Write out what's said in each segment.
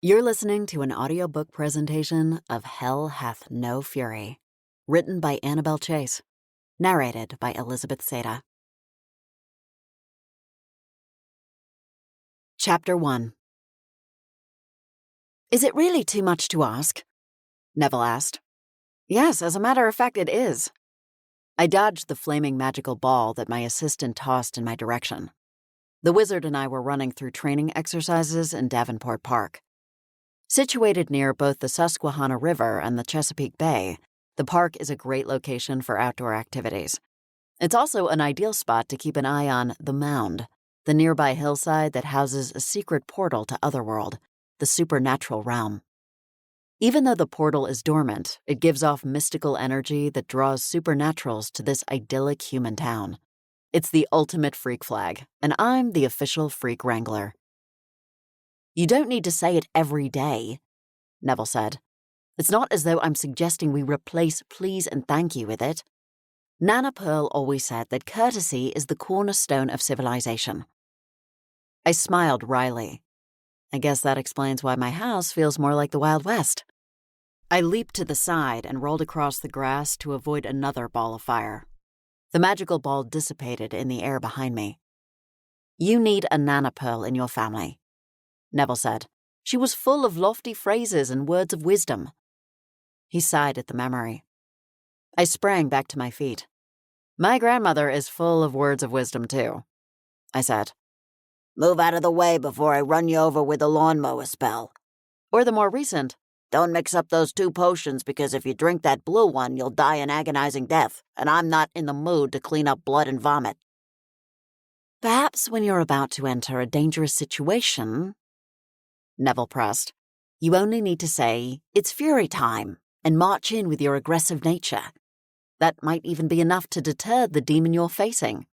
You're listening to an audiobook presentation of Hell Hath No Fury, written by Annabelle Chase, narrated by Elizabeth Seda. Chapter 1. Is it really too much to ask? Neville asked. Yes, as a matter of fact, it is. I dodged the flaming magical ball that my assistant tossed in my direction. The wizard and I were running through training exercises in Davenport Park. Situated near both the Susquehanna River and the Chesapeake Bay, the park is a great location for outdoor activities. It's also an ideal spot to keep an eye on the Mound, the nearby hillside that houses a secret portal to Otherworld, the supernatural realm. Even though the portal is dormant, it gives off mystical energy that draws supernaturals to this idyllic human town. It's the ultimate freak flag, and I'm the official freak wrangler. You don't need to say it every day, Neville said. It's not as though I'm suggesting we replace please and thank you with it. Nana Pearl always said that courtesy is the cornerstone of civilization. I smiled wryly. I guess that explains why my house feels more like the Wild West. I leaped to the side and rolled across the grass to avoid another ball of fire. The magical ball dissipated in the air behind me. You need a Nana Pearl in your family, Neville said. She was full of lofty phrases and words of wisdom. He sighed at the memory. I sprang back to my feet. My grandmother is full of words of wisdom, too, I said. Move out of the way before I run you over with a lawnmower spell. Or the more recent, don't mix up those two potions because if you drink that blue one, you'll die an agonizing death, and I'm not in the mood to clean up blood and vomit. Perhaps when you're about to enter a dangerous situation, Neville pressed, you only need to say, it's fury time, and march in with your aggressive nature. That might even be enough to deter the demon you're facing.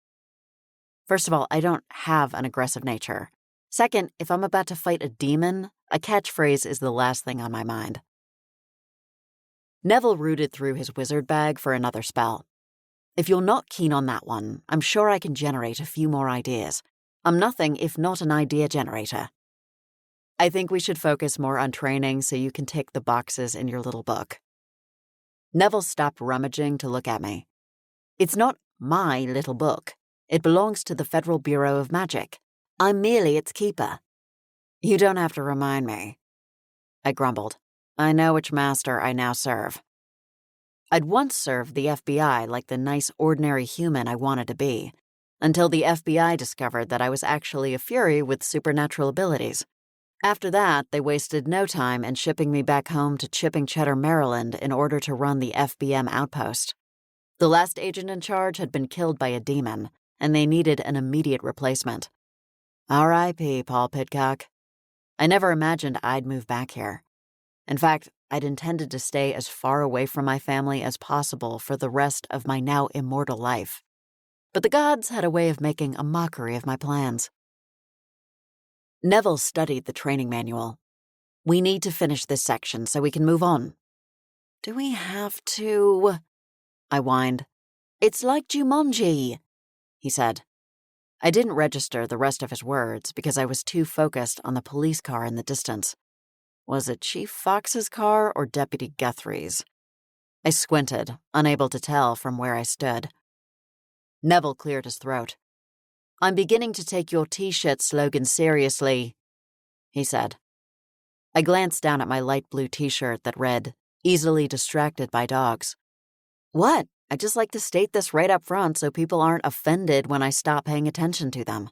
First of all, I don't have an aggressive nature. Second, if I'm about to fight a demon, a catchphrase is the last thing on my mind. Neville rooted through his wizard bag for another spell. If you're not keen on that one, I'm sure I can generate a few more ideas. I'm nothing if not an idea generator. I think we should focus more on training so you can tick the boxes in your little book. Neville stopped rummaging to look at me. It's not my little book. It belongs to the Federal Bureau of Magic. I'm merely its keeper. You don't have to remind me, I grumbled. I know which master I now serve. I'd once served the FBI like the nice, ordinary human I wanted to be, until the FBI discovered that I was actually a fury with supernatural abilities. After that, they wasted no time in shipping me back home to Cheddar, Maryland in order to run the FBM outpost. The last agent in charge had been killed by a demon, and they needed an immediate replacement. R.I.P., Paul Pidcock. I never imagined I'd move back here. In fact, I'd intended to stay as far away from my family as possible for the rest of my now immortal life. But the gods had a way of making a mockery of my plans. Neville studied the training manual. We need to finish this section so we can move on. Do we have to? I whined. It's like Jumanji, he said. I didn't register the rest of his words because I was too focused on the police car in the distance. Was it Chief Fox's car or Deputy Guthrie's? I squinted, unable to tell from where I stood. Neville cleared his throat. I'm beginning to take your T-shirt slogan seriously, he said. I glanced down at my light blue T-shirt that read, easily distracted by dogs. What? I'd just like to state this right up front so people aren't offended when I stop paying attention to them.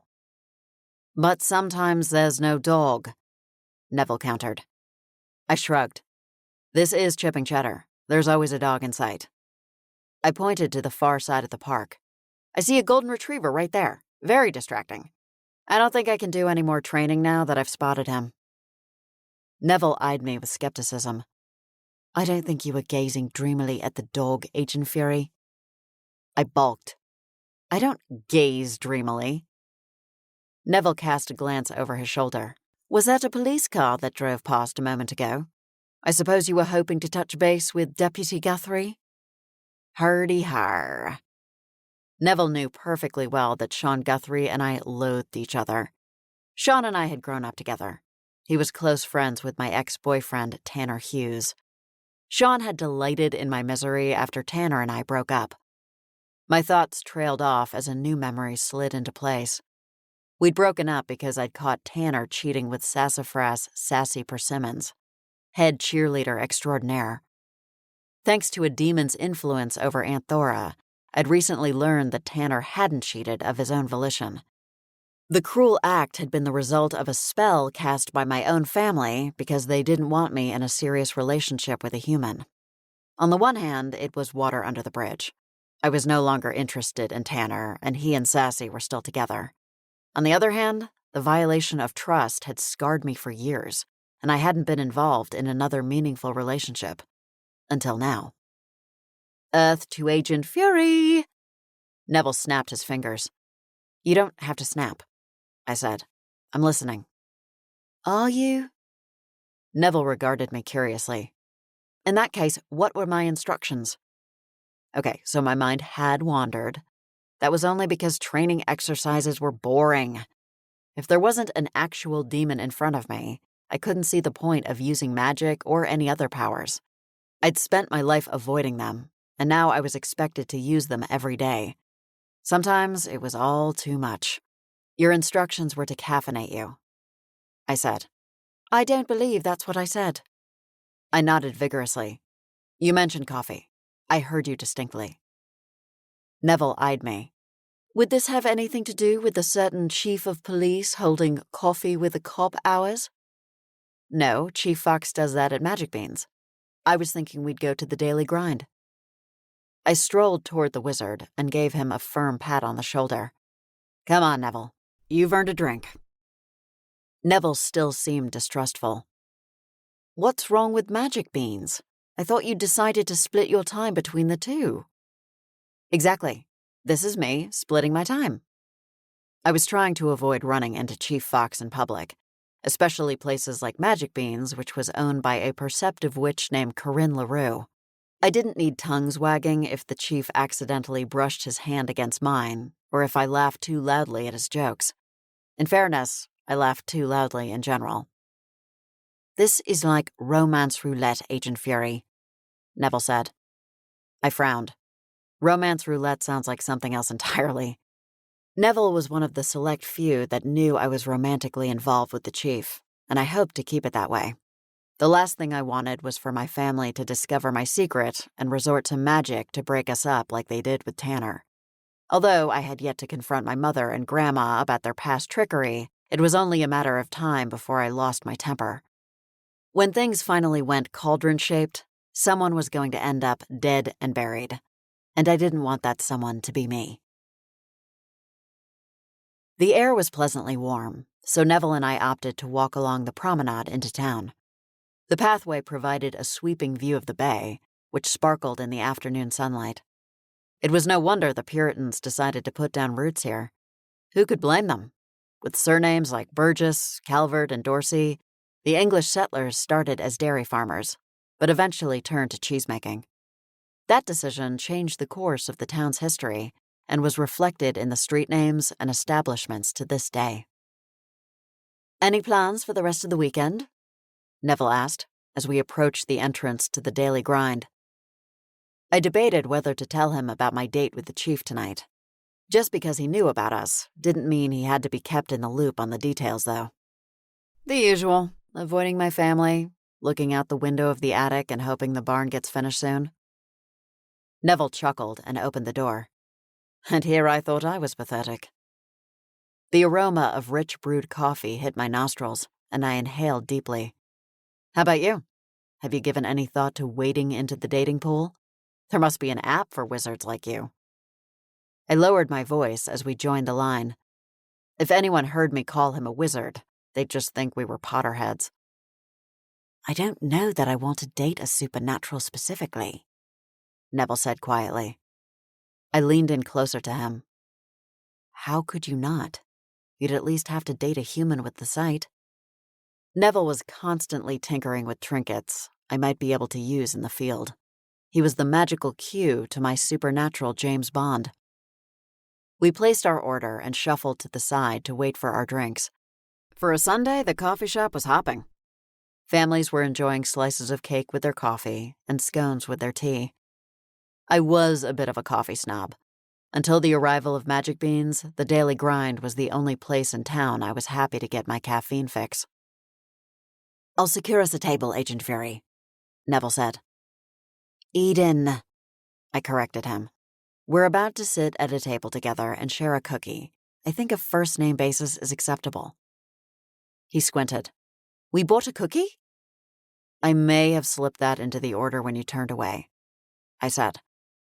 But sometimes there's no dog, Neville countered. I shrugged. This is Chipping Cheddar. There's always a dog in sight. I pointed to the far side of the park. I see a golden retriever right there. Very distracting. I don't think I can do any more training now that I've spotted him. Neville eyed me with skepticism. I don't think you were gazing dreamily at the dog, Agent Fury. I balked. I don't gaze dreamily. Neville cast a glance over his shoulder. Was that a police car that drove past a moment ago? I suppose you were hoping to touch base with Deputy Guthrie? Hardy-har. Neville knew perfectly well that Sean Guthrie and I loathed each other. Sean and I had grown up together. He was close friends with my ex-boyfriend, Tanner Hughes. Sean had delighted in my misery after Tanner and I broke up. My thoughts trailed off as a new memory slid into place. We'd broken up because I'd caught Tanner cheating with sassafras Sassy Persimmons, head cheerleader extraordinaire. Thanks to a demon's influence over Aunt Thora, I'd recently learned that Tanner hadn't cheated of his own volition. The cruel act had been the result of a spell cast by my own family because they didn't want me in a serious relationship with a human. On the one hand, it was water under the bridge. I was no longer interested in Tanner, and he and Sassy were still together. On the other hand, the violation of trust had scarred me for years, and I hadn't been involved in another meaningful relationship. Until now. Earth to Agent Fury! Neville snapped his fingers. You don't have to snap, I said. I'm listening. Are you? Neville regarded me curiously. In that case, what were my instructions? Okay, so my mind had wandered. That was only because training exercises were boring. If there wasn't an actual demon in front of me, I couldn't see the point of using magic or any other powers. I'd spent my life avoiding them, and now I was expected to use them every day. Sometimes it was all too much. Your instructions were to caffeinate you, I said. I don't believe that's what I said. I nodded vigorously. You mentioned coffee. I heard you distinctly. Neville eyed me. Would this have anything to do with the certain chief of police holding coffee with a cop hours? No, Chief Fox does that at Magic Beans. I was thinking we'd go to the daily grind. I strolled toward the wizard and gave him a firm pat on the shoulder. Come on, Neville. You've earned a drink. Neville still seemed distrustful. What's wrong with Magic Beans? I thought you'd decided to split your time between the two. Exactly. This is me splitting my time. I was trying to avoid running into Chief Fox in public, especially places like Magic Beans, which was owned by a perceptive witch named Corinne LaRue. I didn't need tongues wagging if the chief accidentally brushed his hand against mine, or if I laughed too loudly at his jokes. In fairness, I laughed too loudly in general. This is like romance roulette, Agent Fury, Neville said. I frowned. Romance roulette sounds like something else entirely. Neville was one of the select few that knew I was romantically involved with the chief, and I hoped to keep it that way. The last thing I wanted was for my family to discover my secret and resort to magic to break us up like they did with Tanner. Although I had yet to confront my mother and grandma about their past trickery, it was only a matter of time before I lost my temper. When things finally went cauldron-shaped, someone was going to end up dead and buried, and I didn't want that someone to be me. The air was pleasantly warm, so Neville and I opted to walk along the promenade into town. The pathway provided a sweeping view of the bay, which sparkled in the afternoon sunlight. It was no wonder the Puritans decided to put down roots here. Who could blame them? With surnames like Burgess, Calvert, and Dorsey, the English settlers started as dairy farmers, but eventually turned to cheesemaking. That decision changed the course of the town's history and was reflected in the street names and establishments to this day. Any plans for the rest of the weekend? Neville asked as we approached the entrance to the daily grind. I debated whether to tell him about my date with the chief tonight. Just because he knew about us didn't mean he had to be kept in the loop on the details, though. The usual, avoiding my family, looking out the window of the attic and hoping the barn gets finished soon. Neville chuckled and opened the door. And here I thought I was pathetic. The aroma of rich brewed coffee hit my nostrils, and I inhaled deeply. How about you? Have you given any thought to wading into the dating pool? There must be an app for wizards like you. I lowered my voice as we joined the line. If anyone heard me call him a wizard, they'd just think we were Potterheads. I don't know that I want to date a supernatural specifically, Neville said quietly. I leaned in closer to him. How could you not? You'd at least have to date a human with the sight. Neville was constantly tinkering with trinkets I might be able to use in the field. He was the magical cue to my supernatural James Bond. We placed our order and shuffled to the side to wait for our drinks. For a Sunday, the coffee shop was hopping. Families were enjoying slices of cake with their coffee and scones with their tea. I was a bit of a coffee snob. Until the arrival of Magic Beans, the Daily Grind was the only place in town I was happy to get my caffeine fix. I'll secure us a table, Agent Fury, Neville said. Eden, I corrected him. We're about to sit at a table together and share a cookie. I think a first-name basis is acceptable. He squinted. We bought a cookie? I may have slipped that into the order when you turned away, I said.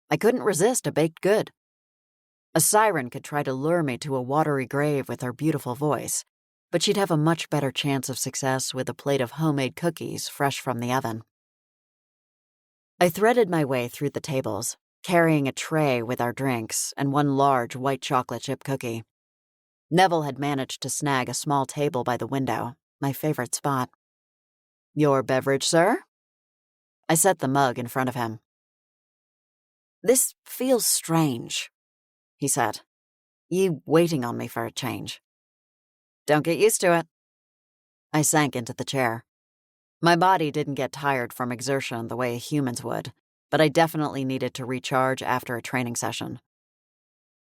I couldn't resist a baked good. A siren could try to lure me to a watery grave with her beautiful voice, but she'd have a much better chance of success with a plate of homemade cookies fresh from the oven. I threaded my way through the tables, carrying a tray with our drinks and one large white chocolate chip cookie. Neville had managed to snag a small table by the window, my favorite spot. Your beverage, sir? I set the mug in front of him. This feels strange, he said. You waiting on me for a change. Don't get used to it. I sank into the chair. My body didn't get tired from exertion the way humans would, but I definitely needed to recharge after a training session.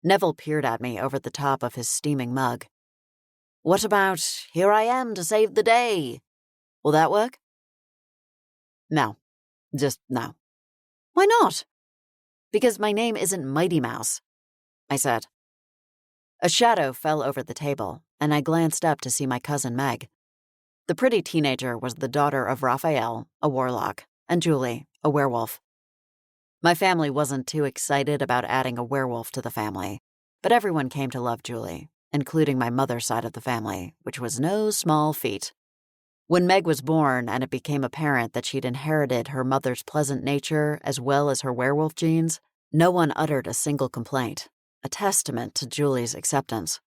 Neville peered at me over the top of his steaming mug. What about, here I am to save the day? Will that work? No. Just no. Why not? Because my name isn't Mighty Mouse, I said. A shadow fell over the table, and I glanced up to see my cousin Meg. The pretty teenager was the daughter of Raphael, a warlock, and Julie, a werewolf. My family wasn't too excited about adding a werewolf to the family, but everyone came to love Julie, including my mother's side of the family, which was no small feat. When Meg was born and it became apparent that she'd inherited her mother's pleasant nature as well as her werewolf genes, no one uttered a single complaint, a testament to Julie's acceptance.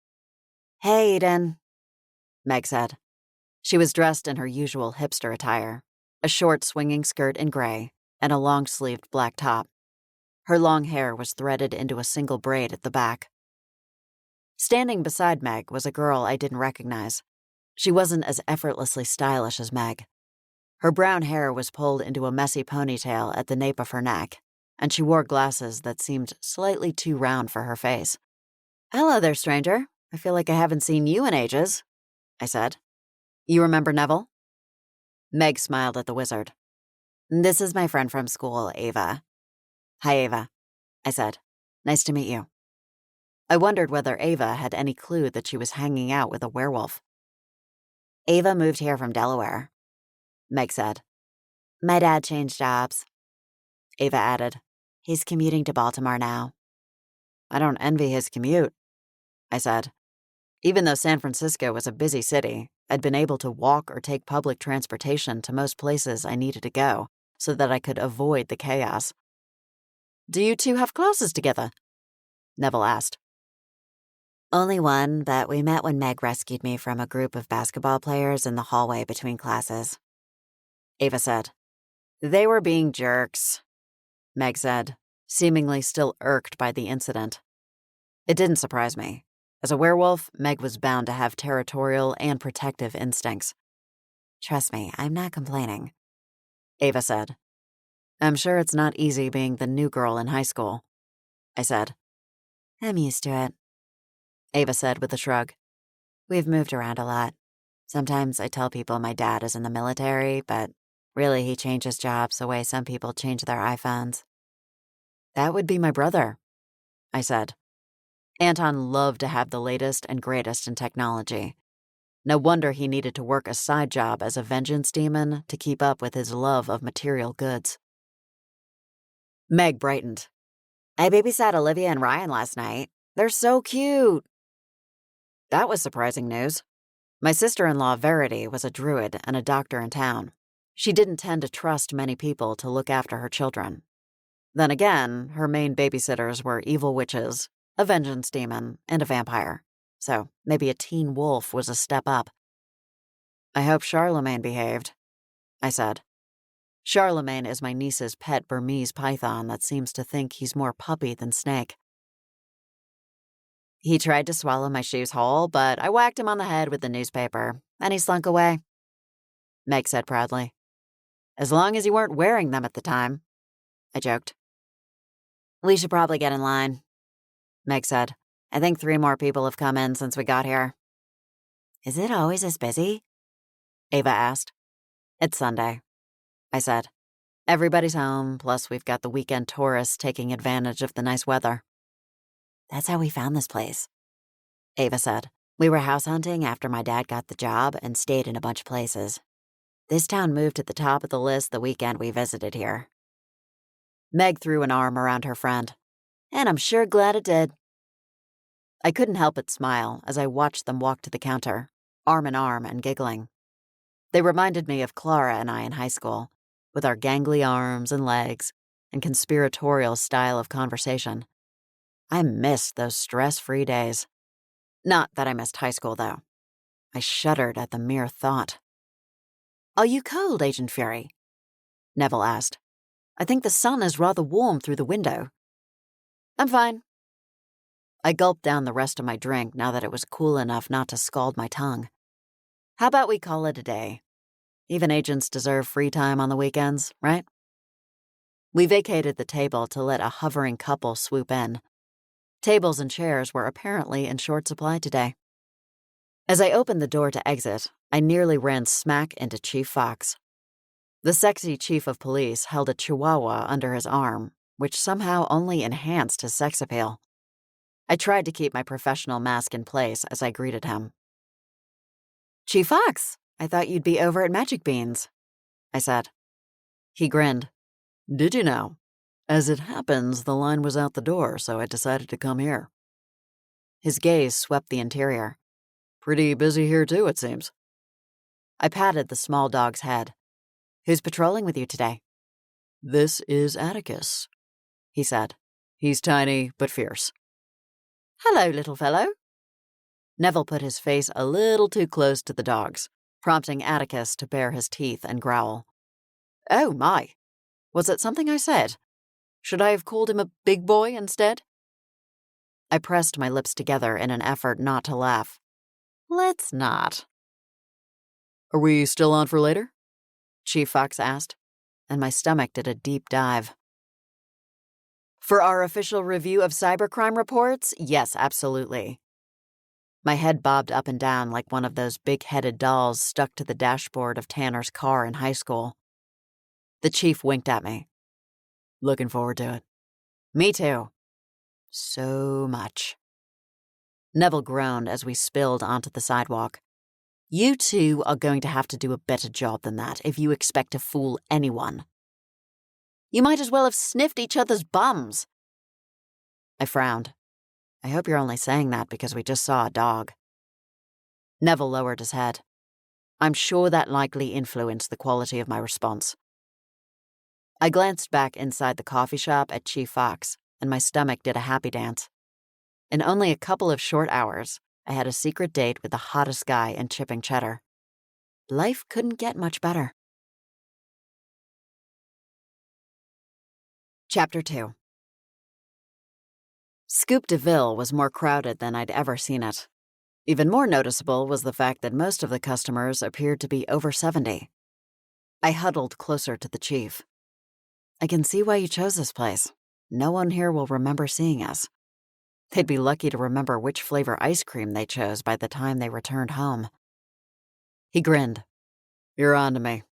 Hey, Eden, Meg said. She was dressed in her usual hipster attire, a short swinging skirt in gray and a long-sleeved black top. Her long hair was threaded into a single braid at the back. Standing beside Meg was a girl I didn't recognize. She wasn't as effortlessly stylish as Meg. Her brown hair was pulled into a messy ponytail at the nape of her neck, and she wore glasses that seemed slightly too round for her face. Hello there, stranger. I feel like I haven't seen you in ages, I said. You remember Neville? Meg smiled at the wizard. This is my friend from school, Ava. Hi, Ava, I said. Nice to meet you. I wondered whether Ava had any clue that she was hanging out with a werewolf. Ava moved here from Delaware, Meg said. My dad changed jobs, Ava added. He's commuting to Baltimore now. I don't envy his commute, I said. Even though San Francisco was a busy city, I'd been able to walk or take public transportation to most places I needed to go so that I could avoid the chaos. Do you two have classes together? Neville asked. Only one, but we met when Meg rescued me from a group of basketball players in the hallway between classes, Ava said. They were being jerks, Meg said, seemingly still irked by the incident. It didn't surprise me. As a werewolf, Meg was bound to have territorial and protective instincts. Trust me, I'm not complaining, Ava said. I'm sure it's not easy being the new girl in high school, I said. I'm used to it, Ava said with a shrug. We've moved around a lot. Sometimes I tell people my dad is in the military, but really he changes jobs the way some people change their iPhones. That would be my brother, I said. Anton loved to have the latest and greatest in technology. No wonder he needed to work a side job as a vengeance demon to keep up with his love of material goods. Meg brightened. I babysat Olivia and Ryan last night. They're so cute. That was surprising news. My sister-in-law, Verity, was a druid and a doctor in town. She didn't tend to trust many people to look after her children. Then again, her main babysitters were evil witches, a vengeance demon, and a vampire. So maybe a teen wolf was a step up. I hope Charlemagne behaved, I said. Charlemagne is my niece's pet Burmese python that seems to think he's more puppy than snake. He tried to swallow my shoes whole, but I whacked him on the head with the newspaper, and he slunk away. Meg said proudly. As long as you weren't wearing them at the time, I joked. We should probably get in line, Meg said. I think 3 more people have come in since we got here. Is it always this busy? Ava asked. It's Sunday, I said. Everybody's home, plus we've got the weekend tourists taking advantage of the nice weather. That's how we found this place, Ava said. We were house hunting after my dad got the job and stayed in a bunch of places. This town moved at the top of the list the weekend we visited here. Meg threw an arm around her friend. And I'm sure glad it did. I couldn't help but smile as I watched them walk to the counter, arm in arm and giggling. They reminded me of Clara and I in high school, with our gangly arms and legs and conspiratorial style of conversation. I missed those stress-free days. Not that I missed high school, though. I shuddered at the mere thought. Are you cold, Agent Fury? Neville asked. I think the sun is rather warm through the window. I'm fine. I gulped down the rest of my drink now that it was cool enough not to scald my tongue. How about we call it a day? Even agents deserve free time on the weekends, right? We vacated the table to let a hovering couple swoop in. Tables and chairs were apparently in short supply today. As I opened the door to exit, I nearly ran smack into Chief Fox. The sexy chief of police held a chihuahua under his arm, which somehow only enhanced his sex appeal. I tried to keep my professional mask in place as I greeted him. Chief Fox, I thought you'd be over at Magic Beans, I said. He grinned. Did you now? As it happens, the line was out the door, so I decided to come here. His gaze swept the interior. Pretty busy here too, it seems. I patted the small dog's head. Who's patrolling with you today? This is Atticus, he said. He's tiny but fierce. Hello, little fellow. Neville put his face a little too close to the dog's, prompting Atticus to bare his teeth and growl. Oh, my. Was it something I said? Should I have called him a big boy instead? I pressed my lips together in an effort not to laugh. Let's not. Are we still on for later? Chief Fox asked, and my stomach did a deep dive. For our official review of cybercrime reports, yes, absolutely. My head bobbed up and down like one of those big-headed dolls stuck to the dashboard of Tanner's car in high school. The chief winked at me. Looking forward to it. Me too. So much. Neville groaned as we spilled onto the sidewalk. You two are going to have to do a better job than that if you expect to fool anyone. You might as well have sniffed each other's bums. I frowned. I hope you're only saying that because we just saw a dog. Neville lowered his head. I'm sure that likely influenced the quality of my response. I glanced back inside the coffee shop at Chief Fox, and my stomach did a happy dance. In only a couple of short hours, I had a secret date with the hottest guy in chipping cheddar. Life couldn't get much better. Chapter 2. Scoop de Ville was more crowded than I'd ever seen it. Even more noticeable was the fact that most of the customers appeared to be over 70. I huddled closer to the chief. I can see why you chose this place. No one here will remember seeing us. They'd be lucky to remember which flavor ice cream they chose by the time they returned home. He grinned. You're on to me.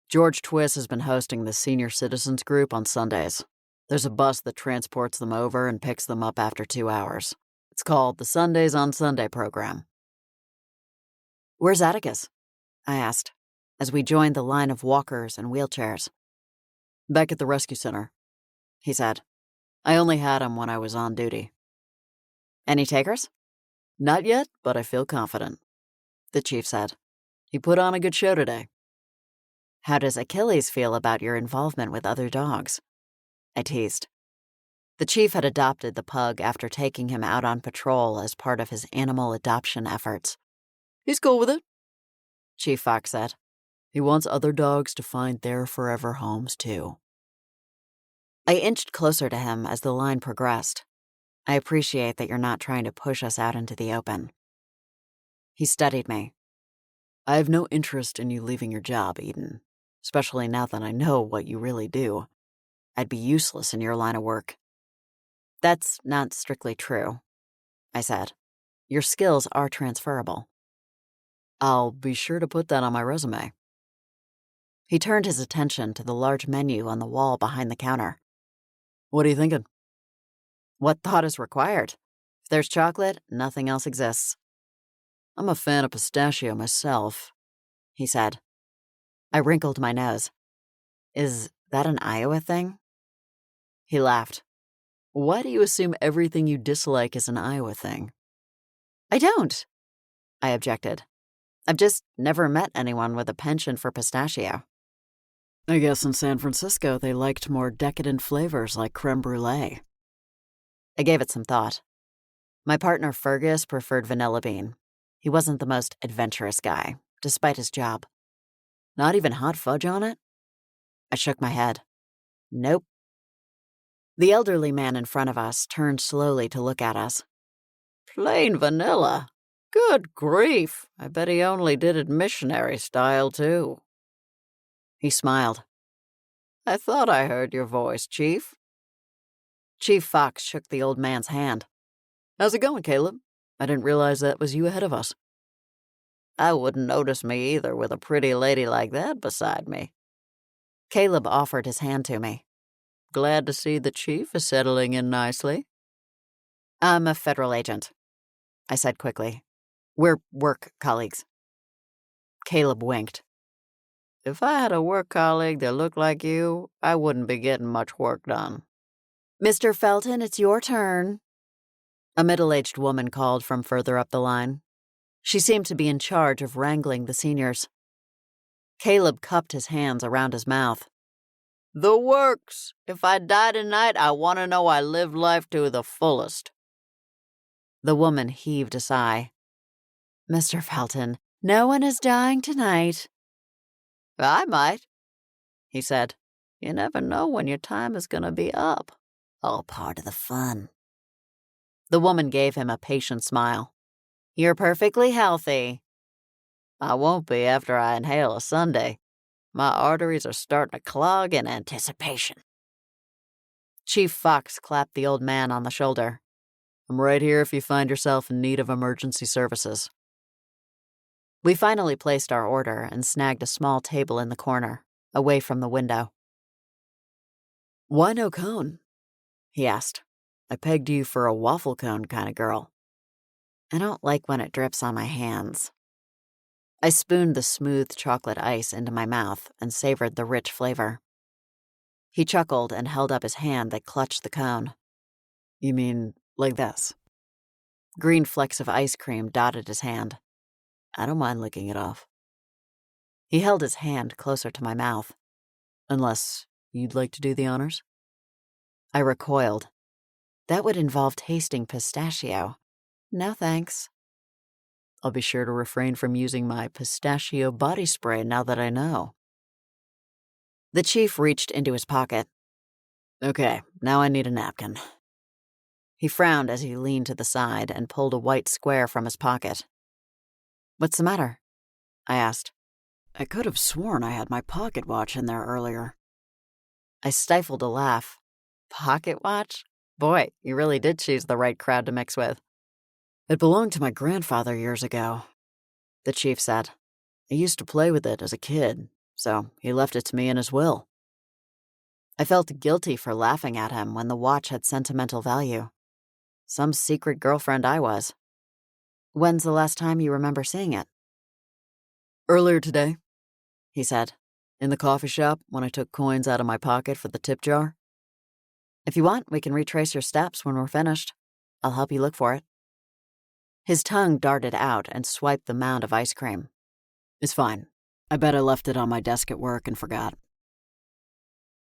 George Twiss has been hosting the senior citizens group on Sundays. There's a bus that transports them over and picks them up after 2 hours. It's called the Sundays on Sunday program. Where's Atticus? I asked, as we joined the line of walkers and wheelchairs. Back at the rescue center, he said. I only had him when I was on duty. Any takers? Not yet, but I feel confident, the chief said. He put on a good show today. How does Achilles feel about your involvement with other dogs? I teased. The chief had adopted the pug after taking him out on patrol as part of his animal adoption efforts. He's cool with it, Chief Fox said. He wants other dogs to find their forever homes, too. I inched closer to him as the line progressed. I appreciate that you're not trying to push us out into the open. He studied me. I have no interest in you leaving your job, Eden, especially now that I know what you really do. I'd be useless in your line of work. That's not strictly true, I said. Your skills are transferable. I'll be sure to put that on my resume. He turned his attention to the large menu on the wall behind the counter. What are you thinking? What thought is required? If there's chocolate, nothing else exists. I'm a fan of pistachio myself, he said. I wrinkled my nose. Is that an Iowa thing? He laughed. Why do you assume everything you dislike is an Iowa thing? I don't, I objected. I've just never met anyone with a penchant for pistachio. I guess in San Francisco they liked more decadent flavors like creme brulee. I gave it some thought. My partner Fergus preferred vanilla bean. He wasn't the most adventurous guy, despite his job. Not even hot fudge on it? I shook my head. Nope. The elderly man in front of us turned slowly to look at us. Plain vanilla? Good grief, I bet he only did it missionary style, too. He smiled. I thought I heard your voice, Chief. Chief Fox shook the old man's hand. How's it going, Caleb? I didn't realize that was you ahead of us. I wouldn't notice me either with a pretty lady like that beside me. Caleb offered his hand to me. Glad to see the Chief is settling in nicely. I'm a federal agent, I said quickly. We're work colleagues. Caleb winked. If I had a work colleague that looked like you, I wouldn't be getting much work done. Mr. Felton, it's your turn. A middle-aged woman called from further up the line. She seemed to be in charge of wrangling the seniors. Caleb cupped his hands around his mouth. The works. If I die tonight, I want to know I lived life to the fullest. The woman heaved a sigh. Mr. Felton, no one is dying tonight. I might, he said. You never know when your time is going to be up. All part of the fun. The woman gave him a patient smile. You're perfectly healthy. I won't be after I inhale a sundae. My arteries are starting to clog in anticipation. Chief Fox clapped the old man on the shoulder. I'm right here if you find yourself in need of emergency services. We finally placed our order and snagged a small table in the corner, away from the window. Why no cone? He asked. I pegged you for a waffle cone kind of girl. I don't like when it drips on my hands. I spooned the smooth chocolate ice into my mouth and savored the rich flavor. He chuckled and held up his hand that clutched the cone. You mean like this? Green flecks of ice cream dotted his hand. I don't mind licking it off. He held his hand closer to my mouth. Unless you'd like to do the honors? I recoiled. That would involve tasting pistachio. No thanks. I'll be sure to refrain from using my pistachio body spray now that I know. The chief reached into his pocket. Okay, now I need a napkin. He frowned as he leaned to the side and pulled a white square from his pocket. What's the matter? I asked. I could have sworn I had my pocket watch in there earlier. I stifled a laugh. Pocket watch? Boy, you really did choose the right crowd to mix with. It belonged to my grandfather years ago, the chief said. I used to play with it as a kid, so he left it to me in his will. I felt guilty for laughing at him when the watch had sentimental value. Some secret girlfriend I was. When's the last time you remember seeing it? Earlier today, he said, in the coffee shop when I took coins out of my pocket for the tip jar. If you want, we can retrace your steps when we're finished. I'll help you look for it. His tongue darted out and swiped the mound of ice cream. It's fine. I bet I left it on my desk at work and forgot.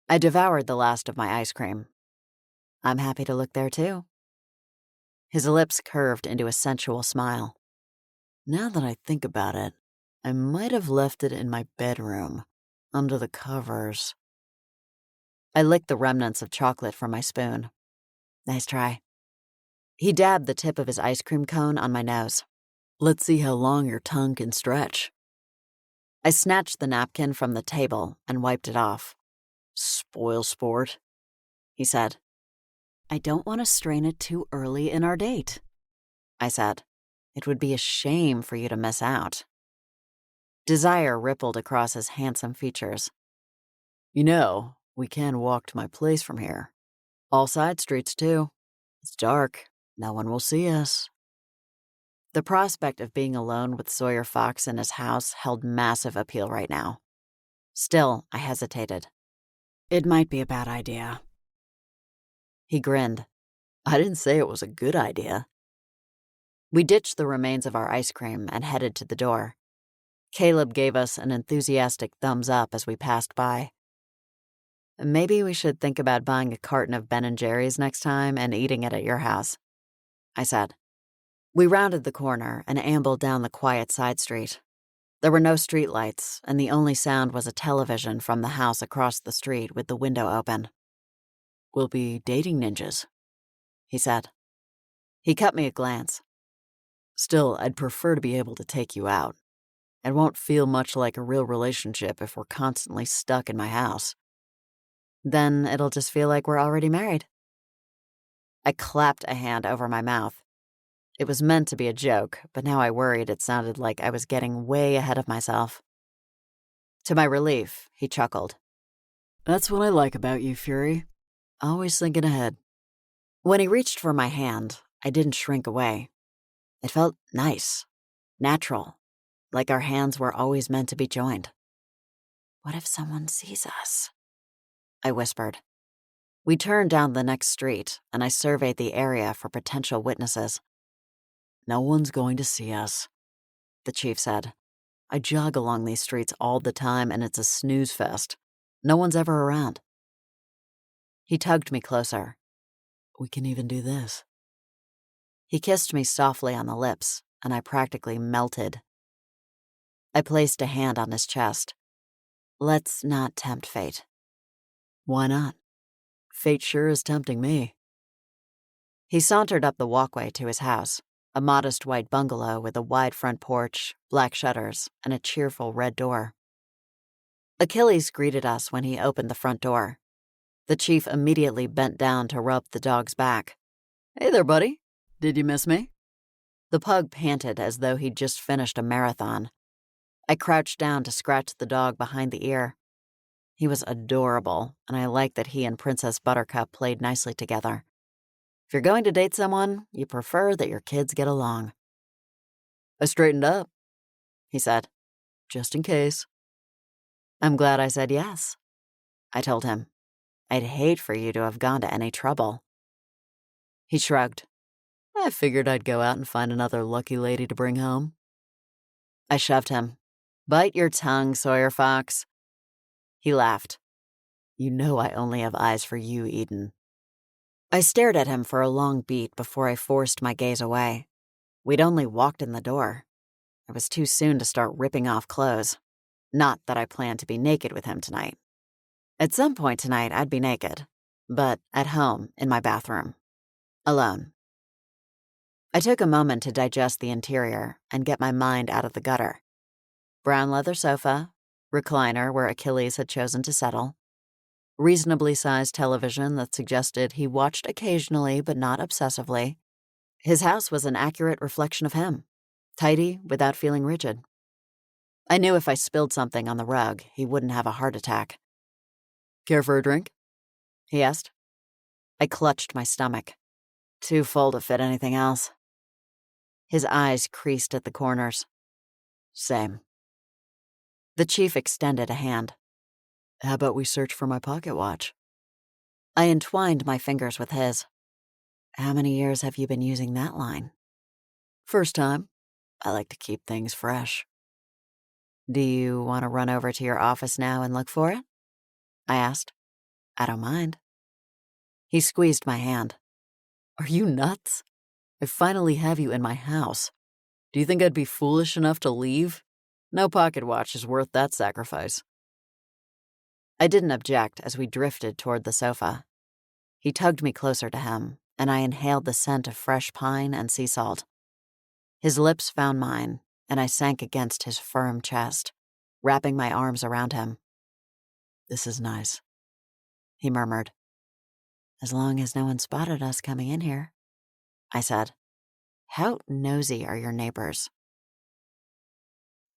I devoured the last of my ice cream. I'm happy to look there, too. His lips curved into a sensual smile. Now that I think about it, I might have left it in my bedroom, under the covers. I licked the remnants of chocolate from my spoon. Nice try. He dabbed the tip of his ice cream cone on my nose. Let's see how long your tongue can stretch. I snatched the napkin from the table and wiped it off. Spoil sport, he said. I don't want to strain it too early in our date, I said. It would be a shame for you to miss out. Desire rippled across his handsome features. You know, we can walk to my place from here. All side streets, too. It's dark. No one will see us. The prospect of being alone with Sawyer Fox in his house held massive appeal right now. Still, I hesitated. It might be a bad idea. He grinned. I didn't say it was a good idea. We ditched the remains of our ice cream and headed to the door. Caleb gave us an enthusiastic thumbs up as we passed by. Maybe we should think about buying a carton of Ben & Jerry's next time and eating it at your house, I said. We rounded the corner and ambled down the quiet side street. There were no streetlights, and the only sound was a television from the house across the street with the window open. We'll be dating ninjas, he said. He cut me a glance. Still, I'd prefer to be able to take you out. It won't feel much like a real relationship if we're constantly stuck in my house. Then it'll just feel like we're already married. I clapped a hand over my mouth. It was meant to be a joke, but now I worried it sounded like I was getting way ahead of myself. To my relief, he chuckled. That's what I like about you, Fury. Always thinking ahead. When he reached for my hand, I didn't shrink away. It felt nice, natural, like our hands were always meant to be joined. What if someone sees us? I whispered. We turned down the next street, and I surveyed the area for potential witnesses. No one's going to see us, the chief said. I jog along these streets all the time, and it's a snooze fest. No one's ever around. He tugged me closer. We can even do this. He kissed me softly on the lips, and I practically melted. I placed a hand on his chest. Let's not tempt fate. Why not? Fate sure is tempting me. He sauntered up the walkway to his house, a modest white bungalow with a wide front porch, black shutters, and a cheerful red door. Achilles greeted us when he opened the front door. The chief immediately bent down to rub the dog's back. Hey there, buddy. Did you miss me? The pug panted as though he'd just finished a marathon. I crouched down to scratch the dog behind the ear. He was adorable, and I liked that he and Princess Buttercup played nicely together. If you're going to date someone, you prefer that your kids get along. I straightened up, he said, just in case. I'm glad I said yes, I told him. I'd hate for you to have gone to any trouble. He shrugged. I figured I'd go out and find another lucky lady to bring home. I shoved him. Bite your tongue, Sawyer Fox. He laughed. You know I only have eyes for you, Eden. I stared at him for a long beat before I forced my gaze away. We'd only walked in the door. It was too soon to start ripping off clothes. Not that I planned to be naked with him tonight. At some point tonight, I'd be naked, but at home, in my bathroom. Alone. I took a moment to digest the interior and get my mind out of the gutter. Brown leather sofa, recliner where Achilles had chosen to settle, reasonably sized television that suggested he watched occasionally but not obsessively. His house was an accurate reflection of him, tidy without feeling rigid. I knew if I spilled something on the rug, he wouldn't have a heart attack. Care for a drink? He asked. I clutched my stomach. Too full to fit anything else. His eyes creased at the corners. Same. The chief extended a hand. How about we search for my pocket watch? I entwined my fingers with his. How many years have you been using that line? First time. I like to keep things fresh. Do you want to run over to your office now and look for it? I asked. I don't mind. He squeezed my hand. Are you nuts? I finally have you in my house. Do you think I'd be foolish enough to leave? No pocket watch is worth that sacrifice. I didn't object as we drifted toward the sofa. He tugged me closer to him, and I inhaled the scent of fresh pine and sea salt. His lips found mine, and I sank against his firm chest, wrapping my arms around him. "This is nice," he murmured. "As long as no one spotted us coming in here," I said. "How nosy are your neighbors?"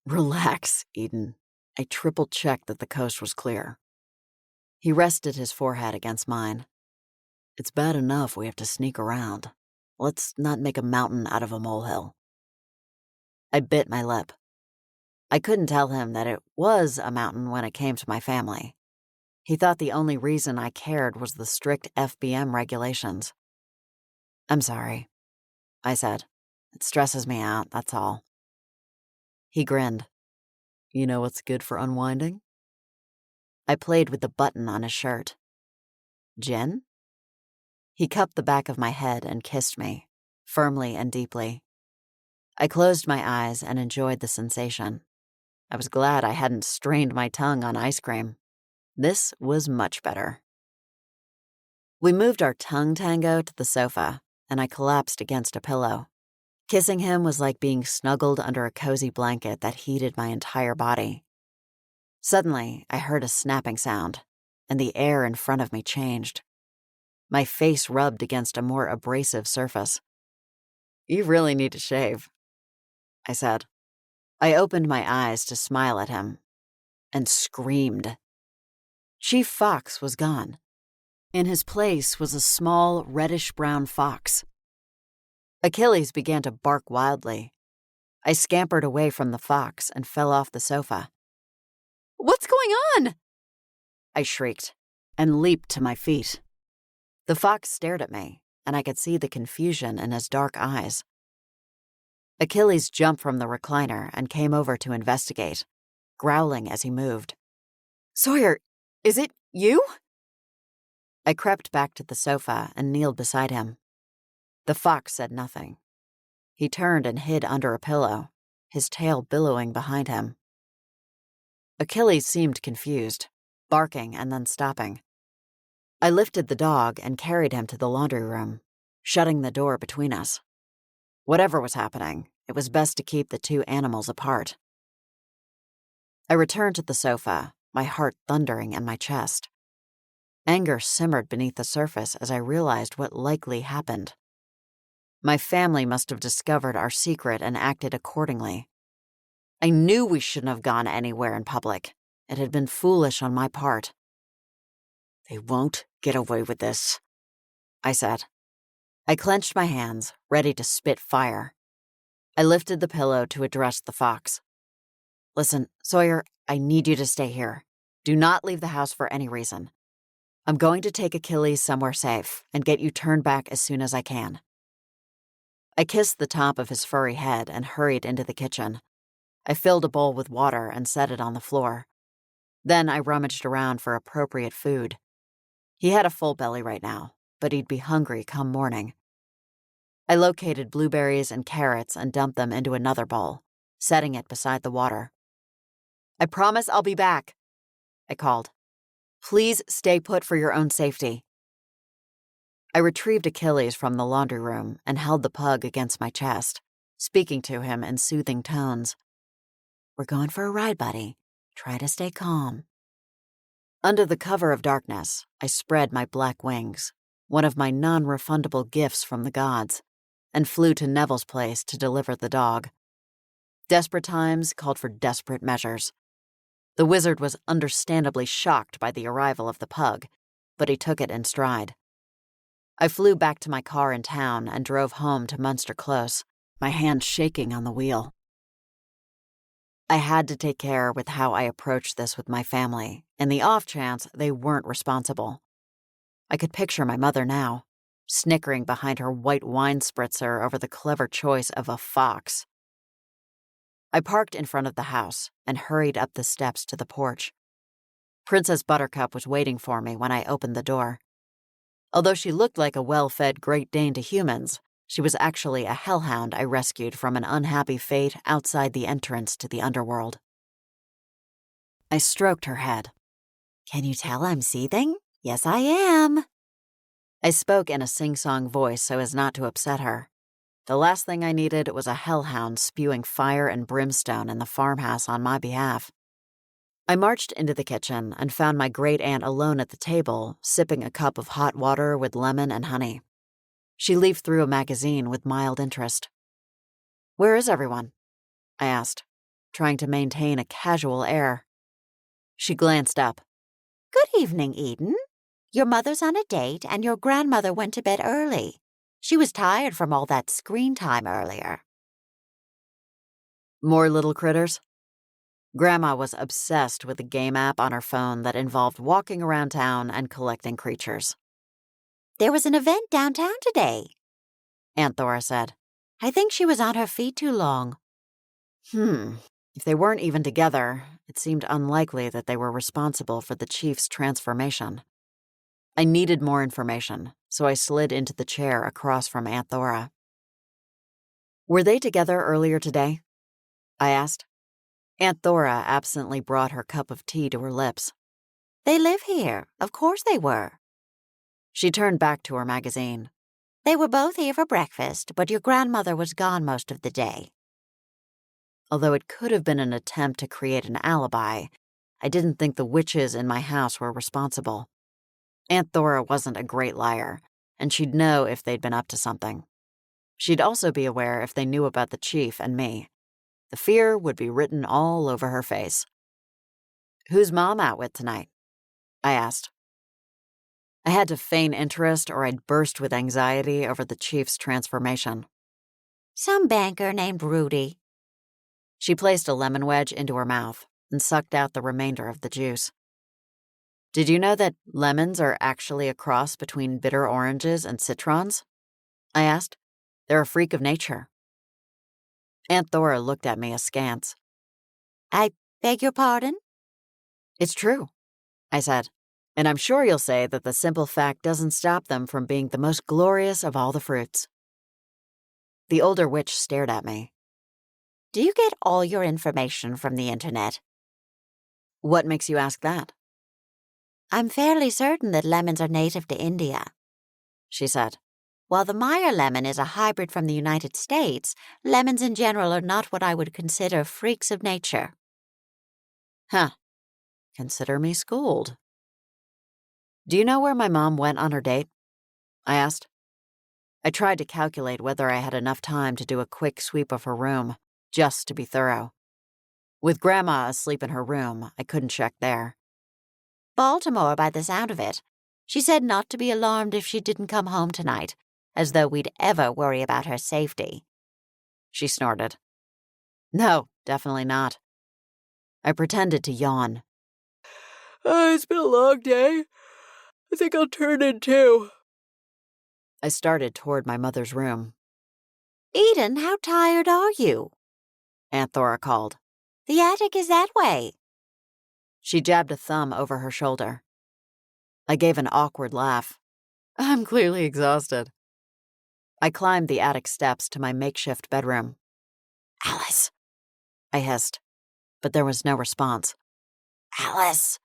"Relax, Eden." I triple-checked that the coast was clear. He rested his forehead against mine. "It's bad enough we have to sneak around. Let's not make a mountain out of a molehill." I bit my lip. I couldn't tell him that it was a mountain when it came to my family. He thought the only reason I cared was the strict FBM regulations. "I'm sorry," I said. "It stresses me out, that's all." He grinned. "You know what's good for unwinding?" I played with the button on his shirt. "Gin?" He cupped the back of my head and kissed me, firmly and deeply. I closed my eyes and enjoyed the sensation. I was glad I hadn't strained my tongue on ice cream. This was much better. We moved our tongue tango to the sofa, and I collapsed against a pillow. Kissing him was like being snuggled under a cozy blanket that heated my entire body. Suddenly, I heard a snapping sound, and the air in front of me changed. My face rubbed against a more abrasive surface. "You really need to shave," I said. I opened my eyes to smile at him, and screamed. Chief Fox was gone. In his place was a small, reddish-brown fox. Achilles began to bark wildly. I scampered away from the fox and fell off the sofa. "What's going on?" I shrieked, and leaped to my feet. The fox stared at me, and I could see the confusion in his dark eyes. Achilles jumped from the recliner and came over to investigate, growling as he moved. "Sawyer, is it you?" I crept back to the sofa and kneeled beside him. The fox said nothing. He turned and hid under a pillow, his tail billowing behind him. Achilles seemed confused, barking and then stopping. I lifted the dog and carried him to the laundry room, shutting the door between us. Whatever was happening, it was best to keep the two animals apart. I returned to the sofa, my heart thundering in my chest. Anger simmered beneath the surface as I realized what likely happened. My family must have discovered our secret and acted accordingly. I knew we shouldn't have gone anywhere in public. It had been foolish on my part. "They won't get away with this," I said. I clenched my hands, ready to spit fire. I lifted the pillow to address the fox. "Listen, Sawyer, I need you to stay here. Do not leave the house for any reason. I'm going to take Achilles somewhere safe and get you turned back as soon as I can." I kissed the top of his furry head and hurried into the kitchen. I filled a bowl with water and set it on the floor. Then I rummaged around for appropriate food. He had a full belly right now, but he'd be hungry come morning. I located blueberries and carrots and dumped them into another bowl, setting it beside the water. "I promise I'll be back," I called. "Please stay put for your own safety." I retrieved Achilles from the laundry room and held the pug against my chest, speaking to him in soothing tones. "We're going for a ride, buddy. Try to stay calm." Under the cover of darkness, I spread my black wings, one of my non-refundable gifts from the gods, and flew to Neville's place to deliver the dog. Desperate times called for desperate measures. The wizard was understandably shocked by the arrival of the pug, but he took it in stride. I flew back to my car in town and drove home to Munster Close, my hand shaking on the wheel. I had to take care with how I approached this with my family, in the off chance they weren't responsible. I could picture my mother now, snickering behind her white wine spritzer over the clever choice of a fox. I parked in front of the house and hurried up the steps to the porch. Princess Buttercup was waiting for me when I opened the door. Although she looked like a well-fed Great Dane to humans, she was actually a hellhound I rescued from an unhappy fate outside the entrance to the underworld. I stroked her head. "Can you tell I'm seething? Yes, I am." I spoke in a sing-song voice so as not to upset her. The last thing I needed was a hellhound spewing fire and brimstone in the farmhouse on my behalf. I marched into the kitchen and found my great-aunt alone at the table, sipping a cup of hot water with lemon and honey. She leafed through a magazine with mild interest. "Where is everyone?" I asked, trying to maintain a casual air. She glanced up. Good evening, Eden. Your mother's on a date, and your grandmother went to bed early. She was tired from all that screen time earlier. More little critters? Grandma was obsessed with a game app on her phone that involved walking around town and collecting creatures. There was an event downtown today, Aunt Thora said. I think she was on her feet too long. If they weren't even together, it seemed unlikely that they were responsible for the chief's transformation. I needed more information, so I slid into the chair across from Aunt Thora. "Were they together earlier today?" I asked. Aunt Thora absently brought her cup of tea to her lips. They live here. Of course they were. She turned back to her magazine. They were both here for breakfast, but your grandmother was gone most of the day. Although it could have been an attempt to create an alibi, I didn't think the witches in my house were responsible. Aunt Thora wasn't a great liar, and she'd know if they'd been up to something. She'd also be aware if they knew about the chief and me. The fear would be written all over her face. "Who's Mom out with tonight?" I asked. I had to feign interest or I'd burst with anxiety over the chief's transformation. Some banker named Rudy. She placed a lemon wedge into her mouth and sucked out the remainder of the juice. "Did you know that lemons are actually a cross between bitter oranges and citrons?" I asked. "They're a freak of nature." Aunt Thora looked at me askance. I beg your pardon? "It's true," I said, "and I'm sure you'll say that the simple fact doesn't stop them from being the most glorious of all the fruits." The older witch stared at me. Do you get all your information from the internet? "What makes you ask that?" I'm fairly certain that lemons are native to India, she said. While the Meyer lemon is a hybrid from the United States, lemons in general are not what I would consider freaks of nature. Huh. Consider me schooled. "Do you know where my mom went on her date?" I asked. I tried to calculate whether I had enough time to do a quick sweep of her room, just to be thorough. With Grandma asleep in her room, I couldn't check there. Baltimore, by the sound of it. She said not to be alarmed if she didn't come home tonight, as though we'd ever worry about her safety. She snorted. "No, definitely not." I pretended to yawn. "It's been a long day. I think I'll turn in too." I started toward my mother's room. Eden, how tired are you? Aunt Thora called. The attic is that way. She jabbed a thumb over her shoulder. I gave an awkward laugh. I'm clearly exhausted. I climbed the attic steps to my makeshift bedroom. "Alice," I hissed, but there was no response. "Alice."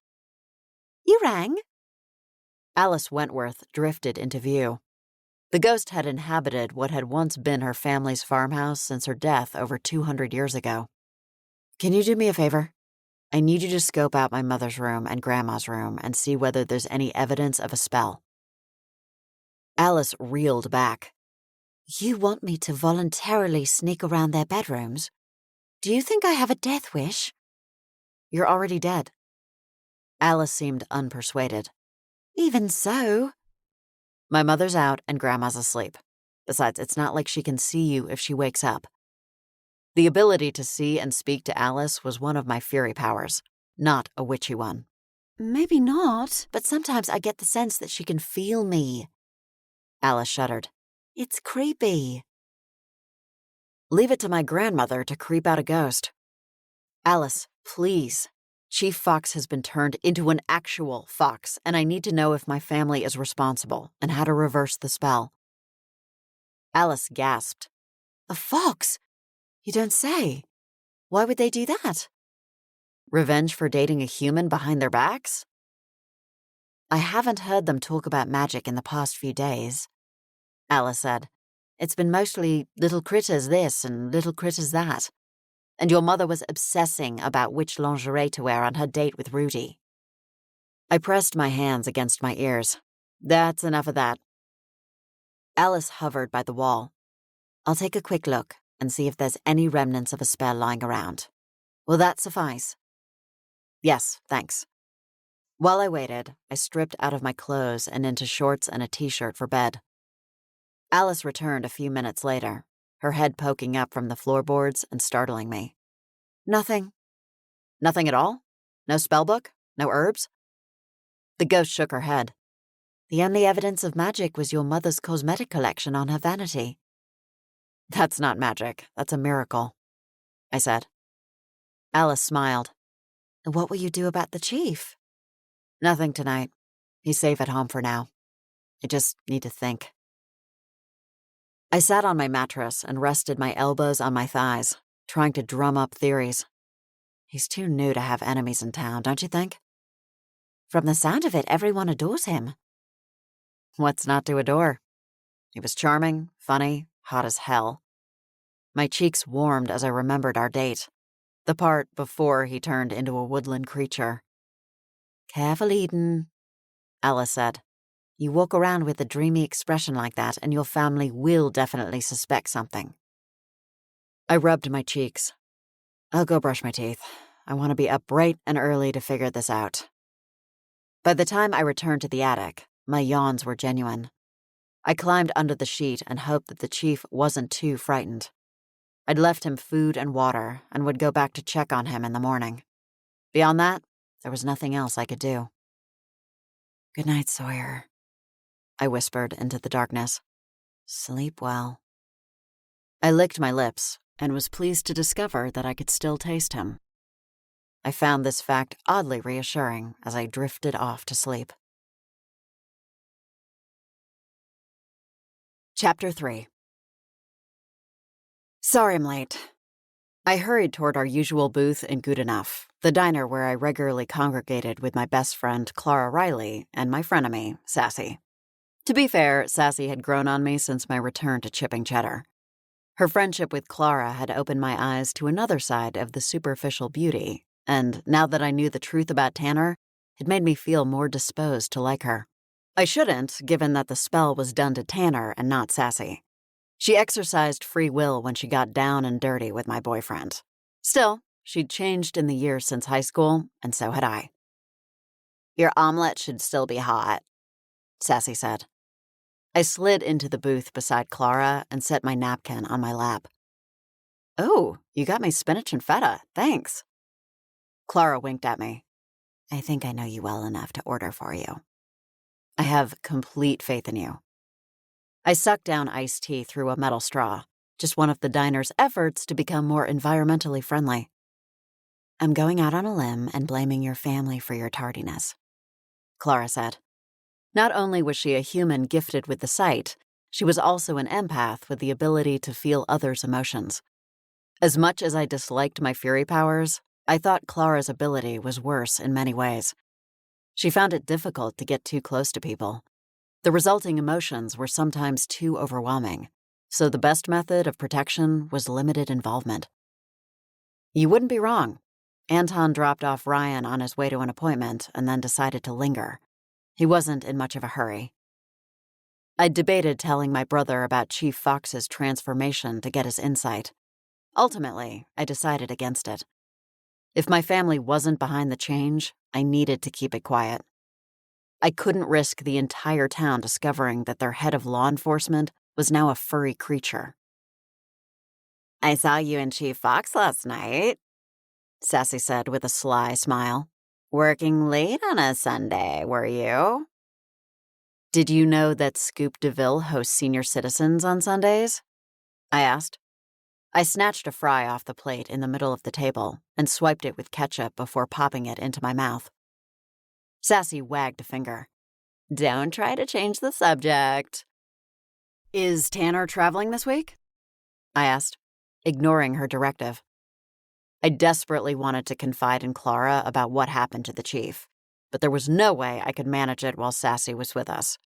You rang? Alice Wentworth drifted into view. The ghost had inhabited what had once been her family's farmhouse since her death over 200 years ago. "Can you do me a favor? I need you to scope out my mother's room and Grandma's room and see whether there's any evidence of a spell." Alice reeled back. You want me to voluntarily sneak around their bedrooms? Do you think I have a death wish? "You're already dead." Alice seemed unpersuaded. Even so. "My mother's out and Grandma's asleep. Besides, it's not like she can see you if she wakes up." The ability to see and speak to Alice was one of my fury powers, not a witchy one. Maybe not, but sometimes I get the sense that she can feel me. Alice shuddered. It's creepy. "Leave it to my grandmother to creep out a ghost." "Alice, please. Chief Fox has been turned into an actual fox, and I need to know if my family is responsible and how to reverse the spell." Alice gasped. A fox? You don't say. Why would they do that? Revenge for dating a human behind their backs? I haven't heard them talk about magic in the past few days, Alice said. It's been mostly little critters this and little critters that. And your mother was obsessing about which lingerie to wear on her date with Rudy. I pressed my hands against my ears. That's enough of that. Alice hovered by the wall. I'll take a quick look and see if there's any remnants of a spell lying around. Will that suffice? Yes, thanks. While I waited, I stripped out of my clothes and into shorts and a t-shirt for bed. Alice returned a few minutes later, her head poking up from the floorboards and startling me. Nothing. Nothing at all? No spellbook? No herbs? The ghost shook her head. The only evidence of magic was your mother's cosmetic collection on her vanity. That's not magic. That's a miracle, I said. Alice smiled. What will you do about the chief? Nothing tonight. He's safe at home for now. I just need to think. I sat on my mattress and rested my elbows on my thighs, trying to drum up theories. He's too new to have enemies in town, don't you think? From the sound of it, everyone adores him. What's not to adore? He was charming, funny, hot as hell. My cheeks warmed as I remembered our date, the part before he turned into a woodland creature. Careful, Eden, Alice said. You walk around with a dreamy expression like that and your family will definitely suspect something. I rubbed my cheeks. I'll go brush my teeth. I want to be up bright and early to figure this out. By the time I returned to the attic, my yawns were genuine. I climbed under the sheet and hoped that the chief wasn't too frightened. I'd left him food and water and would go back to check on him in the morning. Beyond that, there was nothing else I could do. Good night, Sawyer, I whispered into the darkness. Sleep well. I licked my lips and was pleased to discover that I could still taste him. I found this fact oddly reassuring as I drifted off to sleep. Chapter 3. Sorry I'm late. I hurried toward our usual booth in Good Enough, the diner where I regularly congregated with my best friend Clara Riley and my frenemy, Sassy. To be fair, Sassy had grown on me since my return to chipping Cheddar. Her friendship with Clara had opened my eyes to another side of the superficial beauty, and now that I knew the truth about Tanner, it made me feel more disposed to like her. I shouldn't, given that the spell was done to Tanner and not Sassy. She exercised free will when she got down and dirty with my boyfriend. Still, she'd changed in the years since high school, and so had I. Your omelet should still be hot, Sassy said. I slid into the booth beside Clara and set my napkin on my lap. Oh, you got me spinach and feta, thanks. Clara winked at me. I think I know you well enough to order for you. I have complete faith in you. I sucked down iced tea through a metal straw, just one of the diner's efforts to become more environmentally friendly. I'm going out on a limb and blaming your family for your tardiness, Clara said. Not only was she a human gifted with the sight, she was also an empath with the ability to feel others' emotions. As much as I disliked my fury powers, I thought Clara's ability was worse in many ways. She found it difficult to get too close to people. The resulting emotions were sometimes too overwhelming, so the best method of protection was limited involvement. You wouldn't be wrong. Anton dropped off Ryan on his way to an appointment and then decided to linger. He wasn't in much of a hurry. I debated telling my brother about Chief Fox's transformation to get his insight. Ultimately, I decided against it. If my family wasn't behind the change, I needed to keep it quiet. I couldn't risk the entire town discovering that their head of law enforcement was now a furry creature. I saw you and Chief Fox last night, Sassy said with a sly smile. Working late on a Sunday, were you? Did you know that Scoop DeVille hosts senior citizens on Sundays? I asked. I snatched a fry off the plate in the middle of the table and swiped it with ketchup before popping it into my mouth. Sassy wagged a finger. Don't try to change the subject. Is Tanner traveling this week? I asked, ignoring her directive. I desperately wanted to confide in Clara about what happened to the chief. but there was no way I could manage it while Sassy was with us.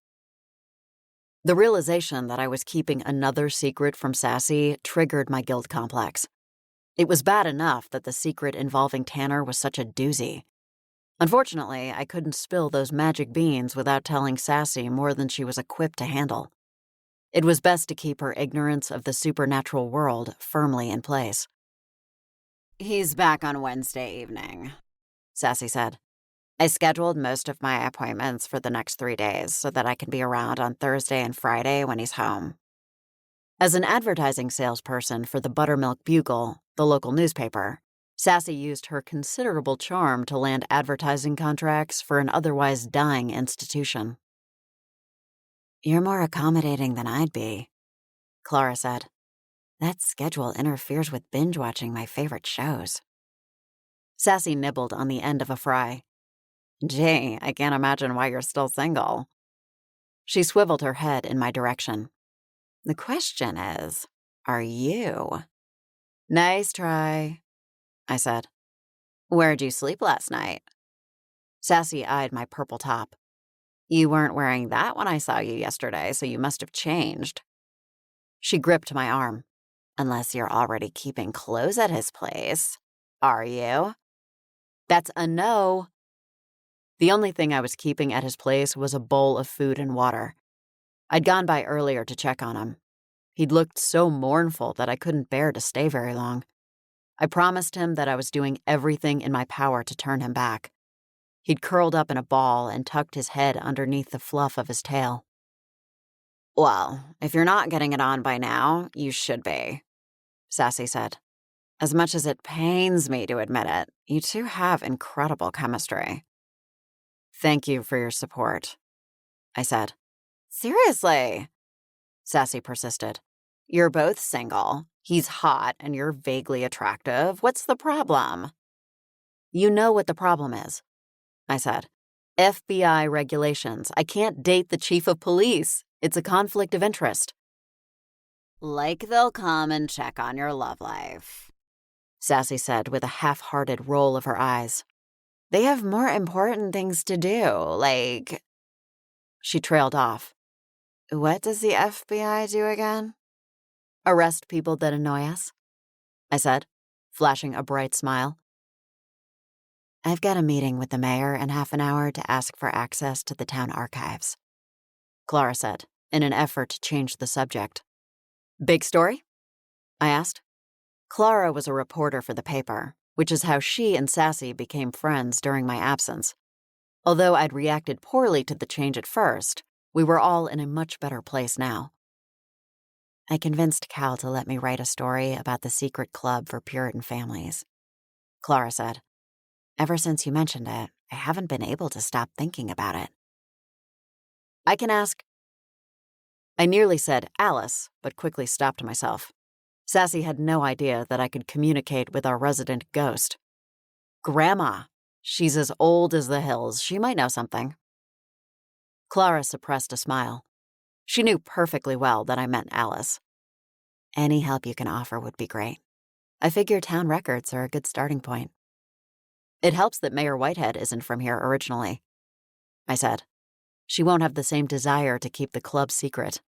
The realization that I was keeping another secret from Sassy triggered my guilt complex. It was bad enough that the secret involving Tanner was such a doozy. Unfortunately, I couldn't spill those magic beans without telling Sassy more than she was equipped to handle. It was best to keep her ignorance of the supernatural world firmly in place. "He's back on Wednesday evening," Sassy said. "I scheduled most of my appointments for the next 3 days so that I can be around on Thursday and Friday when he's home." As an advertising salesperson for the Buttermilk Bugle, the local newspaper, Sassy used her considerable charm to land advertising contracts for an otherwise dying institution. "You're more accommodating than I'd be," Clara said. "That schedule interferes with binge-watching my favorite shows." Sassy nibbled on the end of a fry. "Gee, I can't imagine why you're still single." She swiveled her head in my direction. "The question is, are you?" "Nice try," I said. "Where'd you sleep last night?" Sassy eyed my purple top. "You weren't wearing that when I saw you yesterday, so you must have changed." She gripped my arm. "Unless you're already keeping clothes at his place. Are you?" "That's a no." The only thing I was keeping at his place was a bowl of food and water. I'd gone by earlier to check on him. He'd looked so mournful that I couldn't bear to stay very long. I promised him that I was doing everything in my power to turn him back. He'd curled up in a ball and tucked his head underneath the fluff of his tail. "Well, if you're not getting it on by now, you should be," Sassy said. "As much as it pains me to admit it, you two have incredible chemistry." "Thank you for your support," I said. "Seriously," Sassy persisted. "You're both single. He's hot and you're vaguely attractive. What's the problem?" "You know what the problem is," I said. "FBI regulations. I can't date the chief of police. It's a conflict of interest." "Like they'll come and check on your love life," Sassy said with a half-hearted roll of her eyes. "They have more important things to do, like—" She trailed off. "What does the FBI do again?" "Arrest people that annoy us," I said, flashing a bright smile. "I've got a meeting with the mayor in half an hour to ask for access to the town archives," Clara said, in an effort to change the subject. "Big story?" I asked. Clara was a reporter for the paper, which is how she and Sassy became friends during my absence. Although I'd reacted poorly to the change at first, we were all in a much better place now. "I convinced Cal to let me write a story about the secret club for Puritan families," Clara said. "Ever since you mentioned it, I haven't been able to stop thinking about it." "I can ask—" I nearly said Alice, but quickly stopped myself. Sassy had no idea that I could communicate with our resident ghost. "Grandma. She's as old as the hills. She might know something." Clara suppressed a smile. She knew perfectly well that I meant Alice. "Any help you can offer would be great. I figure town records are a good starting point." "It helps that Mayor Whitehead isn't from here originally," I said. "She won't have the same desire to keep the club secret."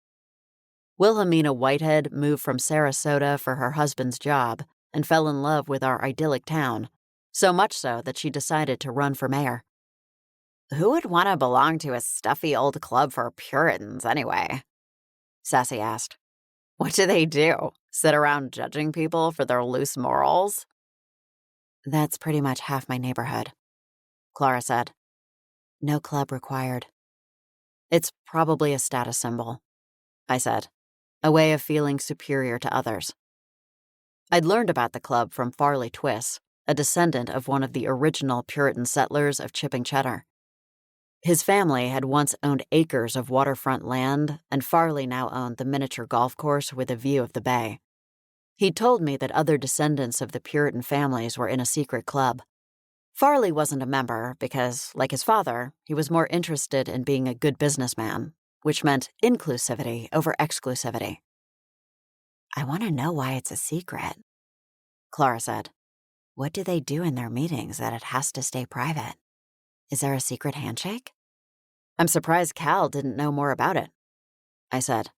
Wilhelmina Whitehead moved from Sarasota for her husband's job and fell in love with our idyllic town, so much so that she decided to run for mayor. "Who would want to belong to a stuffy old club for Puritans anyway?" Sassy asked. "What do they do? Sit around judging people for their loose morals?" "That's pretty much half my neighborhood," Clara said. "No club required." "It's probably a status symbol," I said. "A way of feeling superior to others." I'd learned about the club from Farley Twiss, a descendant of one of the original Puritan settlers of Chipping Cheddar. His family had once owned acres of waterfront land, and Farley now owned the miniature golf course with a view of the bay. He'd told me that other descendants of the Puritan families were in a secret club. Farley wasn't a member because, like his father, he was more interested in being a good businessman, which meant inclusivity over exclusivity. "I want to know why it's a secret," Clara said. "What do they do in their meetings that it has to stay private? Is there a secret handshake? I'm surprised Cal didn't know more about it, I said.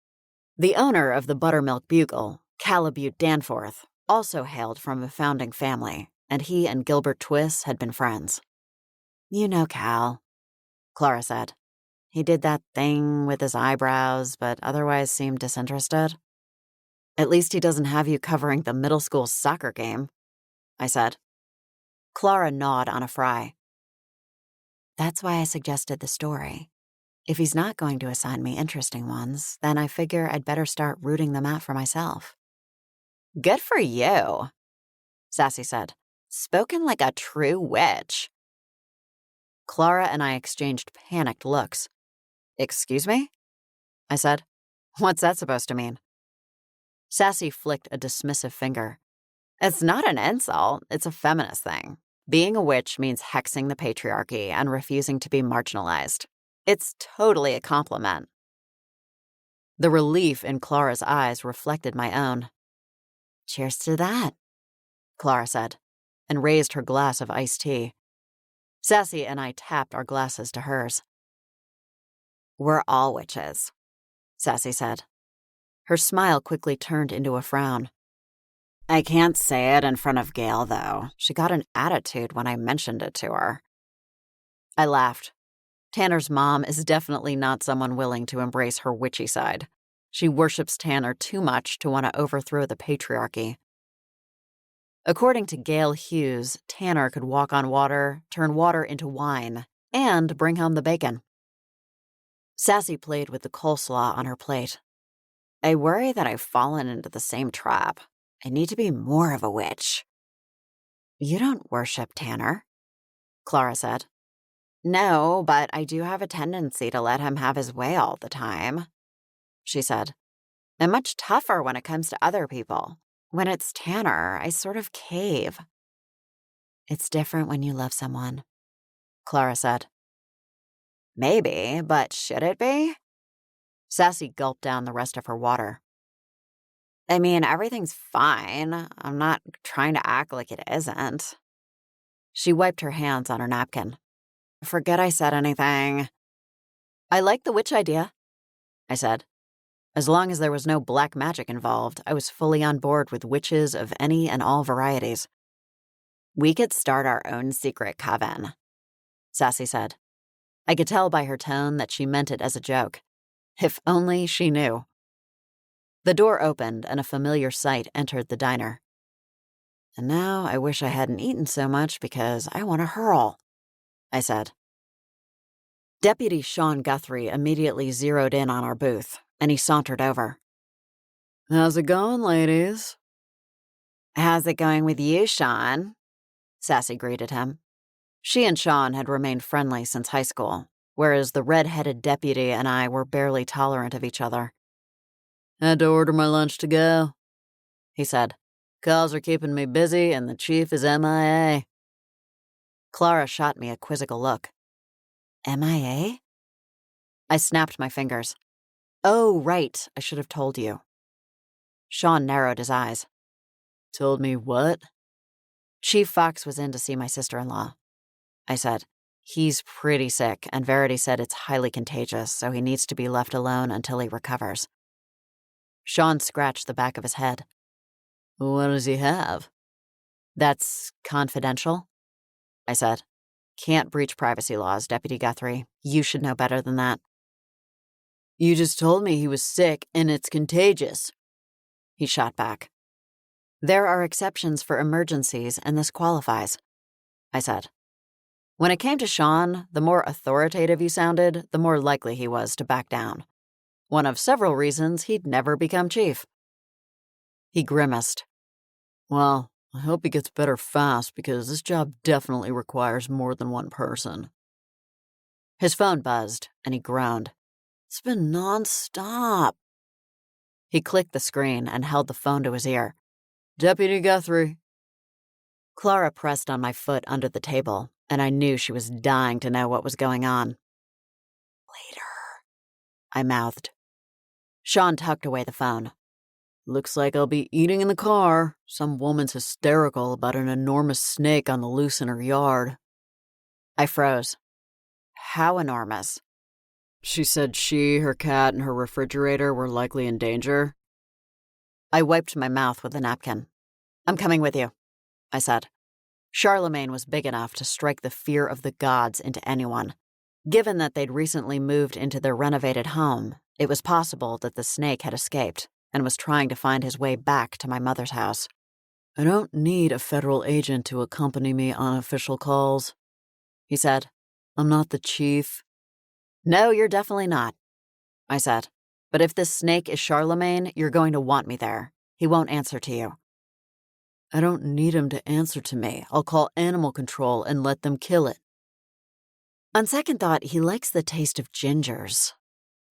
The owner of the Buttermilk Bugle, Calibute Danforth, also hailed from a founding family, and he and Gilbert Twiss had been friends. You know Cal, Clara said. He did that thing with his eyebrows, but otherwise seemed disinterested. At least he doesn't have you covering the middle school soccer game, I said. Clara gnawed on a fry. That's why I suggested the story. If he's not going to assign me interesting ones, then I figure I'd better start rooting them out for myself. Good for you, Sassy said. Spoken like a true witch. Clara and I exchanged panicked looks. Excuse me? I said. What's that supposed to mean? Sassy flicked a dismissive finger. It's not an insult, it's a feminist thing. Being a witch means hexing the patriarchy and refusing to be marginalized. It's totally a compliment. The relief in Clara's eyes reflected my own. Cheers to that, Clara said, and raised her glass of iced tea. Sassy and I tapped our glasses to hers. We're all witches, Sassy said. Her smile quickly turned into a frown. I can't say it in front of Gail, though. She got an attitude when I mentioned it to her. I laughed. Tanner's mom is definitely not someone willing to embrace her witchy side. She worships Tanner too much to want to overthrow the patriarchy. According to Gail Hughes, Tanner could walk on water, turn water into wine, and bring home the bacon. Sassy played with the coleslaw on her plate. I worry that I've fallen into the same trap. I need to be more of a witch. You don't worship Tanner, Clara said. No, but I do have a tendency to let him have his way all the time, she said. I'm much tougher when it comes to other people. When it's Tanner, I sort of cave. It's different when you love someone, Clara said. Maybe, but should it be? Sassy gulped down the rest of her water. I mean, everything's fine. I'm not trying to act like it isn't. She wiped her hands on her napkin. Forget I said anything. I like the witch idea, I said. As long as there was no black magic involved, I was fully on board with witches of any and all varieties. We could start our own secret coven, Sassy said. I could tell by her tone that she meant it as a joke. If only she knew. The door opened and a familiar sight entered the diner. And now I wish I hadn't eaten so much because I want to hurl, I said. Deputy Sean Guthrie immediately zeroed in on our booth, and he sauntered over. How's it going, ladies? How's it going with you, Sean? Sassy greeted him. She and Sean had remained friendly since high school, whereas the red-headed deputy and I were barely tolerant of each other. Had to order my lunch to go, he said. Calls are keeping me busy, and the chief is MIA. Clara shot me a quizzical look. MIA? I snapped my fingers. Oh, right, I should have told you. Sean narrowed his eyes. Told me what? Chief Fox was in to see my sister-in-law, I said. He's pretty sick, and Verity said it's highly contagious, so he needs to be left alone until he recovers. Sean scratched the back of his head. What does he have? That's confidential, I said. Can't breach privacy laws, Deputy Guthrie. You should know better than that. You just told me he was sick and it's contagious, he shot back. There are exceptions for emergencies, and this qualifies, I said. When it came to Sean, the more authoritative he sounded, the more likely he was to back down. One of several reasons he'd never become chief. He grimaced. Well, I hope he gets better fast because this job definitely requires more than one person. His phone buzzed, and he groaned. It's been non-stop. He clicked the screen and held the phone to his ear. Deputy Guthrie. Clara pressed on my foot under the table, and I knew she was dying to know what was going on. Later, I mouthed. Sean tucked away the phone. Looks like I'll be eating in the car. Some woman's hysterical about an enormous snake on the loose in her yard. I froze. How enormous? She said she, her cat, and her refrigerator were likely in danger. I wiped my mouth with a napkin. I'm coming with you, I said. Charlemagne was big enough to strike the fear of the gods into anyone. Given that they'd recently moved into their renovated home, it was possible that the snake had escaped and was trying to find his way back to my mother's house. I don't need a federal agent to accompany me on official calls, he said. I'm not the chief. No, you're definitely not, I said. But if this snake is Charlemagne, you're going to want me there. He won't answer to you. I don't need him to answer to me. I'll call animal control and let them kill it. On second thought, he likes the taste of gingers,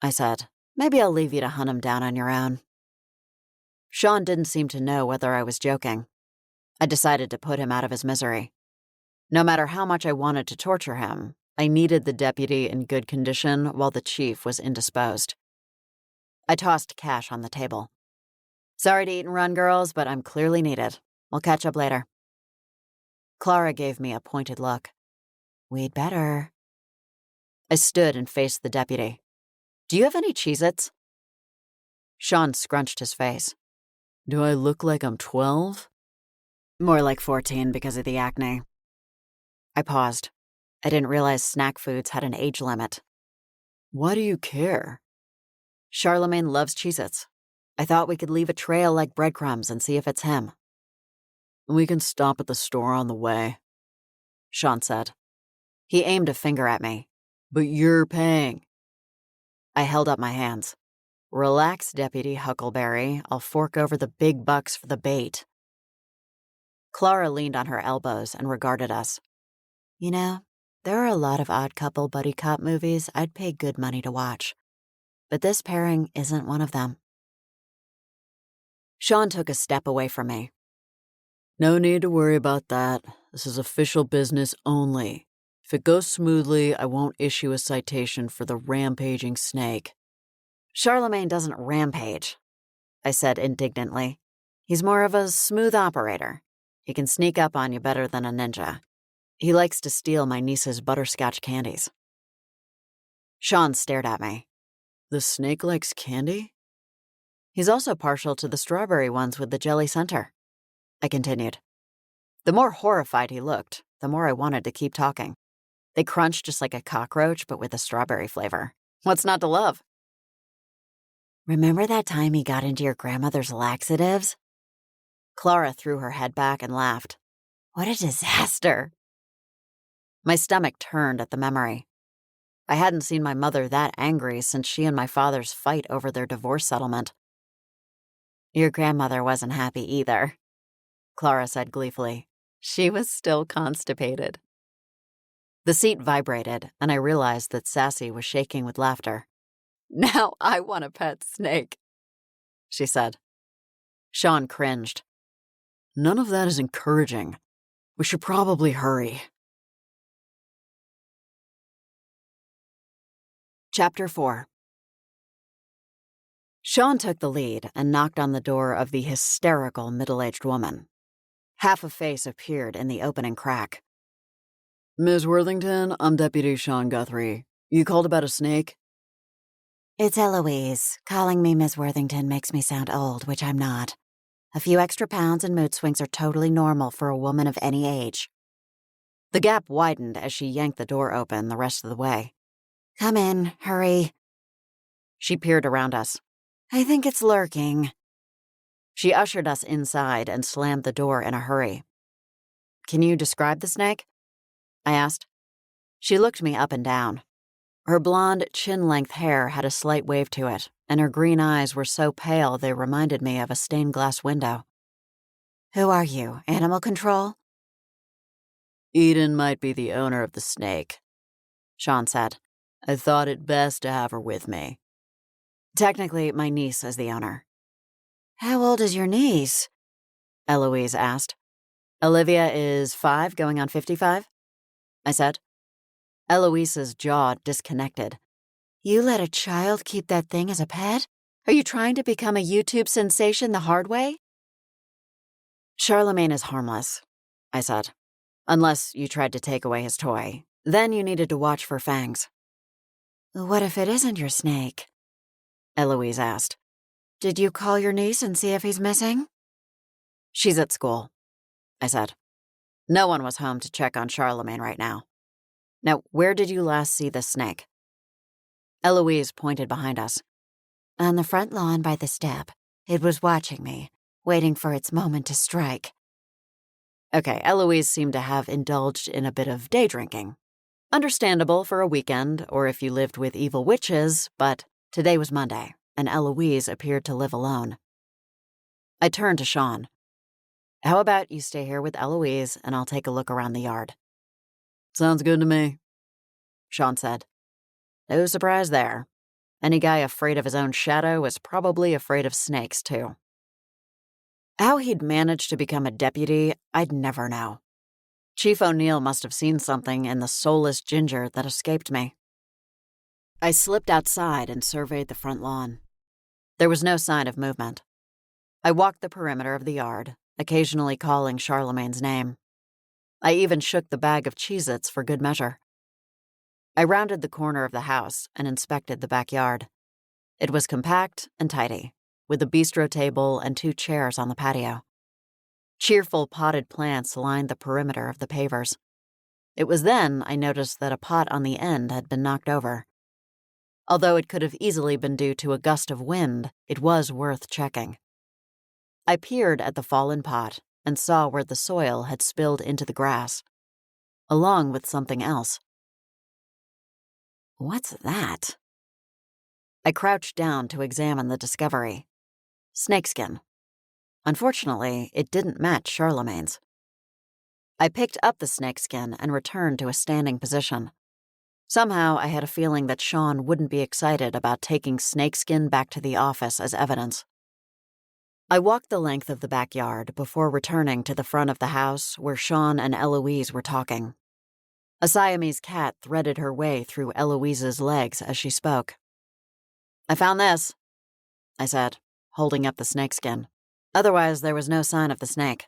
I said. Maybe I'll leave you to hunt him down on your own. Sean didn't seem to know whether I was joking. I decided to put him out of his misery. No matter how much I wanted to torture him, I needed the deputy in good condition while the chief was indisposed. I tossed cash on the table. Sorry to eat and run, girls, but I'm clearly needed. We'll catch up later. Clara gave me a pointed look. We'd better. I stood and faced the deputy. Do you have any Cheez-Its? Sean scrunched his face. Do I look like I'm 12? More like 14 because of the acne. I paused. I didn't realize snack foods had an age limit. Why do you care? Charlemagne loves Cheez-Its. I thought we could leave a trail like breadcrumbs and see if it's him. We can stop at the store on the way, Sean said. He aimed a finger at me. But you're paying. I held up my hands. Relax, Deputy Huckleberry. I'll fork over the big bucks for the bait. Clara leaned on her elbows and regarded us. You know, there are a lot of odd couple buddy cop movies I'd pay good money to watch. But this pairing isn't one of them. Sean took a step away from me. No need to worry about that. This is official business only. If it goes smoothly, I won't issue a citation for the rampaging snake. Charlemagne doesn't rampage, I said indignantly. He's more of a smooth operator. He can sneak up on you better than a ninja. He likes to steal my niece's butterscotch candies. Sean stared at me. The snake likes candy? He's also partial to the strawberry ones with the jelly center, I continued. The more horrified he looked, the more I wanted to keep talking. They crunch just like a cockroach, but with a strawberry flavor. What's not to love? Remember that time he got into your grandmother's laxatives? Clara threw her head back and laughed. What a disaster. My stomach turned at the memory. I hadn't seen my mother that angry since she and my father's fight over their divorce settlement. Your grandmother wasn't happy either, Clara said gleefully. She was still constipated. The seat vibrated, and I realized that Sassy was shaking with laughter. Now I want a pet snake, she said. Sean cringed. None of that is encouraging. We should probably hurry. Chapter 4. Sean took the lead and knocked on the door of the hysterical middle-aged woman. Half a face appeared in the opening crack. Ms. Worthington, I'm Deputy Sean Guthrie. You called about a snake? It's Eloise. Calling me Ms. Worthington makes me sound old, which I'm not. A few extra pounds and mood swings are totally normal for a woman of any age. The gap widened as she yanked the door open the rest of the way. Come in, hurry. She peered around us. I think it's lurking. She ushered us inside and slammed the door in a hurry. Can you describe the snake? I asked. She looked me up and down. Her blonde, chin-length hair had a slight wave to it, and her green eyes were so pale they reminded me of a stained glass window. Who are you, animal control? Eden might be the owner of the snake, Sean said. I thought it best to have her with me. Technically, my niece is the owner. How old is your niece? Eloise asked. Olivia is 5, going on 55, I said. Eloise's jaw disconnected. You let a child keep that thing as a pet? Are you trying to become a YouTube sensation the hard way? Charlemagne is harmless, I said. Unless you tried to take away his toy. Then you needed to watch for fangs. What if it isn't your snake? Eloise asked. Did you call your niece and see if he's missing? She's at school, I said. No one was home to check on Charlemagne right now. Now, where did you last see the snake? Eloise pointed behind us. On the front lawn by the step. It was watching me, waiting for its moment to strike. Okay, Eloise seemed to have indulged in a bit of day drinking. Understandable for a weekend, or if you lived with evil witches, but today was Monday, and Eloise appeared to live alone. I turned to Sean. How about you stay here with Eloise, and I'll take a look around the yard? Sounds good to me, Sean said. No surprise there. Any guy afraid of his own shadow is probably afraid of snakes, too. How he'd managed to become a deputy, I'd never know. Chief O'Neill must have seen something in the soulless ginger that escaped me. I slipped outside and surveyed the front lawn. There was no sign of movement. I walked the perimeter of the yard, occasionally calling Charlemagne's name. I even shook the bag of Cheez-Its for good measure. I rounded the corner of the house and inspected the backyard. It was compact and tidy, with a bistro table and 2 chairs on the patio. Cheerful potted plants lined the perimeter of the pavers. It was then I noticed that a pot on the end had been knocked over. Although it could have easily been due to a gust of wind, it was worth checking. I peered at the fallen pot and saw where the soil had spilled into the grass, along with something else. What's that? I crouched down to examine the discovery. Snakeskin. Unfortunately, it didn't match Charlemagne's. I picked up the snakeskin and returned to a standing position. Somehow, I had a feeling that Sean wouldn't be excited about taking snakeskin back to the office as evidence. I walked the length of the backyard before returning to the front of the house where Sean and Eloise were talking. A Siamese cat threaded her way through Eloise's legs as she spoke. I found this, I said, holding up the snakeskin. Otherwise, there was no sign of the snake.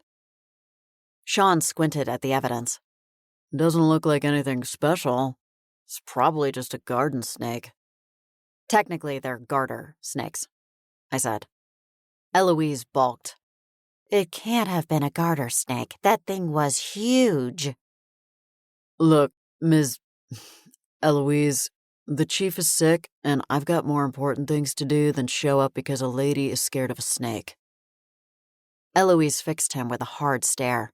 Sean squinted at the evidence. Doesn't look like anything special. It's probably just a garden snake. Technically, they're garter snakes, I said. Eloise balked. It can't have been a garter snake. That thing was huge. Look, Ms. Eloise, the chief is sick, and I've got more important things to do than show up because a lady is scared of a snake. Eloise fixed him with a hard stare.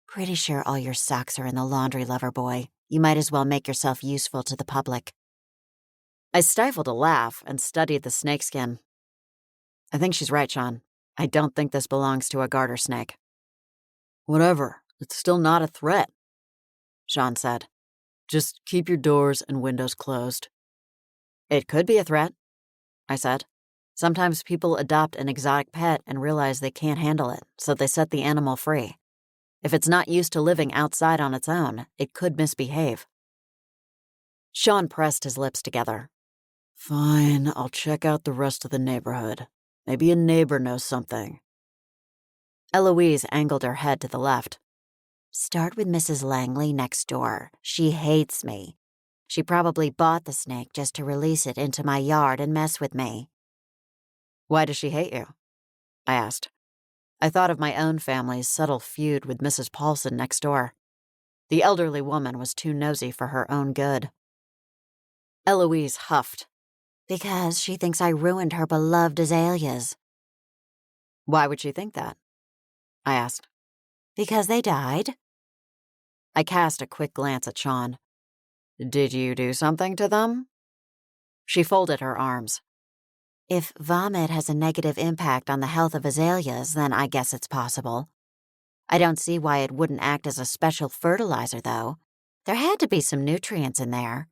Pretty sure all your socks are in the laundry, lover boy. You might as well make yourself useful to the public. I stifled a laugh and studied the snakeskin. I think she's right, Sean. I don't think this belongs to a garter snake. Whatever. It's still not a threat, Sean said. Just keep your doors and windows closed. It could be a threat, I said. Sometimes people adopt an exotic pet and realize they can't handle it, so they set the animal free. If it's not used to living outside on its own, it could misbehave. Sean pressed his lips together. Fine, I'll check out the rest of the neighborhood. Maybe a neighbor knows something. Eloise angled her head to the left. Start with Mrs. Langley next door. She hates me. She probably bought the snake just to release it into my yard and mess with me. Why does she hate you? I asked. I thought of my own family's subtle feud with Mrs. Paulson next door. The elderly woman was too nosy for her own good. Eloise huffed. Because she thinks I ruined her beloved azaleas. Why would she think that? I asked. Because they died. I cast a quick glance at Sean. Did you do something to them? She folded her arms. If vomit has a negative impact on the health of azaleas, then I guess it's possible. I don't see why it wouldn't act as a special fertilizer, though. There had to be some nutrients in there.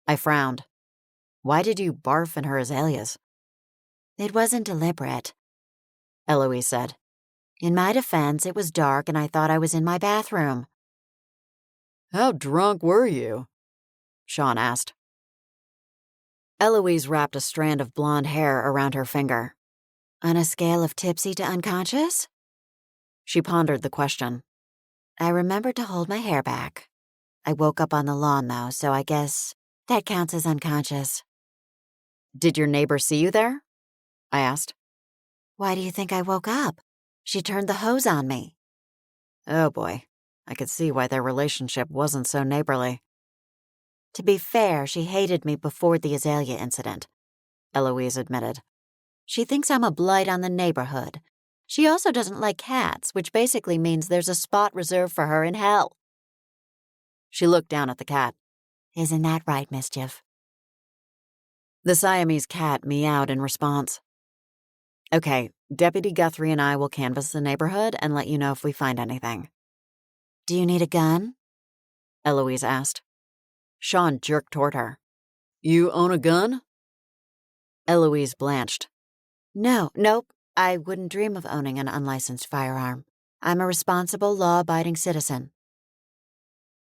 I frowned. Why did you barf in her azaleas? It wasn't deliberate, Eloise said. In my defense, it was dark and I thought I was in my bathroom. How drunk were you? Sean asked. Eloise wrapped a strand of blonde hair around her finger. On a scale of tipsy to unconscious? She pondered the question. I remembered to hold my hair back. I woke up on the lawn, though, so I guess That counts as unconscious. Did your neighbor see you there? I asked. Why do you think I woke up? She turned the hose on me. Oh boy, I could see why their relationship wasn't so neighborly. To be fair, she hated me before the azalea incident, Eloise admitted. She thinks I'm a blight on the neighborhood. She also doesn't like cats, which basically means there's a spot reserved for her in hell. She looked down at the cat. Isn't that right, Mischief? The Siamese cat meowed in response. Okay, Deputy Guthrie and I will canvass the neighborhood and let you know if we find anything. Do you need a gun? Eloise asked. Sean jerked toward her. You own a gun? Eloise blanched. Nope. I wouldn't dream of owning an unlicensed firearm. I'm a responsible, law-abiding citizen.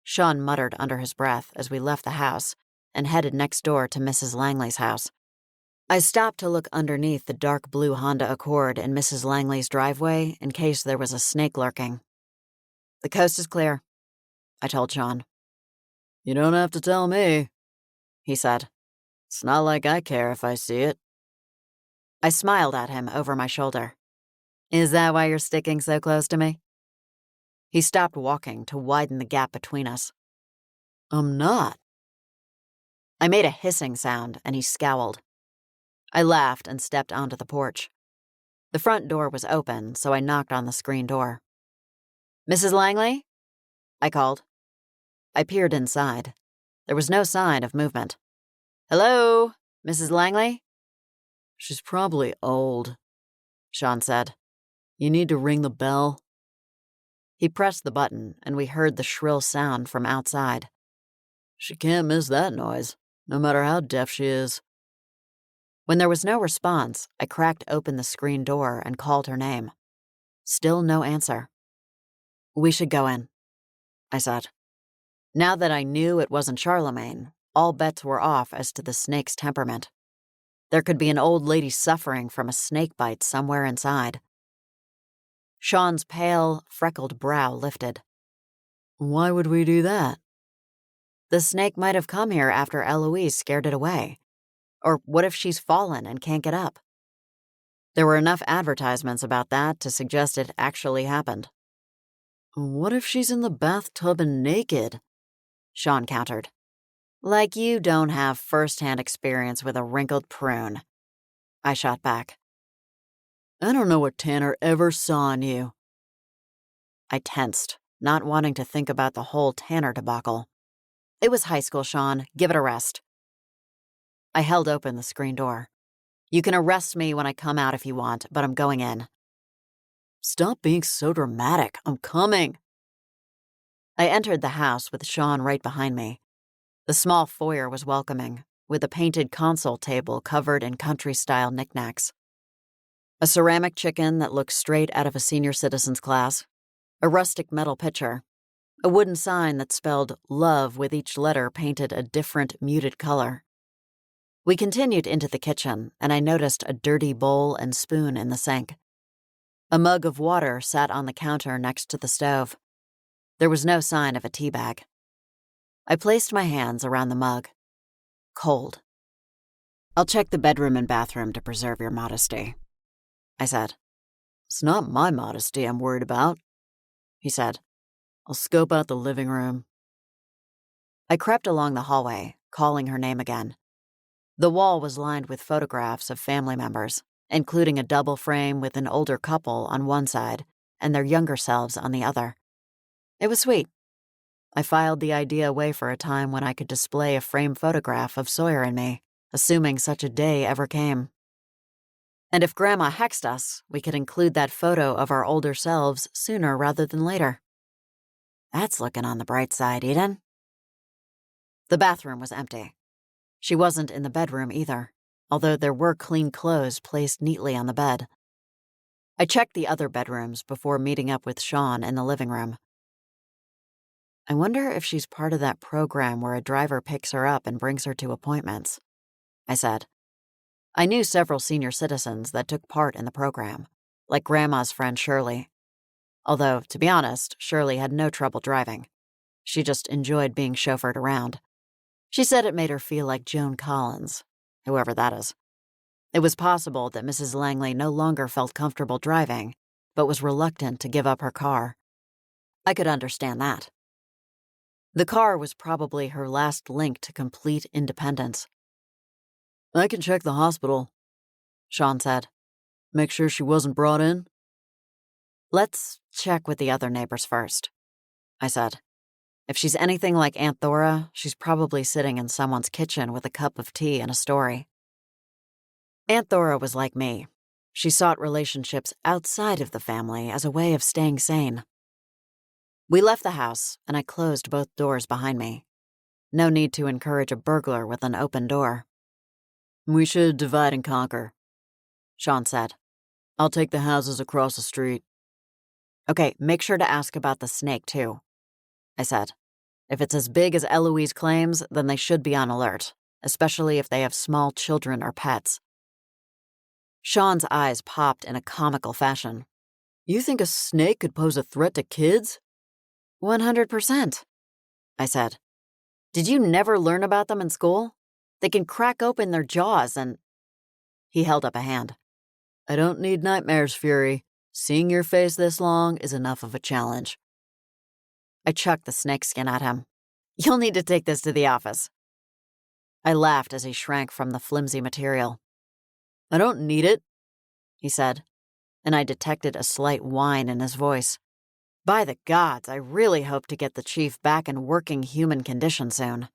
Sean muttered under his breath as we left the house and headed next door to Mrs. Langley's house. I stopped to look underneath the dark blue Honda Accord in Mrs. Langley's driveway in case there was a snake lurking. The coast is clear, I told Sean. You don't have to tell me, he said. It's not like I care if I see it. I smiled at him over my shoulder. Is that why you're sticking so close to me? He stopped walking to widen the gap between us. I'm not. I made a hissing sound and he scowled. I laughed and stepped onto the porch. The front door was open, so I knocked on the screen door. Mrs. Langley? I called. I peered inside. There was no sign of movement. Hello, Mrs. Langley? She's probably old, Sean said. You need to ring the bell. He pressed the button, and we heard the shrill sound from outside. She can't miss that noise, no matter how deaf she is. When there was no response, I cracked open the screen door and called her name. Still no answer. We should go in, I said. Now that I knew it wasn't Charlemagne, all bets were off as to the snake's temperament. There could be an old lady suffering from a snake bite somewhere inside. Sean's pale, freckled brow lifted. Why would we do that? The snake might have come here after Eloise scared it away. Or what if she's fallen and can't get up? There were enough advertisements about that to suggest it actually happened. What if she's in the bathtub and naked? Sean countered. Like you don't have first-hand experience with a wrinkled prune. I shot back. I don't know what Tanner ever saw in you. I tensed, not wanting to think about the whole Tanner debacle. It was high school, Sean. Give it a rest. I held open the screen door. You can arrest me when I come out if you want, but I'm going in. Stop being so dramatic. I'm coming. I entered the house with Sean right behind me. The small foyer was welcoming, with a painted console table covered in country-style knickknacks. A ceramic chicken that looked straight out of a senior citizen's class, a rustic metal pitcher, a wooden sign that spelled love with each letter painted a different, muted color. We continued into the kitchen, and I noticed a dirty bowl and spoon in the sink. A mug of water sat on the counter next to the stove. There was no sign of a tea bag. I placed my hands around the mug. Cold. I'll check the bedroom and bathroom to preserve your modesty, I said. It's not my modesty I'm worried about, he said. I'll scope out the living room. I crept along the hallway, calling her name again. The wall was lined with photographs of family members, including a double frame with an older couple on one side and their younger selves on the other. It was sweet. I filed the idea away for a time when I could display a framed photograph of Sawyer and me, assuming such a day ever came. And if Grandma hexed us, we could include that photo of our older selves sooner rather than later. That's looking on the bright side, Eden. The bathroom was empty. She wasn't in the bedroom either, although there were clean clothes placed neatly on the bed. I checked the other bedrooms before meeting up with Sean in the living room. I wonder if she's part of that program where a driver picks her up and brings her to appointments, I said. I knew several senior citizens that took part in the program, like Grandma's friend Shirley. Although, to be honest, Shirley had no trouble driving. She just enjoyed being chauffeured around. She said it made her feel like Joan Collins, whoever that is. It was possible that Mrs. Langley no longer felt comfortable driving, but was reluctant to give up her car. I could understand that. The car was probably her last link to complete independence. "I can check the hospital," Sean said. "Make sure she wasn't brought in?" "Let's check with the other neighbors first," I said. "If she's anything like Aunt Thora, she's probably sitting in someone's kitchen with a cup of tea and a story." Aunt Thora was like me. She sought relationships outside of the family as a way of staying sane. We left the house, and I closed both doors behind me. No need to encourage a burglar with an open door. "We should divide and conquer," Sean said. "I'll take the houses across the street." "Okay, make sure to ask about the snake, too," I said. "If it's as big as Eloise claims, then they should be on alert, especially if they have small children or pets." Sean's eyes popped in a comical fashion. "You think a snake could pose a threat to kids?" 100%, I said. "Did you never learn about them in school? They can crack open their jaws and—" He held up a hand. "I don't need nightmares, Fury. Seeing your face this long is enough of a challenge." I chucked the snakeskin at him. "You'll need to take this to the office." I laughed as he shrank from the flimsy material. "I don't need it," he said, and I detected a slight whine in his voice. By the gods, I really hope to get the chief back in working human condition soon.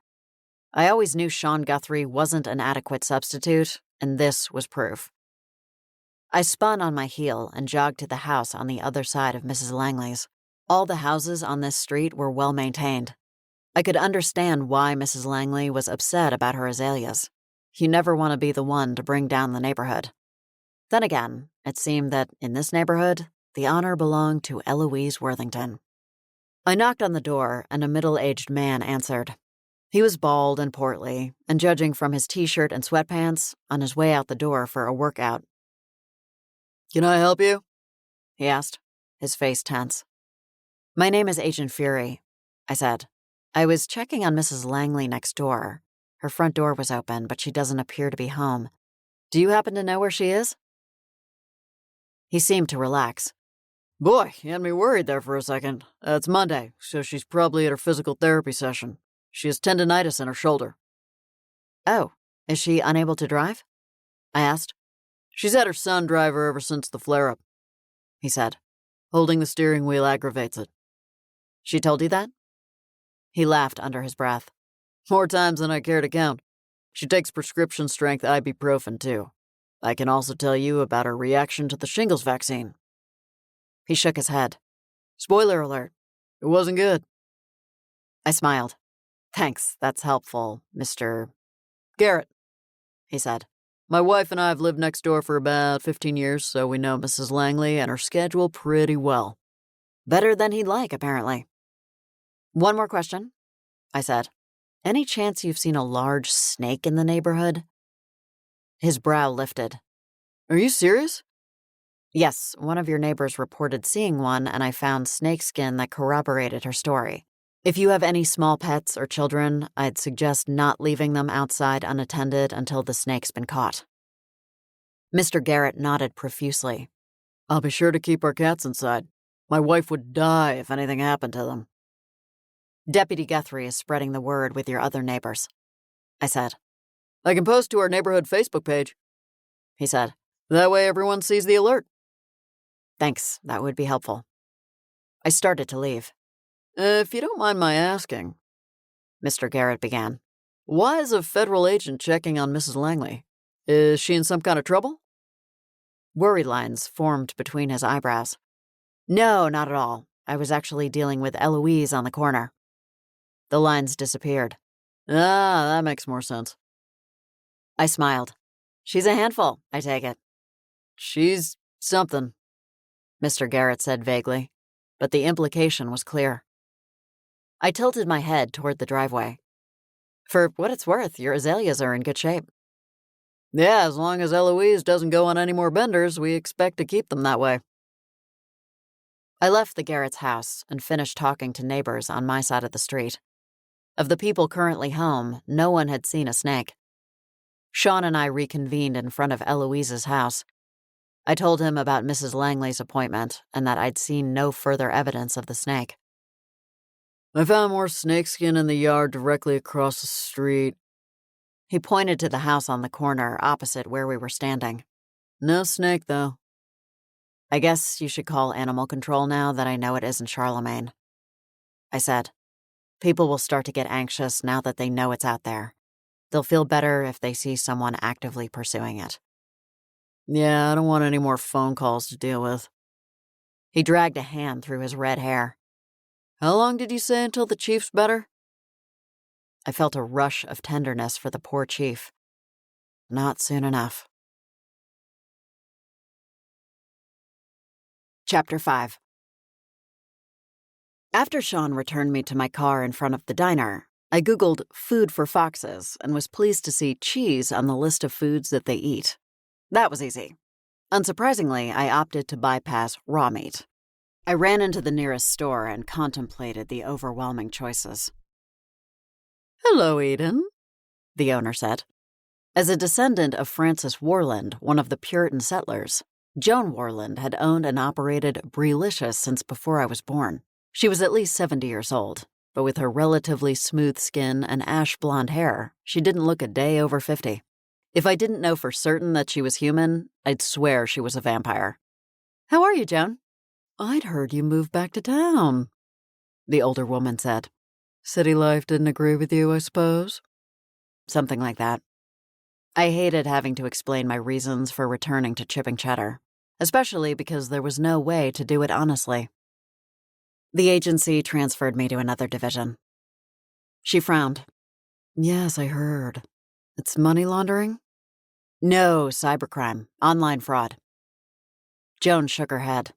I always knew Sean Guthrie wasn't an adequate substitute, and this was proof. I spun on my heel and jogged to the house on the other side of Mrs. Langley's. All the houses on this street were well maintained. I could understand why Mrs. Langley was upset about her azaleas. You never want to be the one to bring down the neighborhood. Then again, it seemed that in this neighborhood, the honor belonged to Eloise Worthington. I knocked on the door, and a middle-aged man answered. He was bald and portly, and judging from his t-shirt and sweatpants, on his way out the door for a workout. "Can I help you?" he asked, his face tense. "My name is Agent Fury," I said. "I was checking on Mrs. Langley next door. Her front door was open, but she doesn't appear to be home. Do you happen to know where she is?" He seemed to relax. "Boy, you had me worried there for a second. It's Monday, so she's probably at her physical therapy session. She has tendinitis in her shoulder." "Oh, is she unable to drive?" I asked. "She's had her son drive her ever since the flare-up," he said. "Holding the steering wheel aggravates it." "She told you that?" He laughed under his breath. "More times than I care to count. She takes prescription-strength ibuprofen, too. I can also tell you about her reaction to the shingles vaccine." He shook his head. "Spoiler alert. It wasn't good." I smiled. "Thanks, that's helpful, Mr. Garrett," he said. "My wife and I have lived next door for about 15 years, so we know Mrs. Langley and her schedule pretty well." Better than he'd like, apparently. "One more question," I said. "Any chance you've seen a large snake in the neighborhood?" His brow lifted. "Are you serious?" "Yes, one of your neighbors reported seeing one, and I found snakeskin that corroborated her story. If you have any small pets or children, I'd suggest not leaving them outside unattended until the snake's been caught." Mr. Garrett nodded profusely. "I'll be sure to keep our cats inside. My wife would die if anything happened to them." "Deputy Guthrie is spreading the word with your other neighbors," I said. "I can post to our neighborhood Facebook page," he said. "That way everyone sees the alert." "Thanks, that would be helpful." I started to leave. "If you don't mind my asking," Mr. Garrett began. "Why is a federal agent checking on Mrs. Langley? Is she in some kind of trouble?" Worry lines formed between his eyebrows. "No, not at all. I was actually dealing with Eloise on the corner." The lines disappeared. "Ah, that makes more sense." I smiled. "She's a handful, I take it." "She's something," Mr. Garrett said vaguely, but the implication was clear. I tilted my head toward the driveway. "For what it's worth, your azaleas are in good shape." "Yeah, as long as Eloise doesn't go on any more benders, we expect to keep them that way." I left the Garrett's house and finished talking to neighbors on my side of the street. Of the people currently home, no one had seen a snake. Sean and I reconvened in front of Eloise's house. I told him about Mrs. Langley's appointment and that I'd seen no further evidence of the snake. I found more snakeskin in the yard directly across the street. He pointed to the house on the corner opposite where we were standing. No snake, though. I guess you should call animal control now that I know it isn't Charlemagne, I said. People will start to get anxious now that they know it's out there. They'll feel better if they see someone actively pursuing it. Yeah, I don't want any more phone calls to deal with. He dragged a hand through his red hair. How long did you say until the chief's better? I felt a rush of tenderness for the poor chief. Not soon enough. Chapter 5. After Sean returned me to my car in front of the diner, I Googled food for foxes and was pleased to see cheese on the list of foods that they eat. That was easy. Unsurprisingly, I opted to bypass raw meat. I ran into the nearest store and contemplated the overwhelming choices. Hello, Eden, the owner said. As a descendant of Francis Warland, one of the Puritan settlers, Joan Warland had owned and operated Breelicious since before I was born. She was at least 70 years old, but with her relatively smooth skin and ash blonde hair, she didn't look a day over 50. If I didn't know for certain that she was human, I'd swear she was a vampire. How are you, Joan? I'd heard you moved back to town, the older woman said. City life didn't agree with you, I suppose? Something like that. I hated having to explain my reasons for returning to chipping cheddar, especially because there was no way to do it honestly. The agency transferred me to another division. She frowned. Yes, I heard. It's money laundering? No, cybercrime, online fraud. Joan shook her head.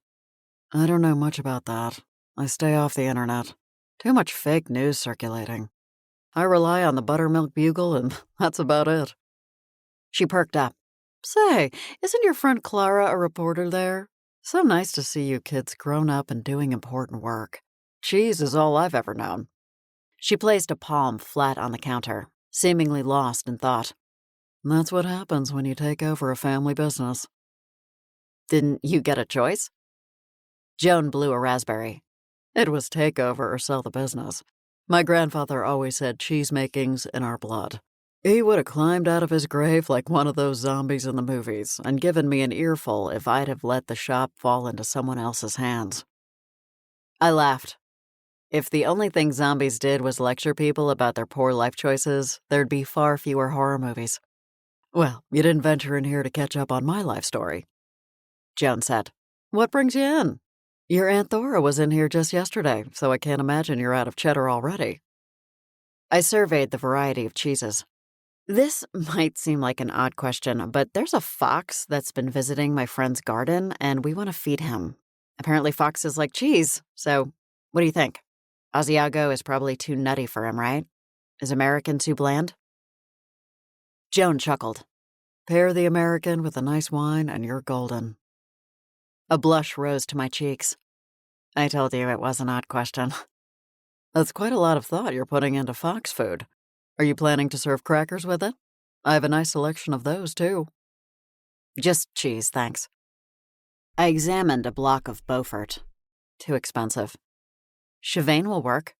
I don't know much about that. I stay off the internet. Too much fake news circulating. I rely on the Buttermilk Bugle, and that's about it. She perked up. Say, isn't your friend Clara a reporter there? So nice to see you kids grown up and doing important work. Cheese is all I've ever known. She placed a palm flat on the counter, seemingly lost in thought. That's what happens when you take over a family business. Didn't you get a choice? Joan blew a raspberry. It was take over or sell the business. My grandfather always said cheesemaking's in our blood. He would have climbed out of his grave like one of those zombies in the movies and given me an earful if I'd have let the shop fall into someone else's hands. I laughed. If the only thing zombies did was lecture people about their poor life choices, there'd be far fewer horror movies. Well, you didn't venture in here to catch up on my life story, Joan said. What brings you in? Your Aunt Thora was in here just yesterday, so I can't imagine you're out of cheddar already. I surveyed the variety of cheeses. This might seem like an odd question, but there's a fox that's been visiting my friend's garden, and we want to feed him. Apparently foxes like cheese, so what do you think? Asiago is probably too nutty for him, right? Is American too bland? Joan chuckled. Pair the American with a nice wine and you're golden. A blush rose to my cheeks. I told you it was an odd question. That's quite a lot of thought you're putting into fox food. Are you planning to serve crackers with it? I have a nice selection of those, too. Just cheese, thanks. I examined a block of Beaufort. Too expensive. Chivane will work.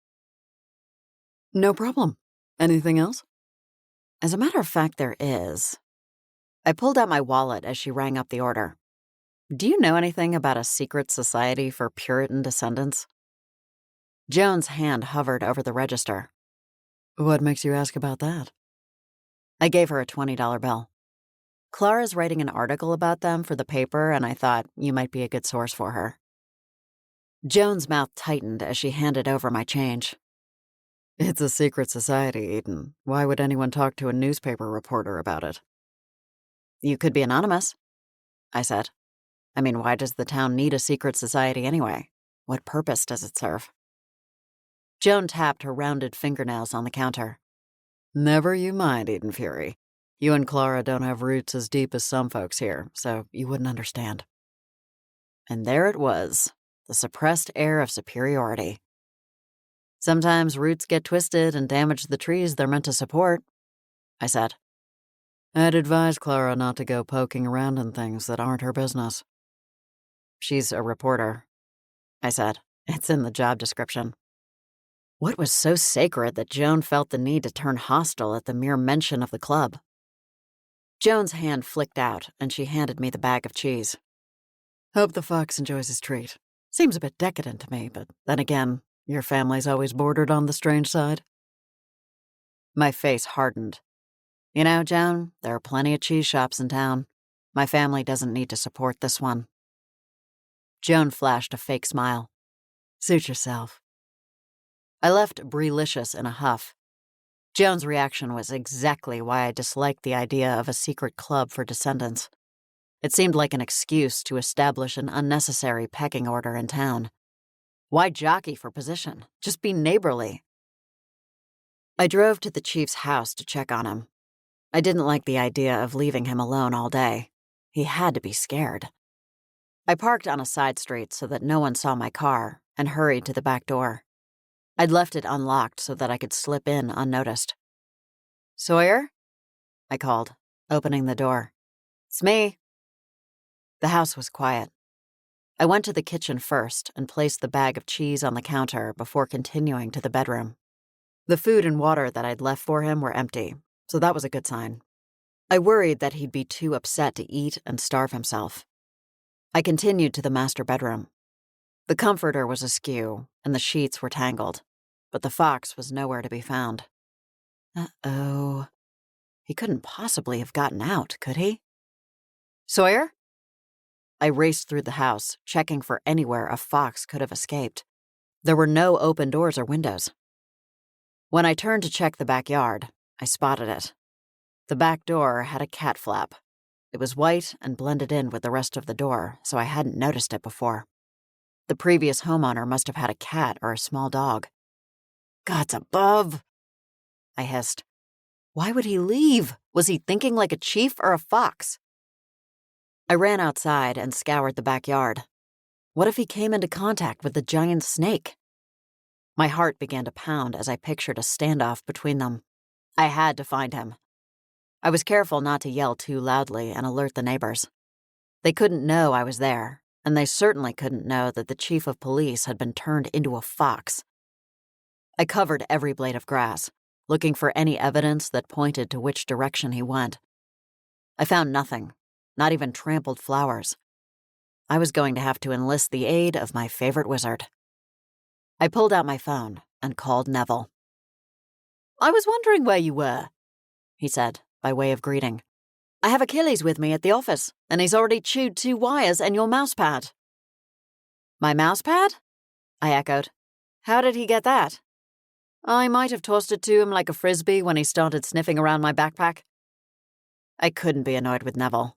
No problem. Anything else? As a matter of fact, there is. I pulled out my wallet as she rang up the order. Do you know anything about a secret society for Puritan descendants? Joan's hand hovered over the register. What makes you ask about that? I gave her a $20 bill. Clara's writing an article about them for the paper, and I thought you might be a good source for her. Joan's mouth tightened as she handed over my change. It's a secret society, Eden. Why would anyone talk to a newspaper reporter about it? You could be anonymous, I said. I mean, why does the town need a secret society anyway? What purpose does it serve? Joan tapped her rounded fingernails on the counter. Never you mind, Eden Fury. You and Clara don't have roots as deep as some folks here, so you wouldn't understand. And there it was, the suppressed air of superiority. Sometimes roots get twisted and damage the trees they're meant to support, I said. I'd advise Clara not to go poking around in things that aren't her business. She's a reporter, I said. It's in the job description. What was so sacred that Joan felt the need to turn hostile at the mere mention of the club? Joan's hand flicked out, and she handed me the bag of cheese. Hope the fox enjoys his treat. Seems a bit decadent to me, but then again, your family's always bordered on the strange side. My face hardened. You know, Joan, there are plenty of cheese shops in town. My family doesn't need to support this one. Joan flashed a fake smile. Suit yourself. I left Brelicious in a huff. Joan's reaction was exactly why I disliked the idea of a secret club for descendants. It seemed like an excuse to establish an unnecessary pecking order in town. Why jockey for position? Just be neighborly. I drove to the chief's house to check on him. I didn't like the idea of leaving him alone all day. He had to be scared. I parked on a side street so that no one saw my car and hurried to the back door. I'd left it unlocked so that I could slip in unnoticed. Sawyer? I called, opening the door. It's me. The house was quiet. I went to the kitchen first and placed the bag of cheese on the counter before continuing to the bedroom. The food and water that I'd left for him were empty, so that was a good sign. I worried that he'd be too upset to eat and starve himself. I continued to the master bedroom. The comforter was askew, and the sheets were tangled, but the fox was nowhere to be found. Uh-oh. He couldn't possibly have gotten out, could he? Sawyer? I raced through the house, checking for anywhere a fox could have escaped. There were no open doors or windows. When I turned to check the backyard, I spotted it. The back door had a cat flap. It was white and blended in with the rest of the door, so I hadn't noticed it before. The previous homeowner must have had a cat or a small dog. God's above! I hissed. Why would he leave? Was he thinking like a chief or a fox? I ran outside and scoured the backyard. What if he came into contact with the giant snake? My heart began to pound as I pictured a standoff between them. I had to find him. I was careful not to yell too loudly and alert the neighbors. They couldn't know I was there, and they certainly couldn't know that the chief of police had been turned into a fox. I covered every blade of grass, looking for any evidence that pointed to which direction he went. I found nothing, not even trampled flowers. I was going to have to enlist the aid of my favorite wizard. I pulled out my phone and called Neville. I was wondering where you were, he said, by way of greeting. I have Achilles with me at the office, and he's already chewed 2 wires and your mousepad. My mousepad? I echoed. How did he get that? I might have tossed it to him like a frisbee when he started sniffing around my backpack. I couldn't be annoyed with Neville.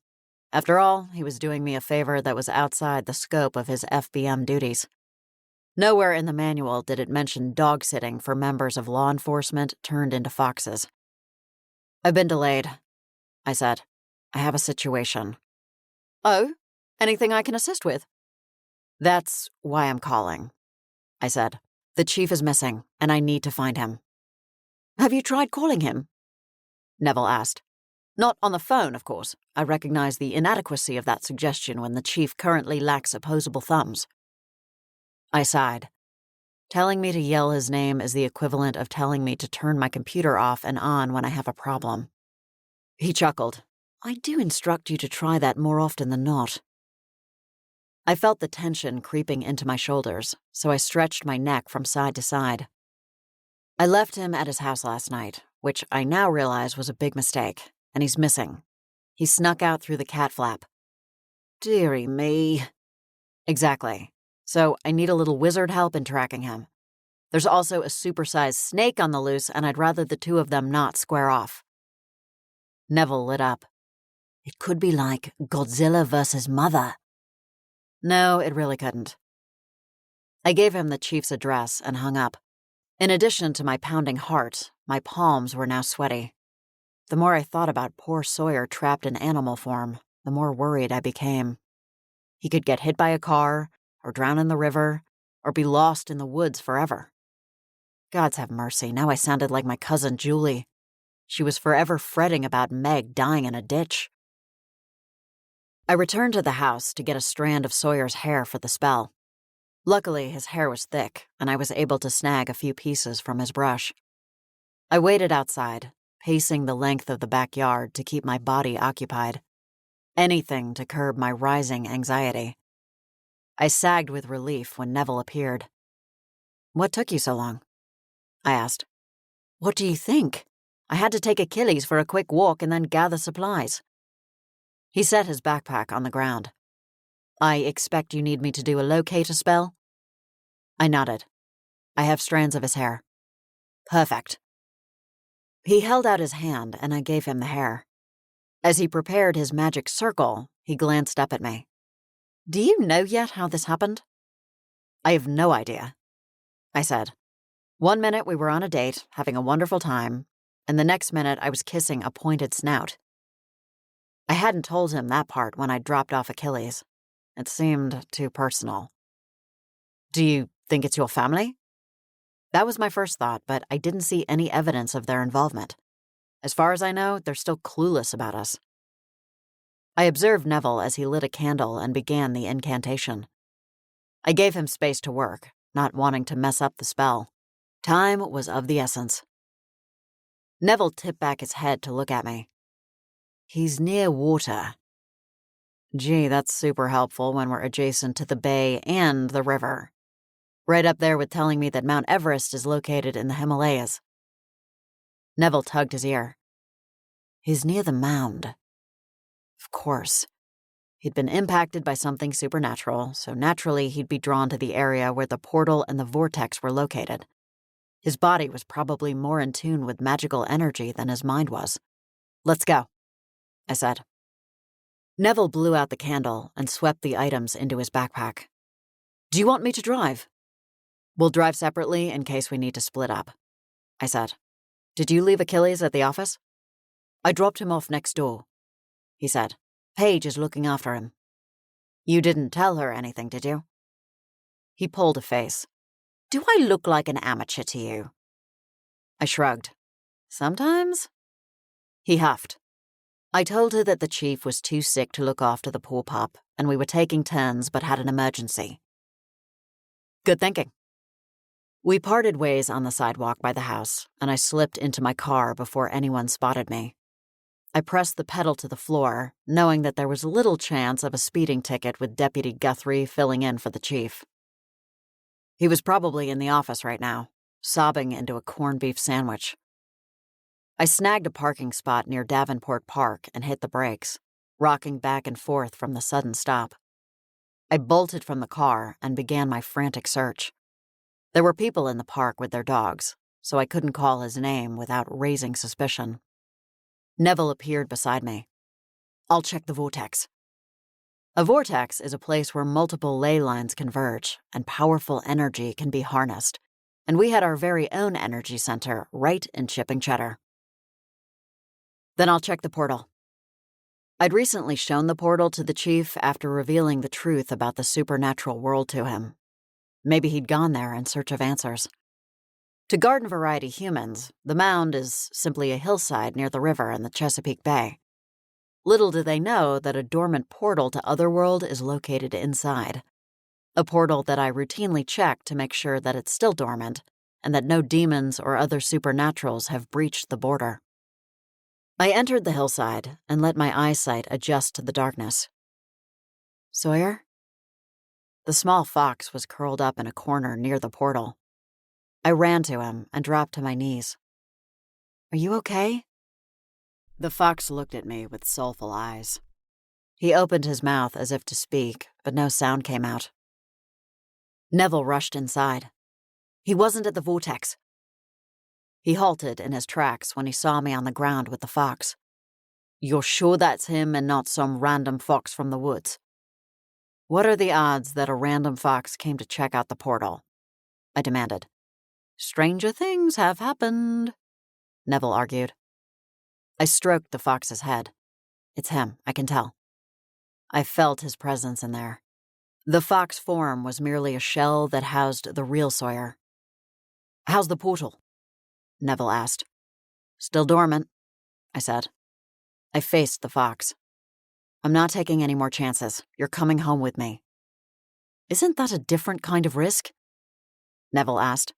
After all, he was doing me a favor that was outside the scope of his FBM duties. Nowhere in the manual did it mention dog-sitting for members of law enforcement turned into foxes. I've been delayed, I said. I have a situation. Oh? Anything I can assist with? That's why I'm calling, I said. The chief is missing, and I need to find him. Have you tried calling him? Neville asked. Not on the phone, of course. I recognize the inadequacy of that suggestion when the chief currently lacks opposable thumbs. I sighed. Telling me to yell his name is the equivalent of telling me to turn my computer off and on when I have a problem. He chuckled. I do instruct you to try that more often than not. I felt the tension creeping into my shoulders, so I stretched my neck from side to side. I left him at his house last night, which I now realize was a big mistake, and he's missing. He snuck out through the cat flap. Dearie me. Exactly. So I need a little wizard help in tracking him. There's also a supersized snake on the loose, and I'd rather the 2 of them not square off. Neville lit up. It could be like Godzilla versus Mother. No, it really couldn't. I gave him the chief's address and hung up. In addition to my pounding heart, my palms were now sweaty. The more I thought about poor Sawyer trapped in animal form, the more worried I became. He could get hit by a car, or drown in the river, or be lost in the woods forever. Gods have mercy, now I sounded like my cousin Julie. She was forever fretting about Meg dying in a ditch. I returned to the house to get a strand of Sawyer's hair for the spell. Luckily, his hair was thick, and I was able to snag a few pieces from his brush. I waited outside, pacing the length of the backyard to keep my body occupied. Anything to curb my rising anxiety. I sagged with relief when Neville appeared. "What took you so long?" I asked. "What do you think? I had to take Achilles for a quick walk and then gather supplies." He set his backpack on the ground. "I expect you need me to do a locator spell?" I nodded. "I have strands of his hair." "Perfect." He held out his hand and I gave him the hair. As he prepared his magic circle, he glanced up at me. "Do you know yet how this happened?" "I have no idea," I said. One minute we were on a date, having a wonderful time, and the next minute I was kissing a pointed snout. I hadn't told him that part when I dropped off Achilles. It seemed too personal. "Do you think it's your family?" That was my first thought, but I didn't see any evidence of their involvement. As far as I know, they're still clueless about us. I observed Neville as he lit a candle and began the incantation. I gave him space to work, not wanting to mess up the spell. Time was of the essence. Neville tipped back his head to look at me. "He's near water." Gee, that's super helpful when we're adjacent to the bay and the river. Right up there with telling me that Mount Everest is located in the Himalayas. Neville tugged his ear. "He's near the mound." Of course. He'd been impacted by something supernatural, so naturally he'd be drawn to the area where the portal and the vortex were located. His body was probably more in tune with magical energy than his mind was. "Let's go," I said. Neville blew out the candle and swept the items into his backpack. "Do you want me to drive?" "We'll drive separately in case we need to split up," I said. "Did you leave Achilles at the office?" "I dropped him off next door," he said. "Paige is looking after him." "You didn't tell her anything, did you?" He pulled a face. "Do I look like an amateur to you?" I shrugged. "Sometimes?" He huffed. "I told her that the chief was too sick to look after the poor pup, and we were taking turns but had an emergency." "Good thinking." We parted ways on the sidewalk by the house, and I slipped into my car before anyone spotted me. I pressed the pedal to the floor, knowing that there was little chance of a speeding ticket with Deputy Guthrie filling in for the chief. He was probably in the office right now, sobbing into a corned beef sandwich. I snagged a parking spot near Davenport Park and hit the brakes, rocking back and forth from the sudden stop. I bolted from the car and began my frantic search. There were people in the park with their dogs, so I couldn't call his name without raising suspicion. Neville appeared beside me. "I'll check the vortex." A vortex is a place where multiple ley lines converge and powerful energy can be harnessed, and we had our very own energy center right in Chipping Cheddar. "Then I'll check the portal." I'd recently shown the portal to the chief after revealing the truth about the supernatural world to him. Maybe he'd gone there in search of answers. To garden-variety humans, the mound is simply a hillside near the river in the Chesapeake Bay. Little do they know that a dormant portal to Otherworld is located inside. A portal that I routinely check to make sure that it's still dormant and that no demons or other supernaturals have breached the border. I entered the hillside and let my eyesight adjust to the darkness. "Sawyer?" The small fox was curled up in a corner near the portal. I ran to him and dropped to my knees. "Are you okay?" The fox looked at me with soulful eyes. He opened his mouth as if to speak, but no sound came out. Neville rushed inside. "He wasn't at the vortex." He halted in his tracks when he saw me on the ground with the fox. "You're sure that's him and not some random fox from the woods?" "What are the odds that a random fox came to check out the portal?" I demanded. "Stranger things have happened," Neville argued. I stroked the fox's head. "It's him, I can tell." I felt his presence in there. The fox form was merely a shell that housed the real Sawyer. How's the portal? Neville asked. Still dormant, I said. I faced the fox. I'm not taking any more chances. You're coming home with me. Isn't that a different kind of risk? Neville asked.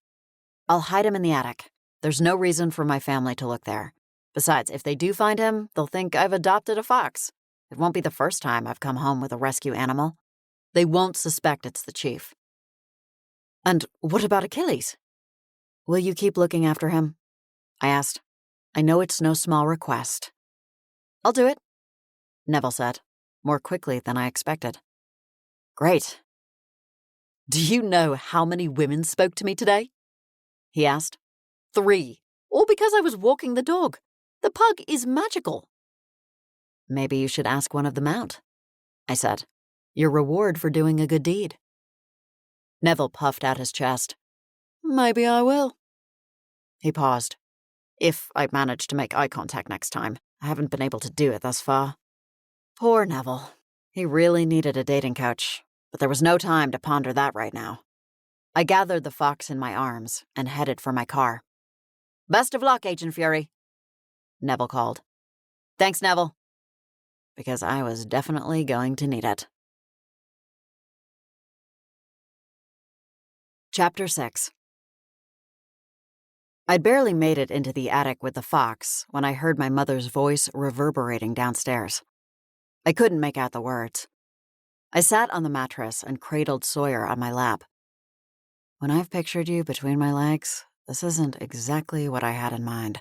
I'll hide him in the attic. There's no reason for my family to look there. Besides, if they do find him, they'll think I've adopted a fox. It won't be the first time I've come home with a rescue animal. They won't suspect it's the chief. And what about Achilles? Will you keep looking after him? I asked. I know it's no small request. I'll do it, Neville said, more quickly than I expected. Great. Do you know how many women spoke to me today? He asked. 3, all because I was walking the dog. The pug is magical. Maybe you should ask one of them out, I said. Your reward for doing a good deed. Neville puffed out his chest. Maybe I will. He paused. If I manage to make eye contact next time. I haven't been able to do it thus far. Poor Neville. He really needed a dating coach, but there was no time to ponder that right now. I gathered the fox in my arms and headed for my car. Best of luck, Agent Fury, Neville called. Thanks, Neville. Because I was definitely going to need it. Chapter 6. I'd barely made it into the attic with the fox when I heard my mother's voice reverberating downstairs. I couldn't make out the words. I sat on the mattress and cradled Sawyer on my lap. When I've pictured you between my legs, this isn't exactly what I had in mind.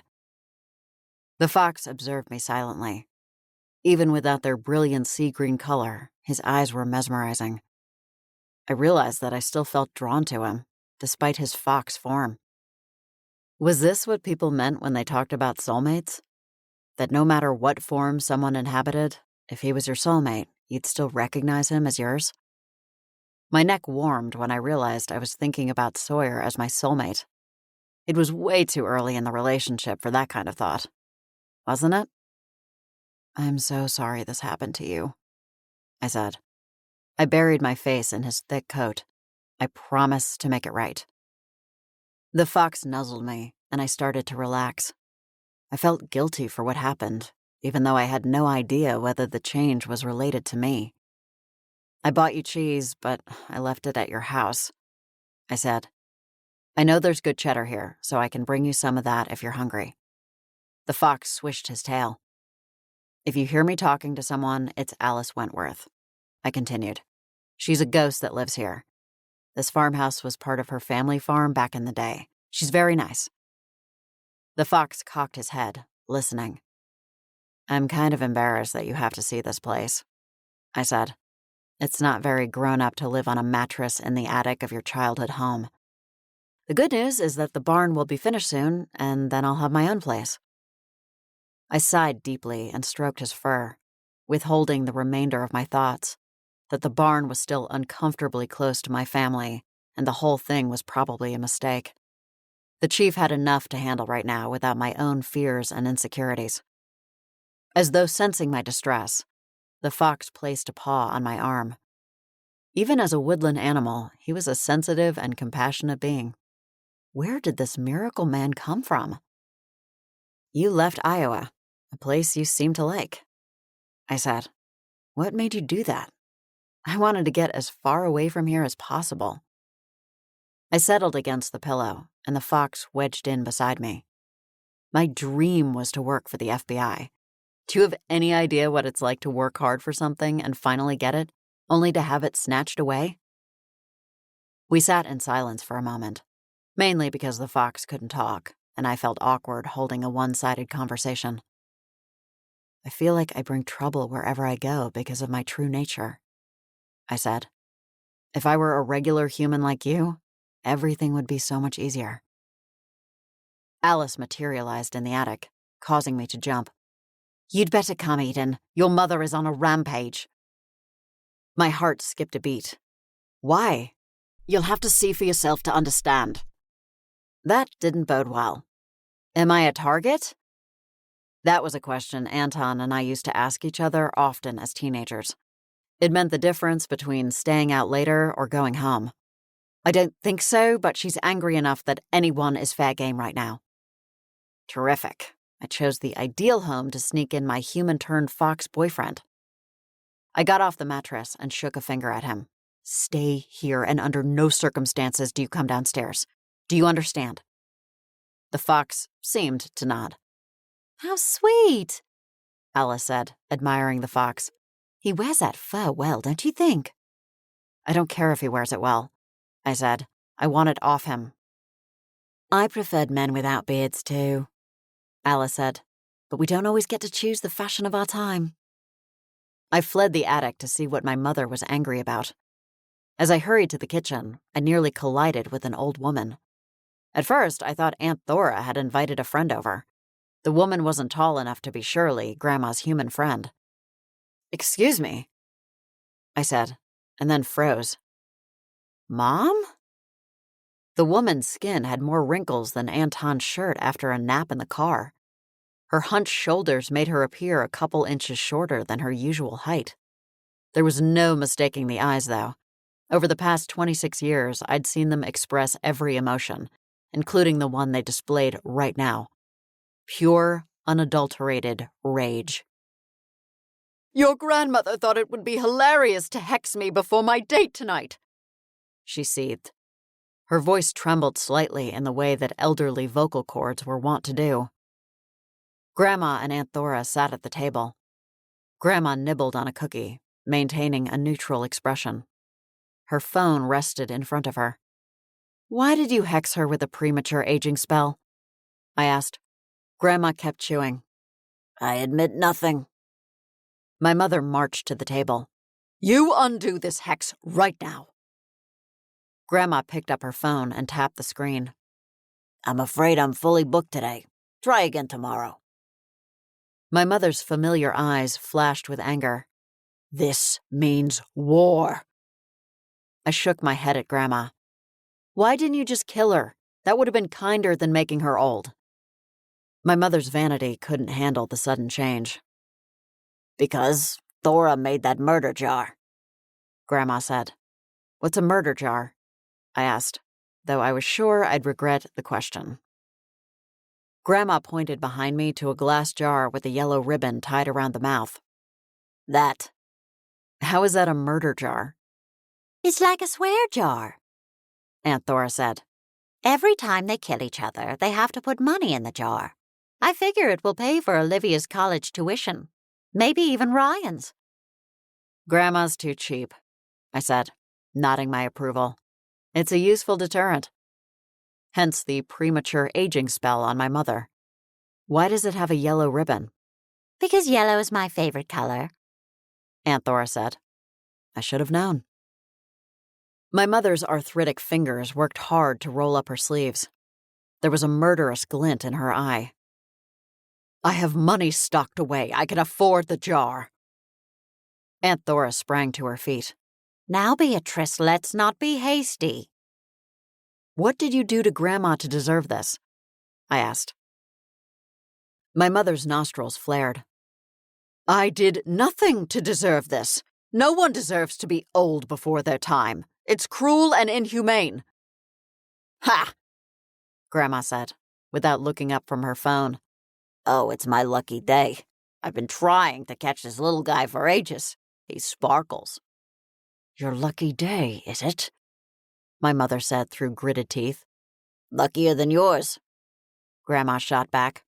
The fox observed me silently. Even without their brilliant sea-green color, his eyes were mesmerizing. I realized that I still felt drawn to him, despite his fox form. Was this what people meant when they talked about soulmates? That no matter what form someone inhabited, if he was your soulmate, you'd still recognize him as yours? My neck warmed when I realized I was thinking about Sawyer as my soulmate. It was way too early in the relationship for that kind of thought, wasn't it? I'm so sorry this happened to you, I said. I buried my face in his thick coat. I promised to make it right. The fox nuzzled me, and I started to relax. I felt guilty for what happened, even though I had no idea whether the change was related to me. I bought you cheese, but I left it at your house, I said. I know there's good cheddar here, so I can bring you some of that if you're hungry. The fox swished his tail. If you hear me talking to someone, it's Alice Wentworth, I continued. She's a ghost that lives here. This farmhouse was part of her family farm back in the day. She's very nice. The fox cocked his head, listening. I'm kind of embarrassed that you have to see this place, I said. It's not very grown-up to live on a mattress in the attic of your childhood home. The good news is that the barn will be finished soon, and then I'll have my own place. I sighed deeply and stroked his fur, withholding the remainder of my thoughts, that the barn was still uncomfortably close to my family, and the whole thing was probably a mistake. The chief had enough to handle right now without my own fears and insecurities. As though sensing my distress, the fox placed a paw on my arm. Even as a woodland animal, he was a sensitive and compassionate being. Where did this miracle man come from? You left Iowa, a place you seem to like, I said. What made you do that? I wanted to get as far away from here as possible. I settled against the pillow, and the fox wedged in beside me. My dream was to work for the FBI. Do you have any idea what it's like to work hard for something and finally get it, only to have it snatched away? We sat in silence for a moment, mainly because the fox couldn't talk, and I felt awkward holding a one-sided conversation. I feel like I bring trouble wherever I go because of my true nature, I said. If I were a regular human like you, everything would be so much easier. Alice materialized in the attic, causing me to jump. You'd better come, Eden. Your mother is on a rampage. My heart skipped a beat. Why? You'll have to see for yourself to understand. That didn't bode well. Am I a target? That was a question Anton and I used to ask each other often as teenagers. It meant the difference between staying out later or going home. I don't think so, but she's angry enough that anyone is fair game right now. Terrific. I chose the ideal home to sneak in my human-turned-fox boyfriend. I got off the mattress and shook a finger at him. Stay here, and under no circumstances do you come downstairs. Do you understand? The fox seemed to nod. How sweet, Alice said, admiring the fox. He wears that fur well, don't you think? I don't care if he wears it well, I said. I want it off him. I preferred men without beards, too, Alice said, but we don't always get to choose the fashion of our time. I fled the attic to see what my mother was angry about. As I hurried to the kitchen, I nearly collided with an old woman. At first, I thought Aunt Thora had invited a friend over. The woman wasn't tall enough to be Shirley, Grandma's human friend. "Excuse me," I said, and then froze. "Mom?" The woman's skin had more wrinkles than Anton's shirt after a nap in the car. Her hunched shoulders made her appear a couple inches shorter than her usual height. There was no mistaking the eyes, though. Over the past 26 years, I'd seen them express every emotion, including the one they displayed right now. Pure, unadulterated rage. "Your grandmother thought it would be hilarious to hex me before my date tonight," she seethed. Her voice trembled slightly in the way that elderly vocal cords were wont to do. Grandma and Aunt Thora sat at the table. Grandma nibbled on a cookie, maintaining a neutral expression. Her phone rested in front of her. "Why did you hex her with a premature aging spell?" I asked. Grandma kept chewing. I admit nothing. My mother marched to the table. "You undo this hex right now." Grandma picked up her phone and tapped the screen. I'm afraid I'm fully booked today. Try again tomorrow. My mother's familiar eyes flashed with anger. "This means war." I shook my head at Grandma. "Why didn't you just kill her? That would have been kinder than making her old." My mother's vanity couldn't handle the sudden change. Because Thora made that murder jar, Grandma said. "What's a murder jar?" I asked, though I was sure I'd regret the question. Grandma pointed behind me to a glass jar with a yellow ribbon tied around the mouth. That. "How is that a murder jar?" It's like a swear jar, Aunt Thora said. Every time they kill each other, they have to put money in the jar. I figure it will pay for Olivia's college tuition. Maybe even Ryan's. "Grandma's too cheap," I said, nodding my approval. "It's a useful deterrent." Hence the premature aging spell on my mother. Why does it have a yellow ribbon? Because yellow is my favorite color, Aunt Thora said. I should have known. My mother's arthritic fingers worked hard to roll up her sleeves. There was a murderous glint in her eye. "I have money stocked away. I can afford the jar." Aunt Thora sprang to her feet. Now, Beatrice, let's not be hasty. "What did you do to Grandma to deserve this?" I asked. My mother's nostrils flared. "I did nothing to deserve this. No one deserves to be old before their time. It's cruel and inhumane." "Ha!" Grandma said, without looking up from her phone. Oh, it's my lucky day. I've been trying to catch this little guy for ages. He sparkles. "Your lucky day, is it?" my mother said through gritted teeth. Luckier than yours, Grandma shot back.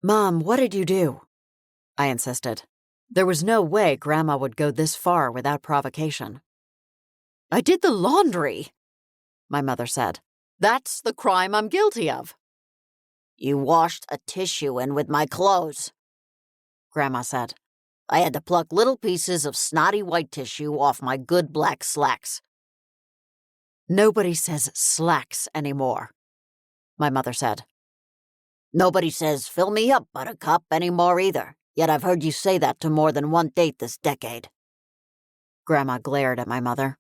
"Mom, what did you do?" I insisted. There was no way Grandma would go this far without provocation. "I did the laundry," my mother said. "That's the crime I'm guilty of." You washed a tissue in with my clothes, Grandma said. I had to pluck little pieces of snotty white tissue off my good black slacks. "Nobody says slacks anymore," my mother said. Nobody says fill me up, buttercup, anymore either. Yet I've heard you say that to more than one date this decade. Grandma glared at my mother.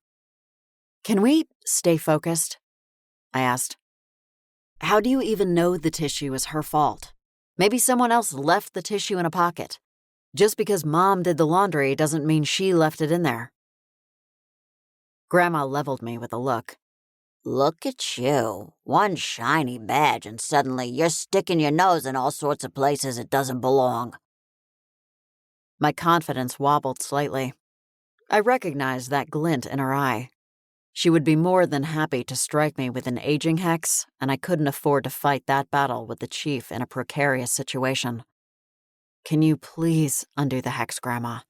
"Can we stay focused?" I asked. "How do you even know the tissue is her fault? Maybe someone else left the tissue in a pocket. Just because Mom did the laundry doesn't mean she left it in there." Grandma leveled me with a look. Look at you. One shiny badge and suddenly you're sticking your nose in all sorts of places it doesn't belong. My confidence wobbled slightly. I recognized that glint in her eye. She would be more than happy to strike me with an aging hex, and I couldn't afford to fight that battle with the chief in a precarious situation. "Can you please undo the hex, Grandma?"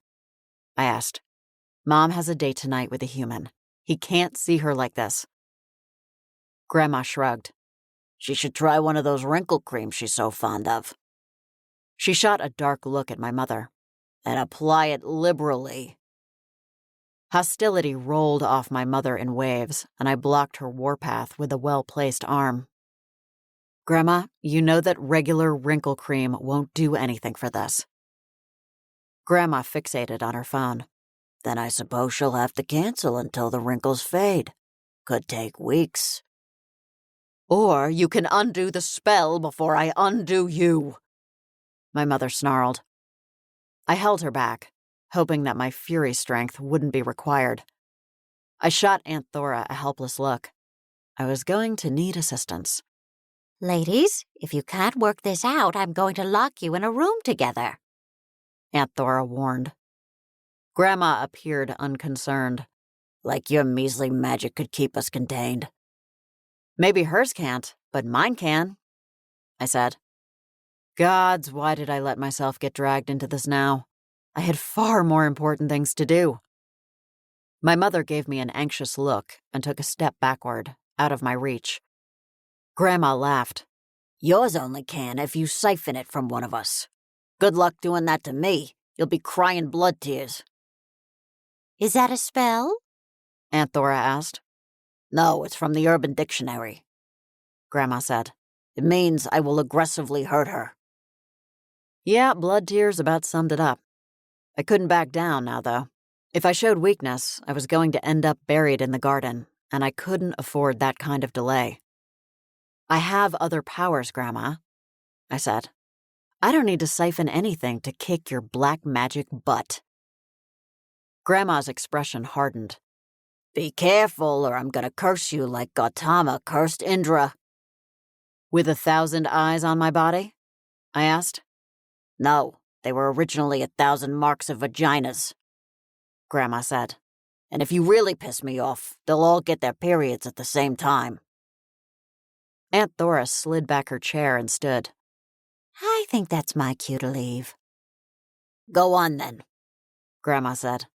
I asked. "Mom has a date tonight with a human. He can't see her like this." Grandma shrugged. She should try one of those wrinkle creams she's so fond of. She shot a dark look at my mother. And apply it liberally. Hostility rolled off my mother in waves, and I blocked her warpath with a well-placed arm. "Grandma, you know that regular wrinkle cream won't do anything for this." Grandma fixated on her phone. Then I suppose she'll have to cancel until the wrinkles fade. Could take weeks. "Or you can undo the spell before I undo you," my mother snarled. I held her back, hoping that my fury strength wouldn't be required. I shot Aunt Thora a helpless look. I was going to need assistance. Ladies, if you can't work this out, I'm going to lock you in a room together, Aunt Thora warned. Grandma appeared unconcerned. Like your measly magic could keep us contained. "Maybe hers can't, but mine can," I said. Gods, why did I let myself get dragged into this now? I had far more important things to do. My mother gave me an anxious look and took a step backward, out of my reach. Grandma laughed. "Yours only can if you siphon it from one of us. Good luck doing that to me. You'll be crying blood tears." "Is that a spell?" Aunt Thora asked. "No, it's from the Urban Dictionary," Grandma said. "It means I will aggressively hurt her." Yeah, blood tears about summed it up. I couldn't back down now, though. If I showed weakness, I was going to end up buried in the garden, and I couldn't afford that kind of delay. "I have other powers, Grandma," I said. "I don't need to siphon anything to kick your black magic butt." Grandma's expression hardened. "Be careful, or I'm gonna curse you like Gautama cursed Indra." "With 1,000 eyes on my body?" I asked. "No, they were originally 1,000 marks of vaginas," Grandma said. "And if you really piss me off, they'll all get their periods at the same time." Aunt Thora slid back her chair and stood. "I think that's my cue to leave." "Go on, then," Grandma said.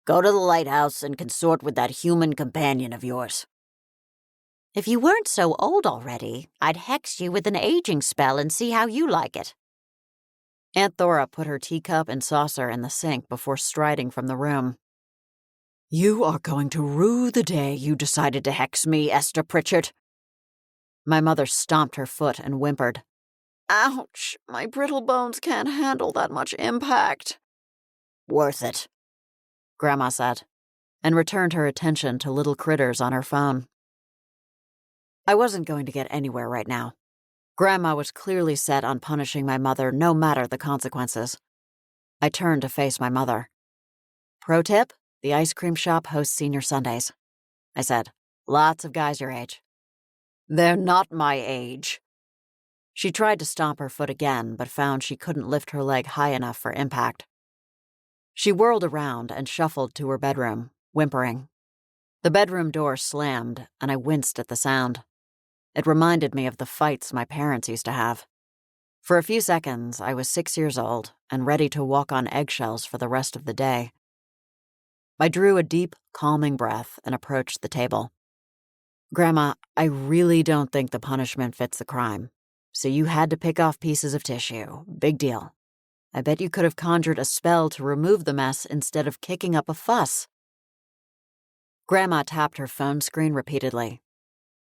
"Go to the lighthouse and consort with that human companion of yours." "If you weren't so old already, I'd hex you with an aging spell and see how you like it." Aunt Thora put her teacup and saucer in the sink before striding from the room. "You are going to rue the day you decided to hex me, Esther Pritchard." My mother stomped her foot and whimpered. "Ouch, my brittle bones can't handle that much impact." "Worth it," Grandma said, and returned her attention to little critters on her phone. I wasn't going to get anywhere right now. Grandma was clearly set on punishing my mother no matter the consequences. I turned to face my mother. "Pro tip, the ice cream shop hosts senior Sundays," I said. "Lots of guys your age." "They're not my age." She tried to stomp her foot again, but found she couldn't lift her leg high enough for impact. She whirled around and shuffled to her bedroom, whimpering. The bedroom door slammed, and I winced at the sound. It reminded me of the fights my parents used to have. For a few seconds, I was 6 years old and ready to walk on eggshells for the rest of the day. I drew a deep, calming breath and approached the table. "Grandma, I really don't think the punishment fits the crime. So you had to pick off pieces of tissue. Big deal. I bet you could have conjured a spell to remove the mess instead of kicking up a fuss." Grandma tapped her phone screen repeatedly.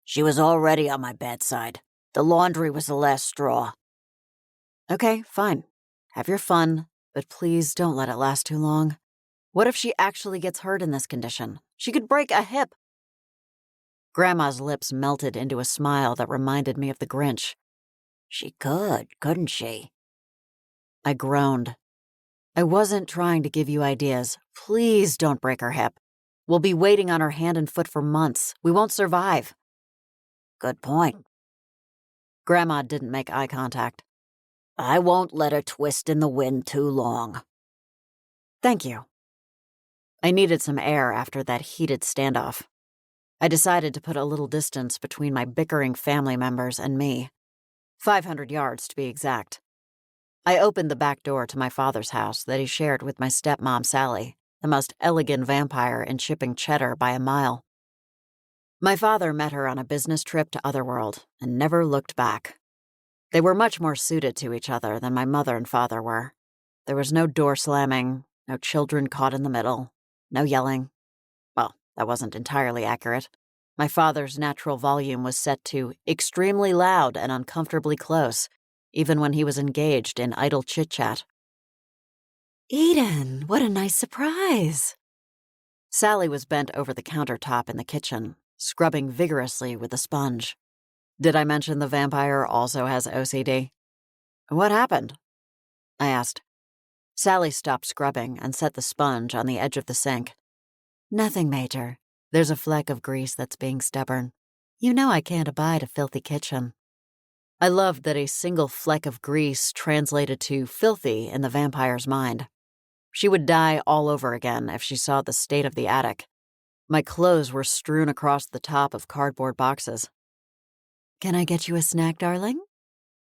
"She was already on my bedside. The laundry was the last straw." "Okay, fine. Have your fun, but please don't let it last too long. What if she actually gets hurt in this condition? She could break a hip." Grandma's lips melted into a smile that reminded me of the Grinch. "She could, couldn't she?" I groaned. "I wasn't trying to give you ideas. Please don't break her hip. We'll be waiting on her hand and foot for months. We won't survive." Good point. Grandma didn't make eye contact. I won't let her twist in the wind too long. Thank you. I needed some air after that heated standoff. I decided to put a little distance between my bickering family members and me. 500 yards to be exact. I opened the back door to my father's house that he shared with my stepmom Sally, the most elegant vampire in shipping Cheddar by a mile. My father met her on a business trip to Otherworld and never looked back. They were much more suited to each other than my mother and father were. There was no door slamming, no children caught in the middle, no yelling. Well, that wasn't entirely accurate. My father's natural volume was set to extremely loud and uncomfortably close, even when he was engaged in idle chit-chat. Eden, what a nice surprise. Sally was bent over the countertop in the kitchen, scrubbing vigorously with a sponge. Did I mention the vampire also has OCD? What happened? I asked. Sally stopped scrubbing and set the sponge on the edge of the sink. Nothing major. There's a fleck of grease that's being stubborn. You know I can't abide a filthy kitchen. I loved that a single fleck of grease translated to filthy in the vampire's mind. She would die all over again if she saw the state of the attic. My clothes were strewn across the top of cardboard boxes. Can I get you a snack, darling?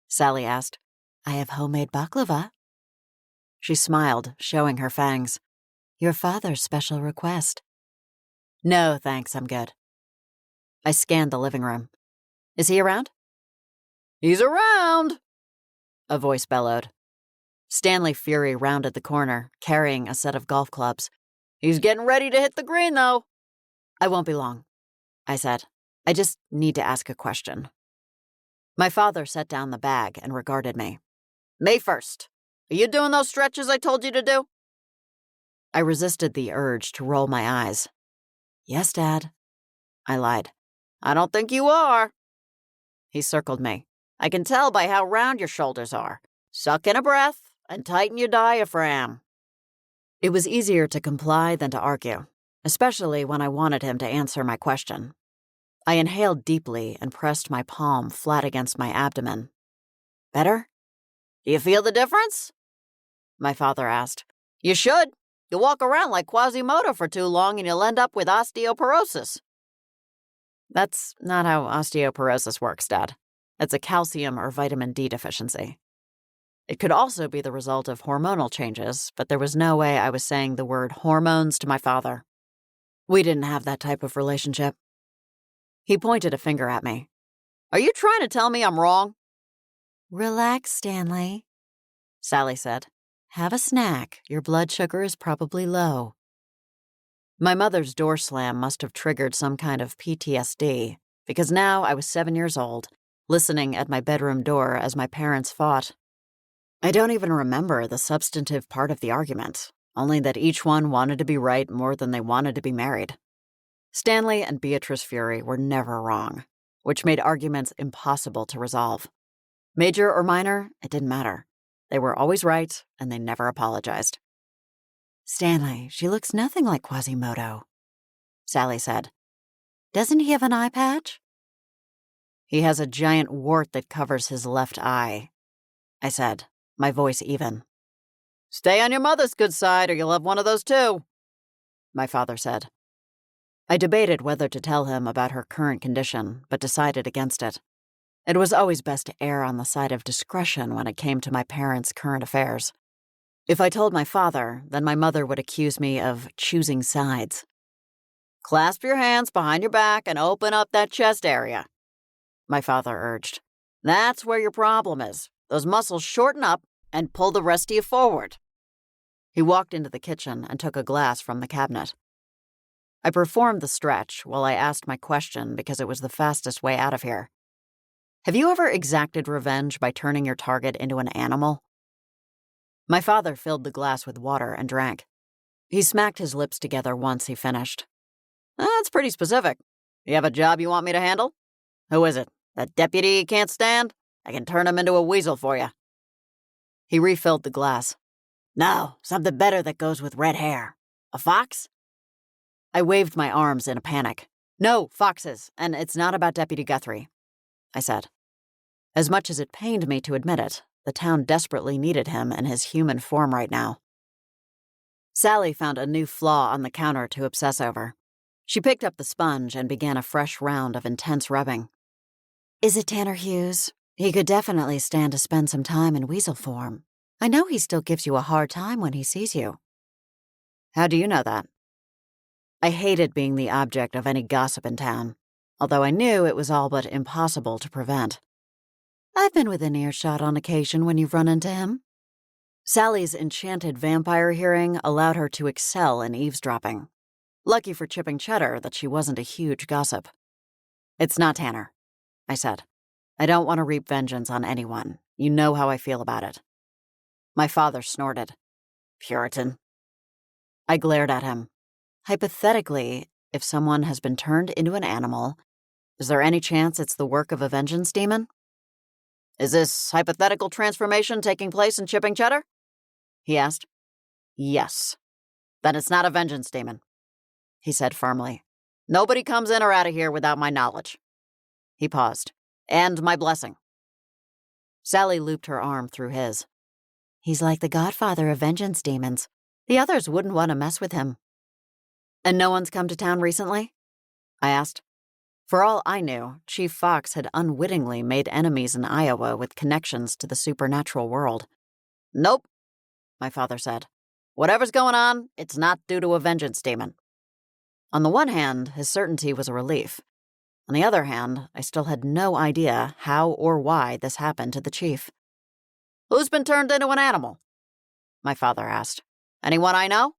Sally asked. I have homemade baklava. She smiled, showing her fangs. Your father's special request. No, thanks, I'm good. I scanned the living room. Is he around? He's around, a voice bellowed. Stanley Fury rounded the corner, carrying a set of golf clubs. He's getting ready to hit the green, though. I won't be long, I said. I just need to ask a question. My father set down the bag and regarded me. May 1st. Are you doing those stretches I told you to do? I resisted the urge to roll my eyes. Yes, Dad. I lied. I don't think you are. He circled me. I can tell by how round your shoulders are. Suck in a breath and tighten your diaphragm. It was easier to comply than to argue, especially when I wanted him to answer my question. I inhaled deeply and pressed my palm flat against my abdomen. Better? Do you feel the difference? My father asked. You should. You'll walk around like Quasimodo for too long and you'll end up with osteoporosis. That's not how osteoporosis works, Dad. It's a calcium or vitamin D deficiency. It could also be the result of hormonal changes, but there was no way I was saying the word hormones to my father. We didn't have that type of relationship. He pointed a finger at me. Are you trying to tell me I'm wrong? Relax, Stanley, Sally said. Have a snack. Your blood sugar is probably low. My mother's door slam must have triggered some kind of PTSD, because now I was 7 years old, listening at my bedroom door as my parents fought. I don't even remember the substantive part of the argument, only that each one wanted to be right more than they wanted to be married. Stanley and Beatrice Fury were never wrong, which made arguments impossible to resolve. Major or minor, it didn't matter. They were always right, and they never apologized. Stanley, she looks nothing like Quasimodo, Sally said. Doesn't he have an eye patch? He has a giant wart that covers his left eye, I said, my voice even. Stay on your mother's good side or you'll have one of those too, my father said. I debated whether to tell him about her current condition, but decided against it. It was always best to err on the side of discretion when it came to my parents' current affairs. If I told my father, then my mother would accuse me of choosing sides. Clasp your hands behind your back and open up that chest area, my father urged. That's where your problem is. Those muscles shorten up and pull the rest of you forward. He walked into the kitchen and took a glass from the cabinet. I performed the stretch while I asked my question because it was the fastest way out of here. Have you ever exacted revenge by turning your target into an animal? My father filled the glass with water and drank. He smacked his lips together once he finished. That's pretty specific. You have a job you want me to handle? Who is it? That deputy you can't stand? I can turn him into a weasel for you. He refilled the glass. No, something better that goes with red hair. A fox? I waved my arms in a panic. No, foxes, and it's not about Deputy Guthrie. I said. As much as it pained me to admit it, the town desperately needed him in his human form right now. Sally found a new flaw on the counter to obsess over. She picked up the sponge and began a fresh round of intense rubbing. Is it Tanner Hughes? He could definitely stand to spend some time in weasel form. I know he still gives you a hard time when he sees you. How do you know that? I hated being the object of any gossip in town, although I knew it was all but impossible to prevent. I've been within earshot on occasion when you've run into him. Sally's enchanted vampire hearing allowed her to excel in eavesdropping. Lucky for chipping Cheddar that she wasn't a huge gossip. It's not Tanner, I said. I don't want to reap vengeance on anyone. You know how I feel about it. My father snorted. Puritan. I glared at him. Hypothetically, if someone has been turned into an animal, is there any chance it's the work of a vengeance demon? Is this hypothetical transformation taking place in Chipping Cheddar? He asked. Yes. Then it's not a vengeance demon, he said firmly. Nobody comes in or out of here without my knowledge. He paused. And my blessing. Sally looped her arm through his. He's like the godfather of vengeance demons. The others wouldn't want to mess with him. And no one's come to town recently? I asked. For all I knew, Chief Fox had unwittingly made enemies in Iowa with connections to the supernatural world. Nope, my father said. Whatever's going on, it's not due to a vengeance demon. On the one hand, his certainty was a relief. On the other hand, I still had no idea how or why this happened to the chief. Who's been turned into an animal? My father asked. Anyone I know?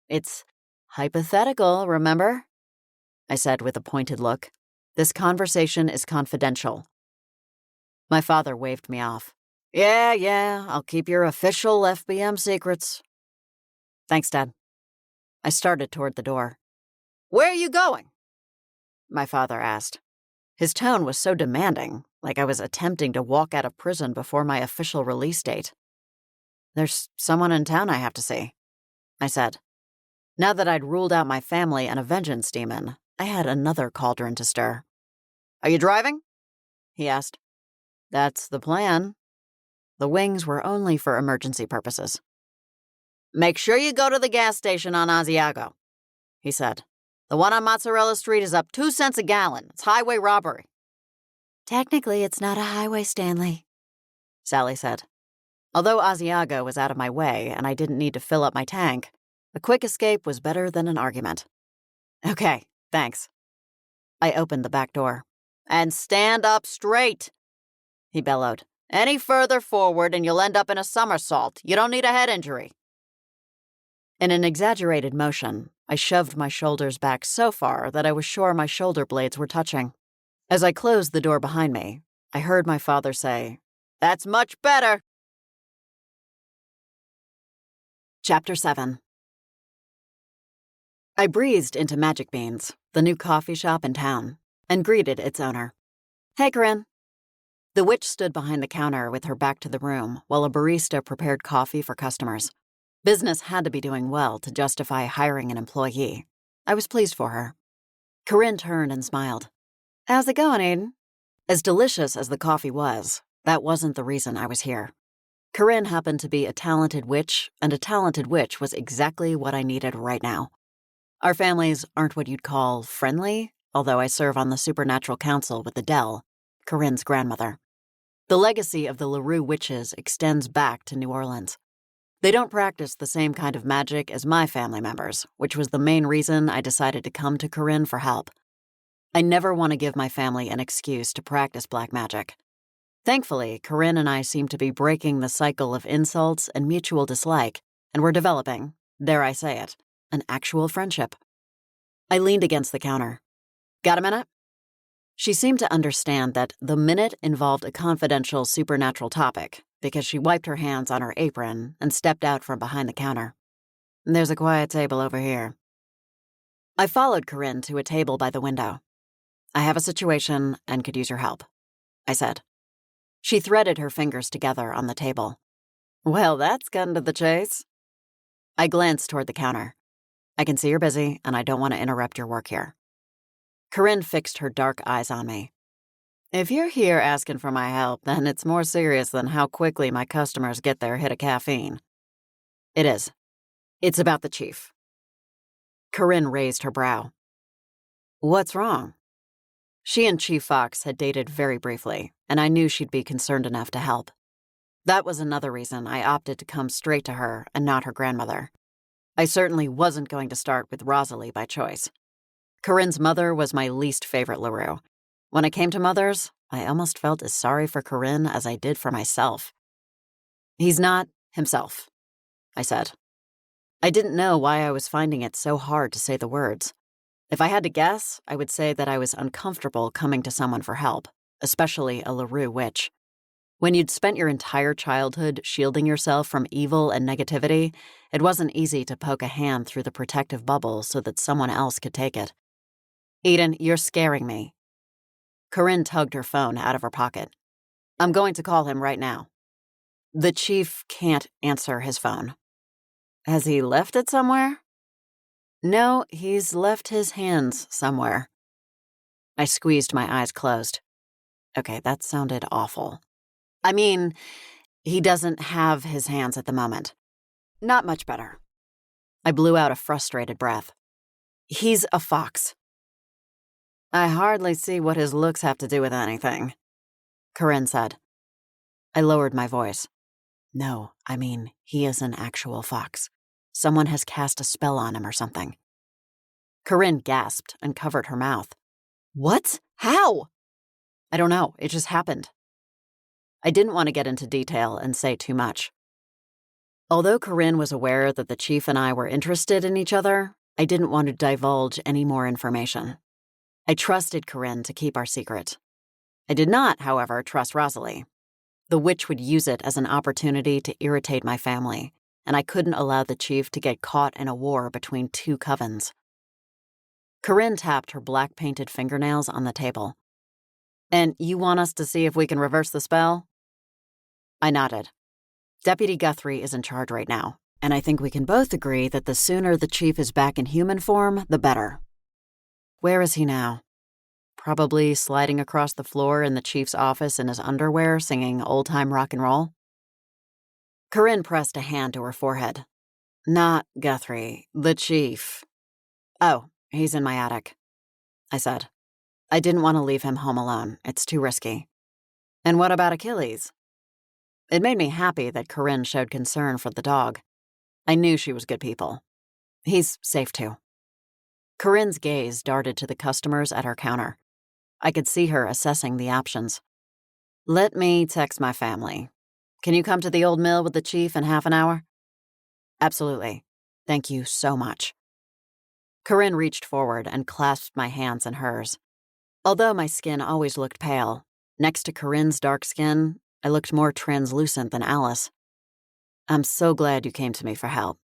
It's hypothetical, remember? I said with a pointed look. This conversation is confidential. My father waved me off. Yeah, I'll keep your official FBM secrets. Thanks, Dad. I started toward the door. Where are you going? My father asked. His tone was so demanding, like I was attempting to walk out of prison before my official release date. There's someone in town I have to see, I said. Now that I'd ruled out my family and a vengeance demon, I had another cauldron to stir. Are you driving? He asked. That's the plan. The wings were only for emergency purposes. Make sure you go to the gas station on Asiago, he said. The one on Mozzarella Street is up 2 cents a gallon. It's highway robbery. Technically, it's not a highway, Stanley, Sally said. Although Asiago was out of my way and I didn't need to fill up my tank, a quick escape was better than an argument. Okay, thanks. I opened the back door. And stand up straight, he bellowed. Any further forward and you'll end up in a somersault. You don't need a head injury. In an exaggerated motion, I shoved my shoulders back so far that I was sure my shoulder blades were touching. As I closed the door behind me, I heard my father say, "That's much better." Chapter 7. I breezed into Magic Beans, the new coffee shop in town, and greeted its owner. Hey, Corinne. The witch stood behind the counter with her back to the room while a barista prepared coffee for customers. Business had to be doing well to justify hiring an employee. I was pleased for her. Corinne turned and smiled. How's it going, Aiden? As delicious as the coffee was, that wasn't the reason I was here. Corinne happened to be a talented witch, and a talented witch was exactly what I needed right now. Our families aren't what you'd call friendly, although I serve on the Supernatural Council with Adele, Corinne's grandmother. The legacy of the LaRue witches extends back to New Orleans. They don't practice the same kind of magic as my family members, which was the main reason I decided to come to Corinne for help. I never want to give my family an excuse to practice black magic. Thankfully, Corinne and I seem to be breaking the cycle of insults and mutual dislike, and we're developing, dare I say it, an actual friendship. I leaned against the counter. Got a minute? She seemed to understand that the minute involved a confidential supernatural topic because she wiped her hands on her apron and stepped out from behind the counter. There's a quiet table over here. I followed Corinne to a table by the window. I have a situation and could use your help, I said. She threaded her fingers together on the table. Well, that's gotten to the chase. I glanced toward the counter. I can see you're busy, and I don't want to interrupt your work here. Corinne fixed her dark eyes on me. If you're here asking for my help, then it's more serious than how quickly my customers get their hit of caffeine. It is. It's about the chief. Corinne raised her brow. What's wrong? She and Chief Fox had dated very briefly, and I knew she'd be concerned enough to help. That was another reason I opted to come straight to her and not her grandmother. I certainly wasn't going to start with Rosalie by choice. Corinne's mother was my least favorite LaRue. When it came to mothers, I almost felt as sorry for Corinne as I did for myself. He's not himself, I said. I didn't know why I was finding it so hard to say the words. If I had to guess, I would say that I was uncomfortable coming to someone for help, especially a LaRue witch. When you'd spent your entire childhood shielding yourself from evil and negativity, it wasn't easy to poke a hand through the protective bubble so that someone else could take it. Eden, you're scaring me. Corinne tugged her phone out of her pocket. I'm going to call him right now. The chief can't answer his phone. Has he left it somewhere? No, he's left his hands somewhere. I squeezed my eyes closed. Okay, that sounded awful. I mean, he doesn't have his hands at the moment. Not much better. I blew out a frustrated breath. He's a fox. I hardly see what his looks have to do with anything, Corinne said. I lowered my voice. No, I mean, he is an actual fox. Someone has cast a spell on him or something. Corinne gasped and covered her mouth. What? How? I don't know. It just happened. I didn't want to get into detail and say too much. Although Corinne was aware that the chief and I were interested in each other, I didn't want to divulge any more information. I trusted Corinne to keep our secret. I did not, however, trust Rosalie. The witch would use it as an opportunity to irritate my family, and I couldn't allow the chief to get caught in a war between two covens. Corinne tapped her black-painted fingernails on the table. And you want us to see if we can reverse the spell? I nodded. Deputy Guthrie is in charge right now, and I think we can both agree that the sooner the chief is back in human form, the better. Where is he now? Probably sliding across the floor in the chief's office in his underwear, singing old-time rock and roll. Corinne pressed a hand to her forehead. Not Guthrie, the chief. Oh, he's in my attic, I said. I didn't want to leave him home alone. It's too risky. And what about Achilles? It made me happy that Corinne showed concern for the dog. I knew she was good people. He's safe too. Corinne's gaze darted to the customers at her counter. I could see her assessing the options. Let me text my family. Can you come to the old mill with the chief in half an hour? Absolutely. Thank you so much. Corinne reached forward and clasped my hands in hers. Although my skin always looked pale, next to Corinne's dark skin, I looked more translucent than Alice. I'm so glad you came to me for help,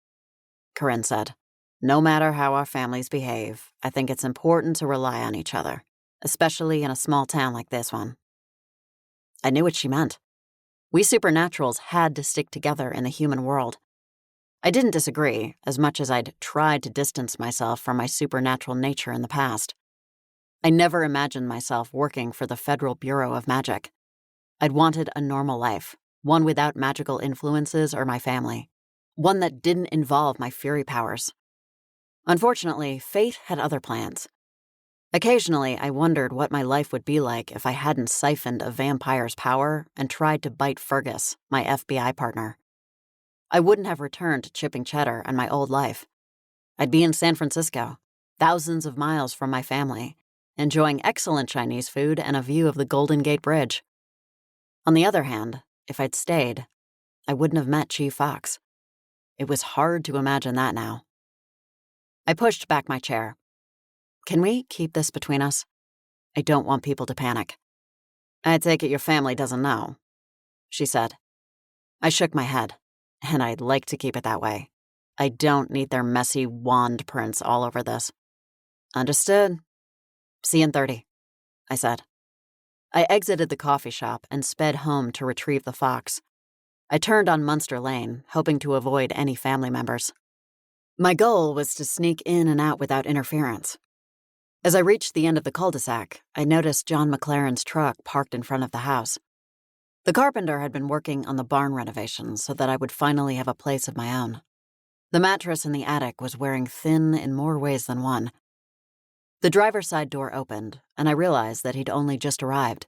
Corinne said. No matter how our families behave, I think it's important to rely on each other, especially in a small town like this one. I knew what she meant. We supernaturals had to stick together in the human world. I didn't disagree, as much as I'd tried to distance myself from my supernatural nature in the past. I never imagined myself working for the Federal Bureau of Magic. I'd wanted a normal life, one without magical influences or my family, one that didn't involve my fury powers. Unfortunately, fate had other plans. Occasionally, I wondered what my life would be like if I hadn't siphoned a vampire's power and tried to bite Fergus, my FBI partner. I wouldn't have returned to chipping cheddar and my old life. I'd be in San Francisco, thousands of miles from my family, enjoying excellent Chinese food and a view of the Golden Gate Bridge. On the other hand, if I'd stayed, I wouldn't have met Chief Fox. It was hard to imagine that now. I pushed back my chair. Can we keep this between us? I don't want people to panic. I take it your family doesn't know, she said. I shook my head, and I'd like to keep it that way. I don't need their messy wand prints all over this. Understood. See you in 30, I said. I exited the coffee shop and sped home to retrieve the fox. I turned on Munster Lane, hoping to avoid any family members. My goal was to sneak in and out without interference. As I reached the end of the cul-de-sac, I noticed John McLaren's truck parked in front of the house. The carpenter had been working on the barn renovations so that I would finally have a place of my own. The mattress in the attic was wearing thin in more ways than one. The driver's side door opened, and I realized that he'd only just arrived.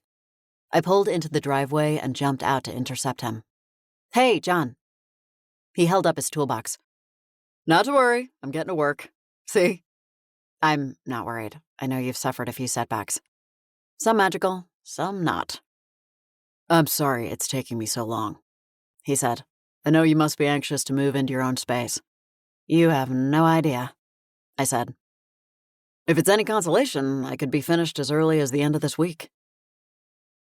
I pulled into the driveway and jumped out to intercept him. "Hey, John." He held up his toolbox. Not to worry, I'm getting to work. See? I'm not worried. I know you've suffered a few setbacks. Some magical, some not. I'm sorry it's taking me so long, he said. I know you must be anxious to move into your own space. You have no idea, I said. If it's any consolation, I could be finished as early as the end of this week.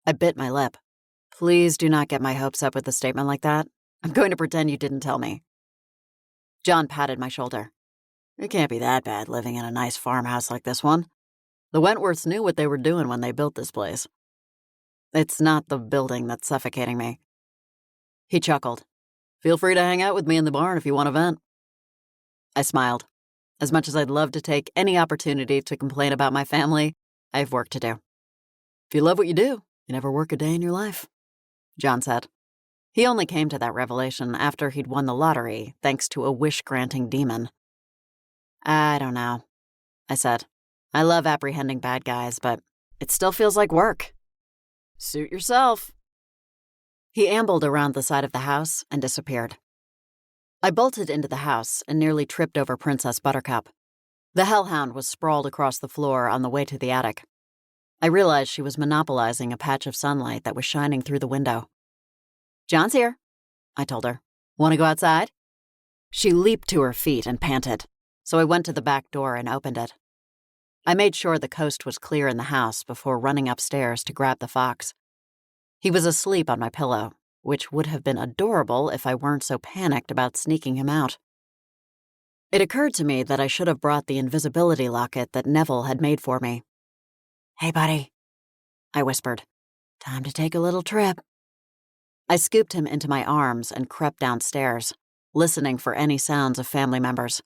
I bit my lip. Please do not get my hopes up with a statement like that. I'm going to pretend you didn't tell me. John patted my shoulder. It can't be that bad living in a nice farmhouse like this one. The Wentworths knew what they were doing when they built this place. It's not the building that's suffocating me. He chuckled. Feel free to hang out with me in the barn if you want to vent. I smiled. As much as I'd love to take any opportunity to complain about my family, I have work to do. If you love what you do, you never work a day in your life, John said. He only came to that revelation after he'd won the lottery, thanks to a wish-granting demon. I don't know, I said. I love apprehending bad guys, but it still feels like work. Suit yourself. He ambled around the side of the house and disappeared. I bolted into the house and nearly tripped over Princess Buttercup. The hellhound was sprawled across the floor on the way to the attic. I realized she was monopolizing a patch of sunlight that was shining through the window. "John's here," I told her. "Want to go outside?" She leaped to her feet and panted, so I went to the back door and opened it. I made sure the coast was clear in the house before running upstairs to grab the fox. He was asleep on my pillow, which would have been adorable if I weren't so panicked about sneaking him out. It occurred to me that I should have brought the invisibility locket that Neville had made for me. "Hey, buddy," I whispered. "Time to take a little trip." I scooped him into my arms and crept downstairs, listening for any sounds of family members.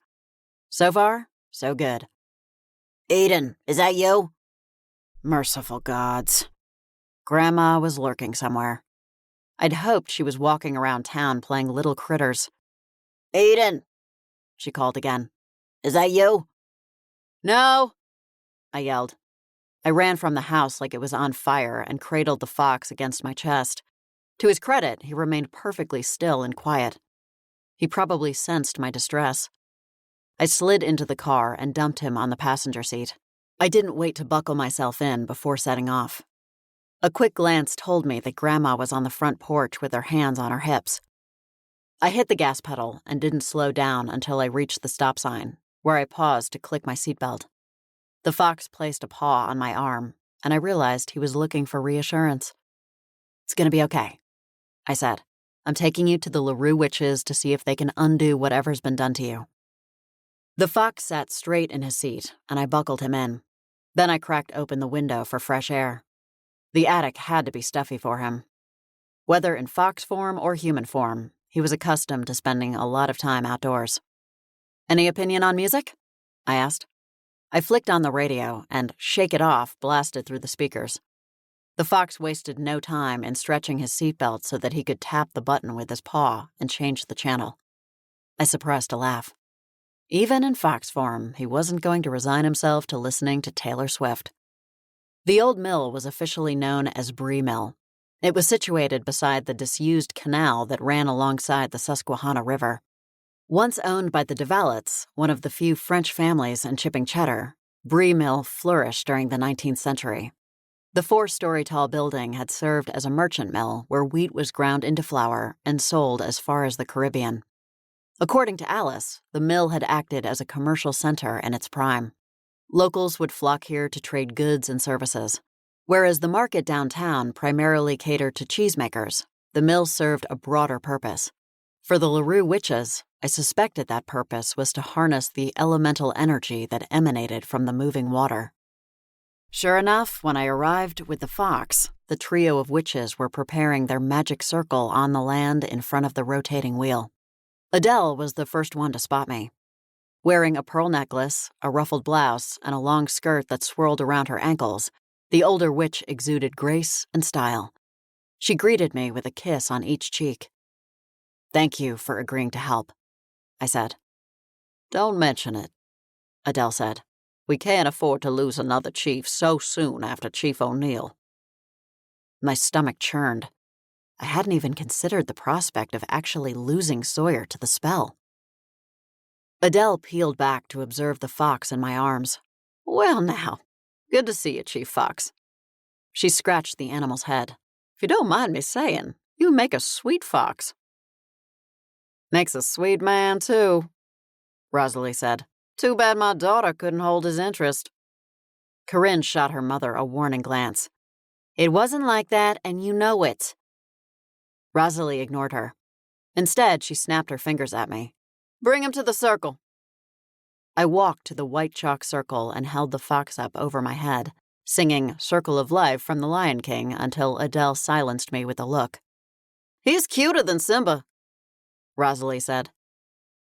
So far, so good. "Aiden, is that you?" Merciful gods. Grandma was lurking somewhere. I'd hoped she was walking around town playing little critters. "Aiden," she called again. "Is that you?" "No," I yelled. I ran from the house like it was on fire and cradled the fox against my chest. To his credit, he remained perfectly still and quiet. He probably sensed my distress. I slid into the car and dumped him on the passenger seat. I didn't wait to buckle myself in before setting off. A quick glance told me that Grandma was on the front porch with her hands on her hips. I hit the gas pedal and didn't slow down until I reached the stop sign, where I paused to click my seatbelt. The fox placed a paw on my arm, and I realized he was looking for reassurance. "It's gonna be okay," I said. "I'm taking you to the LaRue witches to see if they can undo whatever's been done to you." The fox sat straight in his seat, and I buckled him in. Then I cracked open the window for fresh air. The attic had to be stuffy for him. Whether in fox form or human form, he was accustomed to spending a lot of time outdoors. "Any opinion on music?" I asked. I flicked on the radio, and Shake It Off blasted through the speakers. The fox wasted no time in stretching his seatbelt so that he could tap the button with his paw and change the channel. I suppressed a laugh. Even in fox form, he wasn't going to resign himself to listening to Taylor Swift. The old mill was officially known as Bree Mill. It was situated beside the disused canal that ran alongside the Susquehanna River. Once owned by the DeVallets, one of the few French families in chipping Cheddar, Bree Mill flourished during the 19th century. The 4-story tall building had served as a merchant mill where wheat was ground into flour and sold as far as the Caribbean. According to Alice, the mill had acted as a commercial center in its prime. Locals would flock here to trade goods and services. Whereas the market downtown primarily catered to cheesemakers, the mill served a broader purpose. For the LaRue witches, I suspected that purpose was to harness the elemental energy that emanated from the moving water. Sure enough, when I arrived with the fox, the trio of witches were preparing their magic circle on the land in front of the rotating wheel. Adele was the first one to spot me. Wearing a pearl necklace, a ruffled blouse, and a long skirt that swirled around her ankles, the older witch exuded grace and style. She greeted me with a kiss on each cheek. "Thank you for agreeing to help," I said. "Don't mention it," Adele said. "We can't afford to lose another chief so soon after Chief O'Neill." My stomach churned. I hadn't even considered the prospect of actually losing Sawyer to the spell. Adele peeled back to observe the fox in my arms. "Well now, good to see you, Chief Fox." She scratched the animal's head. "If you don't mind me saying, you make a sweet fox." "Makes a sweet man, too," Rosalie said. "Too bad my daughter couldn't hold his interest." Corinne shot her mother a warning glance. "It wasn't like that, and you know it." Rosalie ignored her. Instead, she snapped her fingers at me. "Bring him to the circle." I walked to the white chalk circle and held the fox up over my head, singing Circle of Life from The Lion King until Adele silenced me with a look. "He's cuter than Simba," Rosalie said.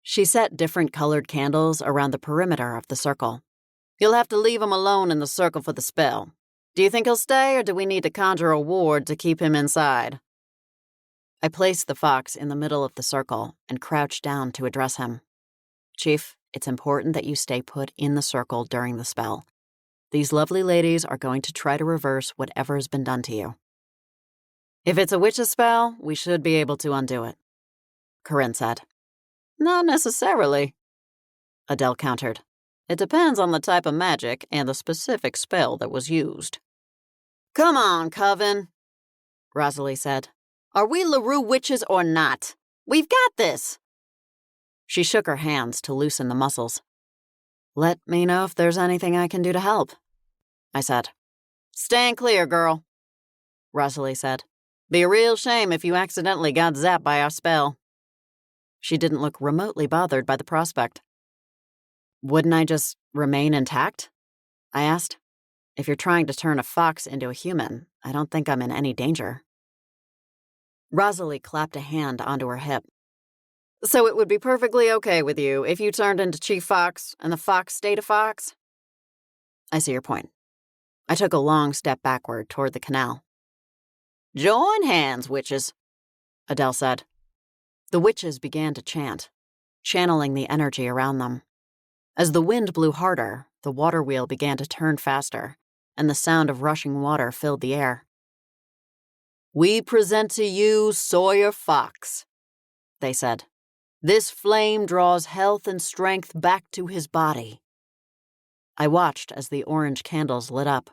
She set different colored candles around the perimeter of the circle. "You'll have to leave him alone in the circle for the spell. Do you think he'll stay, or do we need to conjure a ward to keep him inside?" I placed the fox in the middle of the circle and crouched down to address him. "Chief, it's important that you stay put in the circle during the spell. These lovely ladies are going to try to reverse whatever has been done to you." "If it's a witch's spell, we should be able to undo it," Corinne said. "Not necessarily," Adele countered. "It depends on the type of magic and the specific spell that was used." "Come on, Coven," Rosalie said. "Are we LaRue witches or not? We've got this." She shook her hands to loosen the muscles. "Let me know if there's anything I can do to help," I said. "Stand clear, girl," Rosalie said. "Be a real shame if you accidentally got zapped by our spell." She didn't look remotely bothered by the prospect. "Wouldn't I just remain intact?" I asked. "If you're trying to turn a fox into a human, I don't think I'm in any danger." Rosalie clapped a hand onto her hip. "So it would be perfectly okay with you if you turned into Chief Fox and the fox stayed a fox?" "I see your point." I took a long step backward toward the canal. "Join hands, witches," Adele said. The witches began to chant, channeling the energy around them. As the wind blew harder, the water wheel began to turn faster, and the sound of rushing water filled the air. "We present to you Sawyer Fox," they said. "This flame draws health and strength back to his body." I watched as the orange candles lit up.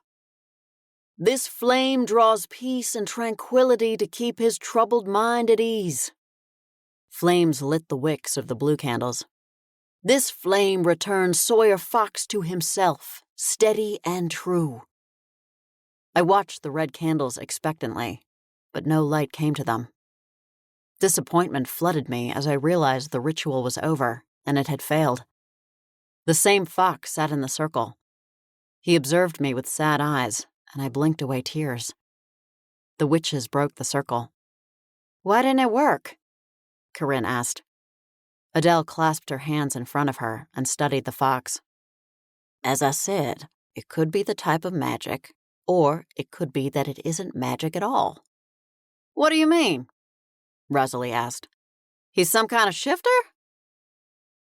"This flame draws peace and tranquility to keep his troubled mind at ease." Flames lit the wicks of the blue candles. "This flame returns Sawyer Fox to himself, steady and true." I watched the red candles expectantly, but no light came to them. Disappointment flooded me as I realized the ritual was over and it had failed. The same fox sat in the circle. He observed me with sad eyes, and I blinked away tears. The witches broke the circle. "Why didn't it work?" Corinne asked. Adele clasped her hands in front of her and studied the fox. "As I said, it could be the type of magic, or it could be that it isn't magic at all." "What do you mean?" Rosalie asked. "He's some kind of shifter?"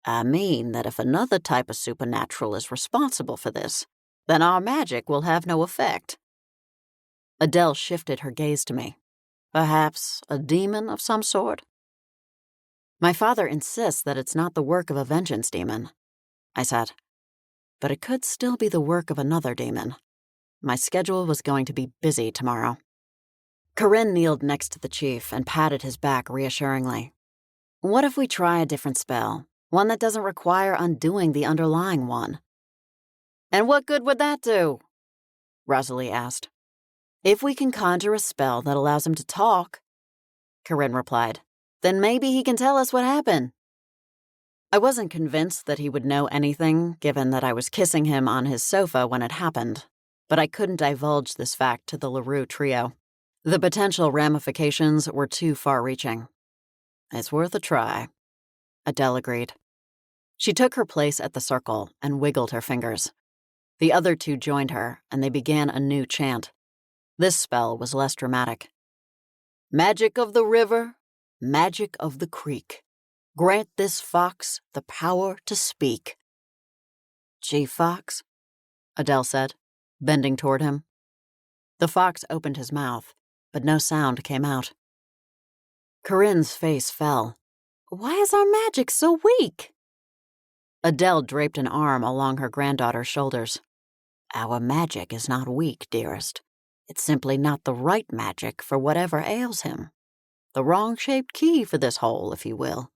"I mean that if another type of supernatural is responsible for this, then our magic will have no effect." Adele shifted her gaze to me. "Perhaps a demon of some sort?" "My father insists that it's not the work of a vengeance demon," I said. "But it could still be the work of another demon. My schedule was going to be busy tomorrow." Corinne kneeled next to the chief and patted his back reassuringly. "What if we try a different spell, one that doesn't require undoing the underlying one?" "And what good would that do?" Rosalie asked. "If we can conjure a spell that allows him to talk," Corinne replied, "then maybe he can tell us what happened." I wasn't convinced that he would know anything, given that I was kissing him on his sofa when it happened, but I couldn't divulge this fact to the LaRue trio. The potential ramifications were too far-reaching. "It's worth a try," Adele agreed. She took her place at the circle and wiggled her fingers. The other two joined her, and they began a new chant. This spell was less dramatic. Magic of the river, magic of the creek, grant this fox the power to speak. Chief Fox, Adele said, bending toward him. The fox opened his mouth, but no sound came out. Corinne's face fell. Why is our magic so weak? Adele draped an arm along her granddaughter's shoulders. Our magic is not weak, dearest. It's simply not the right magic for whatever ails him. The wrong-shaped key for this hole, if you will.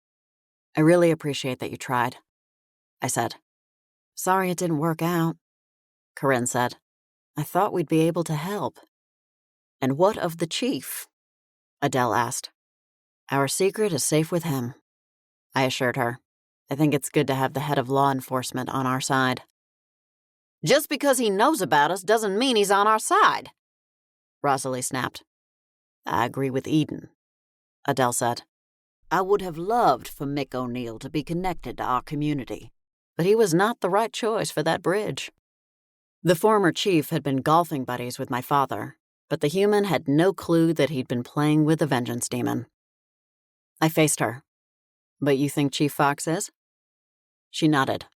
I really appreciate that you tried, I said. Sorry it didn't work out, Corinne said. I thought we'd be able to help. And what of the chief? Adele asked. Our secret is safe with him, I assured her. I think it's good to have the head of law enforcement on our side. Just because he knows about us doesn't mean he's on our side, Rosalie snapped. I agree with Eden, Adele said. I would have loved for Mick O'Neill to be connected to our community, but he was not the right choice for that bridge. The former chief had been golfing buddies with my father, but the human had no clue that he'd been playing with the vengeance demon. I faced her. But you think Chief Fox is? She nodded.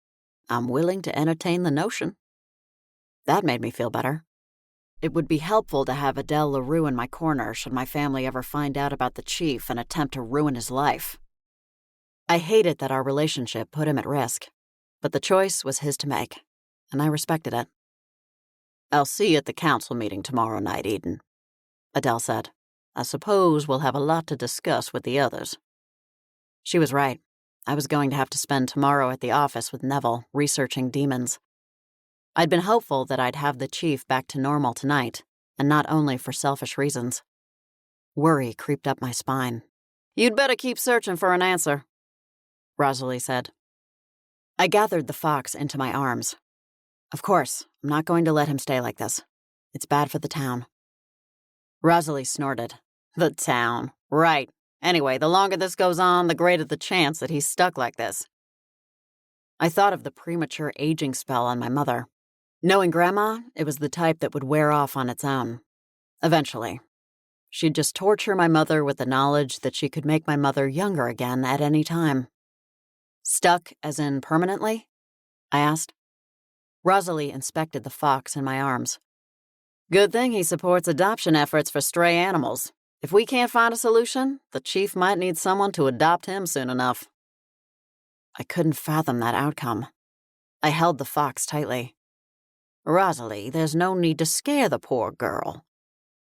I'm willing to entertain the notion. That made me feel better. It would be helpful to have Adele LaRue in my corner should my family ever find out about the chief and attempt to ruin his life. I hated that our relationship put him at risk, but the choice was his to make, and I respected it. I'll see you at the council meeting tomorrow night, Eden, Adele said. I suppose we'll have a lot to discuss with the others. She was right. I was going to have to spend tomorrow at the office with Neville, researching demons. I'd been hopeful that I'd have the chief back to normal tonight, and not only for selfish reasons. Worry creeped up my spine. You'd better keep searching for an answer, Rosalie said. I gathered the fox into my arms. Of course, I'm not going to let him stay like this. It's bad for the town. Rosalie snorted. The town, right. Anyway, the longer this goes on, the greater the chance that he's stuck like this. I thought of the premature aging spell on my mother. Knowing Grandma, it was the type that would wear off on its own. Eventually. She'd just torture my mother with the knowledge that she could make my mother younger again at any time. Stuck as in permanently? I asked. Rosalie inspected the fox in my arms. Good thing he supports adoption efforts for stray animals. If we can't find a solution, the chief might need someone to adopt him soon enough. I couldn't fathom that outcome. I held the fox tightly. Rosalie, there's no need to scare the poor girl,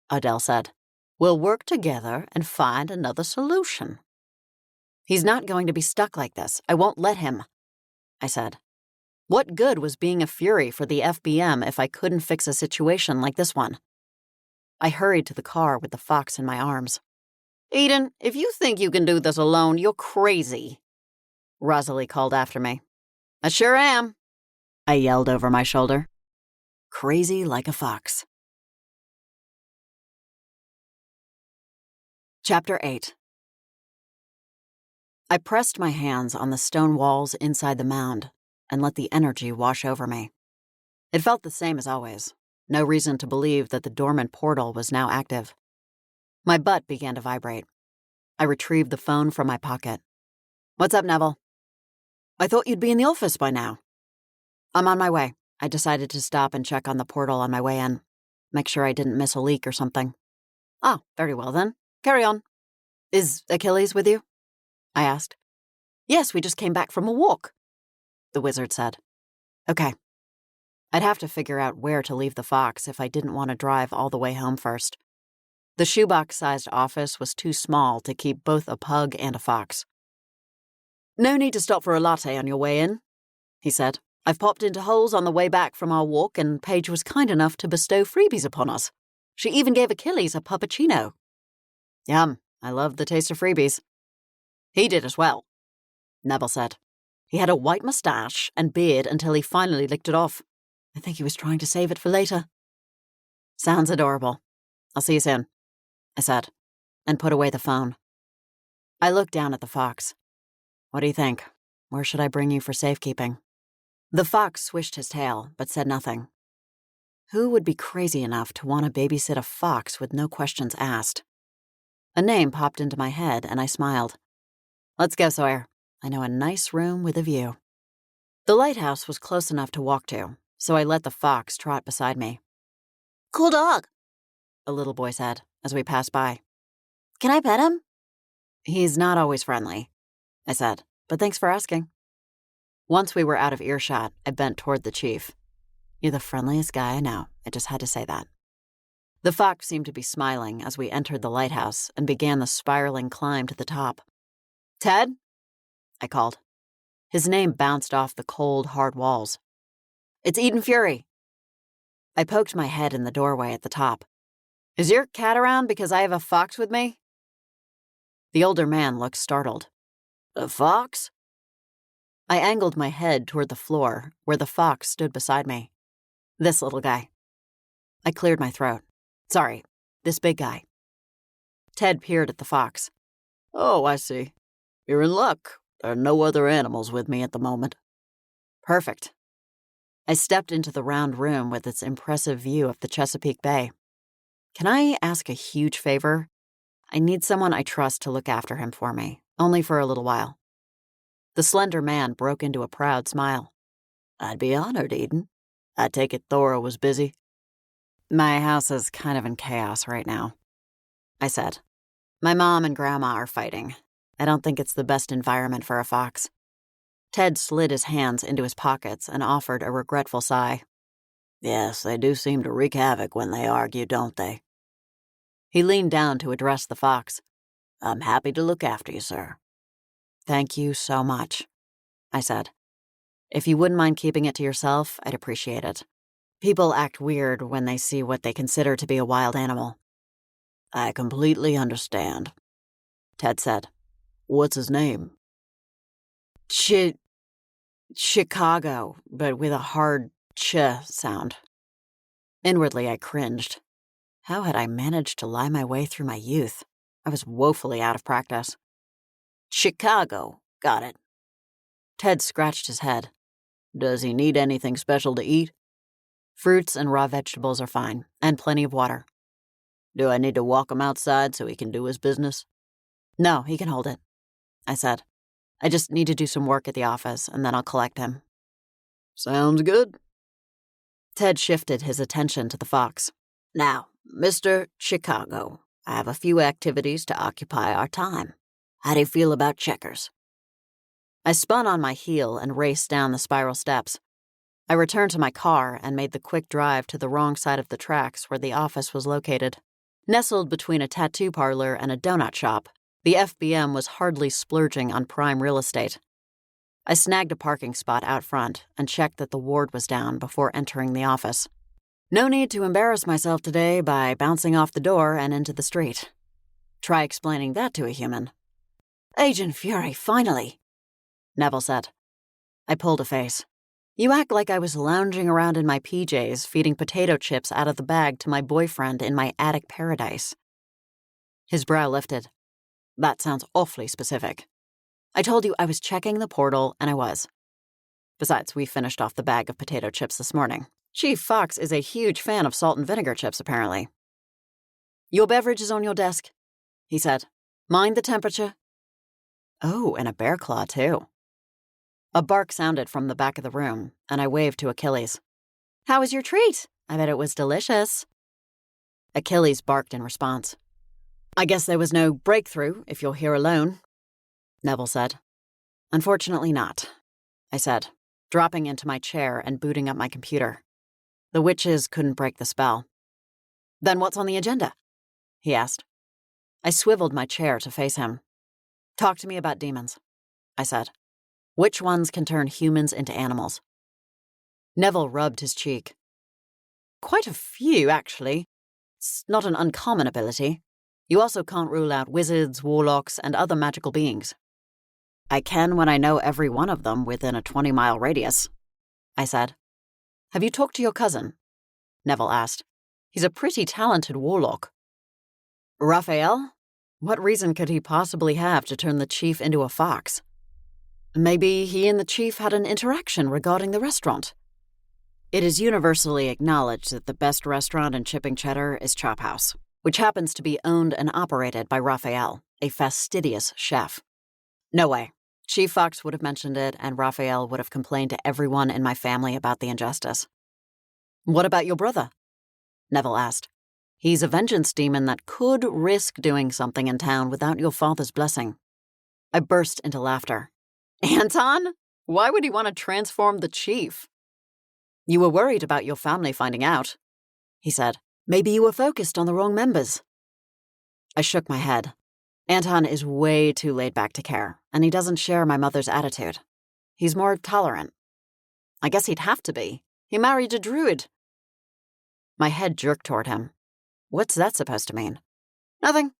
Adele said. We'll work together and find another solution. He's not going to be stuck like this. I won't let him, I said. What good was being a fury for the FBM if I couldn't fix a situation like this one? I hurried to the car with the fox in my arms. Eden, if you think you can do this alone, you're crazy, Rosalie called after me. I sure am, I yelled over my shoulder. Crazy like a fox. Chapter 8. I pressed my hands on the stone walls inside the mound and let the energy wash over me. It felt the same as always. No reason to believe that the dormant portal was now active. My butt began to vibrate. I retrieved the phone from my pocket. What's up, Neville? I thought you'd be in the office by now. I'm on my way. I decided to stop and check on the portal on my way in. Make sure I didn't miss a leak or something. Oh, very well then. Carry on. Is Achilles with you? I asked. Yes, we just came back from a walk, the wizard said. Okay. I'd have to figure out where to leave the fox if I didn't want to drive all the way home first. The shoebox-sized office was too small to keep both a pug and a fox. No need to stop for a latte on your way in, he said. I've popped into Holes on the way back from our walk, and Paige was kind enough to bestow freebies upon us. She even gave Achilles a puppuccino. Yum, I love the taste of freebies. He did as well, Neville said. He had a white mustache and beard until he finally licked it off. I think he was trying to save it for later. Sounds adorable. I'll see you soon, I said, and put away the phone. I looked down at the fox. What do you think? Where should I bring you for safekeeping? The fox swished his tail, but said nothing. Who would be crazy enough to want to babysit a fox with no questions asked? A name popped into my head, and I smiled. Let's go, Sawyer. I know a nice room with a view. The lighthouse was close enough to walk to, so I let the fox trot beside me. Cool dog, A little boy said as we passed by. can I pet him? He's not always friendly, I said, but thanks for asking. Once we were out of earshot, I bent toward the chief. You're the friendliest guy I know. I just had to say that. The fox seemed to be smiling as we entered the lighthouse and began the spiraling climb to the top. Ted? I called. His name bounced off the cold, hard walls. It's Eden Fury. I poked my head in the doorway at the top. Is your cat around because I have a fox with me? The older man looked startled. A fox? I angled my head toward the floor where the fox stood beside me. This little guy. I cleared my throat. Sorry, this big guy. Ted peered at the fox. Oh, I see. You're in luck. There are no other animals with me at the moment. Perfect. I stepped into the round room with its impressive view of the Chesapeake Bay. Can I ask a huge favor? I need someone I trust to look after him for me, only for a little while. The slender man broke into a proud smile. I'd be honored, Eden. I take it Thora was busy. My house is kind of in chaos right now, I said. My mom and grandma are fighting. I don't think it's the best environment for a fox. Ted slid his hands into his pockets and offered a regretful sigh. Yes, they do seem to wreak havoc when they argue, don't they? He leaned down to address the fox. I'm happy to look after you, sir. Thank you so much, I said. If you wouldn't mind keeping it to yourself, I'd appreciate it. People act weird when they see what they consider to be a wild animal. I completely understand, Ted said. What's his name? Chicago, but with a hard ch sound. Inwardly, I cringed. How had I managed to lie my way through my youth? I was woefully out of practice. Chicago, got it. Ted scratched his head. Does he need anything special to eat? Fruits and raw vegetables are fine, and plenty of water. Do I need to walk him outside so he can do his business? No, he can hold it, I said. I just need to do some work at the office, and then I'll collect him. Sounds good. Ted shifted his attention to the fox. Now, Mr. Chicago, I have a few activities to occupy our time. How do you feel about checkers? I spun on my heel and raced down the spiral steps. I returned to my car and made the quick drive to the wrong side of the tracks where the office was located. Nestled between a tattoo parlor and a donut shop, the FBM was hardly splurging on prime real estate. I snagged a parking spot out front and checked that the ward was down before entering the office. No need to embarrass myself today by bouncing off the door and into the street. Try explaining that to a human. Agent Fury, finally, Neville said. I pulled a face. You act like I was lounging around in my PJs, feeding potato chips out of the bag to my boyfriend in my attic paradise. His brow lifted. That sounds awfully specific. I told you I was checking the portal, and I was. Besides, we finished off the bag of potato chips this morning. Chief Fox is a huge fan of salt and vinegar chips, apparently. Your beverage is on your desk, he said. Mind the temperature. Oh, and a bear claw, too. A bark sounded from the back of the room, and I waved to Achilles. How was your treat? I bet it was delicious. Achilles barked in response. I guess there was no breakthrough if you're here alone, Neville said. Unfortunately not, I said, dropping into my chair and booting up my computer. The witches couldn't break the spell. Then what's on the agenda? He asked. I swiveled my chair to face him. Talk to me about demons, I said. Which ones can turn humans into animals? Neville rubbed his cheek. Quite a few, actually. It's not an uncommon ability. You also can't rule out wizards, warlocks, and other magical beings. I can when I know every one of them within a 20-mile radius, I said. Have you talked to your cousin? Neville asked. He's a pretty talented warlock. Raphael? What reason could he possibly have to turn the chief into a fox? Maybe he and the chief had an interaction regarding the restaurant. It is universally acknowledged that the best restaurant in Chipping Cheddar is Chop House, which happens to be owned and operated by Raphael, a fastidious chef. No way. Chief Fox would have mentioned it, and Raphael would have complained to everyone in my family about the injustice. What about your brother? Neville asked. He's a vengeance demon that could risk doing something in town without your father's blessing. I burst into laughter. Anton? Why would he want to transform the chief? You were worried about your family finding out, he said. Maybe you were focused on the wrong members. I shook my head. Anton is way too laid back to care, and he doesn't share my mother's attitude. He's more tolerant. I guess he'd have to be. He married a druid. My head jerked toward him. What's that supposed to mean? Nothing,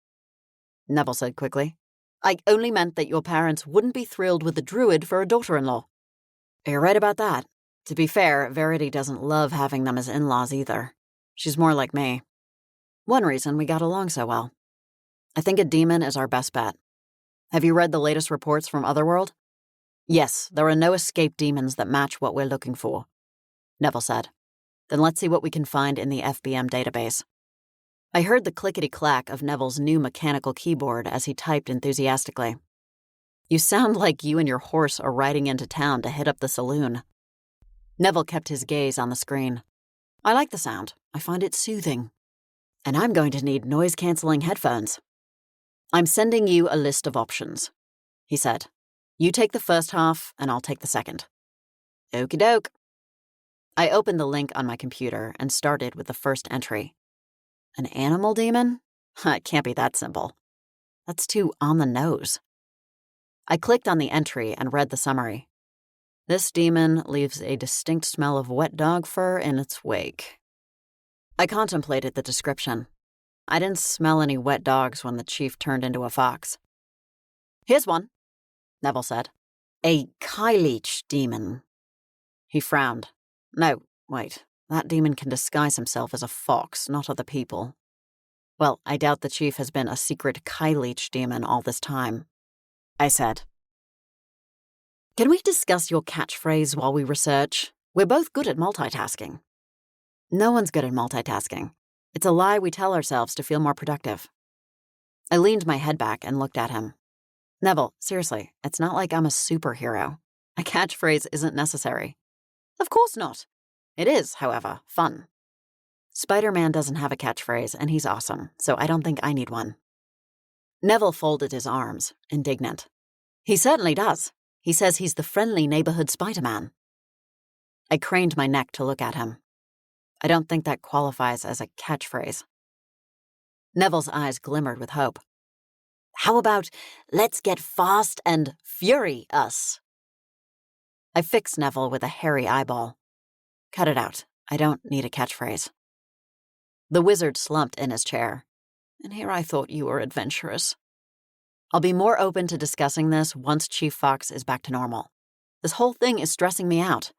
Neville said quickly. I only meant that your parents wouldn't be thrilled with the druid for a daughter-in-law. You're right about that. To be fair, Verity doesn't love having them as in-laws either. She's more like me. One reason we got along so well. I think a demon is our best bet. Have you read the latest reports from Otherworld? Yes, there are no escape demons that match what we're looking for, Neville said. Then let's see what we can find in the FBM database. I heard the clickety-clack of Neville's new mechanical keyboard as he typed enthusiastically. You sound like you and your horse are riding into town to hit up the saloon. Neville kept his gaze on the screen. I like the sound. I find it soothing. And I'm going to need noise-canceling headphones. I'm sending you a list of options, he said. You take the first half, and I'll take the second. Okie doke. I opened the link on my computer and started with the first entry. An animal demon? It can't be that simple. That's too on the nose. I clicked on the entry and read the summary. This demon leaves a distinct smell of wet dog fur in its wake. I contemplated the description. I didn't smell any wet dogs when the chief turned into a fox. Here's one, Neville said. A Kyleech demon. He frowned. No, wait. That demon can disguise himself as a fox, not other people. Well, I doubt the chief has been a secret Kyleech demon all this time, I said. Can we discuss your catchphrase while we research? We're both good at multitasking. No one's good at multitasking. It's a lie we tell ourselves to feel more productive. I leaned my head back and looked at him. Neville, seriously, it's not like I'm a superhero. A catchphrase isn't necessary. Of course not. It is, however, fun. Spider-Man doesn't have a catchphrase, and he's awesome, so I don't think I need one. Neville folded his arms, indignant. He certainly does. He says he's the friendly neighborhood Spider-Man. I craned my neck to look at him. I don't think that qualifies as a catchphrase. Neville's eyes glimmered with hope. How about, let's get fast and fury us? I fixed Neville with a hairy eyeball. Cut it out. I don't need a catchphrase. The wizard slumped in his chair. And here I thought you were adventurous. I'll be more open to discussing this once Chief Fox is back to normal. This whole thing is stressing me out.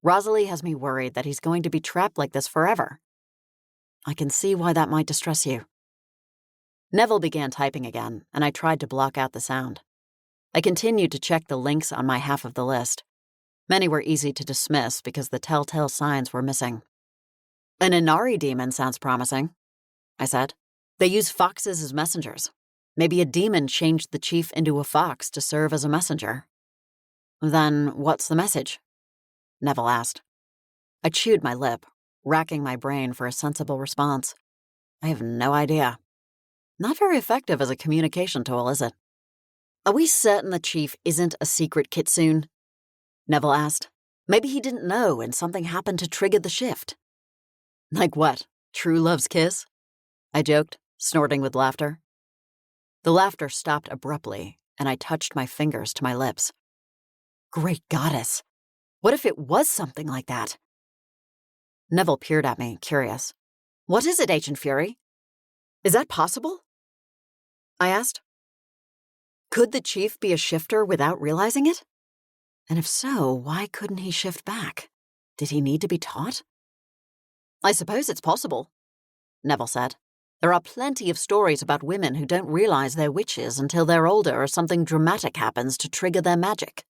Rosalie has me worried that he's going to be trapped like this forever. I can see why that might distress you. Neville began typing again, and I tried to block out the sound. I continued to check the links on my half of the list. Many were easy to dismiss because the telltale signs were missing. An Inari demon sounds promising, I said. They use foxes as messengers. Maybe a demon changed the chief into a fox to serve as a messenger. Then what's the message? Neville asked. I chewed my lip, racking my brain for a sensible response. I have no idea. Not very effective as a communication tool, is it? Are we certain the chief isn't a secret kitsune? Neville asked. Maybe he didn't know and something happened to trigger the shift. Like what? True love's kiss? I joked, snorting with laughter. The laughter stopped abruptly, and I touched my fingers to my lips. Great goddess! What if it was something like that? Neville peered at me, curious. What is it, Agent Fury? Is that possible? I asked. Could the chief be a shifter without realizing it? And if so, why couldn't he shift back? Did he need to be taught? I suppose it's possible, Neville said. There are plenty of stories about women who don't realize they're witches until they're older or something dramatic happens to trigger their magic.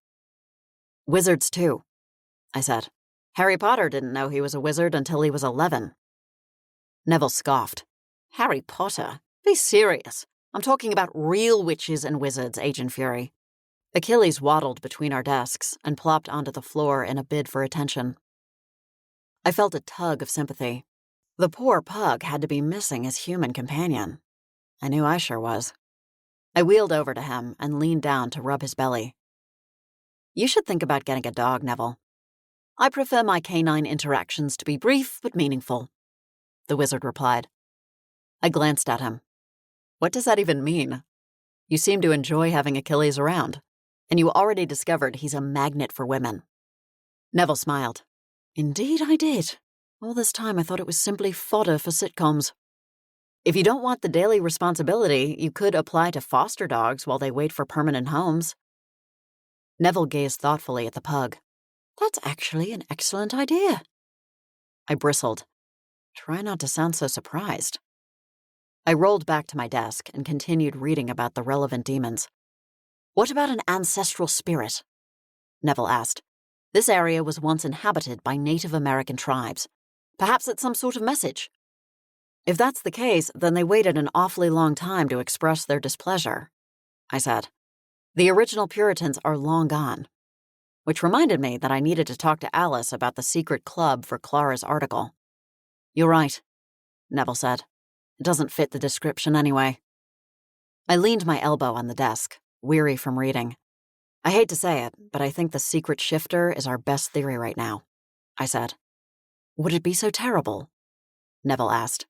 Wizards, too, I said. Harry Potter didn't know he was a wizard until he was 11. Neville scoffed. Harry Potter? Be serious. I'm talking about real witches and wizards, Agent Fury. Achilles waddled between our desks and plopped onto the floor in a bid for attention. I felt a tug of sympathy. The poor pug had to be missing his human companion. I knew I sure was. I wheeled over to him and leaned down to rub his belly. You should think about getting a dog, Neville. I prefer my canine interactions to be brief but meaningful, the wizard replied. I glanced at him. What does that even mean? You seem to enjoy having Achilles around, and you already discovered he's a magnet for women. Neville smiled. Indeed I did. All this time I thought it was simply fodder for sitcoms. If you don't want the daily responsibility, you could apply to foster dogs while they wait for permanent homes. Neville gazed thoughtfully at the pug. That's actually an excellent idea. I bristled. Try not to sound so surprised. I rolled back to my desk and continued reading about the relevant demons. What about an ancestral spirit? Neville asked. This area was once inhabited by Native American tribes. Perhaps it's some sort of message. If that's the case, then they waited an awfully long time to express their displeasure, I said. The original Puritans are long gone. Which reminded me that I needed to talk to Alice about the secret club for Clara's article. You're right, Neville said. It doesn't fit the description anyway. I leaned my elbow on the desk, weary from reading. I hate to say it, but I think the secret shifter is our best theory right now, I said. Would it be so terrible? Neville asked.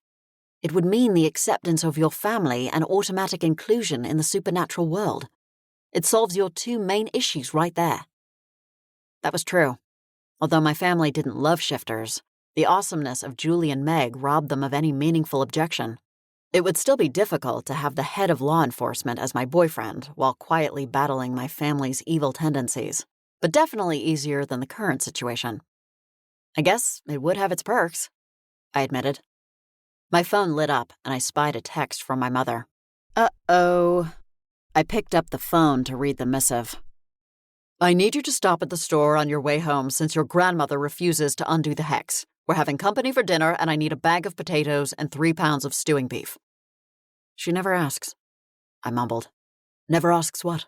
It would mean the acceptance of your family and automatic inclusion in the supernatural world. It solves your two main issues right there. That was true. Although my family didn't love shifters, the awesomeness of Julie and Meg robbed them of any meaningful objection. It would still be difficult to have the head of law enforcement as my boyfriend while quietly battling my family's evil tendencies, but definitely easier than the current situation. I guess it would have its perks, I admitted. My phone lit up and I spied a text from my mother. Uh-oh. I picked up the phone to read the missive. I need you to stop at the store on your way home since your grandmother refuses to undo the hex. We're having company for dinner and I need a bag of potatoes and 3 pounds of stewing beef. She never asks, I mumbled. Never asks what?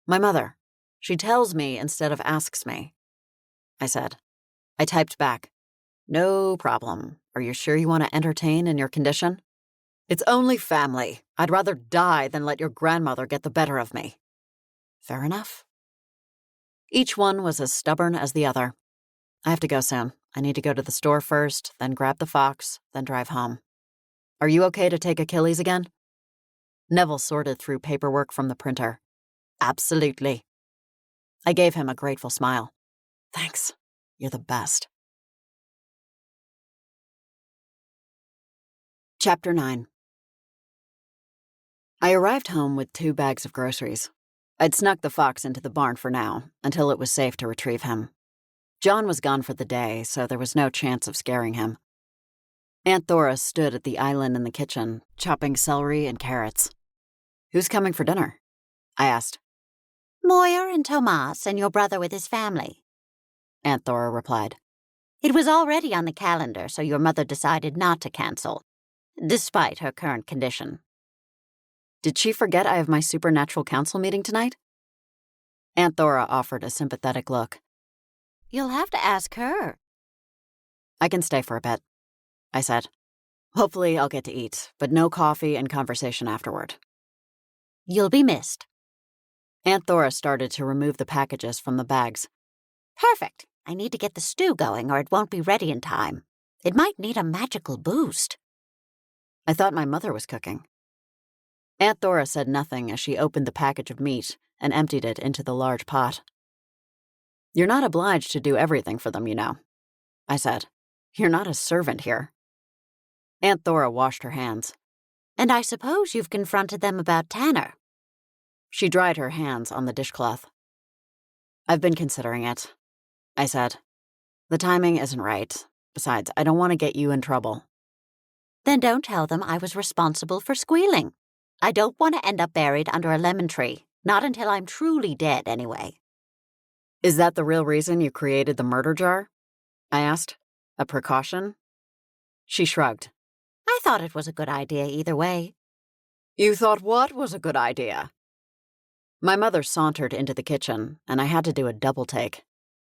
My mother. She tells me instead of asks me, I said. I typed back. No problem. Are you sure you want to entertain in your condition? It's only family. I'd rather die than let your grandmother get the better of me. Fair enough. Each one was as stubborn as the other. I have to go soon. I need to go to the store first, then grab the fox, then drive home. Are you okay to take Achilles again? Neville sorted through paperwork from the printer. Absolutely. I gave him a grateful smile. Thanks. You're the best. Chapter 9. I arrived home with 2 bags of groceries. I'd snuck the fox into the barn for now, until it was safe to retrieve him. John was gone for the day, so there was no chance of scaring him. Aunt Thora stood at the island in the kitchen, chopping celery and carrots. Who's coming for dinner? I asked. Moyer and Tomas and your brother with his family, Aunt Thora replied. It was already on the calendar, so your mother decided not to cancel, despite her current condition. Did she forget I have my supernatural council meeting tonight? Aunt Thora offered a sympathetic look. You'll have to ask her. I can stay for a bit, I said. Hopefully I'll get to eat, but no coffee and conversation afterward. You'll be missed. Aunt Thora started to remove the packages from the bags. Perfect. I need to get the stew going or it won't be ready in time. It might need a magical boost. I thought my mother was cooking. Aunt Thora said nothing as she opened the package of meat and emptied it into the large pot. You're not obliged to do everything for them, you know, I said. You're not a servant here. Aunt Thora washed her hands. And I suppose you've confronted them about Tanner. She dried her hands on the dishcloth. I've been considering it, I said. The timing isn't right. Besides, I don't want to get you in trouble. Then don't tell them I was responsible for squealing. I don't want to end up buried under a lemon tree. Not until I'm truly dead, anyway. Is that the real reason you created the murder jar? I asked. A precaution? She shrugged. I thought it was a good idea either way. You thought what was a good idea? My mother sauntered into the kitchen, and I had to do a double take.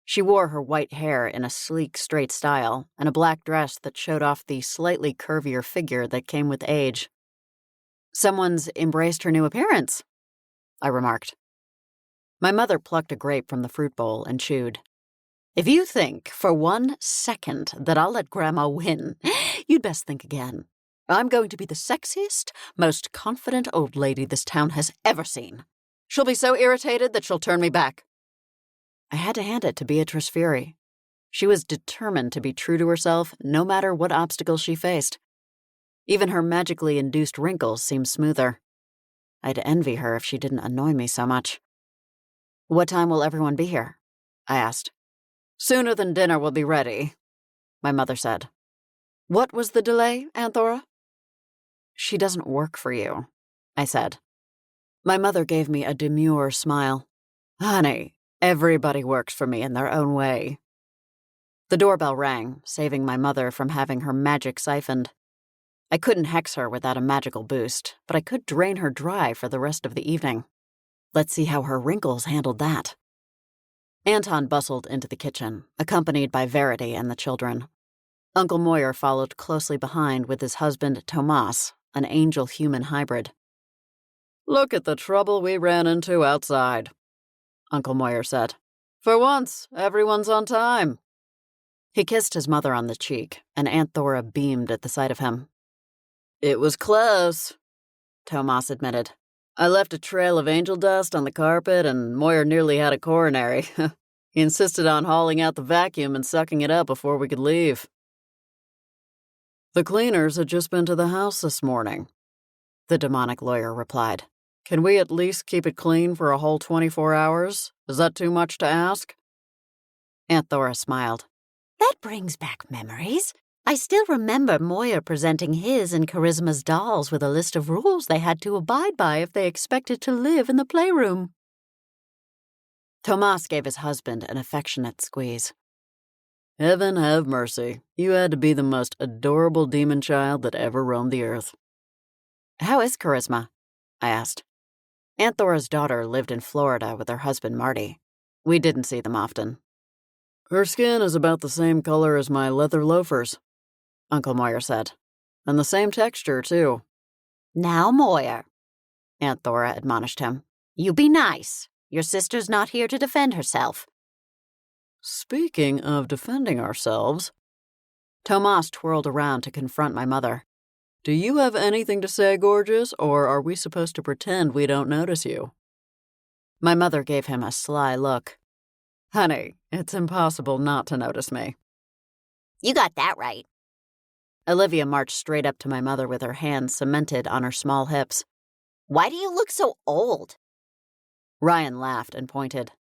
She wore her white hair in a sleek, straight style, and a black dress that showed off the slightly curvier figure that came with age. Someone's embraced her new appearance, I remarked. My mother plucked a grape from the fruit bowl and chewed. If you think for 1 second that I'll let Grandma win, you'd best think again. I'm going to be the sexiest, most confident old lady this town has ever seen. She'll be so irritated that she'll turn me back. I had to hand it to Beatrice Fury. She was determined to be true to herself no matter what obstacles she faced. Even her magically induced wrinkles seemed smoother. I'd envy her if she didn't annoy me so much. What time will everyone be here? I asked. Sooner than dinner will be ready, my mother said. What was the delay, Aunt Thora? She doesn't work for you, I said. My mother gave me a demure smile. Honey, everybody works for me in their own way. The doorbell rang, saving my mother from having her magic siphoned. I couldn't hex her without a magical boost, but I could drain her dry for the rest of the evening. Let's see how her wrinkles handled that. Anton bustled into the kitchen, accompanied by Verity and the children. Uncle Moyer followed closely behind with his husband, Tomas, an angel-human hybrid. Look at the trouble we ran into outside, Uncle Moyer said. For once, everyone's on time. He kissed his mother on the cheek, and Aunt Thora beamed at the sight of him. It was close, Tomas admitted. I left a trail of angel dust on the carpet, and Moyer nearly had a coronary. He insisted on hauling out the vacuum and sucking it up before we could leave. The cleaners had just been to the house this morning, the demonic lawyer replied. Can we at least keep it clean for a whole 24 hours? Is that too much to ask? Aunt Thora smiled. That brings back memories. I still remember Moyer presenting his and Charisma's dolls with a list of rules they had to abide by if they expected to live in the playroom. Tomas gave his husband an affectionate squeeze. Heaven have mercy. You had to be the most adorable demon child that ever roamed the earth. How is Charisma? I asked. Aunt Thora's daughter lived in Florida with her husband Marty. We didn't see them often. Her skin is about the same color as my leather loafers, Uncle Moyer said. And the same texture, too. Now, Moyer, Aunt Thora admonished him. You be nice. Your sister's not here to defend herself. Speaking of defending ourselves, Tomas twirled around to confront my mother. Do you have anything to say, gorgeous, or are we supposed to pretend we don't notice you? My mother gave him a sly look. Honey, it's impossible not to notice me. You got that right. Olivia marched straight up to my mother with her hands cemented on her small hips. Why do you look so old? Ryan laughed and pointed.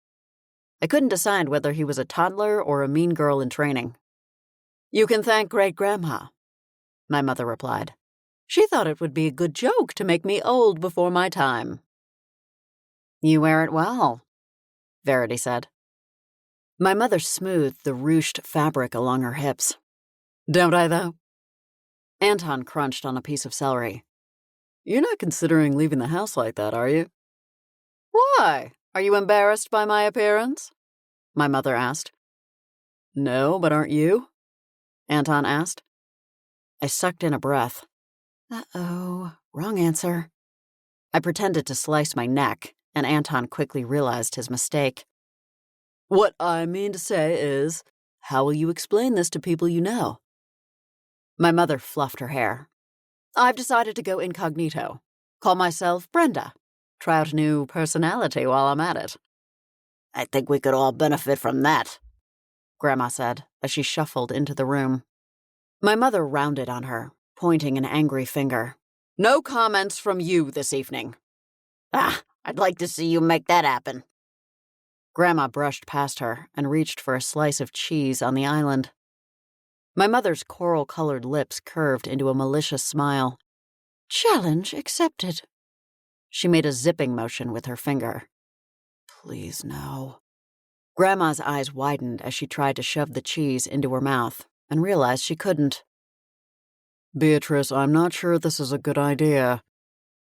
I couldn't decide whether he was a toddler or a mean girl in training. You can thank Great-Grandma, my mother replied. She thought it would be a good joke to make me old before my time. You wear it well, Verity said. My mother smoothed the ruched fabric along her hips. Don't I, though? Anton crunched on a piece of celery. You're not considering leaving the house like that, are you? Why? Are you embarrassed by my appearance? My mother asked. No, but aren't you? Anton asked. I sucked in a breath. Uh-oh, wrong answer. I pretended to slice my neck, and Anton quickly realized his mistake. What I mean to say is, how will you explain this to people you know? My mother fluffed her hair. I've decided to go incognito. Call myself Brenda. Try out a new personality while I'm at it. I think we could all benefit from that, Grandma said as she shuffled into the room. My mother rounded on her, pointing an angry finger. No comments from you this evening. I'd like to see you make that happen. Grandma brushed past her and reached for a slice of cheese on the island. My mother's coral-colored lips curved into a malicious smile. Challenge accepted. She made a zipping motion with her finger. Please no. Grandma's eyes widened as she tried to shove the cheese into her mouth and realized she couldn't. Beatrice, I'm not sure this is a good idea,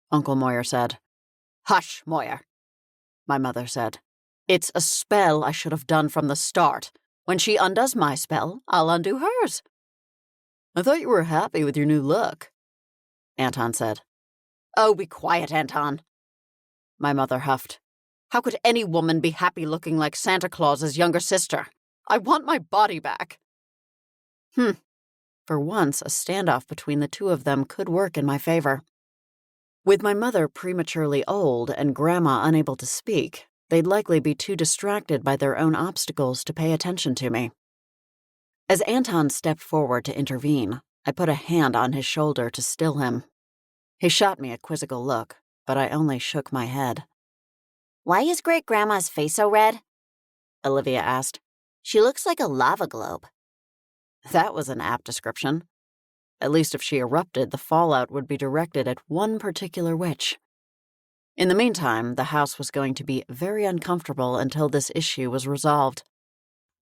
Uncle Moyer said. Hush, Moyer, my mother said. It's a spell I should have done from the start. When she undoes my spell, I'll undo hers. I thought you were happy with your new look, Anton said. Oh, be quiet, Anton, my mother huffed. How could any woman be happy looking like Santa Claus's younger sister? I want my body back. For once, a standoff between the two of them could work in my favor. With my mother prematurely old and Grandma unable to speak, they'd likely be too distracted by their own obstacles to pay attention to me. As Anton stepped forward to intervene, I put a hand on his shoulder to still him. He shot me a quizzical look, but I only shook my head. Why is Great-Grandma's face so red? Olivia asked. She looks like a lava globe. That was an apt description. At least if she erupted, the fallout would be directed at one particular witch. In the meantime, the house was going to be very uncomfortable until this issue was resolved.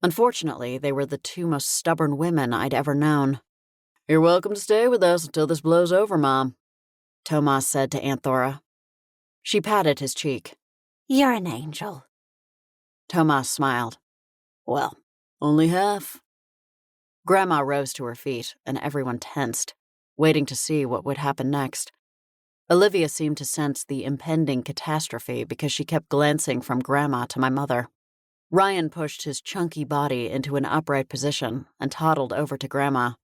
Unfortunately, they were the two most stubborn women I'd ever known. You're welcome to stay with us until this blows over, Mom, Tomas said to Aunt Thora. She patted his cheek. You're an angel. Tomas smiled. Well, only half. Grandma rose to her feet, and everyone tensed, waiting to see what would happen next. Olivia seemed to sense the impending catastrophe because she kept glancing from Grandma to my mother. Ryan pushed his chunky body into an upright position and toddled over to Grandma.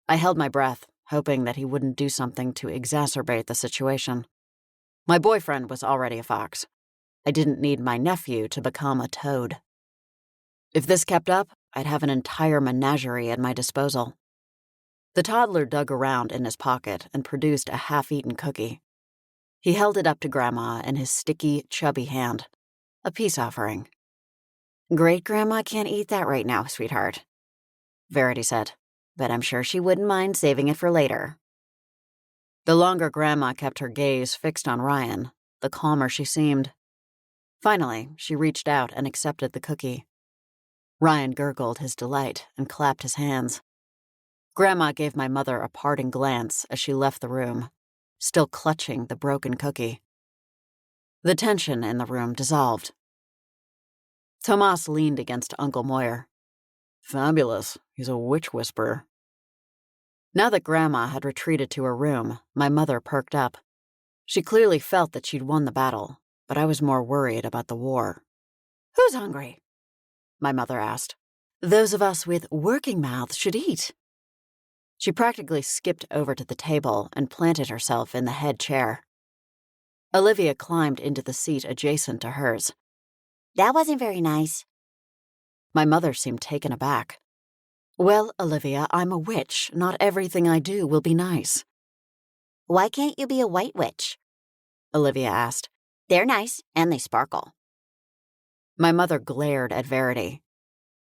I held my breath, hoping that he wouldn't do something to exacerbate the situation. My boyfriend was already a fox. I didn't need my nephew to become a toad. If this kept up, I'd have an entire menagerie at my disposal. The toddler dug around in his pocket and produced a half-eaten cookie. He held it up to Grandma in his sticky, chubby hand, a peace offering. Great-Grandma can't eat that right now, sweetheart, Verity said, but I'm sure she wouldn't mind saving it for later. The longer Grandma kept her gaze fixed on Ryan, the calmer she seemed. Finally, she reached out and accepted the cookie. Ryan gurgled his delight and clapped his hands. Grandma gave my mother a parting glance as she left the room, still clutching the broken cookie. The tension in the room dissolved. Tomas leaned against Uncle Moyer. Fabulous. He's a witch whisperer. Now that Grandma had retreated to her room, my mother perked up. She clearly felt that she'd won the battle, but I was more worried about the war. Who's hungry? My mother asked. Those of us with working mouths should eat. She practically skipped over to the table and planted herself in the head chair. Olivia climbed into the seat adjacent to hers. That wasn't very nice. My mother seemed taken aback. Well, Olivia, I'm a witch. Not everything I do will be nice. Why can't you be a white witch? Olivia asked. They're nice, and they sparkle. My mother glared at Verity.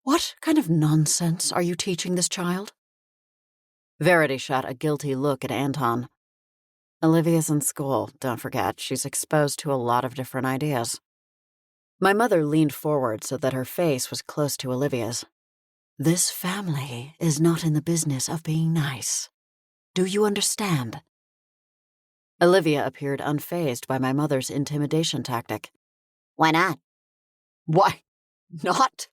What kind of nonsense are you teaching this child? Verity shot a guilty look at Anton. Olivia's in school, don't forget. She's exposed to a lot of different ideas. My mother leaned forward so that her face was close to Olivia's. This family is not in the business of being nice. Do you understand? Olivia appeared unfazed by my mother's intimidation tactic. Why not? Why not?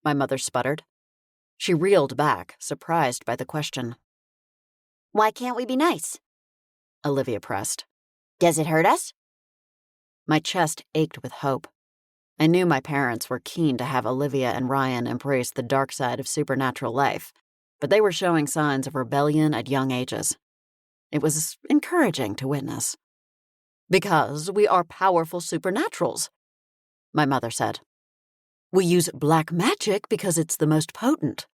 My mother sputtered. She reeled back, surprised by the question. Why can't we be nice? Olivia pressed. Does it hurt us? My chest ached with hope. I knew my parents were keen to have Olivia and Ryan embrace the dark side of supernatural life, but they were showing signs of rebellion at young ages. It was encouraging to witness. Because we are powerful supernaturals, my mother said. We use black magic because it's the most potent.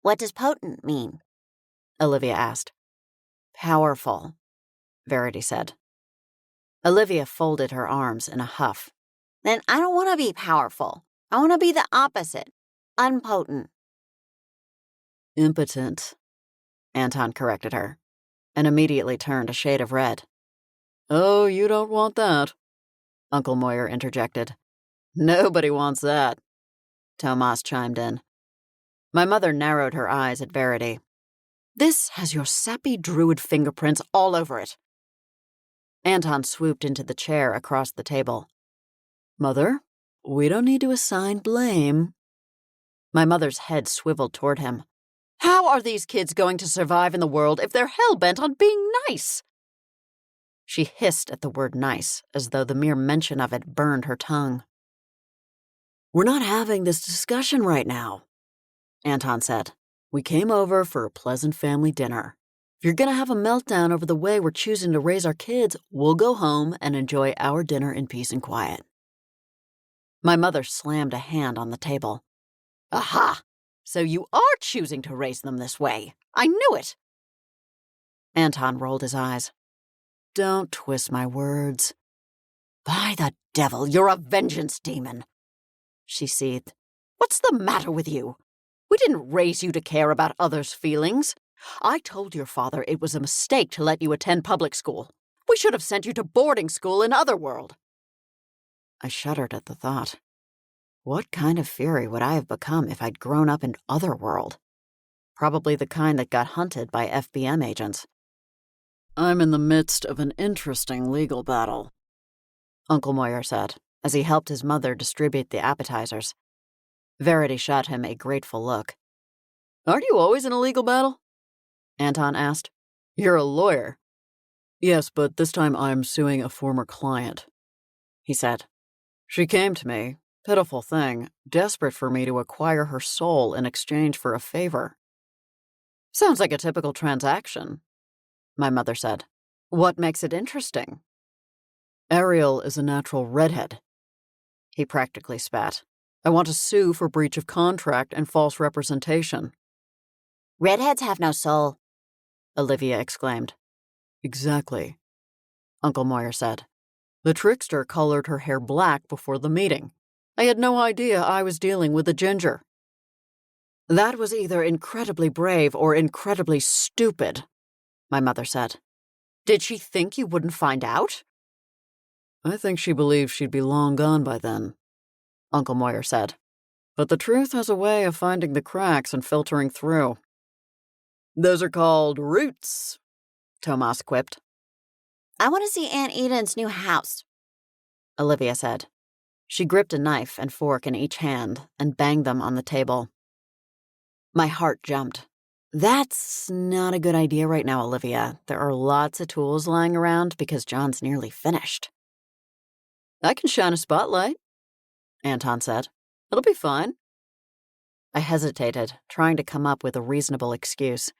What does potent mean? Olivia asked. Powerful, Verity said. Olivia folded her arms in a huff. Then I don't want to be powerful. I want to be the opposite. Unpotent. Impotent, Anton corrected her, and immediately turned a shade of red. Oh, you don't want that, Uncle Moyer interjected. Nobody wants that, Tomas chimed in. My mother narrowed her eyes at Verity. This has your sappy druid fingerprints all over it. Anton swooped into the chair across the table. Mother, we don't need to assign blame. My mother's head swiveled toward him. How are these kids going to survive in the world if they're hell-bent on being nice? She hissed at the word nice, as though the mere mention of it burned her tongue. We're not having this discussion right now, Anton said. We came over for a pleasant family dinner. If you're going to have a meltdown over the way we're choosing to raise our kids, we'll go home and enjoy our dinner in peace and quiet. My mother slammed a hand on the table. Aha! So you are choosing to raise them this way. I knew it! Anton rolled his eyes. Don't twist my words. By the devil, you're a vengeance demon, she seethed. What's the matter with you? We didn't raise you to care about others' feelings. I told your father it was a mistake to let you attend public school. We should have sent you to boarding school in Otherworld. I shuddered at the thought. What kind of fury would I have become if I'd grown up in Otherworld? Probably the kind that got hunted by FBM agents. I'm in the midst of an interesting legal battle, Uncle Moyer said, as he helped his mother distribute the appetizers. Verity shot him a grateful look. Aren't you always in a legal battle? Anton asked. You're a lawyer. Yes, but this time I'm suing a former client, he said. She came to me, pitiful thing, desperate for me to acquire her soul in exchange for a favor. Sounds like a typical transaction, my mother said. What makes it interesting? Ariel is a natural redhead. He practically spat. I want to sue for breach of contract and false representation. Redheads have no soul, Olivia exclaimed. Exactly, Uncle Moyer said. The trickster colored her hair black before the meeting. I had no idea I was dealing with a ginger. That was either incredibly brave or incredibly stupid, my mother said. Did she think you wouldn't find out? I think she believed she'd be long gone by then, Uncle Moyer said. But the truth has a way of finding the cracks and filtering through. Those are called roots, Tomas quipped. I want to see Aunt Eden's new house, Olivia said. She gripped a knife and fork in each hand and banged them on the table. My heart jumped. That's not a good idea right now, Olivia. There are lots of tools lying around because John's nearly finished. I can shine a spotlight, Anton said. It'll be fine. I hesitated, trying to come up with a reasonable excuse.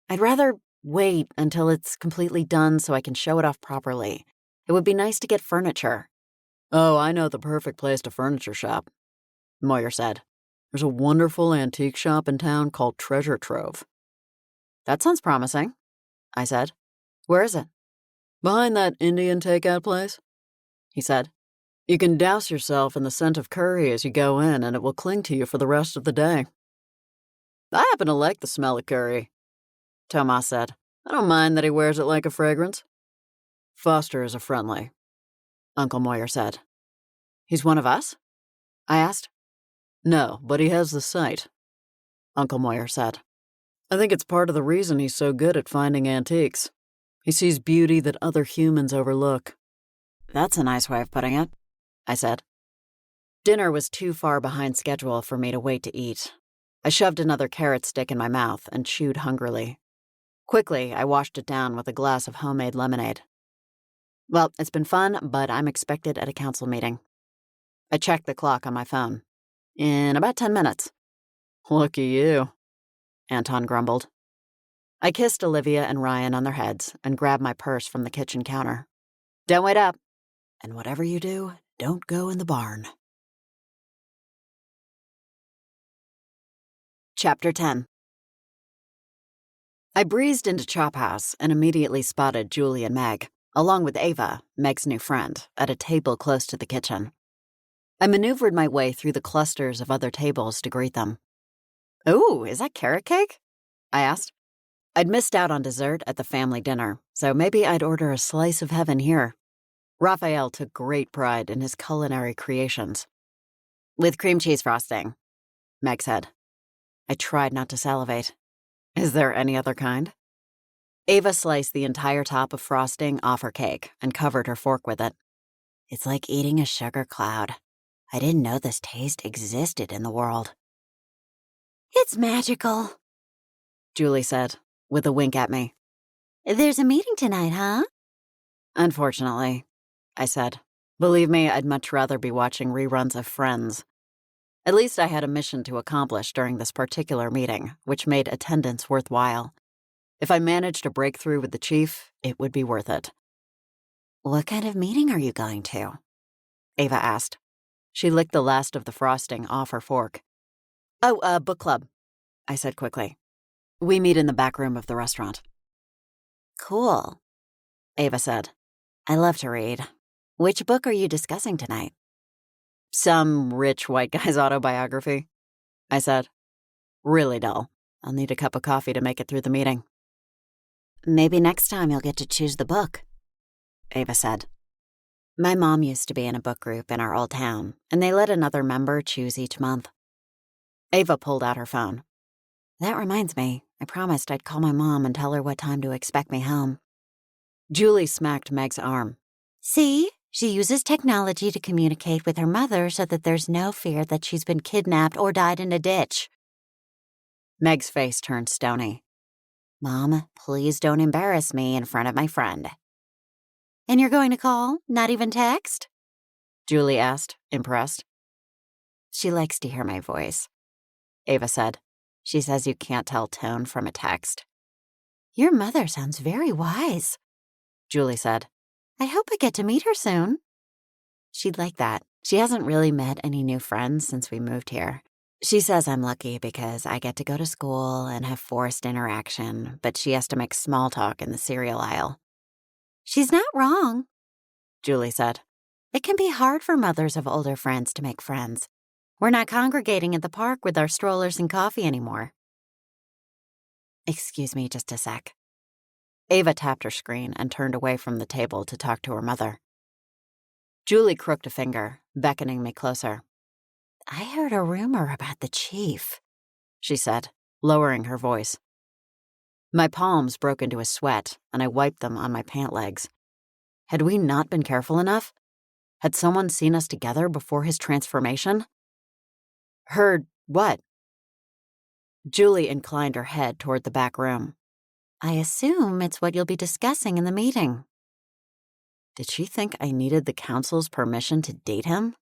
I'd rather wait until it's completely done so I can show it off properly. It would be nice to get furniture. Oh, I know the perfect place to furniture shop, Moyer said. There's a wonderful antique shop in town called Treasure Trove. That sounds promising, I said. Where is it? Behind that Indian takeout place, he said. You can douse yourself in the scent of curry as you go in, and it will cling to you for the rest of the day. I happen to like the smell of curry, Tomas said. I don't mind that he wears it like a fragrance. Foster is a friendly, Uncle Moyer said. He's one of us? I asked. No, but he has the sight, Uncle Moyer said. I think it's part of the reason he's so good at finding antiques. He sees beauty that other humans overlook. That's a nice way of putting it, I said. Dinner was too far behind schedule for me to wait to eat. I shoved another carrot stick in my mouth and chewed hungrily. Quickly, I washed it down with a glass of homemade lemonade. Well, it's been fun, but I'm expected at a council meeting. I checked the clock on my phone. In about 10 minutes. Lucky you, Anton grumbled. I kissed Olivia and Ryan on their heads and grabbed my purse from the kitchen counter. Don't wait up. And whatever you do, don't go in the barn. Chapter 10. I breezed into Chop House and immediately spotted Julie and Meg, along with Ava, Meg's new friend, at a table close to the kitchen. I maneuvered my way through the clusters of other tables to greet them. Ooh, is that carrot cake? I asked. I'd missed out on dessert at the family dinner, so maybe I'd order a slice of heaven here. Raphael took great pride in his culinary creations. With cream cheese frosting, Meg said. I tried not to salivate. Is there any other kind? Ava sliced the entire top of frosting off her cake and covered her fork with it. It's like eating a sugar cloud. I didn't know this taste existed in the world. It's magical, Julie said, with a wink at me. There's a meeting tonight, huh? Unfortunately, I said. Believe me, I'd much rather be watching reruns of Friends. At least I had a mission to accomplish during this particular meeting, which made attendance worthwhile. If I managed to break through with the chief, it would be worth it. What kind of meeting are you going to? Ava asked. She licked the last of the frosting off her fork. Oh, book club, I said quickly. We meet in the back room of the restaurant. Cool, Ava said. I love to read. Which book are you discussing tonight? Some rich white guy's autobiography, I said. Really dull. I'll need a cup of coffee to make it through the meeting. Maybe next time you'll get to choose the book, Ava said. My mom used to be in a book group in our old town, and they let another member choose each month. Ava pulled out her phone. That reminds me, I promised I'd call my mom and tell her what time to expect me home. Julie smacked Meg's arm. See? She uses technology to communicate with her mother so that there's no fear that she's been kidnapped or died in a ditch. Meg's face turned stony. Mom, please don't embarrass me in front of my friend. And you're going to call, not even text? Julie asked, impressed. She likes to hear my voice, Ava said. She says you can't tell tone from a text. Your mother sounds very wise, Julie said. I hope I get to meet her soon. She'd like that. She hasn't really met any new friends since we moved here. She says I'm lucky because I get to go to school and have forced interaction, but she has to make small talk in the cereal aisle. She's not wrong, Julie said. It can be hard for mothers of older friends to make friends. We're not congregating at the park with our strollers and coffee anymore. Excuse me just a sec. Ava tapped her screen and turned away from the table to talk to her mother. Julie crooked a finger, beckoning me closer. I heard a rumor about the chief, she said, lowering her voice. My palms broke into a sweat, and I wiped them on my pant legs. Had we not been careful enough? Had someone seen us together before his transformation? Heard what? Julie inclined her head toward the back room. I assume it's what you'll be discussing in the meeting. Did she think I needed the council's permission to date him?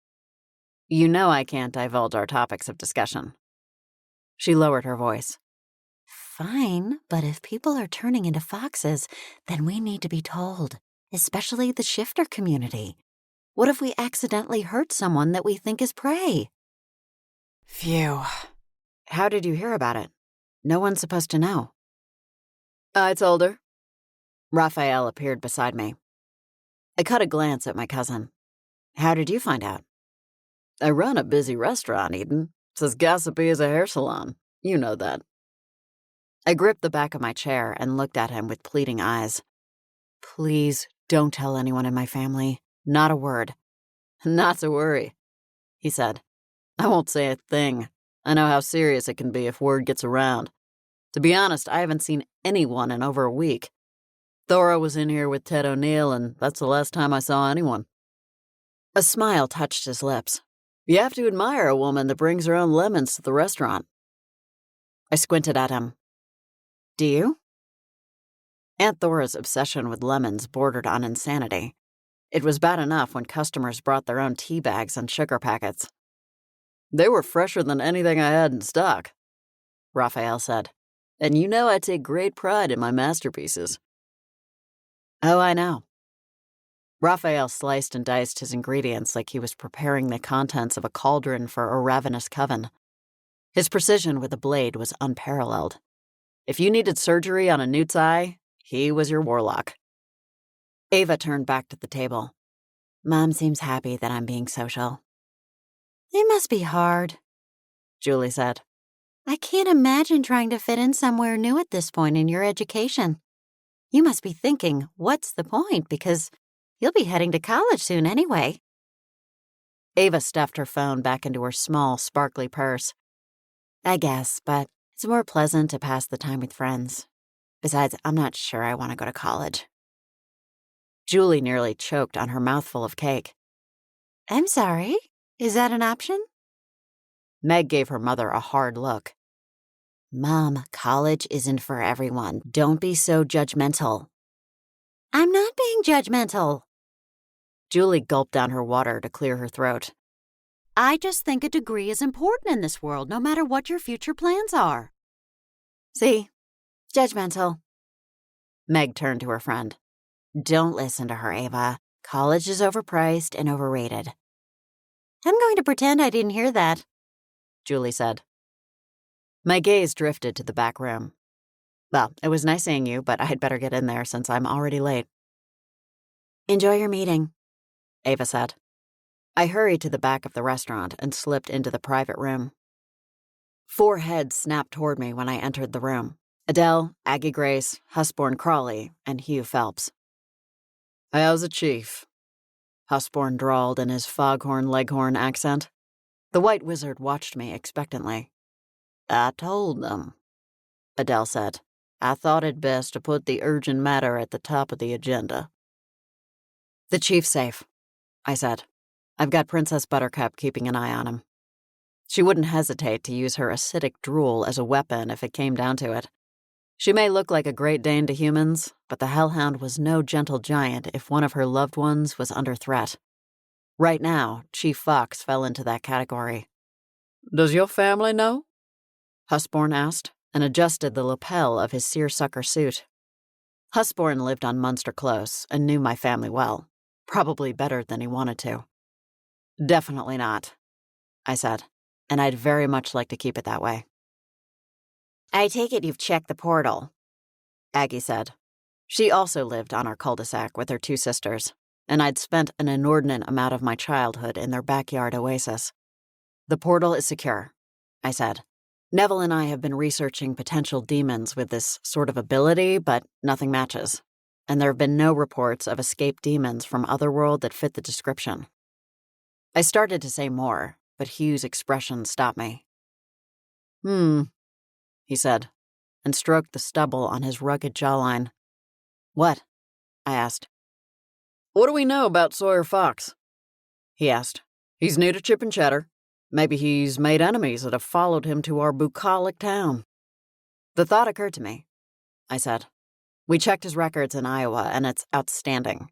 You know I can't divulge our topics of discussion. She lowered her voice. Fine, but if people are turning into foxes, then we need to be told, especially the shifter community. What if we accidentally hurt someone that we think is prey? Phew. How did you hear about it? No one's supposed to know. I told her. Raphael appeared beside me. I caught a glance at my cousin. How did you find out? I run a busy restaurant, Eden. It's as gossipy as a hair salon. You know that. I gripped the back of my chair and looked at him with pleading eyes. Please don't tell anyone in my family. Not a word. Not to worry, he said. I won't say a thing. I know how serious it can be if word gets around. To be honest, I haven't seen anyone in over a week. Thora was in here with Ted O'Neill, and that's the last time I saw anyone. A smile touched his lips. You have to admire a woman that brings her own lemons to the restaurant. I squinted at him. Do you? Aunt Thora's obsession with lemons bordered on insanity. It was bad enough when customers brought their own tea bags and sugar packets. They were fresher than anything I had in stock, Raphael said. And you know I take great pride in my masterpieces. Oh, I know. Raphael sliced and diced his ingredients like he was preparing the contents of a cauldron for a ravenous coven. His precision with a blade was unparalleled. If you needed surgery on a newt's eye, he was your warlock. Ava turned back to the table. Mom seems happy that I'm being social. It must be hard, Julie said. I can't imagine trying to fit in somewhere new at this point in your education. You must be thinking, what's the point? Because You'll be heading to college soon anyway. Ava stuffed her phone back into her small, sparkly purse. I guess, but it's more pleasant to pass the time with friends. Besides, I'm not sure I want to go to college. Julie nearly choked on her mouthful of cake. I'm sorry. Is that an option? Meg gave her mother a hard look. Mom, college isn't for everyone. Don't be so judgmental. I'm not being judgmental. Julie gulped down her water to clear her throat. I just think a degree is important in this world, no matter what your future plans are. See? Judgmental. Meg turned to her friend. Don't listen to her, Ava. College is overpriced and overrated. I'm going to pretend I didn't hear that, Julie said. My gaze drifted to the back room. Well, it was nice seeing you, but I'd better get in there since I'm already late. Enjoy your meeting, Ava said. I hurried to the back of the restaurant and slipped into the private room. 4 heads snapped toward me when I entered the room. Adele, Aggie Grace, Husborn Crawley, and Hugh Phelps. "How's it, Chief?" Husborn drawled in his foghorn leghorn accent. The White Wizard watched me expectantly. "I told them," Adele said. "I thought it best to put the urgent matter at the top of the agenda." "The Chief's safe," I said. "I've got Princess Buttercup keeping an eye on him. She wouldn't hesitate to use her acidic drool as a weapon if it came down to it. She may look like a Great Dane to humans, but the Hellhound was no gentle giant if one of her loved ones was under threat. Right now, Chief Fox fell into that category. "Does your family know?" Husborn asked, and adjusted the lapel of his seersucker suit. Husborn lived on Munster Close and knew my family well, probably better than he wanted to. "Definitely not," I said, "and I'd very much like to keep it that way." I take it you've checked the portal, Aggie said. She also lived on our cul-de-sac with her 2 sisters, and I'd spent an inordinate amount of my childhood in their backyard oasis. "The portal is secure," I said. "Neville and I have been researching potential demons with this sort of ability, but nothing matches. And there have been no reports of escaped demons from Otherworld that fit the description." I started to say more, but Hugh's expression stopped me. He said, and stroked the stubble on his rugged jawline. "What?" I asked. "What do we know about Sawyer Fox?" he asked. "He's new to Chip and Cheddar. Maybe he's made enemies that have followed him to our bucolic town." The thought occurred to me, I said. "We checked his records in Iowa, and it's outstanding.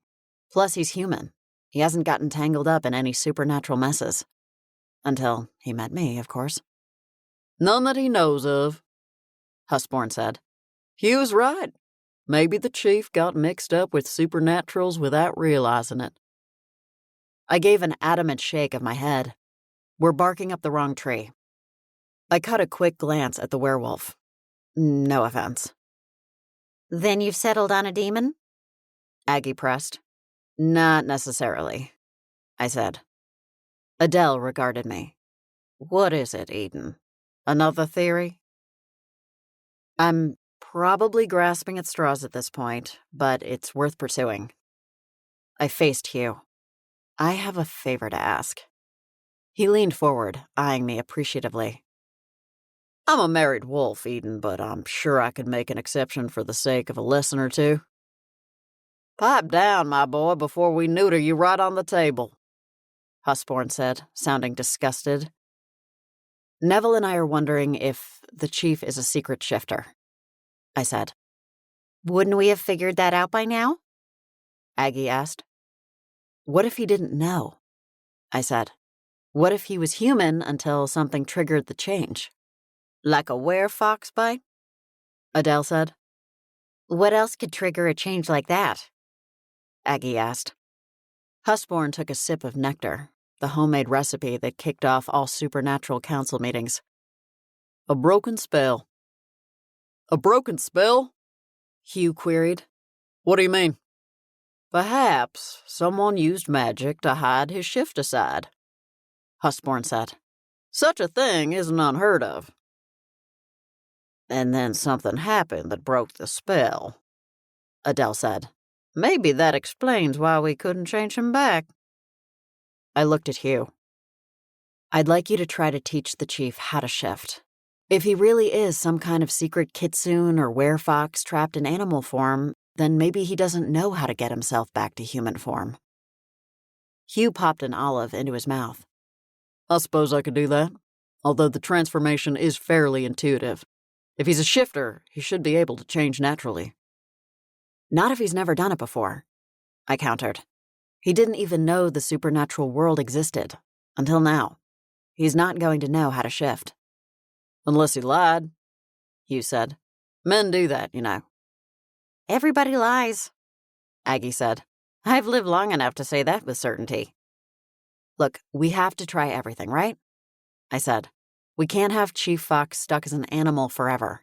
Plus, he's human. He hasn't gotten tangled up in any supernatural messes. Until he met me, of course." "None that he knows of," Husborn said. "Hugh's right. Maybe the Chief got mixed up with supernaturals without realizing it." I gave an adamant shake of my head. "We're barking up the wrong tree." I cut a quick glance at the werewolf. "No offense." Then you've settled on a demon? Aggie pressed. "Not necessarily," I said. Adele regarded me. "What is it, Eden? Another theory?" "I'm probably grasping at straws at this point, but it's worth pursuing." I faced Hugh. "I have a favor to ask." He leaned forward, eyeing me appreciatively. "I'm a married wolf, Eden, but I'm sure I could make an exception for the sake of a lesson or two." "Pipe down, my boy, before we neuter you right on the table," Husborn said, sounding disgusted. "Neville and I are wondering if the Chief is a secret shifter," I said. Wouldn't we have figured that out by now? Aggie asked. "What if he didn't know?" I said. "What if he was human until something triggered the change?" "Like a werefox bite?" Adele said. What else could trigger a change like that? Aggie asked. Husborn took a sip of nectar, the homemade recipe that kicked off all supernatural council meetings. "A broken spell." "A broken spell?" Hugh queried. "What do you mean?" "Perhaps someone used magic to hide his shift aside," Husborn said. "Such a thing isn't unheard of." "And then something happened that broke the spell," Adele said. Maybe that explains why we couldn't change him back. I looked at Hugh. I'd like you to try to teach the chief how to shift. If he really is some kind of secret kitsune or werefox trapped in animal form, then maybe he doesn't know how to get himself back to human form. Hugh popped an olive into his mouth. I suppose I could do that, although the transformation is fairly intuitive. If he's a shifter, he should be able to change naturally. Not if he's never done it before, I countered. He didn't even know the supernatural world existed, until now. He's not going to know how to shift. Unless he lied, Hugh said. Men do that, you know. Everybody lies, Aggie said. I've lived long enough to say that with certainty. Look, we have to try everything, right? I said. We can't have Chief Fox stuck as an animal forever.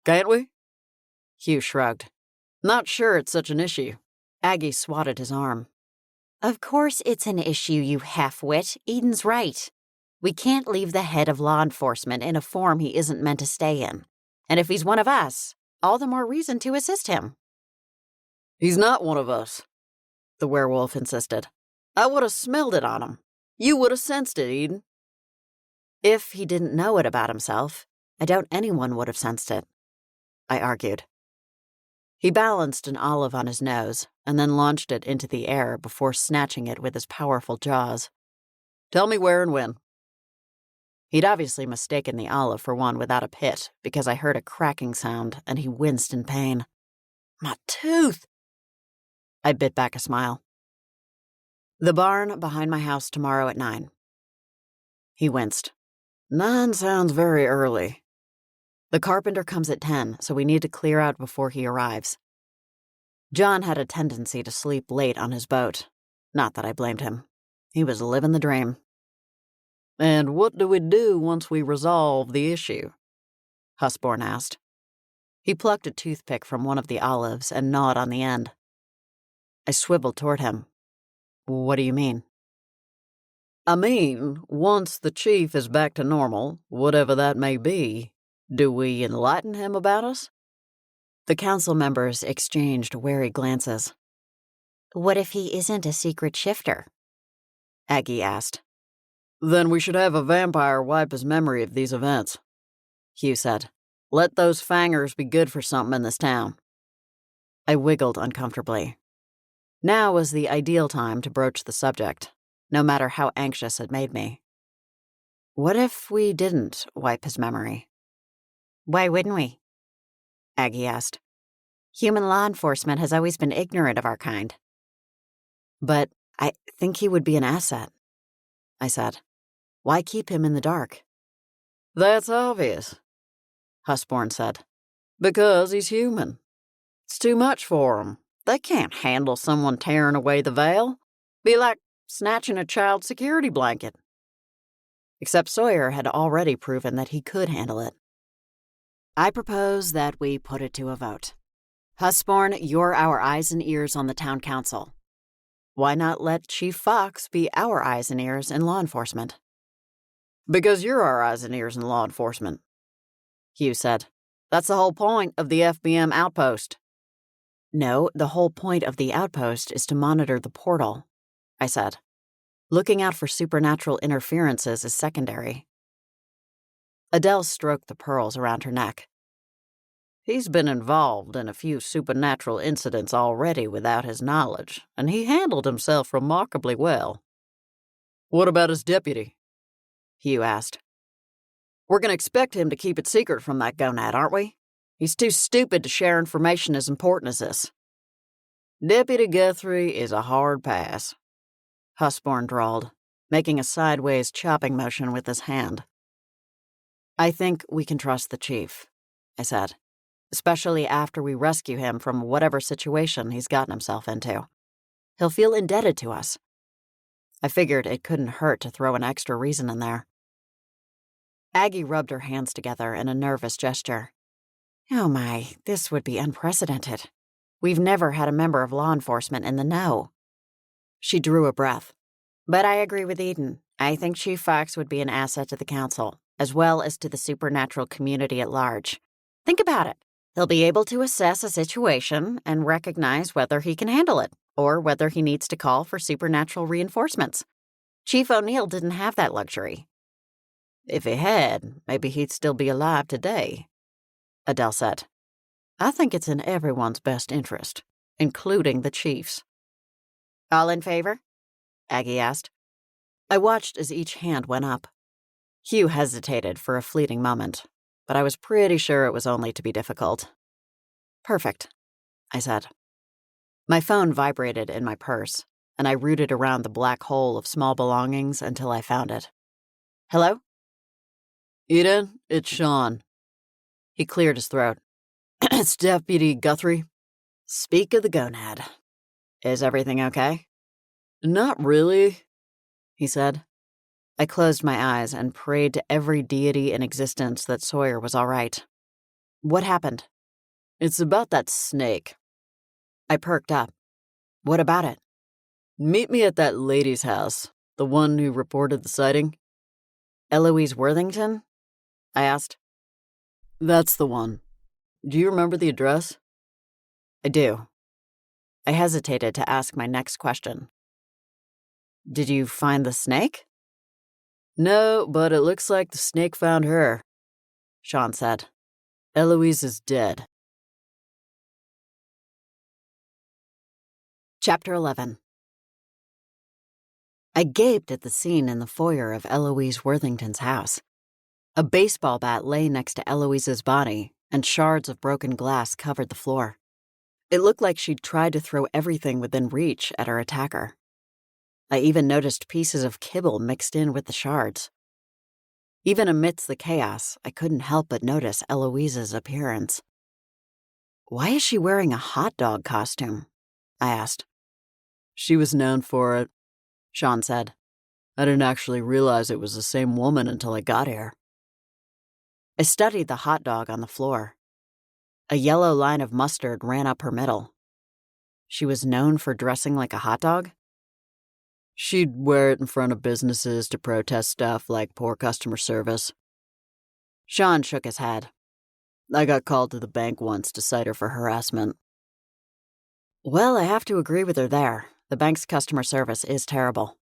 Can't we? Hugh shrugged. Not sure it's such an issue. Aggie swatted his arm. Of course it's an issue, you half-wit. Eden's right. We can't leave the head of law enforcement in a form he isn't meant to stay in. And if he's one of us, all the more reason to assist him. He's not one of us, the werewolf insisted. I would have smelled it on him. You would have sensed it, Eden. If he didn't know it about himself, I doubt anyone would have sensed it, I argued. He balanced an olive on his nose and then launched it into the air before snatching it with his powerful jaws. Tell me where and when. He'd obviously mistaken the olive for one without a pit because I heard a cracking sound and he winced in pain. My tooth! I bit back a smile. The barn behind my house tomorrow at 9. He winced. 9 sounds very early. The carpenter comes at 10, so we need to clear out before he arrives. John had a tendency to sleep late on his boat. Not that I blamed him. He was living the dream. And what do we do once we resolve the issue? Husborn asked. He plucked a toothpick from one of the olives and gnawed on the end. I swiveled toward him. What do you mean? I mean, once the chief is back to normal, whatever that may be, do we enlighten him about us? The council members exchanged wary glances. What if he isn't a secret shifter? Aggie asked. Then we should have a vampire wipe his memory of these events, Hugh said. Let those fangers be good for something in this town. I wiggled uncomfortably. Now was the ideal time to broach the subject, no matter how anxious it made me. What if we didn't wipe his memory? Why wouldn't we? Aggie asked. Human law enforcement has always been ignorant of our kind. But I think he would be an asset, I said. Why keep him in the dark? That's obvious, Husborn said. Because he's human. It's too much for him. They can't handle someone tearing away the veil. Be like snatching a child's security blanket. Except Sawyer had already proven that he could handle it. I propose that we put it to a vote. Husborn, you're our eyes and ears on the town council. Why not let Chief Fox be our eyes and ears in law enforcement? Because you're our eyes and ears in law enforcement, Hugh said. That's the whole point of the FBM outpost. No, the whole point of the outpost is to monitor the portal, I said. Looking out for supernatural interferences is secondary. Adele stroked the pearls around her neck. He's been involved in a few supernatural incidents already without his knowledge, and he handled himself remarkably well. What about his deputy? Hugh asked. We're going to expect him to keep it secret from that gonad, aren't we? He's too stupid to share information as important as this. Deputy Guthrie is a hard pass, Husborn drawled, making a sideways chopping motion with his hand. I think we can trust the chief, I said, especially after we rescue him from whatever situation he's gotten himself into. He'll feel indebted to us. I figured it couldn't hurt to throw an extra reason in there. Aggie rubbed her hands together in a nervous gesture. Oh my, this would be unprecedented. We've never had a member of law enforcement in the know. She drew a breath. But I agree with Eden. I think Chief Fox would be an asset to the council, as well as to the supernatural community at large. Think about it. He'll be able to assess a situation and recognize whether he can handle it or whether he needs to call for supernatural reinforcements. Chief O'Neill didn't have that luxury. If he had, maybe he'd still be alive today, Adele said. I think it's in everyone's best interest, including the chief's. All in favor? Aggie asked. I watched as each hand went up. Hugh hesitated for a fleeting moment, but I was pretty sure it was only to be difficult. Perfect, I said. My phone vibrated in my purse, and I rooted around the black hole of small belongings until I found it. Hello? Eden, it's Sean. He cleared his throat. It's Deputy Guthrie. Speak of the gonad. Is everything okay? Not really, he said. I closed my eyes and prayed to every deity in existence that Sawyer was all right. What happened? It's about that snake. I perked up. What about it? Meet me at that lady's house, the one who reported the sighting. Eloise Worthington? I asked. That's the one. Do you remember the address? I do. I hesitated to ask my next question. Did you find the snake? No, but it looks like the snake found her, Sean said. Eloise is dead. Chapter 11. I gaped at the scene in the foyer of Eloise Worthington's house. A baseball bat lay next to Eloise's body, and shards of broken glass covered the floor. It looked like she'd tried to throw everything within reach at her attacker. I even noticed pieces of kibble mixed in with the shards. Even amidst the chaos, I couldn't help but notice Eloise's appearance. Why is she wearing a hot dog costume? I asked. She was known for it, Sean said. I didn't actually realize it was the same woman until I got here. I studied the hot dog on the floor. A yellow line of mustard ran up her middle. She was known for dressing like a hot dog? She'd wear it in front of businesses to protest stuff like poor customer service. Sean shook his head. I got called to the bank once to cite her for harassment. Well, I have to agree with her there. The bank's customer service is terrible.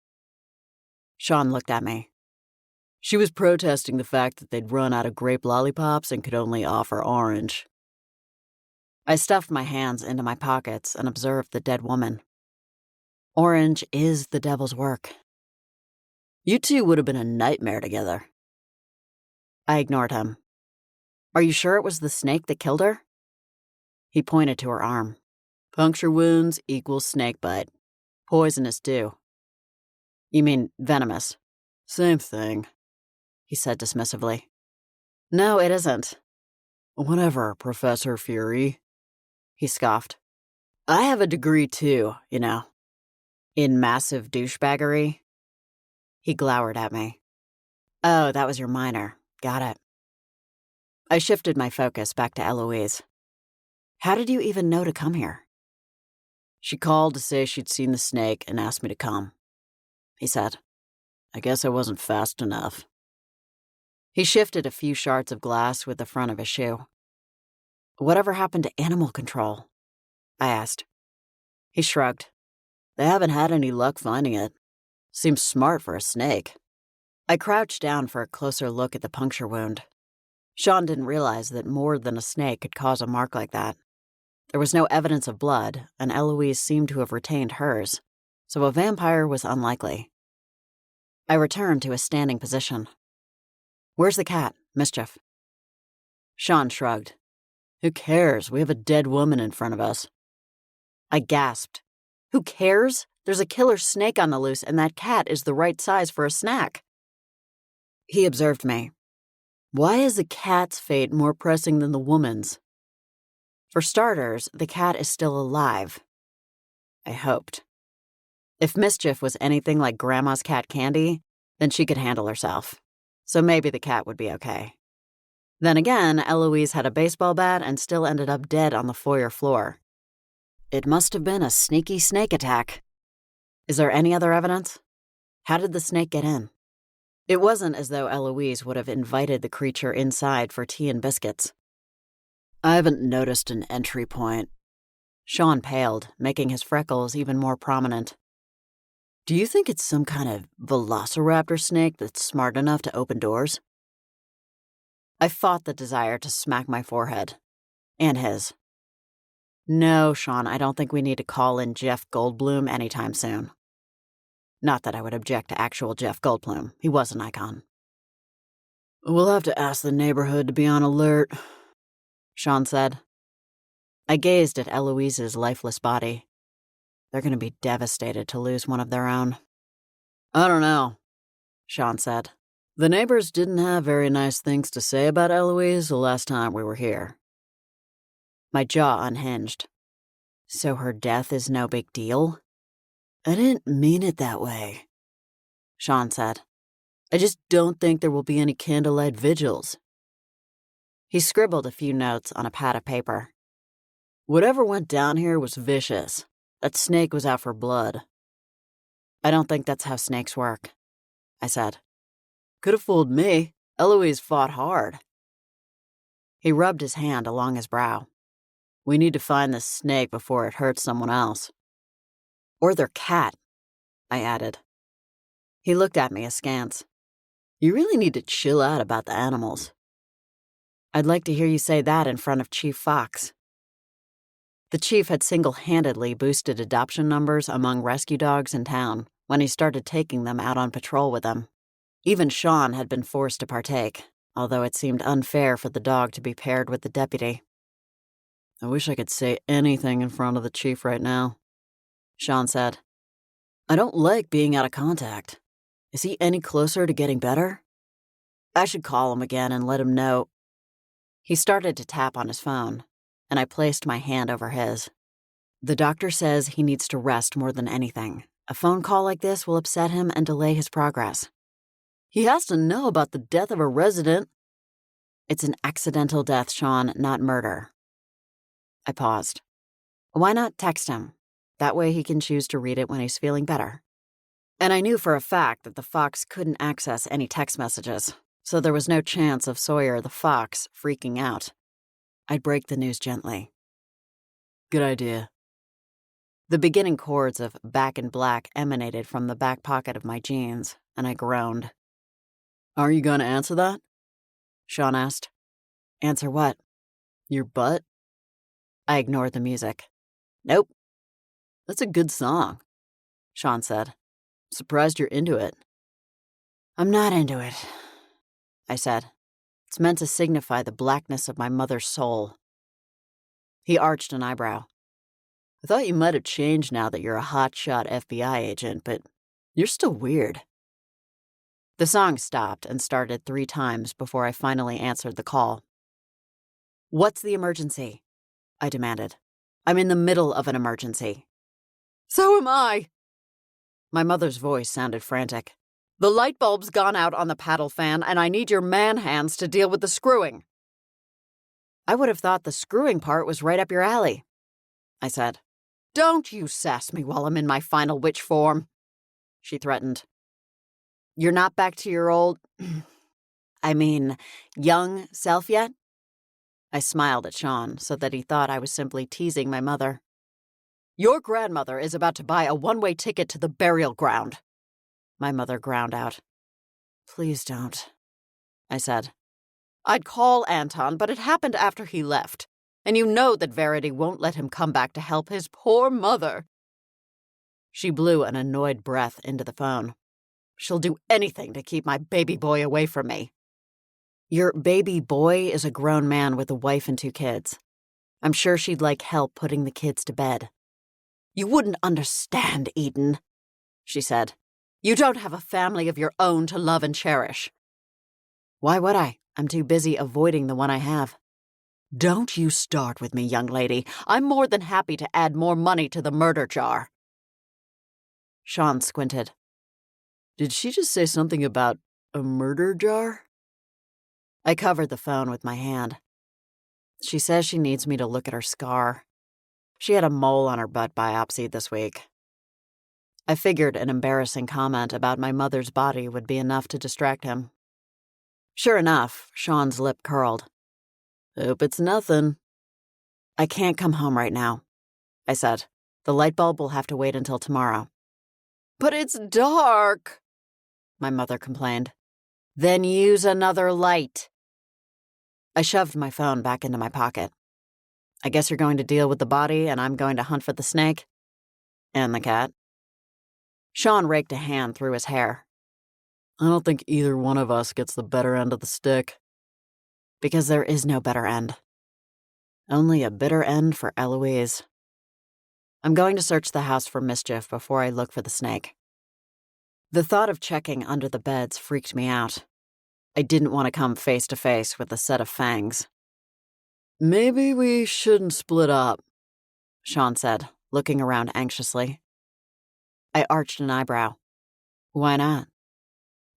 Sean looked at me. She was protesting the fact that they'd run out of grape lollipops and could only offer orange. I stuffed my hands into my pockets and observed the dead woman. Orange is the devil's work. You two would have been a nightmare together. I ignored him. Are you sure it was the snake that killed her? He pointed to her arm. Puncture wounds equals snake bite. Poisonous too. You mean venomous? Same thing, he said dismissively. No, it isn't. Whatever, Professor Fury, he scoffed. I have a degree too, you know. In massive douchebaggery? He glowered at me. Oh, that was your minor. Got it. I shifted my focus back to Eloise. How did you even know to come here? She called to say she'd seen the snake and asked me to come, he said. I guess I wasn't fast enough. He shifted a few shards of glass with the front of his shoe. Whatever happened to animal control? I asked. He shrugged. They haven't had any luck finding it. Seems smart for a snake. I crouched down for a closer look at the puncture wound. Sean didn't realize that more than a snake could cause a mark like that. There was no evidence of blood, and Eloise seemed to have retained hers, so a vampire was unlikely. I returned to a standing position. Where's the cat, Mischief? Sean shrugged. Who cares? We have a dead woman in front of us. I gasped. Who cares? There's a killer snake on the loose, and that cat is the right size for a snack. He observed me. Why is the cat's fate more pressing than the woman's? For starters, the cat is still alive. I hoped. If Mischief was anything like Grandma's cat Candy, then she could handle herself. So maybe the cat would be okay. Then again, Eloise had a baseball bat and still ended up dead on the foyer floor. It must have been a sneaky snake attack. Is there any other evidence? How did the snake get in? It wasn't as though Eloise would have invited the creature inside for tea and biscuits. I haven't noticed an entry point. Sean paled, making his freckles even more prominent. Do you think it's some kind of velociraptor snake that's smart enough to open doors? I fought the desire to smack my forehead. And his. No, Sean, I don't think we need to call in Jeff Goldblum anytime soon. Not that I would object to actual Jeff Goldblum. He was an icon. We'll have to ask the neighborhood to be on alert, Sean said. I gazed at Eloise's lifeless body. They're going to be devastated to lose one of their own. I don't know, Sean said. The neighbors didn't have very nice things to say about Eloise the last time we were here. My jaw unhinged. So her death is no big deal? I didn't mean it that way, Sean said. I just don't think there will be any candlelight vigils. He scribbled a few notes on a pad of paper. Whatever went down here was vicious. That snake was out for blood. I don't think that's how snakes work, I said. Could have fooled me. Eloise fought hard. He rubbed his hand along his brow. We need to find this snake before it hurts someone else. Or their cat, I added. He looked at me askance. You really need to chill out about the animals. I'd like to hear you say that in front of Chief Fox. The chief had single-handedly boosted adoption numbers among rescue dogs in town when he started taking them out on patrol with him. Even Sean had been forced to partake, although it seemed unfair for the dog to be paired with the deputy. I wish I could say anything in front of the chief right now, Sean said. I don't like being out of contact. Is he any closer to getting better? I should call him again and let him know. He started to tap on his phone, and I placed my hand over his. The doctor says he needs to rest more than anything. A phone call like this will upset him and delay his progress. He has to know about the death of a resident. It's an accidental death, Sean, not murder. I paused. Why not text him? That way he can choose to read it when he's feeling better. And I knew for a fact that the fox couldn't access any text messages, so there was no chance of Sawyer the fox freaking out. I'd break the news gently. Good idea. The beginning chords of Back in Black emanated from the back pocket of my jeans, and I groaned. Are you going to answer that? Sean asked. Answer what? Your butt? I ignored the music. Nope. That's a good song, Sean said. Surprised you're into it. I'm not into it, I said. It's meant to signify the blackness of my mother's soul. He arched an eyebrow. I thought you might have changed now that you're a hotshot FBI agent, but you're still weird. The song stopped and started 3 times before I finally answered the call. What's the emergency? I demanded. I'm in the middle of an emergency. So am I. My mother's voice sounded frantic. The light bulb's gone out on the paddle fan, and I need your man hands to deal with the screwing. I would have thought the screwing part was right up your alley, I said. Don't you sass me while I'm in my final witch form, she threatened. You're not back to your old, young self yet? I smiled at Sean so that he thought I was simply teasing my mother. Your grandmother is about to buy a one-way ticket to the burial ground, my mother ground out. Please don't, I said. I'd call Anton, but it happened after he left, and you know that Verity won't let him come back to help his poor mother. She blew an annoyed breath into the phone. She'll do anything to keep my baby boy away from me. Your baby boy is a grown man with a wife and 2 kids. I'm sure she'd like help putting the kids to bed. You wouldn't understand, Eden, she said. You don't have a family of your own to love and cherish. Why would I? I'm too busy avoiding the one I have. Don't you start with me, young lady. I'm more than happy to add more money to the murder jar. Sean squinted. Did she just say something about a murder jar? I covered the phone with my hand. She says she needs me to look at her scar. She had a mole on her butt biopsy this week. I figured an embarrassing comment about my mother's body would be enough to distract him. Sure enough, Sean's lip curled. Hope it's nothing, I can't come home right now, I said. The light bulb will have to wait until tomorrow. But it's dark, my mother complained. Then use another light. I shoved my phone back into my pocket. I guess you're going to deal with the body and I'm going to hunt for the snake? And the cat. Sean raked a hand through his hair. I don't think either one of us gets the better end of the stick. Because there is no better end. Only a bitter end for Eloise. I'm going to search the house for mischief before I look for the snake. The thought of checking under the beds freaked me out. I didn't want to come face to face with a set of fangs. Maybe we shouldn't split up, Sean said, looking around anxiously. I arched an eyebrow. Why not?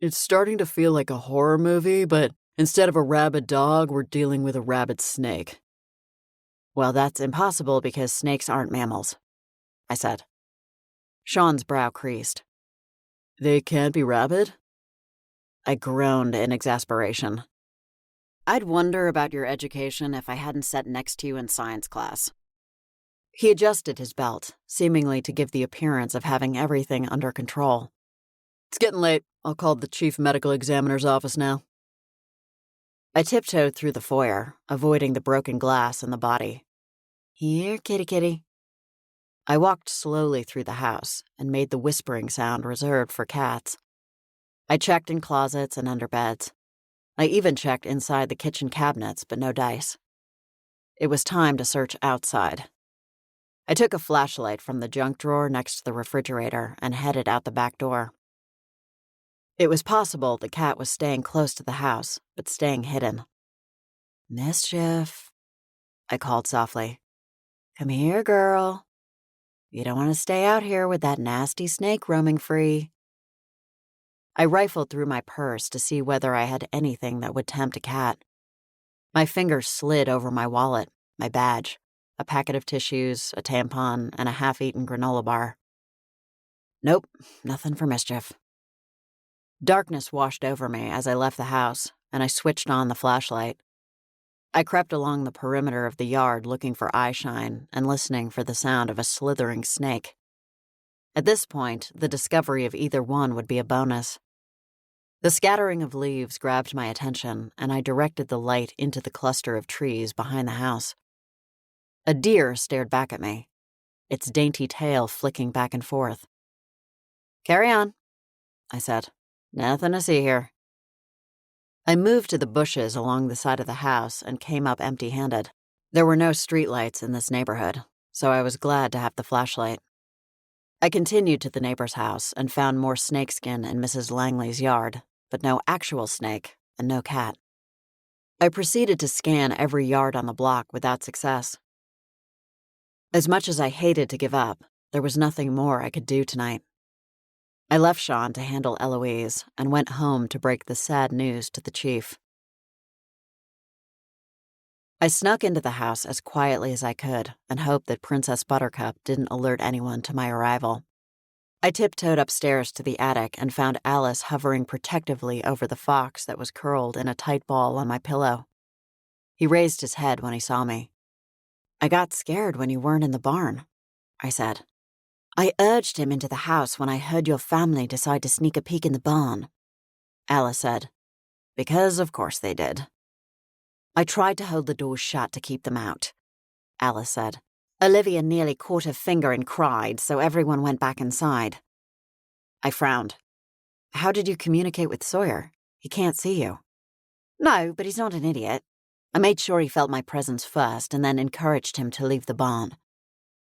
It's starting to feel like a horror movie, but instead of a rabid dog, we're dealing with a rabid snake. Well, that's impossible because snakes aren't mammals, I said. Sean's brow creased. They can't be rabid? I groaned in exasperation. I'd wonder about your education if I hadn't sat next to you in science class. He adjusted his belt, seemingly to give the appearance of having everything under control. It's getting late. I'll call the chief medical examiner's office now. I tiptoed through the foyer, avoiding the broken glass and the body. Here, kitty kitty. I walked slowly through the house and made the whispering sound reserved for cats. I checked in closets and under beds. I even checked inside the kitchen cabinets, but no dice. It was time to search outside. I took a flashlight from the junk drawer next to the refrigerator and headed out the back door. It was possible the cat was staying close to the house, but staying hidden. Mischief, I called softly. Come here, girl. You don't want to stay out here with that nasty snake roaming free. I rifled through my purse to see whether I had anything that would tempt a cat. My fingers slid over my wallet, my badge, a packet of tissues, a tampon, and a half-eaten granola bar. Nope, nothing for mischief. Darkness washed over me as I left the house, and I switched on the flashlight. I crept along the perimeter of the yard looking for eyeshine and listening for the sound of a slithering snake. At this point, the discovery of either one would be a bonus. The scattering of leaves grabbed my attention, and I directed the light into the cluster of trees behind the house. A deer stared back at me, its dainty tail flicking back and forth. Carry on, I said. Nothing to see here. I moved to the bushes along the side of the house and came up empty-handed. There were no streetlights in this neighborhood, so I was glad to have the flashlight. I continued to the neighbor's house and found more snakeskin in Mrs. Langley's yard, but no actual snake and no cat. I proceeded to scan every yard on the block without success. As much as I hated to give up, there was nothing more I could do tonight. I left Sean to handle Eloise and went home to break the sad news to the chief. I snuck into the house as quietly as I could and hoped that Princess Buttercup didn't alert anyone to my arrival. I tiptoed upstairs to the attic and found Alice hovering protectively over the fox that was curled in a tight ball on my pillow. He raised his head when he saw me. I got scared when you weren't in the barn, I said. I urged him into the house when I heard your family decide to sneak a peek in the barn, Alice said. Because of course they did. I tried to hold the doors shut to keep them out, Alice said. Olivia nearly caught her finger and cried, so everyone went back inside. I frowned. How did you communicate with Sawyer? He can't see you. No, but he's not an idiot. I made sure he felt my presence first and then encouraged him to leave the barn.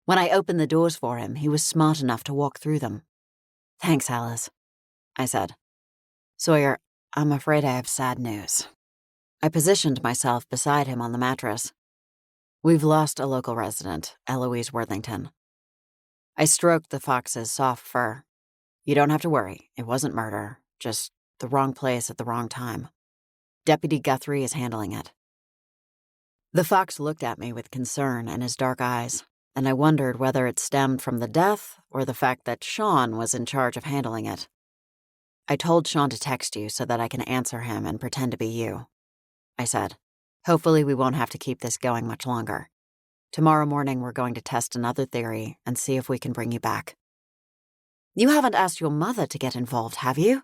When I opened the doors for him, he was smart enough to walk through them. Thanks, Alice, I said. Sawyer, I'm afraid I have sad news. I positioned myself beside him on the mattress. We've lost a local resident, Eloise Worthington. I stroked the fox's soft fur. You don't have to worry. It wasn't murder, just the wrong place at the wrong time. Deputy Guthrie is handling it. The fox looked at me with concern in his dark eyes, and I wondered whether it stemmed from the death or the fact that Sean was in charge of handling it. I told Sean to text you so that I can answer him and pretend to be you, I said. Hopefully we won't have to keep this going much longer. Tomorrow morning, we're going to test another theory and see if we can bring you back. You haven't asked your mother to get involved, have you?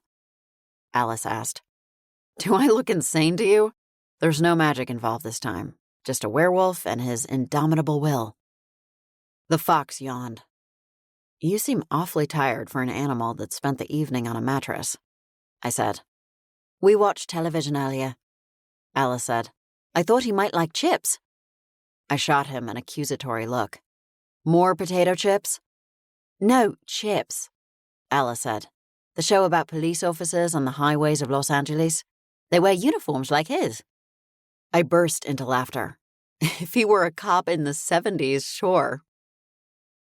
Alice asked. Do I look insane to you? There's no magic involved this time, just a werewolf and his indomitable will. The fox yawned. You seem awfully tired for an animal that spent the evening on a mattress, I said. We watched television earlier, Alice said. I thought he might like chips. I shot him an accusatory look. More potato chips? No, chips, Alice said. The show about police officers on the highways of Los Angeles. They wear uniforms like his. I burst into laughter. If he were a cop in the 70s, sure.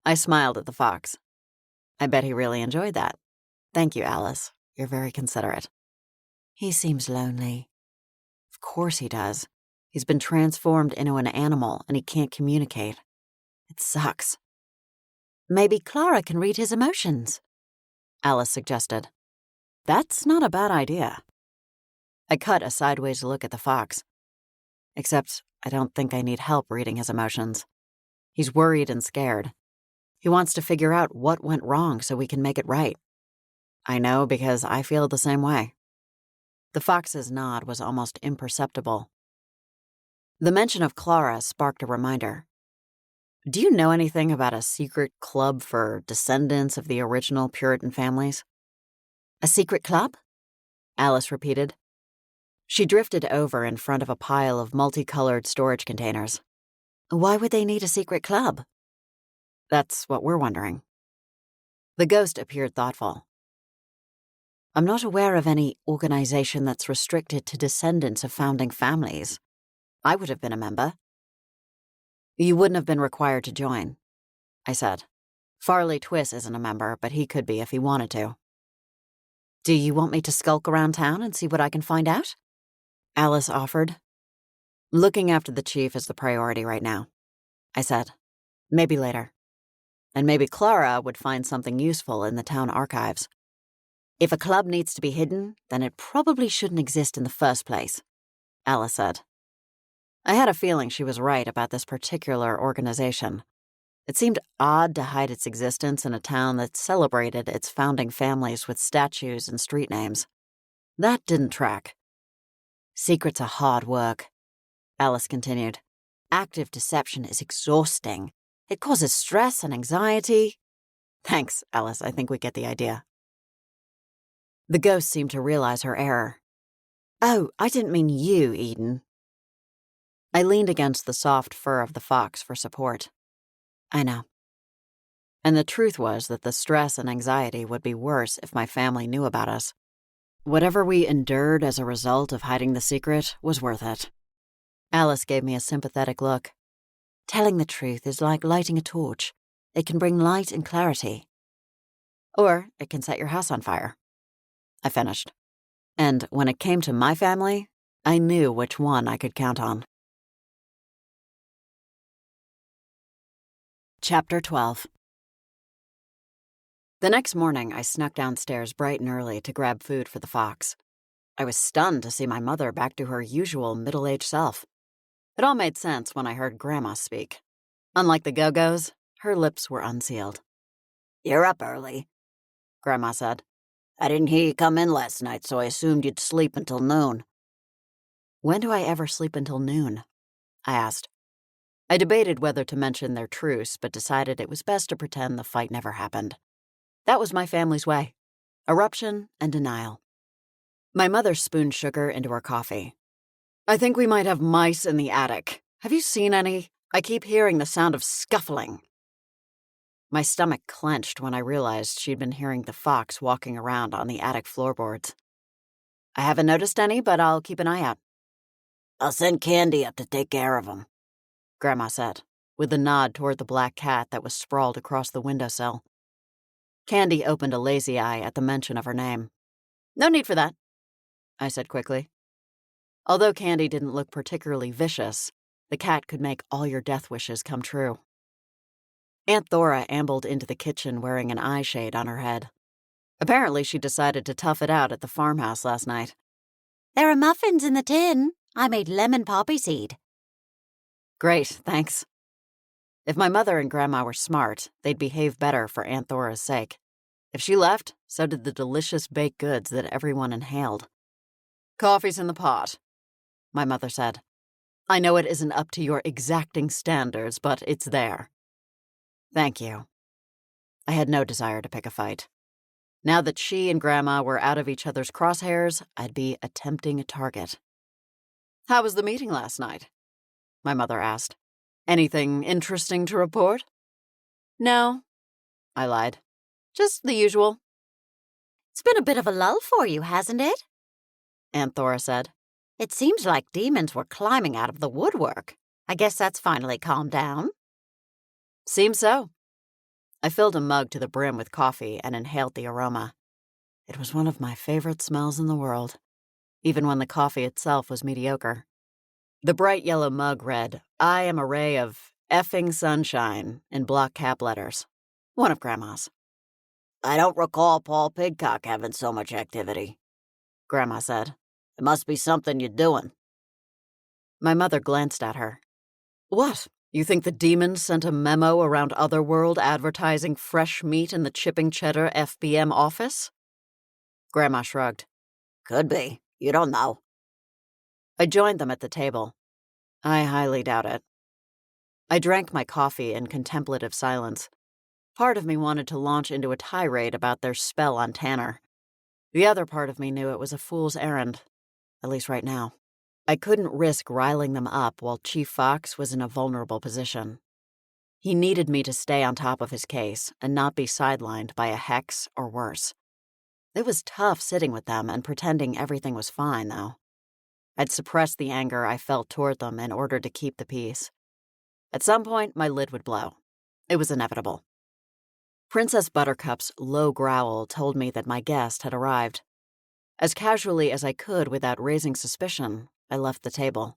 I smiled at the fox. I bet he really enjoyed that. Thank you, Alice. You're very considerate. He seems lonely. Of course he does. He's been transformed into an animal and he can't communicate. It sucks. Maybe Clara can read his emotions, Alice suggested. That's not a bad idea. I cut a sideways look at the fox. Except I don't think I need help reading his emotions. He's worried and scared. He wants to figure out what went wrong so we can make it right. I know because I feel the same way. The fox's nod was almost imperceptible. The mention of Clara sparked a reminder. Do you know anything about a secret club for descendants of the original Puritan families? A secret club? Alice repeated. She drifted over in front of a pile of multicolored storage containers. Why would they need a secret club? That's what we're wondering. The ghost appeared thoughtful. I'm not aware of any organization that's restricted to descendants of founding families. I would have been a member. You wouldn't have been required to join, I said. Farley Twiss isn't a member, but he could be if he wanted to. Do you want me to skulk around town and see what I can find out? Alice offered. Looking after the chief is the priority right now, I said. Maybe later. And maybe Clara would find something useful in the town archives. If a club needs to be hidden, then it probably shouldn't exist in the first place, Alice said. I had a feeling she was right about this particular organization. It seemed odd to hide its existence in a town that celebrated its founding families with statues and street names. That didn't track. Secrets are hard work, Alice continued. Active deception is exhausting. It causes stress and anxiety. Thanks, Alice. I think we get the idea. The ghost seemed to realize her error. Oh, I didn't mean you, Eden. I leaned against the soft fur of the fox for support. I know. And the truth was that the stress and anxiety would be worse if my family knew about us. Whatever we endured as a result of hiding the secret was worth it. Alice gave me a sympathetic look. Telling the truth is like lighting a torch. It can bring light and clarity. Or it can set your house on fire. I finished. And when it came to my family, I knew which one I could count on. Chapter 12. The next morning, I snuck downstairs bright and early to grab food for the fox. I was stunned to see my mother back to her usual middle-aged self. It all made sense when I heard Grandma speak. Unlike the Go-Go's, her lips were unsealed. You're up early, Grandma said. I didn't hear you come in last night, so I assumed you'd sleep until noon. When do I ever sleep until noon? I asked. I debated whether to mention their truce, but decided it was best to pretend the fight never happened. That was my family's way. Eruption and denial. My mother spooned sugar into her coffee. I think we might have mice in the attic. Have you seen any? I keep hearing the sound of scuffling. My stomach clenched when I realized she'd been hearing the fox walking around on the attic floorboards. I haven't noticed any, but I'll keep an eye out. I'll send Candy up to take care of them, Grandma said, with a nod toward the black cat that was sprawled across the windowsill. Candy opened a lazy eye at the mention of her name. No need for that, I said quickly. Although Candy didn't look particularly vicious, the cat could make all your death wishes come true. Aunt Thora ambled into the kitchen wearing an eye shade on her head. Apparently, she decided to tough it out at the farmhouse last night. There are muffins in the tin. I made lemon poppy seed. Great, thanks. If my mother and Grandma were smart, they'd behave better for Aunt Thora's sake. If she left, so did the delicious baked goods that everyone inhaled. "Coffee's in the pot," my mother said. "I know it isn't up to your exacting standards, but it's there." Thank you. I had no desire to pick a fight. Now that she and Grandma were out of each other's crosshairs, I'd be a tempting target. "How was the meeting last night?" my mother asked. "Anything interesting to report?" "No," I lied. "Just the usual." It's been a bit of a lull for you, hasn't it? Aunt Thora said. It seems like demons were climbing out of the woodwork. I guess that's finally calmed down. Seems so. I filled a mug to the brim with coffee and inhaled the aroma. It was one of my favorite smells in the world, even when the coffee itself was mediocre. The bright yellow mug read, "I am a ray of effing sunshine," in block cap letters. One of Grandma's. "I don't recall Paul Pidcock having so much activity," Grandma said. "It must be something you're doing." My mother glanced at her. "What? You think the demons sent a memo around Otherworld advertising fresh meat in the Chipping Cheddar FBM office?" Grandma shrugged. "Could be. You don't know." I joined them at the table. I highly doubt it. I drank my coffee in contemplative silence. Part of me wanted to launch into a tirade about their spell on Tanner. The other part of me knew it was a fool's errand, at least right now. I couldn't risk riling them up while Chief Fox was in a vulnerable position. He needed me to stay on top of his case and not be sidelined by a hex or worse. It was tough sitting with them and pretending everything was fine, though. I'd suppressed the anger I felt toward them in order to keep the peace. At some point, my lid would blow. It was inevitable. Princess Buttercup's low growl told me that my guest had arrived. As casually as I could without raising suspicion, I left the table.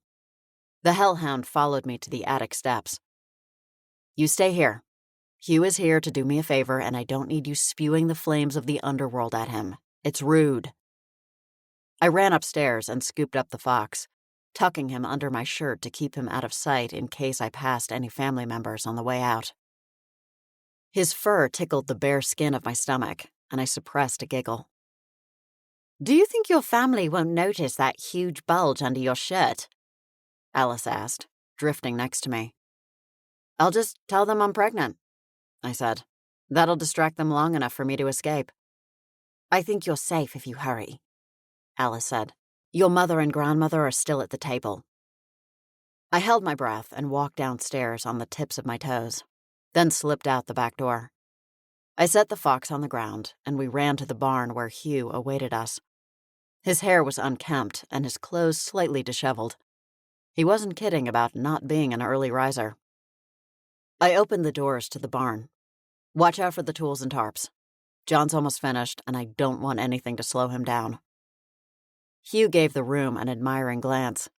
The hellhound followed me to the attic steps. "You stay here. Hugh is here to do me a favor, and I don't need you spewing the flames of the underworld at him. It's rude." I ran upstairs and scooped up the fox, tucking him under my shirt to keep him out of sight in case I passed any family members on the way out. His fur tickled the bare skin of my stomach, and I suppressed a giggle. Do you think your family won't notice that huge bulge under your shirt? Alice asked, drifting next to me. "I'll just tell them I'm pregnant," I said. "That'll distract them long enough for me to escape." "I think you're safe if you hurry," Alice said. "Your mother and grandmother are still at the table." I held my breath and walked downstairs on the tips of my toes, then slipped out the back door. I set the fox on the ground, and we ran to the barn where Hugh awaited us. His hair was unkempt and his clothes slightly disheveled. He wasn't kidding about not being an early riser. I opened the doors to the barn. "Watch out for the tools and tarps. John's almost finished, and I don't want anything to slow him down." Hugh gave the room an admiring glance.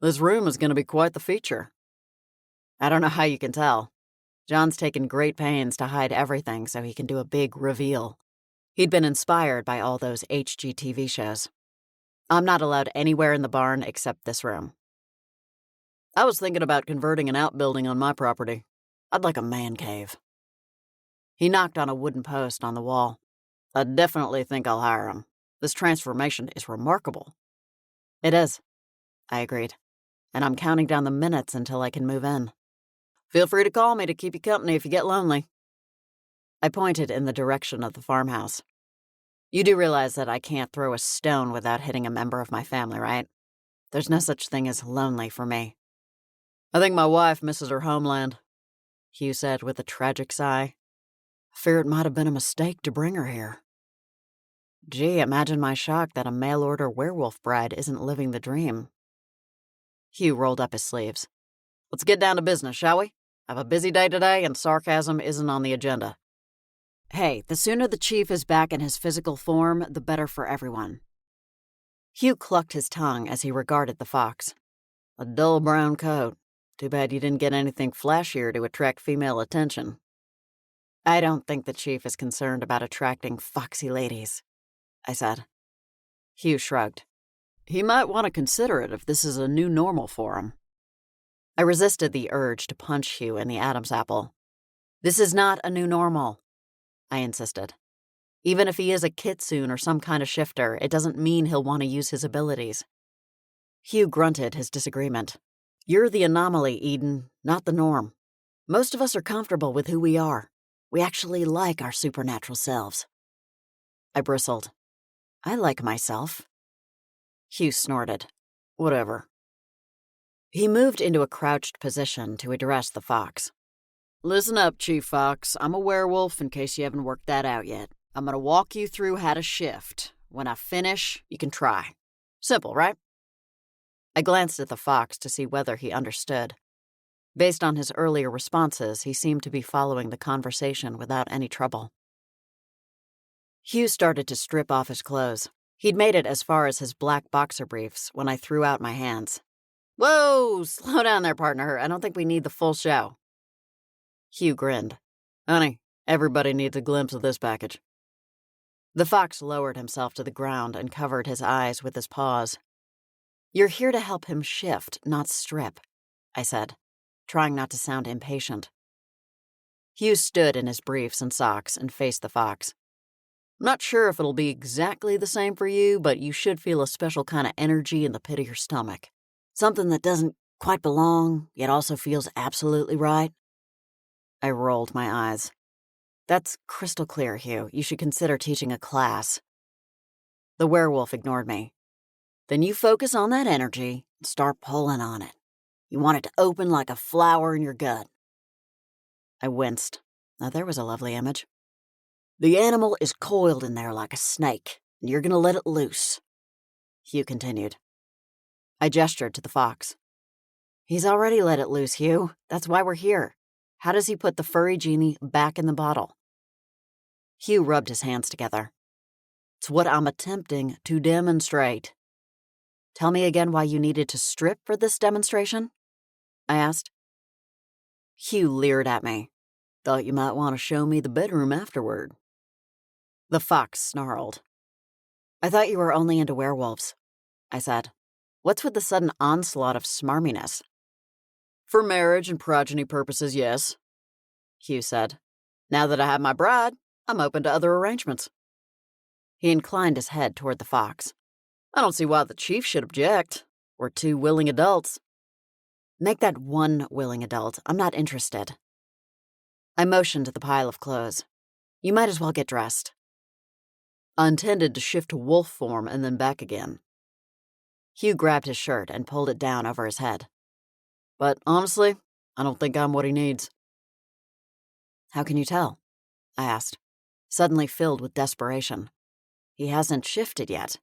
"This room is going to be quite the feature." I don't know how you can tell. John's taken great pains to hide everything so he can do a big reveal. He'd been inspired by all those HGTV shows. I'm not allowed anywhere in the barn except this room. "I was thinking about converting an outbuilding on my property. I'd like a man cave." He knocked on a wooden post on the wall. "I definitely think I'll hire him. This transformation is remarkable." "It is," I agreed. "And I'm counting down the minutes until I can move in. Feel free to call me to keep you company if you get lonely." I pointed in the direction of the farmhouse. "You do realize that I can't throw a stone without hitting a member of my family, right? There's no such thing as lonely for me." "I think my wife misses her homeland," Hugh said with a tragic sigh. "I fear it might have been a mistake to bring her here." Gee, imagine my shock that a mail-order werewolf bride isn't living the dream. Hugh rolled up his sleeves. "Let's get down to business, shall we? I have a busy day today, and sarcasm isn't on the agenda." Hey, the sooner the chief is back in his physical form, the better for everyone. Hugh clucked his tongue as he regarded the fox. "A dull brown coat. Too bad you didn't get anything flashier to attract female attention." "I don't think the chief is concerned about attracting foxy ladies," I said. Hugh shrugged. "He might want to consider it if this is a new normal for him." I resisted the urge to punch Hugh in the Adam's apple. This is not a new normal, I insisted. Even if he is a kitsune or some kind of shifter, it doesn't mean he'll want to use his abilities. Hugh grunted his disagreement. You're the anomaly, Eden, not the norm. Most of us are comfortable with who we are. We actually like our supernatural selves. I bristled. I like myself. Hugh snorted. Whatever. He moved into a crouched position to address the fox. Listen up, Chief Fox. I'm a werewolf, in case you haven't worked that out yet. I'm going to walk you through how to shift. When I finish, you can try. Simple, right? I glanced at the fox to see whether he understood. Based on his earlier responses, he seemed to be following the conversation without any trouble. Hugh started to strip off his clothes. He'd made it as far as his black boxer briefs when I threw out my hands. Whoa, slow down there, partner. I don't think we need the full show. Hugh grinned. Honey, everybody needs a glimpse of this package. The fox lowered himself to the ground and covered his eyes with his paws. You're here to help him shift, not strip, I said, trying not to sound impatient. Hugh stood in his briefs and socks and faced the fox. I'm not sure if it'll be exactly the same for you, but you should feel a special kind of energy in the pit of your stomach. Something that doesn't quite belong, yet also feels absolutely right. I rolled my eyes. That's crystal clear, Hugh. You should consider teaching a class. The werewolf ignored me. Then you focus on that energy and start pulling on it. You want it to open like a flower in your gut. I winced. Now there was a lovely image. The animal is coiled in there like a snake, and you're going to let it loose. Hugh continued. I gestured to the fox. He's already let it loose, Hugh. That's why we're here. How does he put the furry genie back in the bottle? Hugh rubbed his hands together. It's what I'm attempting to demonstrate. Tell me again why you needed to strip for this demonstration? I asked. Hugh leered at me. Thought you might want to show me the bedroom afterward. The fox snarled. I thought you were only into werewolves, I said. What's with the sudden onslaught of smarminess? For marriage and progeny purposes, yes, Hugh said. Now that I have my bride, I'm open to other arrangements. He inclined his head toward the fox. I don't see why the chief should object. We're two willing adults. Make that one willing adult. I'm not interested. I motioned to the pile of clothes. You might as well get dressed. I intended to shift to wolf form and then back again. Hugh grabbed his shirt and pulled it down over his head. But honestly, I don't think I'm what he needs. How can you tell? I asked, suddenly filled with desperation. He hasn't shifted yet.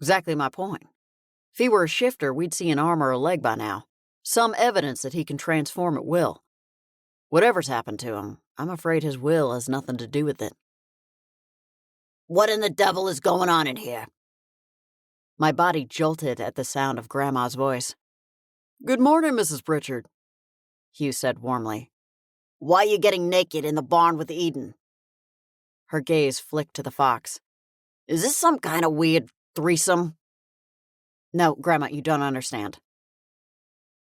Exactly my point. If he were a shifter, we'd see an arm or a leg by now. Some evidence that he can transform at will. Whatever's happened to him, I'm afraid his will has nothing to do with it. What in the devil is going on in here? My body jolted at the sound of Grandma's voice. Good morning, Mrs. Pritchard, Hugh said warmly. Why are you getting naked in the barn with Eden? Her gaze flicked to the fox. Is this some kind of weird threesome? No, Grandma, you don't understand.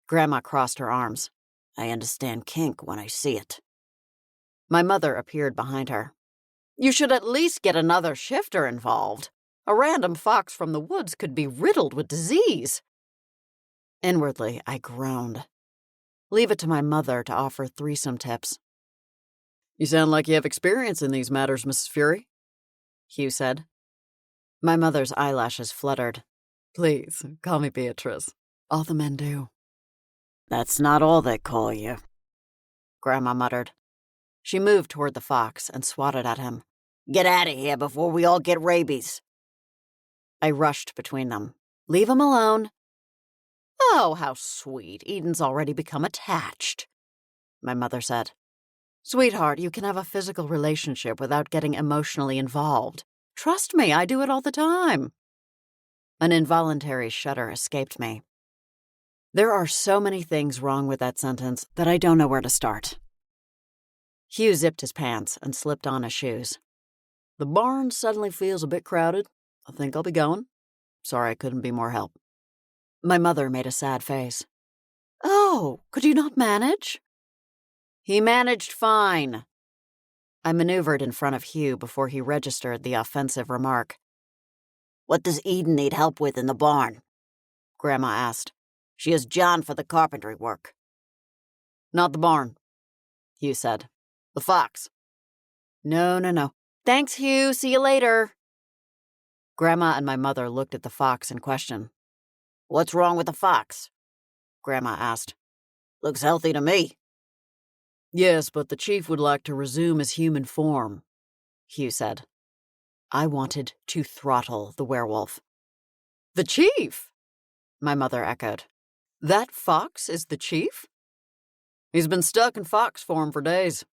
Grandma crossed her arms. I understand kink when I see it. My mother appeared behind her. You should at least get another shifter involved. A random fox from the woods could be riddled with disease. Inwardly, I groaned. Leave it to my mother to offer threesome tips. You sound like you have experience in these matters, Mrs. Fury, Hugh said. My mother's eyelashes fluttered. Please, call me Beatrice. All the men do. That's not all they call you, Grandma muttered. She moved toward the fox and swatted at him. Get out of here before we all get rabies. I rushed between them. Leave him alone. Oh, how sweet. Eden's already become attached, my mother said. Sweetheart, you can have a physical relationship without getting emotionally involved. Trust me, I do it all the time. An involuntary shudder escaped me. There are so many things wrong with that sentence that I don't know where to start. Hugh zipped his pants and slipped on his shoes. The barn suddenly feels a bit crowded. I think I'll be going. Sorry I couldn't be more help. My mother made a sad face. Oh, could you not manage? He managed fine. I maneuvered in front of Hugh before he registered the offensive remark. What does Eden need help with in the barn? Grandma asked. She has John for the carpentry work. Not the barn, Hugh said. The fox. No. Thanks, Hugh. See you later. Grandma and my mother looked at the fox in question. What's wrong with the fox? Grandma asked. Looks healthy to me. Yes, but the chief would like to resume his human form, Hugh said. I wanted to throttle the werewolf. The chief? My mother echoed. That fox is the chief? He's been stuck in fox form for days,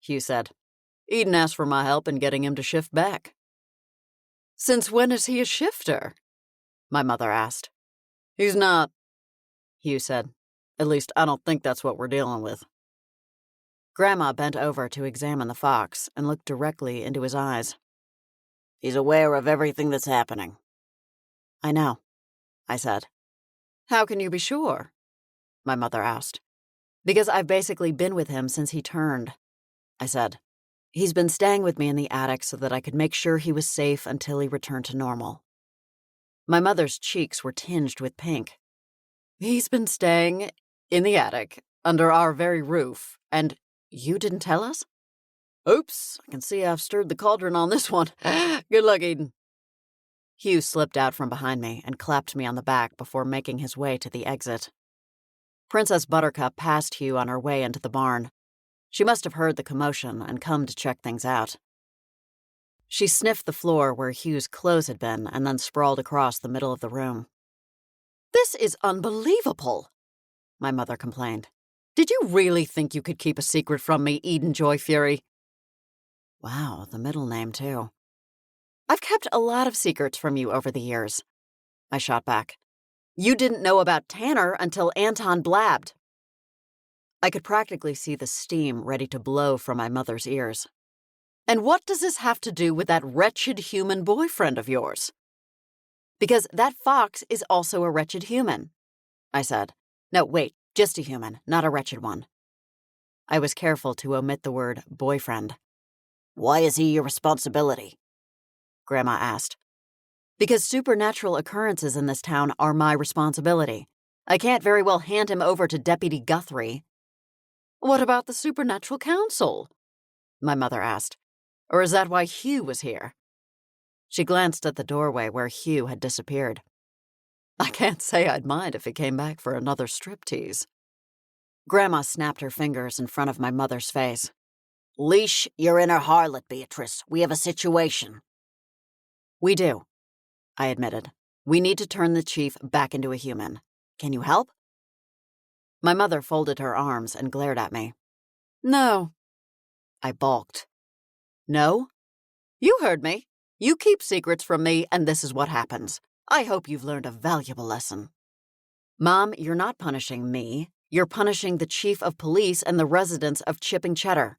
Hugh said. Eden asked for my help in getting him to shift back. Since when is he a shifter? My mother asked. He's not, Hugh said. At least I don't think that's what we're dealing with. Grandma bent over to examine the fox and looked directly into his eyes. He's aware of everything that's happening. I know, I said. How can you be sure? My mother asked. Because I've basically been with him since he turned, I said. He's been staying with me in the attic so that I could make sure he was safe until he returned to normal. My mother's cheeks were tinged with pink. He's been staying in the attic, under our very roof, and you didn't tell us? Oops, I can see I've stirred the cauldron on this one. Good luck, Eden. Hugh slipped out from behind me and clapped me on the back before making his way to the exit. Princess Buttercup passed Hugh on her way into the barn. She must have heard the commotion and come to check things out. She sniffed the floor where Hugh's clothes had been and then sprawled across the middle of the room. This is unbelievable, my mother complained. Did you really think you could keep a secret from me, Eden Joy Fury? Wow, the middle name, too. I've kept a lot of secrets from you over the years, I shot back. You didn't know about Tanner until Anton blabbed. I could practically see the steam ready to blow from my mother's ears. And what does this have to do with that wretched human boyfriend of yours? Because that fox is also a wretched human, I said. No, wait, just a human, not a wretched one. I was careful to omit the word boyfriend. Why is he your responsibility? Grandma asked. Because supernatural occurrences in this town are my responsibility. I can't very well hand him over to Deputy Guthrie. What about the Supernatural Council? My mother asked. Or is that why Hugh was here? She glanced at the doorway where Hugh had disappeared. I can't say I'd mind if he came back for another striptease. Grandma snapped her fingers in front of my mother's face. Leash your inner harlot, Beatrice. We have a situation. We do, I admitted. We need to turn the chief back into a human. Can you help? My mother folded her arms and glared at me. No. I balked. No? You heard me. You keep secrets from me, and this is what happens. I hope you've learned a valuable lesson. Mom, you're not punishing me. You're punishing the chief of police and the residents of Chipping Cheddar.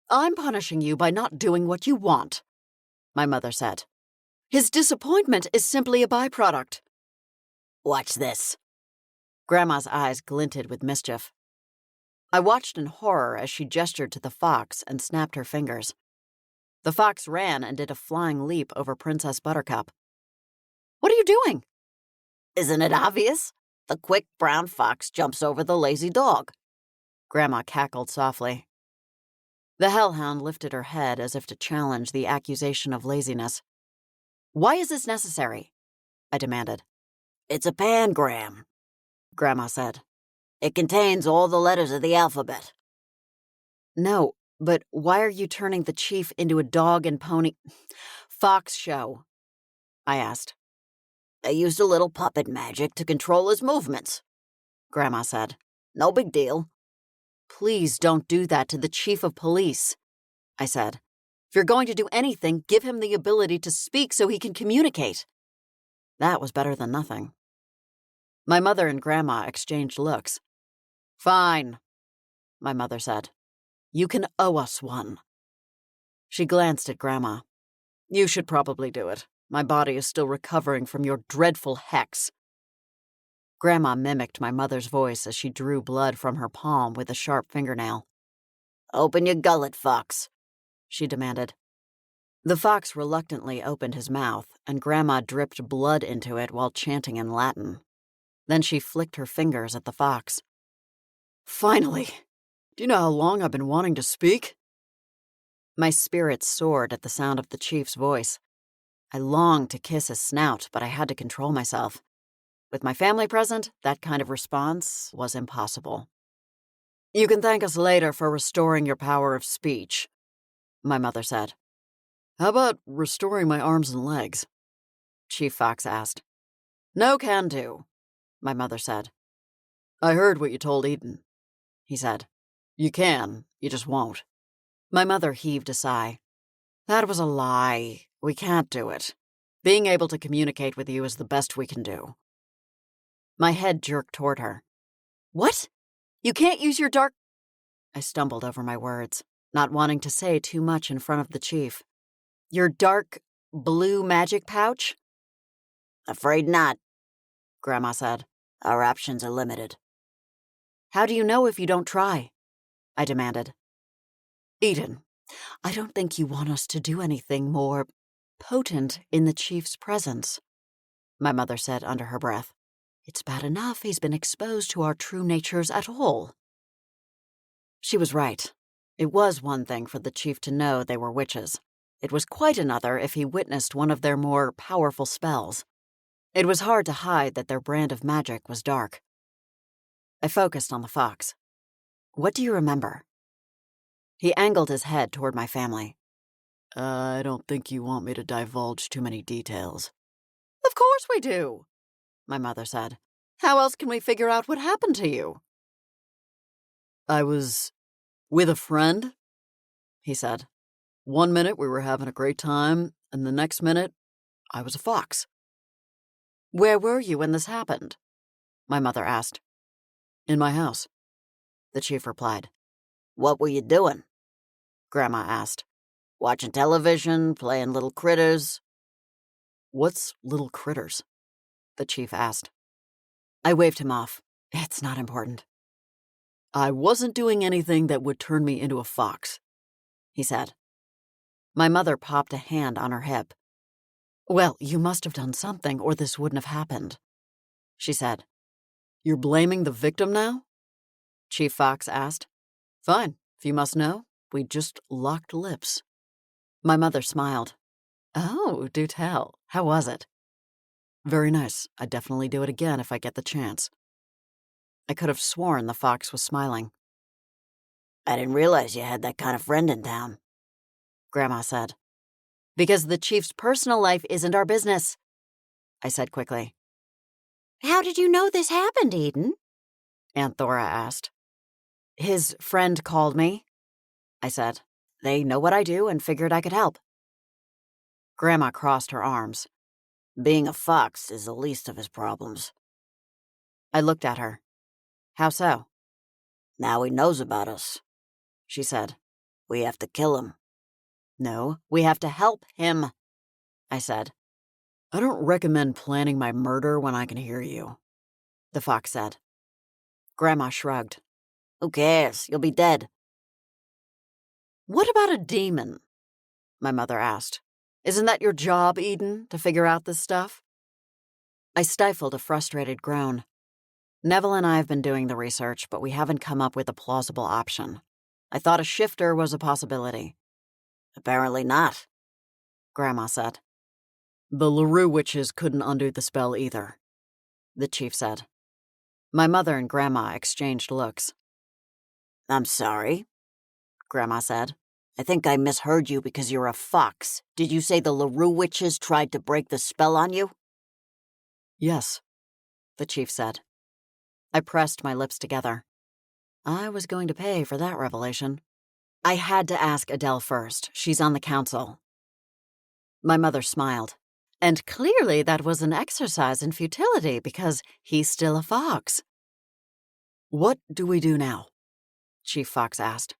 I'm punishing you by not doing what you want, my mother said. His disappointment is simply a byproduct. Watch this. Grandma's eyes glinted with mischief. I watched in horror as she gestured to the fox and snapped her fingers. The fox ran and did a flying leap over Princess Buttercup. What are you doing? Isn't it obvious? The quick brown fox jumps over the lazy dog. Grandma cackled softly. The hellhound lifted her head as if to challenge the accusation of laziness. Why is this necessary? I demanded. It's a pangram, Grandma said. It contains all the letters of the alphabet. No, but why are you turning the chief into a dog and pony fox show? I asked. I used a little puppet magic to control his movements, Grandma said. No big deal. Please don't do that to the chief of police, I said. If you're going to do anything, give him the ability to speak so he can communicate. That was better than nothing. My mother and Grandma exchanged looks. Fine, my mother said. You can owe us one. She glanced at Grandma. You should probably do it. My body is still recovering from your dreadful hex. Grandma mimicked my mother's voice as she drew blood from her palm with a sharp fingernail. Open your gullet, Fox, she demanded. The fox reluctantly opened his mouth, and Grandma dripped blood into it while chanting in Latin. Then she flicked her fingers at the fox. Finally! Do you know how long I've been wanting to speak? My spirits soared at the sound of the chief's voice. I longed to kiss his snout, but I had to control myself. With my family present, that kind of response was impossible. You can thank us later for restoring your power of speech, my mother said. How about restoring my arms and legs? Chief Fox asked. No can do, my mother said. I heard what you told Eden, he said. You can, you just won't. My mother heaved a sigh. That was a lie. We can't do it. Being able to communicate with you is the best we can do. My head jerked toward her. What? You can't use your dark... I stumbled over my words, not wanting to say too much in front of the chief. Your dark blue magic pouch? Afraid not, Grandma said. Our options are limited. How do you know if you don't try? I demanded. Eden, I don't think you want us to do anything more potent in the chief's presence, my mother said under her breath. It's bad enough he's been exposed to our true natures at all. She was right. It was one thing for the chief to know they were witches. It was quite another if he witnessed one of their more powerful spells. It was hard to hide that their brand of magic was dark. I focused on the fox. What do you remember? He angled his head toward my family. I don't think you want me to divulge too many details. Of course we do, my mother said. How else can we figure out what happened to you? I was with a friend, he said. 1 minute we were having a great time, and the next minute I was a fox. Where were you when this happened? My mother asked. In my house, the chief replied. What were you doing? Grandma asked. Watching television, playing little critters. What's little critters? The chief asked. I waved him off. It's not important. I wasn't doing anything that would turn me into a fox, he said. My mother popped a hand on her hip. Well, you must have done something or this wouldn't have happened, she said. You're blaming the victim now? Chief Fox asked. Fine, if you must know, we just locked lips. My mother smiled. Oh, do tell. How was it? Very nice. I'd definitely do it again if I get the chance. I could have sworn the fox was smiling. I didn't realize you had that kind of friend in town, Grandma said. Because the chief's personal life isn't our business, I said quickly. How did you know this happened, Eden? Aunt Thora asked. His friend called me, I said. They know what I do and figured I could help. Grandma crossed her arms. Being a fox is the least of his problems. I looked at her. How so? Now he knows about us, she said. We have to kill him. No, we have to help him, I said. I don't recommend planning my murder when I can hear you, the fox said. Grandma shrugged. Who cares? You'll be dead. What about a demon? My mother asked. Isn't that your job, Eden, to figure out this stuff? I stifled a frustrated groan. Neville and I have been doing the research, but we haven't come up with a plausible option. I thought a shifter was a possibility. Apparently not, Grandma said. The LaRue witches couldn't undo the spell either, the chief said. My mother and Grandma exchanged looks. I'm sorry, Grandma said. I think I misheard you because you're a fox. Did you say the LaRue witches tried to break the spell on you? Yes, the chief said. I pressed my lips together. I was going to pay for that revelation. I had to ask Adele first. She's on the council. My mother smiled. And clearly that was an exercise in futility because he's still a fox. What do we do now? Chief Fox asked.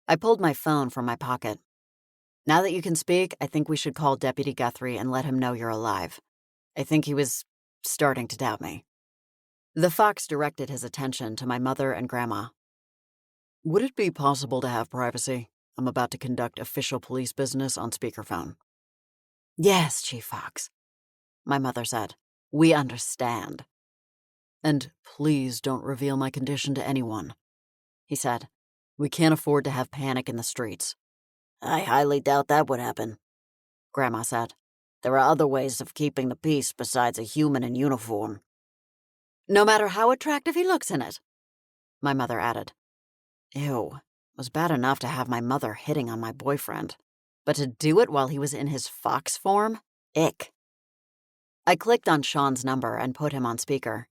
I pulled my phone from my pocket. Now that you can speak, I think we should call Deputy Guthrie and let him know you're alive. I think he was starting to doubt me. The fox directed his attention to my mother and Grandma. Would it be possible to have privacy? I'm about to conduct official police business on speakerphone. Yes, Chief Fox, my mother said. We understand. And please don't reveal my condition to anyone, he said. We can't afford to have panic in the streets. I highly doubt that would happen, Grandma said. There are other ways of keeping the peace besides a human in uniform. No matter how attractive he looks in it, my mother added. Ew, it was bad enough to have my mother hitting on my boyfriend, but to do it while he was in his fox form? Ick. I clicked on Sean's number and put him on speaker.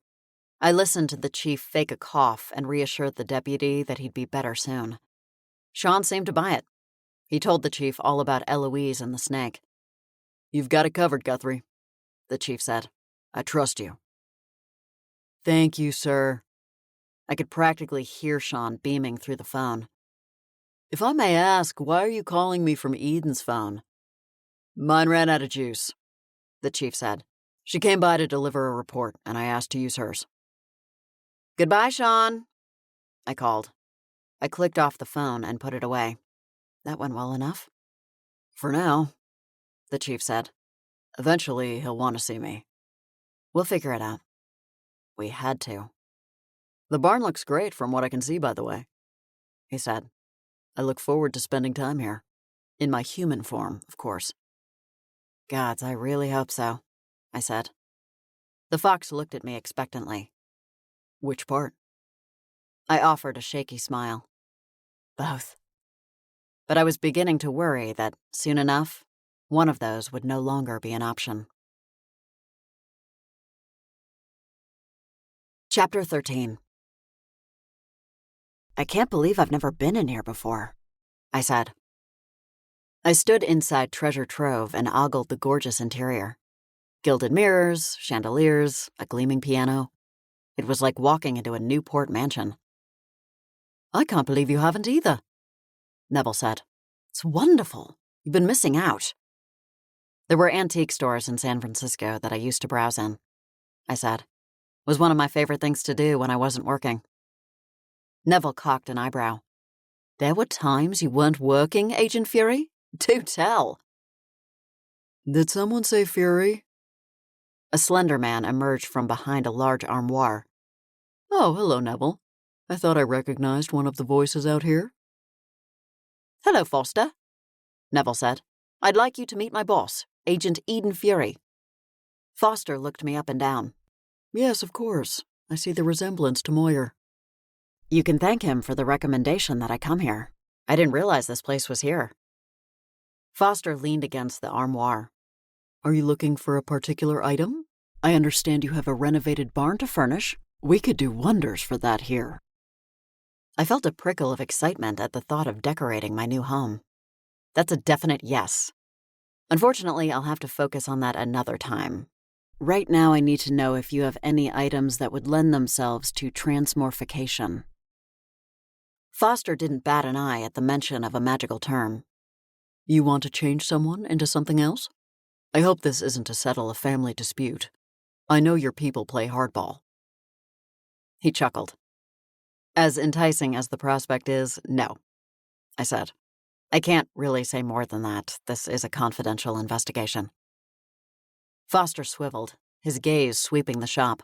I listened to the chief fake a cough and reassured the deputy that he'd be better soon. Sean seemed to buy it. He told the chief all about Eloise and the snake. You've got it covered, Guthrie, the chief said. I trust you. Thank you, sir. I could practically hear Sean beaming through the phone. If I may ask, why are you calling me from Eden's phone? Mine ran out of juice, the chief said. She came by to deliver a report, and I asked to use hers. Goodbye, Sean, I called. I clicked off the phone and put it away. That went well enough. For now, the chief said. Eventually, he'll want to see me. We'll figure it out. We had to. The barn looks great from what I can see, by the way, he said. I look forward to spending time here. In my human form, of course. Gods, I really hope so, I said. The fox looked at me expectantly. Which part? I offered a shaky smile. Both. But I was beginning to worry that, soon enough, one of those would no longer be an option. Chapter 13. I can't believe I've never been in here before, I said. I stood inside Treasure Trove and ogled the gorgeous interior. Gilded mirrors, chandeliers, a gleaming piano. It was like walking into a Newport mansion. I can't believe you haven't either, Neville said. It's wonderful. You've been missing out. There were antique stores in San Francisco that I used to browse in, I said. It was one of my favorite things to do when I wasn't working. Neville cocked an eyebrow. There were times you weren't working, Agent Fury? Do tell. Did someone say Fury? A slender man emerged from behind a large armoire. Oh, hello, Neville. I thought I recognized one of the voices out here. Hello, Foster, Neville said. I'd like you to meet my boss, Agent Eden Fury. Foster looked me up and down. Yes, of course. I see the resemblance to Moyer. You can thank him for the recommendation that I come here. I didn't realize this place was here. Foster leaned against the armoire. Are you looking for a particular item? I understand you have a renovated barn to furnish. We could do wonders for that here. I felt a prickle of excitement at the thought of decorating my new home. That's a definite yes. Unfortunately, I'll have to focus on that another time. Right now, I need to know if you have any items that would lend themselves to transmorphication. Foster didn't bat an eye at the mention of a magical term. You want to change someone into something else? I hope this isn't to settle a family dispute. I know your people play hardball. He chuckled. As enticing as the prospect is, no, I said. I can't really say more than that. This is a confidential investigation. Foster swiveled, his gaze sweeping the shop.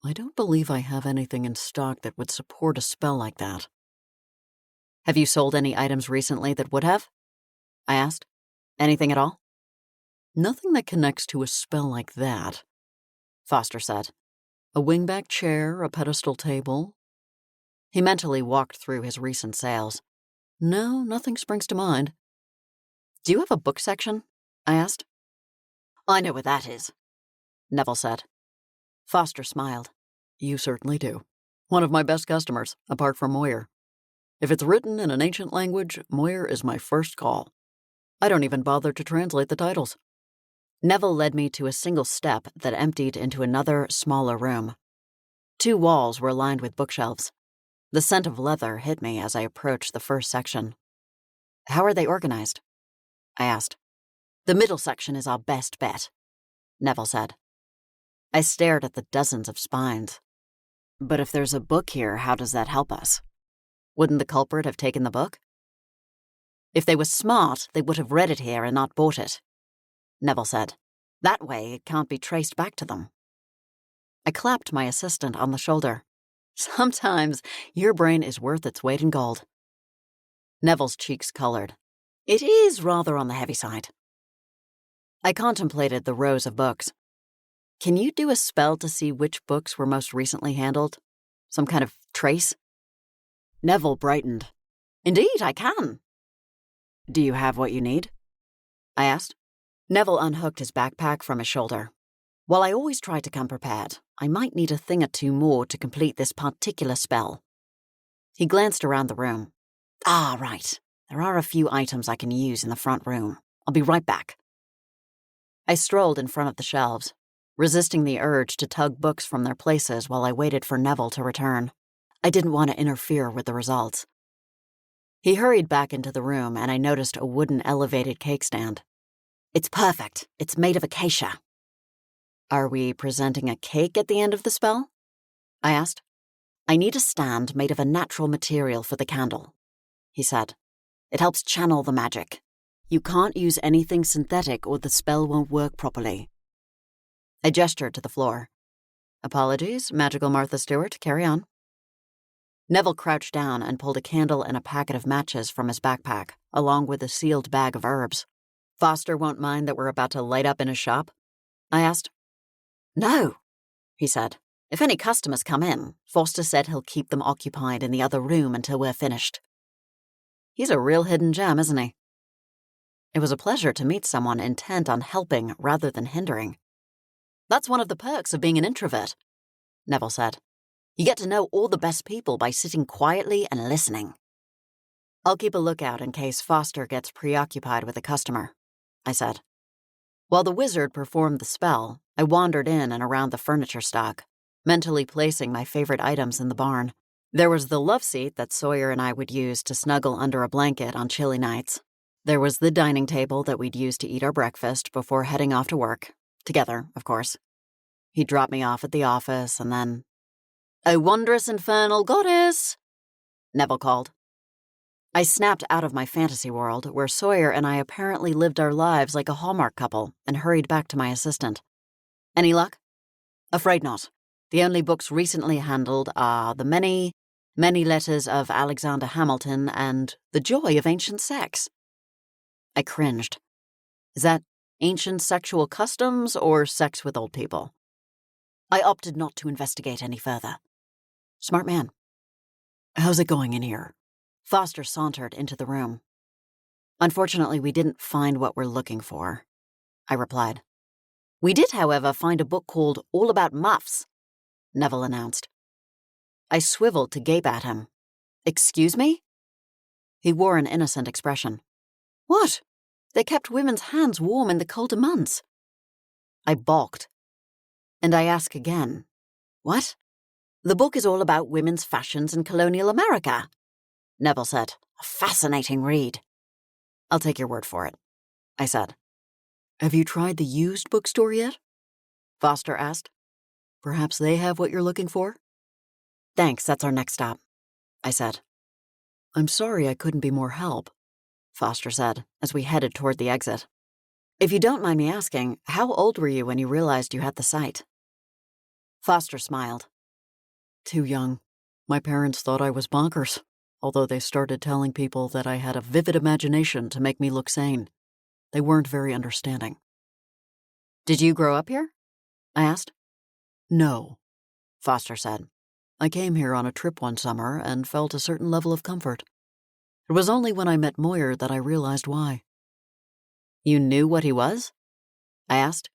I don't believe I have anything in stock that would support a spell like that. Have you sold any items recently that would have? I asked. Anything at all? Nothing that connects to a spell like that, Foster said. A wingback chair, a pedestal table. He mentally walked through his recent sales. No, nothing springs to mind. Do you have a book section? I asked. I know what that is, Neville said. Foster smiled. You certainly do. One of my best customers, apart from Moyer. If it's written in an ancient language, Moyer is my first call. I don't even bother to translate the titles. Neville led me to a single step that emptied into another, smaller room. 2 walls were lined with bookshelves. The scent of leather hit me as I approached the first section. How are they organized? I asked. The middle section is our best bet, Neville said. I stared at the dozens of spines. But if there's a book here, how does that help us? Wouldn't the culprit have taken the book? If they were smart, they would have read it here and not bought it, Neville said. That way, it can't be traced back to them. I clapped my assistant on the shoulder. Sometimes your brain is worth its weight in gold. Neville's cheeks colored. It is rather on the heavy side. I contemplated the rows of books. Can you do a spell to see which books were most recently handled? Some kind of trace? Neville brightened. Indeed, I can. Do you have what you need? I asked. Neville unhooked his backpack from his shoulder. While I always try to come prepared, I might need a thing or two more to complete this particular spell. He glanced around the room. Ah, right. There are a few items I can use in the front room. I'll be right back. I strolled in front of the shelves, resisting the urge to tug books from their places while I waited for Neville to return. I didn't want to interfere with the results. He hurried back into the room, and I noticed a wooden elevated cake stand. It's perfect. It's made of acacia. Are we presenting a cake at the end of the spell? I asked. I need a stand made of a natural material for the candle, he said. It helps channel the magic. You can't use anything synthetic or the spell won't work properly. I gestured to the floor. Apologies, Magical Martha Stewart, carry on. Neville crouched down and pulled a candle and a packet of matches from his backpack, along with a sealed bag of herbs. Foster won't mind that we're about to light up in his shop? I asked. No, he said. If any customers come in, Foster said he'll keep them occupied in the other room until we're finished. He's a real hidden gem, isn't he? It was a pleasure to meet someone intent on helping rather than hindering. That's one of the perks of being an introvert, Neville said. You get to know all the best people by sitting quietly and listening. I'll keep a lookout in case Foster gets preoccupied with a customer, I said. While the wizard performed the spell, I wandered in and around the furniture stock, mentally placing my favorite items in the barn. There was the love seat that Sawyer and I would use to snuggle under a blanket on chilly nights. There was the dining table that we'd use to eat our breakfast before heading off to work. Together, of course. He'd drop me off at the office, and then... "A wondrous infernal goddess!" Neville called. I snapped out of my fantasy world, where Sawyer and I apparently lived our lives like a Hallmark couple, and hurried back to my assistant. Any luck? Afraid not. The only books recently handled are The Many Letters of Alexander Hamilton and The Joy of Ancient Sex. I cringed. Is that ancient sexual customs or sex with old people? I opted not to investigate any further. Smart man. How's it going in here? Foster sauntered into the room. Unfortunately, we didn't find what we're looking for, I replied. We did, however, find a book called All About Muffs, Neville announced. I swiveled to gape at him. Excuse me? He wore an innocent expression. What? They kept women's hands warm in the colder months. I balked. And I ask again. What? The book is all about women's fashions in colonial America, Neville said. A fascinating read. I'll take your word for it, I said. Have you tried the used bookstore yet? Foster asked. Perhaps they have what you're looking for? Thanks, that's our next stop, I said. I'm sorry I couldn't be more help, Foster said, as we headed toward the exit. If you don't mind me asking, how old were you when you realized you had the sight? Foster smiled. Too young. My parents thought I was bonkers, although they started telling people that I had a vivid imagination to make me look sane. They weren't very understanding. Did you grow up here? I asked. No, Foster said. I came here on a trip one summer and felt a certain level of comfort. It was only when I met Moyer that I realized why. You knew what he was? I asked.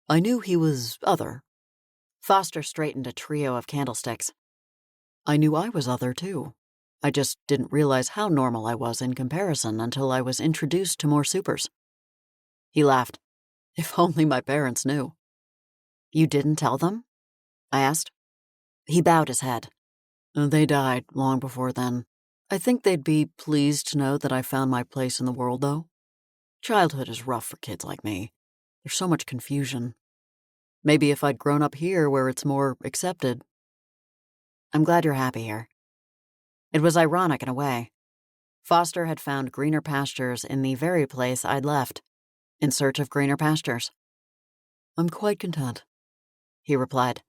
I knew he was other. Foster straightened a trio of candlesticks. I knew I was other, too. I just didn't realize how normal I was in comparison until I was introduced to more supers. He laughed. If only my parents knew. You didn't tell them? I asked. He bowed his head. They died long before then. I think they'd be pleased to know that I found my place in the world, though. Childhood is rough for kids like me. There's so much confusion. Maybe if I'd grown up here where it's more accepted. I'm glad you're happy here. It was ironic in a way. Foster had found greener pastures in the very place I'd left, in search of greener pastures. I'm quite content, he replied.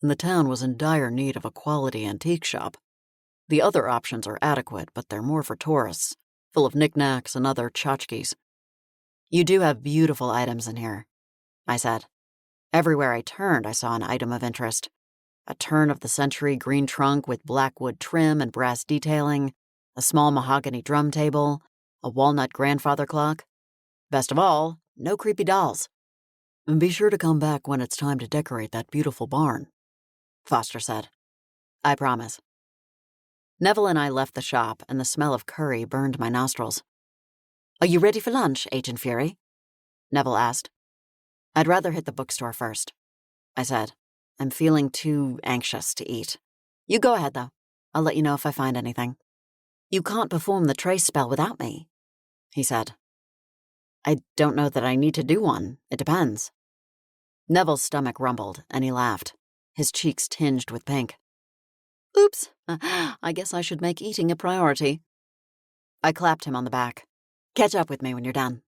And the town was in dire need of a quality antique shop. The other options are adequate, but they're more for tourists, full of knickknacks and other tchotchkes. You do have beautiful items in here, I said. Everywhere I turned, I saw an item of interest. A turn-of-the-century green trunk with black wood trim and brass detailing, a small mahogany drum table, a walnut grandfather clock. Best of all, no creepy dolls. And be sure to come back when it's time to decorate that beautiful barn, Foster said. I promise. Neville and I left the shop, and the smell of curry burned my nostrils. Are you ready for lunch, Agent Fury? Neville asked. I'd rather hit the bookstore first, I said. I'm feeling too anxious to eat. You go ahead, though. I'll let you know if I find anything. You can't perform the trace spell without me, he said. I don't know that I need to do one. It depends. Neville's stomach rumbled, and he laughed, his cheeks tinged with pink. Oops, I guess I should make eating a priority. I clapped him on the back. Catch up with me when you're done.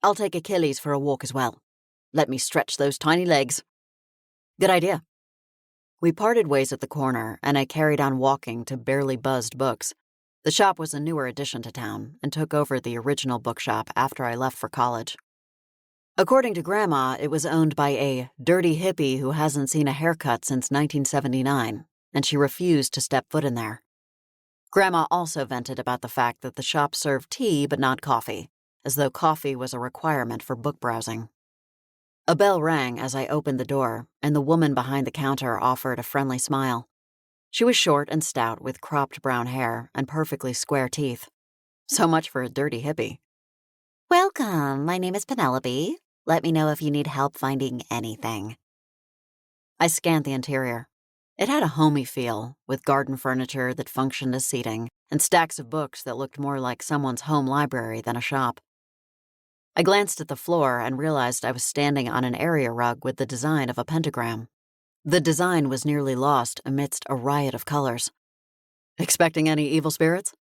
I'll take Achilles for a walk as well. Let me stretch those tiny legs. Good idea. We parted ways at the corner, and I carried on walking to Barely Buzzed Books. The shop was a newer addition to town and took over the original bookshop after I left for college. According to Grandma, it was owned by a dirty hippie who hasn't seen a haircut since 1979, and she refused to step foot in there. Grandma also vented about the fact that the shop served tea but not coffee, as though coffee was a requirement for book browsing. A bell rang as I opened the door, and the woman behind the counter offered a friendly smile. She was short and stout with cropped brown hair and perfectly square teeth. So much for a dirty hippie. Welcome, my name is Penelope. Let me know if you need help finding anything. I scanned the interior. It had a homey feel, with garden furniture that functioned as seating and stacks of books that looked more like someone's home library than a shop. I glanced at the floor and realized I was standing on an area rug with the design of a pentagram. The design was nearly lost amidst a riot of colors. Expecting any evil spirits?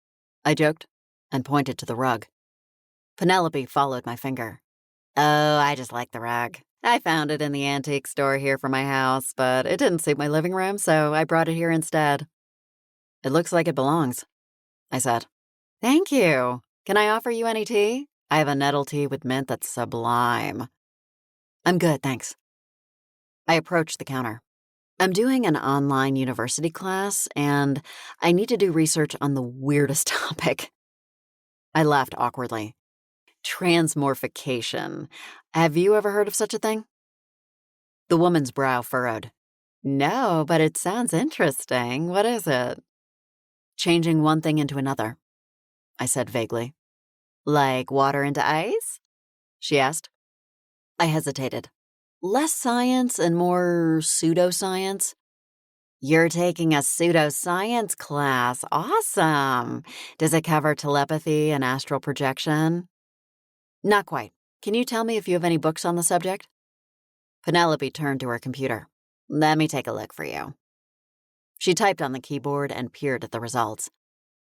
I joked, and pointed to the rug. Penelope followed my finger. Oh, I just like the rug. I found it in the antique store here for my house, but it didn't suit my living room, so I brought it here instead. It looks like it belongs, I said. Thank you. Can I offer you any tea? I have a nettle tea with mint that's sublime. I'm good, thanks. I approached the counter. I'm doing an online university class, and I need to do research on the weirdest topic. I laughed awkwardly. Transmorphication. Have you ever heard of such a thing? The woman's brow furrowed. No, but it sounds interesting. What is it? Changing one thing into another, I said vaguely. Like water into ice? She asked. I hesitated. Less science and more pseudoscience. You're taking a pseudoscience class. Awesome. Does it cover telepathy and astral projection? Not quite. Can you tell me if you have any books on the subject? Penelope turned to her computer. Let me take a look for you. She typed on the keyboard and peered at the results.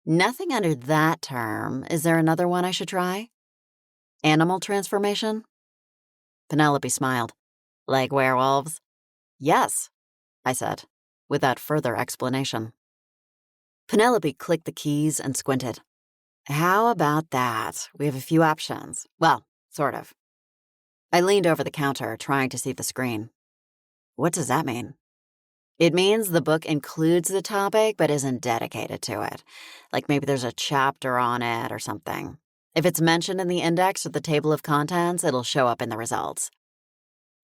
Nothing under that term. Is there another one I should try? Animal transformation? Penelope smiled. Like werewolves? Yes, I said, without further explanation. Penelope clicked the keys and squinted. How about that? We have a few options. Well, sort of. I leaned over the counter, trying to see the screen. What does that mean? It means the book includes the topic but isn't dedicated to it. Like maybe there's a chapter on it or something. If it's mentioned in the index or the table of contents, it'll show up in the results.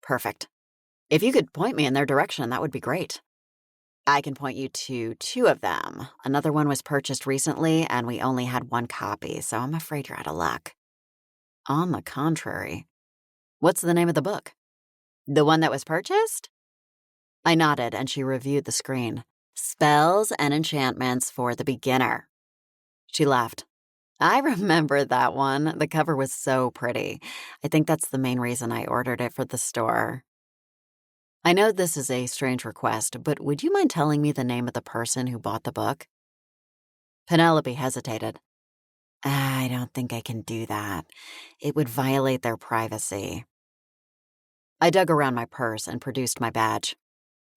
Perfect. If you could point me in their direction, that would be great. I can point you to 2 of them. Another one was purchased recently, and we only had 1 copy, so I'm afraid you're out of luck. On the contrary. What's the name of the book? The one that was purchased? I nodded, and she reviewed the screen. Spells and Enchantments for the Beginner. She laughed. I remember that one. The cover was so pretty. I think that's the main reason I ordered it for the store. I know this is a strange request, but would you mind telling me the name of the person who bought the book? Penelope hesitated. I don't think I can do that. It would violate their privacy. I dug around my purse and produced my badge.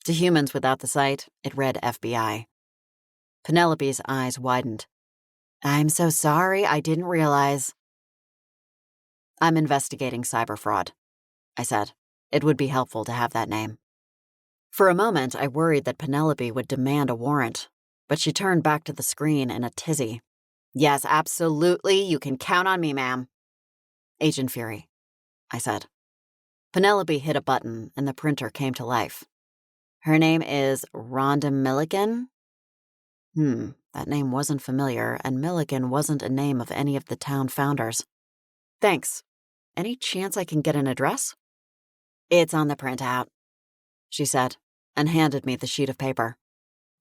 To humans without the sight, it read FBI. Penelope's eyes widened. I'm so sorry, I didn't realize. I'm investigating cyber fraud, I said. It would be helpful to have that name. For a moment, I worried that Penelope would demand a warrant, but she turned back to the screen in a tizzy. Yes, absolutely, you can count on me, ma'am. Agent Fury, I said. Penelope hit a button, and the printer came to life. Her name is Rhonda Milliken? That name wasn't familiar, and Milliken wasn't a name of any of the town founders. Thanks. Any chance I can get an address? It's on the printout, she said, and handed me the sheet of paper.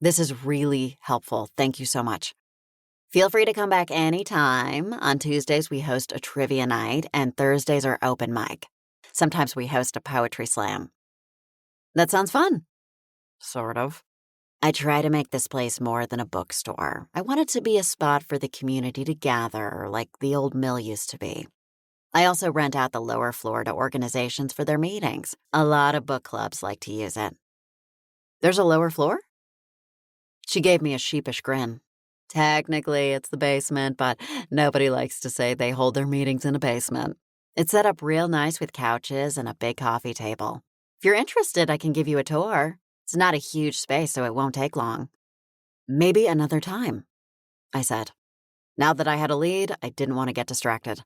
This is really helpful. Thank you so much. Feel free to come back anytime. On Tuesdays, we host a trivia night, and Thursdays are open mic. Sometimes we host a poetry slam. That sounds fun. Sort of. I try to make this place more than a bookstore. I want it to be a spot for the community to gather, like the old mill used to be. I also rent out the lower floor to organizations for their meetings. A lot of book clubs like to use it. There's a lower floor? She gave me a sheepish grin. Technically, it's the basement, but nobody likes to say they hold their meetings in a basement. It's set up real nice with couches and a big coffee table. If you're interested, I can give you a tour. It's not a huge space, so it won't take long. Maybe another time, I said. Now that I had a lead, I didn't want to get distracted.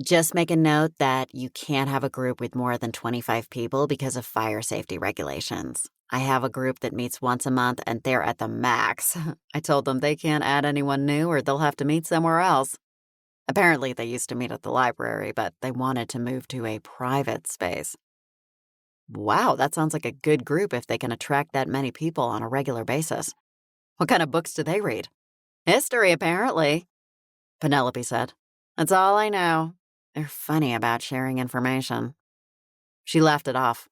Just make a note that you can't have a group with more than 25 people because of fire safety regulations. I have a group that meets once a month, and they're at the max. I told them they can't add anyone new or they'll have to meet somewhere else. Apparently, they used to meet at the library, but they wanted to move to a private space. Wow, that sounds like a good group if they can attract that many people on a regular basis. What kind of books do they read? History, apparently, Penelope said. That's all I know. They're funny about sharing information. She laughed it off.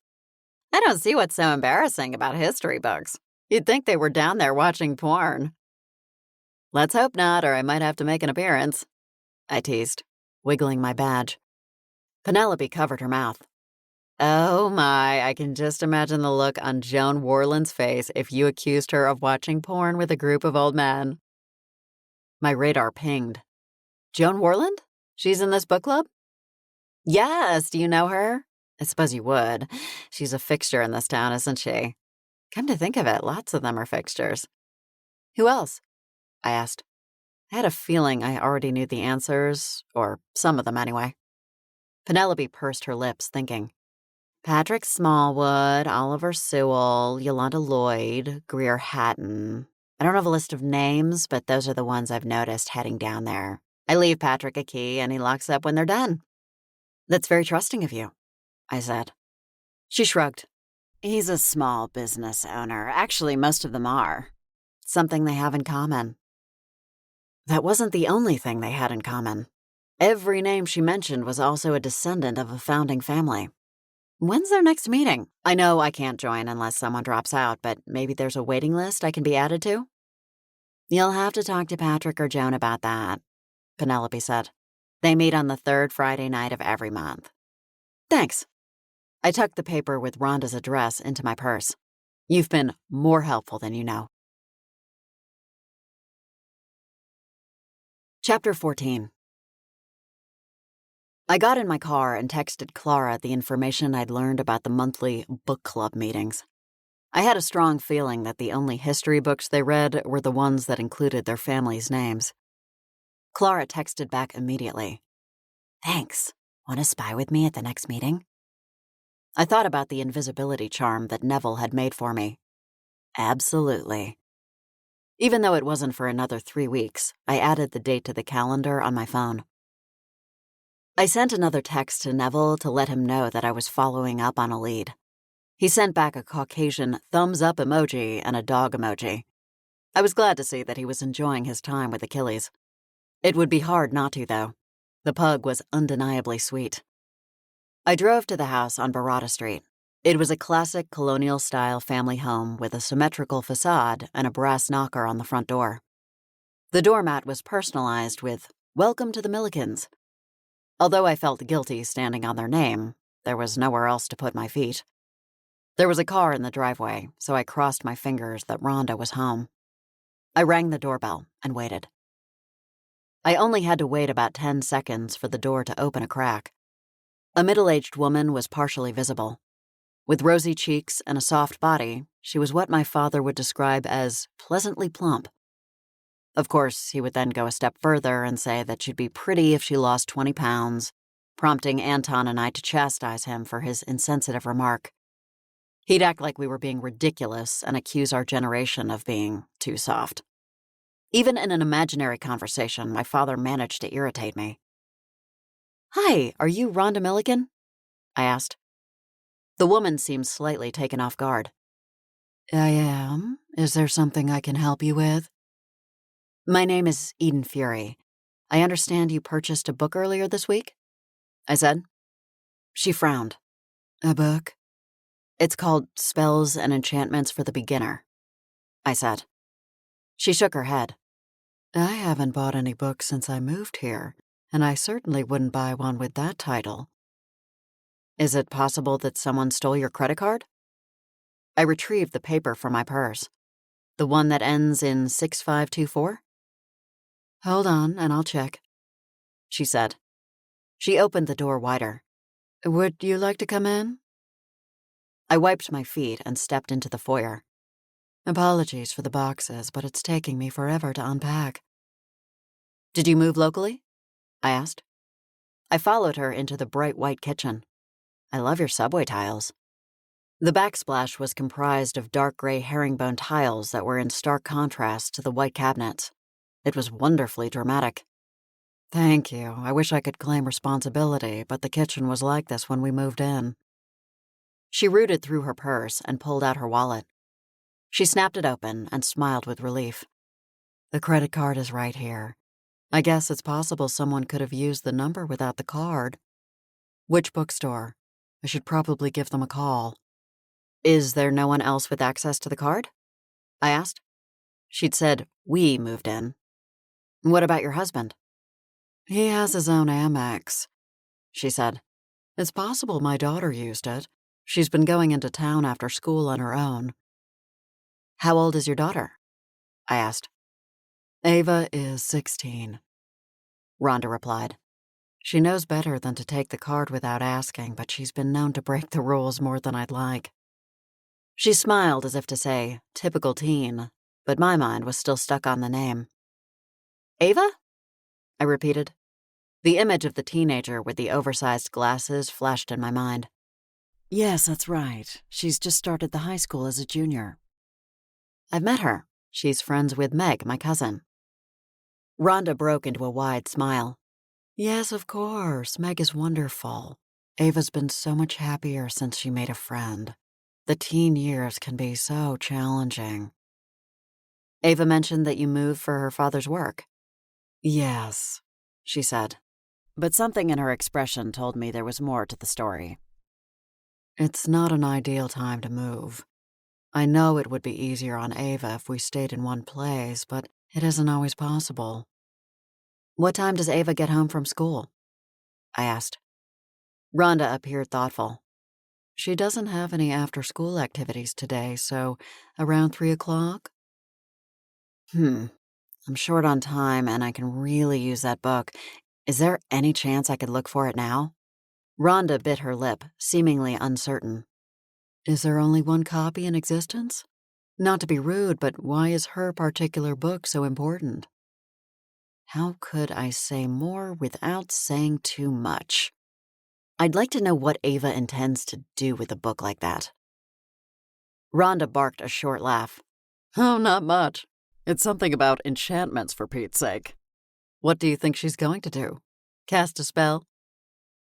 I don't see what's so embarrassing about history books. You'd think they were down there watching porn. Let's hope not, or I might have to make an appearance, I teased, wiggling my badge. Penelope covered her mouth. Oh my, I can just imagine the look on Joan Warland's face if you accused her of watching porn with a group of old men. My radar pinged. Joan Warland? She's in this book club? Yes, do you know her? I suppose you would. She's a fixture in this town, isn't she? Come to think of it, lots of them are fixtures. Who else? I asked. I had a feeling I already knew the answers, or some of them anyway. Penelope pursed her lips, thinking. Patrick Smallwood, Oliver Sewell, Yolanda Lloyd, Greer Hatton. I don't have a list of names, but those are the ones I've noticed heading down there. I leave Patrick a key, and he locks up when they're done. That's very trusting of you, I said. She shrugged. He's a small business owner. Actually, most of them are. Something they have in common. That wasn't the only thing they had in common. Every name she mentioned was also a descendant of a founding family. When's their next meeting? I know I can't join unless someone drops out, but maybe there's a waiting list I can be added to? You'll have to talk to Patrick or Joan about that, Penelope said. They meet on the third Friday night of every month. Thanks. I tucked the paper with Rhonda's address into my purse. You've been more helpful than you know. Chapter 14. I got in my car and texted Clara the information I'd learned about the monthly book club meetings. I had a strong feeling that the only history books they read were the ones that included their families' names. Clara texted back immediately. Thanks. Want to spy with me at the next meeting? I thought about the invisibility charm that Neville had made for me. Absolutely. Even though it wasn't for another 3 weeks, I added the date to the calendar on my phone. I sent another text to Neville to let him know that I was following up on a lead. He sent back a Caucasian thumbs-up emoji and a dog emoji. I was glad to see that he was enjoying his time with Achilles. It would be hard not to, though. The pug was undeniably sweet. I drove to the house on Barada Street. It was a classic colonial-style family home with a symmetrical facade and a brass knocker on the front door. The doormat was personalized with, "Welcome to the Millikins." Although I felt guilty standing on their name, there was nowhere else to put my feet. There was a car in the driveway, so I crossed my fingers that Rhonda was home. I rang the doorbell and waited. I only had to wait about 10 seconds for the door to open a crack. A middle-aged woman was partially visible. With rosy cheeks and a soft body, she was what my father would describe as pleasantly plump. Of course, he would then go a step further and say that she'd be pretty if she lost 20 pounds, prompting Anton and I to chastise him for his insensitive remark. He'd act like we were being ridiculous and accuse our generation of being too soft. Even in an imaginary conversation, my father managed to irritate me. "Hi, are you Rhonda Milligan?" I asked. The woman seemed slightly taken off guard. I am. Is there something I can help you with? "My name is Eden Fury. I understand you purchased a book earlier this week?" I said. She frowned. A book? "It's called Spells and Enchantments for the Beginner," I said. She shook her head. I haven't bought any books since I moved here, and I certainly wouldn't buy one with that title. "Is it possible that someone stole your credit card?" I retrieved the paper from my purse. "The one that ends in 6524? Hold on, and I'll check," she said. She opened the door wider. Would you like to come in? I wiped my feet and stepped into the foyer. Apologies for the boxes, but it's taking me forever to unpack. "Did you move locally?" I asked. I followed her into the bright white kitchen. "I love your subway tiles." The backsplash was comprised of dark gray herringbone tiles that were in stark contrast to the white cabinets. It was wonderfully dramatic. Thank you. I wish I could claim responsibility, but the kitchen was like this when we moved in. She rooted through her purse and pulled out her wallet. She snapped it open and smiled with relief. The credit card is right here. I guess it's possible someone could have used the number without the card. Which bookstore? I should probably give them a call. "Is there no one else with access to the card?" I asked. She'd said, "We moved in." "What about your husband?" He has his own Amex, she said. It's possible my daughter used it. She's been going into town after school on her own. "How old is your daughter?" I asked. Ava is 16, Rhonda replied. She knows better than to take the card without asking, but she's been known to break the rules more than I'd like. She smiled as if to say, "Typical teen," but my mind was still stuck on the name. "Ava?" I repeated. The image of the teenager with the oversized glasses flashed in my mind. Yes, that's right. She's just started the high school as a junior. "I've met her. She's friends with Meg, my cousin." Rhonda broke into a wide smile. Yes, of course. Meg is wonderful. Ava's been so much happier since she made a friend. The teen years can be so challenging. "Ava mentioned that you moved for her father's work." Yes, she said. But something in her expression told me there was more to the story. It's not an ideal time to move. I know it would be easier on Ava if we stayed in one place, but it isn't always possible. "What time does Ava get home from school?" I asked. Rhonda appeared thoughtful. She doesn't have any after-school activities today, so around 3 o'clock? I'm short on time and I can really use that book. Is there any chance I could look for it now? Rhonda bit her lip, seemingly uncertain. Is there only one copy in existence? Not to be rude, but why is her particular book so important? How could I say more without saying too much? I'd like to know what Ava intends to do with a book like that. Rhonda barked a short laugh. Oh, not much. It's something about enchantments, for Pete's sake. What do you think she's going to do? Cast a spell?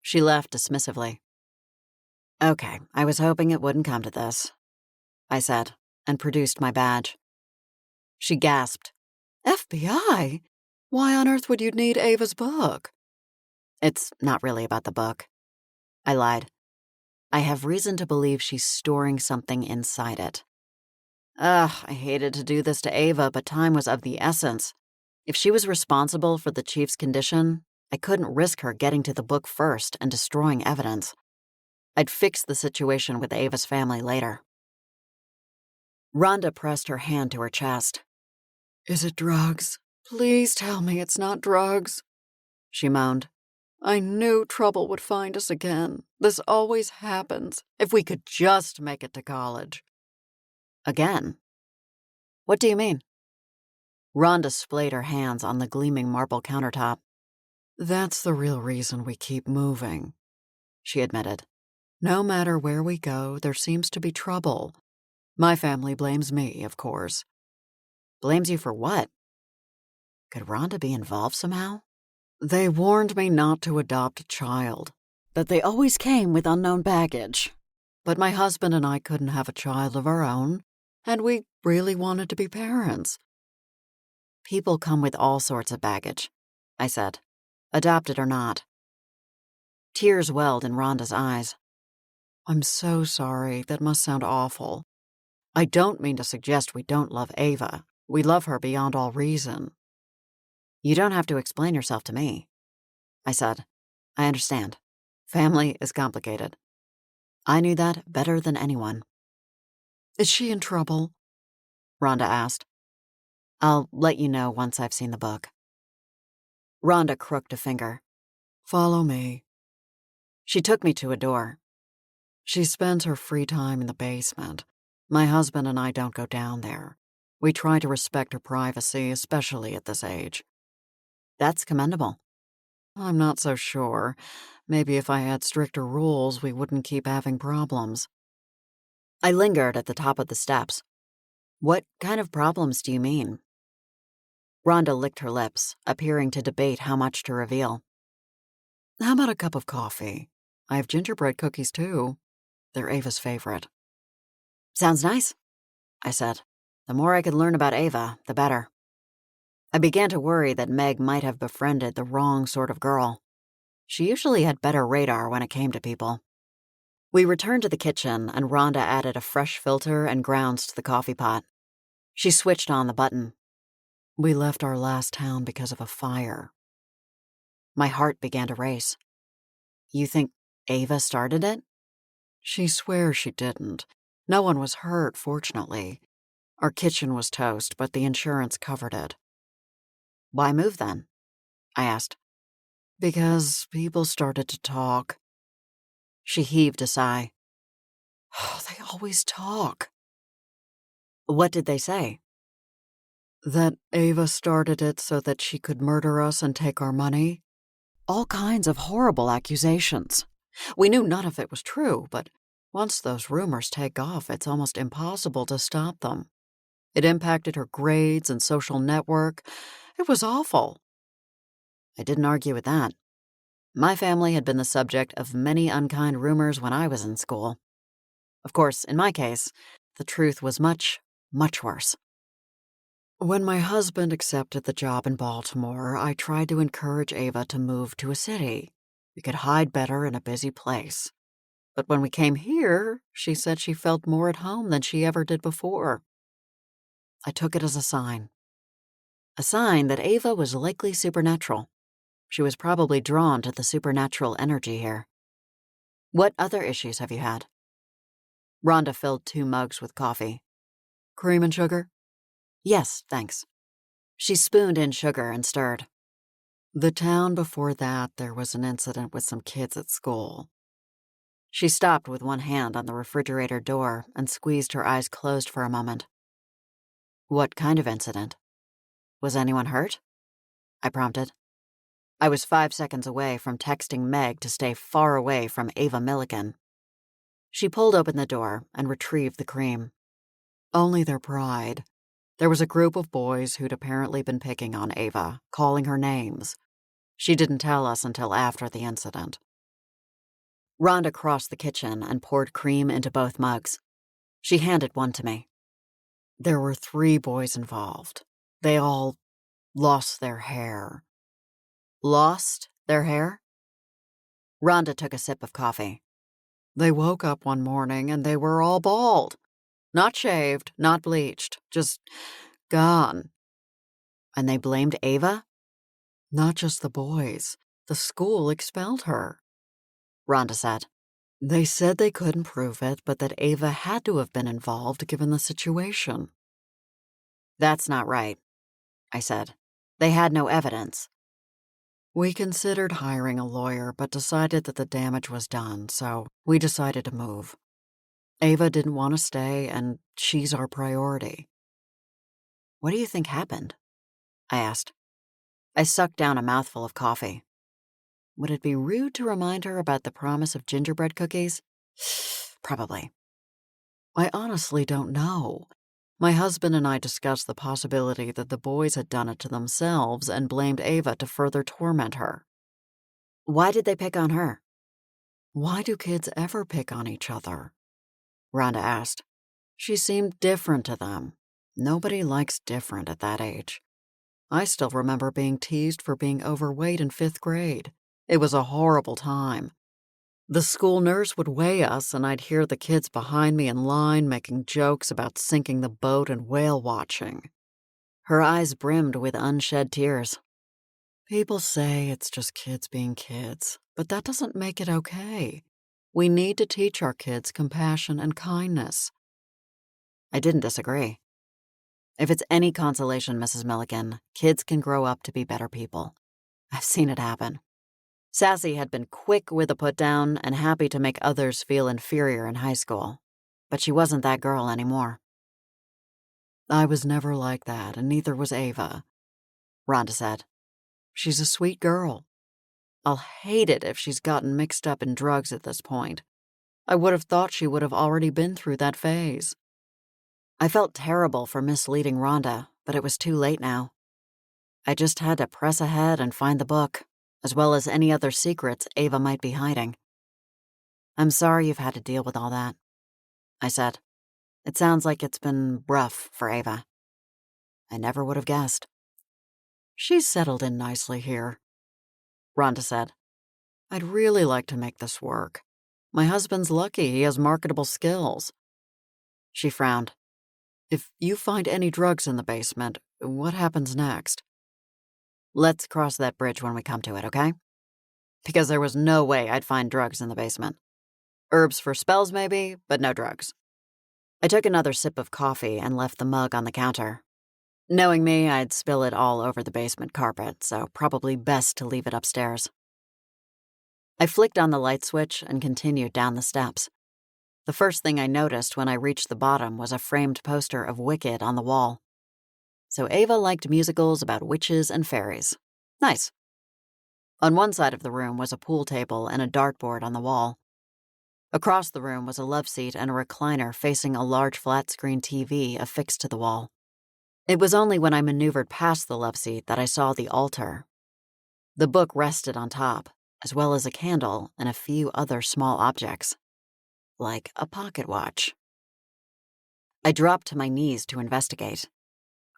She laughed dismissively. "Okay, I was hoping it wouldn't come to this," I said, and produced my badge. She gasped. FBI? Why on earth would you need Ava's book? "It's not really about the book," I lied. I have reason to believe she's storing something inside it. Ugh, I hated to do this to Ava, but time was of the essence. If she was responsible for the chief's condition, I couldn't risk her getting to the book first and destroying evidence. I'd fix the situation with Ava's family later. Rhonda pressed her hand to her chest. Is it drugs? Please tell me it's not drugs, she moaned. I knew trouble would find us again. This always happens. If we could just make it to college. Again? What do you mean? Rhonda splayed her hands on the gleaming marble countertop. That's the real reason we keep moving, she admitted. No matter where we go, there seems to be trouble. My family blames me, of course. Blames you for what? Could Rhonda be involved somehow? They warned me not to adopt a child, that they always came with unknown baggage. But my husband and I couldn't have a child of our own, and we really wanted to be parents. People come with all sorts of baggage, I said, adopted or not. Tears welled in Rhonda's eyes. I'm so sorry. That must sound awful. I don't mean to suggest we don't love Ava. We love her beyond all reason. You don't have to explain yourself to me, I said. I understand. Family is complicated. I knew that better than anyone. Is she in trouble? Rhonda asked. I'll let you know once I've seen the book. Rhonda crooked a finger. Follow me. She took me to a door. She spends her free time in the basement. My husband and I don't go down there. We try to respect her privacy, especially at this age. That's commendable. I'm not so sure. Maybe if I had stricter rules, we wouldn't keep having problems. I lingered at the top of the steps. What kind of problems do you mean? Rhonda licked her lips, appearing to debate how much to reveal. How about a cup of coffee? I have gingerbread cookies, too. They're Ava's favorite. Sounds nice, I said. The more I could learn about Ava, the better. I began to worry that Meg might have befriended the wrong sort of girl. She usually had better radar when it came to people. We returned to the kitchen, and Rhonda added a fresh filter and grounds to the coffee pot. She switched on the button. We left our last town because of a fire. My heart began to race. You think Ava started it? She swears she didn't. No one was hurt, fortunately. Our kitchen was toast, but the insurance covered it. Why move then? I asked. Because people started to talk. She heaved a sigh. Oh, they always talk. What did they say? That Ava started it so that she could murder us and take our money. All kinds of horrible accusations. We knew none of it was true, but once those rumors take off, it's almost impossible to stop them. It impacted her grades and social network. It was awful. I didn't argue with that. My family had been the subject of many unkind rumors when I was in school. Of course, in my case, the truth was much, much worse. When my husband accepted the job in Baltimore, I tried to encourage Ava to move to a city. We could hide better in a busy place. But when we came here, she said she felt more at home than she ever did before. I took it as a sign. A sign that Ava was likely supernatural. She was probably drawn to the supernatural energy here. What other issues have you had? Rhonda filled 2 mugs with coffee. Cream and sugar? Yes, thanks. She spooned in sugar and stirred. The town before that, there was an incident with some kids at school. She stopped with one hand on the refrigerator door and squeezed her eyes closed for a moment. What kind of incident? Was anyone hurt? I prompted. I was 5 seconds away from texting Meg to stay far away from Ava Milliken. She pulled open the door and retrieved the cream. Only their pride. There was a group of boys who'd apparently been picking on Ava, calling her names. She didn't tell us until after the incident. Rhonda crossed the kitchen and poured cream into both mugs. She handed one to me. There were 3 boys involved. They all lost their hair. Lost their hair? Rhonda took a sip of coffee. They woke up one morning and they were all bald. Not shaved, not bleached, just gone. And they blamed Ava? Not just the boys. The school expelled her. Rhonda said. They said they couldn't prove it, but that Ava had to have been involved given the situation. That's not right, I said. They had no evidence. We considered hiring a lawyer, but decided that the damage was done, so we decided to move. Ava didn't want to stay, and she's our priority. What do you think happened? I asked. I sucked down a mouthful of coffee. Would it be rude to remind her about the promise of gingerbread cookies? Probably. I honestly don't know. My husband and I discussed the possibility that the boys had done it to themselves and blamed Ava to further torment her. Why did they pick on her? Why do kids ever pick on each other? Rhonda asked. She seemed different to them. Nobody likes different at that age. I still remember being teased for being overweight in 5th grade. It was a horrible time. The school nurse would weigh us, and I'd hear the kids behind me in line making jokes about sinking the boat and whale watching. Her eyes brimmed with unshed tears. People say it's just kids being kids, but that doesn't make it okay. We need to teach our kids compassion and kindness. I didn't disagree. If it's any consolation, Mrs. Milligan, kids can grow up to be better people. I've seen it happen. Sassy had been quick with a put-down and happy to make others feel inferior in high school, but she wasn't that girl anymore. I was never like that, and neither was Ava, Rhonda said. She's a sweet girl. I'll hate it if she's gotten mixed up in drugs at this point. I would have thought she would have already been through that phase. I felt terrible for misleading Rhonda, but it was too late now. I just had to press ahead and find the book, as well as any other secrets Ava might be hiding. I'm sorry you've had to deal with all that, I said. It sounds like it's been rough for Ava. I never would have guessed. She's settled in nicely here, Rhonda said. I'd really like to make this work. My husband's lucky he has marketable skills. She frowned. If you find any drugs in the basement, what happens next? Let's cross that bridge when we come to it, okay? Because there was no way I'd find drugs in the basement. Herbs for spells, maybe, but no drugs. I took another sip of coffee and left the mug on the counter. Knowing me, I'd spill it all over the basement carpet, so probably best to leave it upstairs. I flicked on the light switch and continued down the steps. The first thing I noticed when I reached the bottom was a framed poster of Wicked on the wall. So Ava liked musicals about witches and fairies. Nice. On one side of the room was a pool table and a dartboard on the wall. Across the room was a love seat and a recliner facing a large flat-screen TV affixed to the wall. It was only when I maneuvered past the love seat that I saw the altar. The book rested on top, as well as a candle and a few other small objects, like a pocket watch. I dropped to my knees to investigate.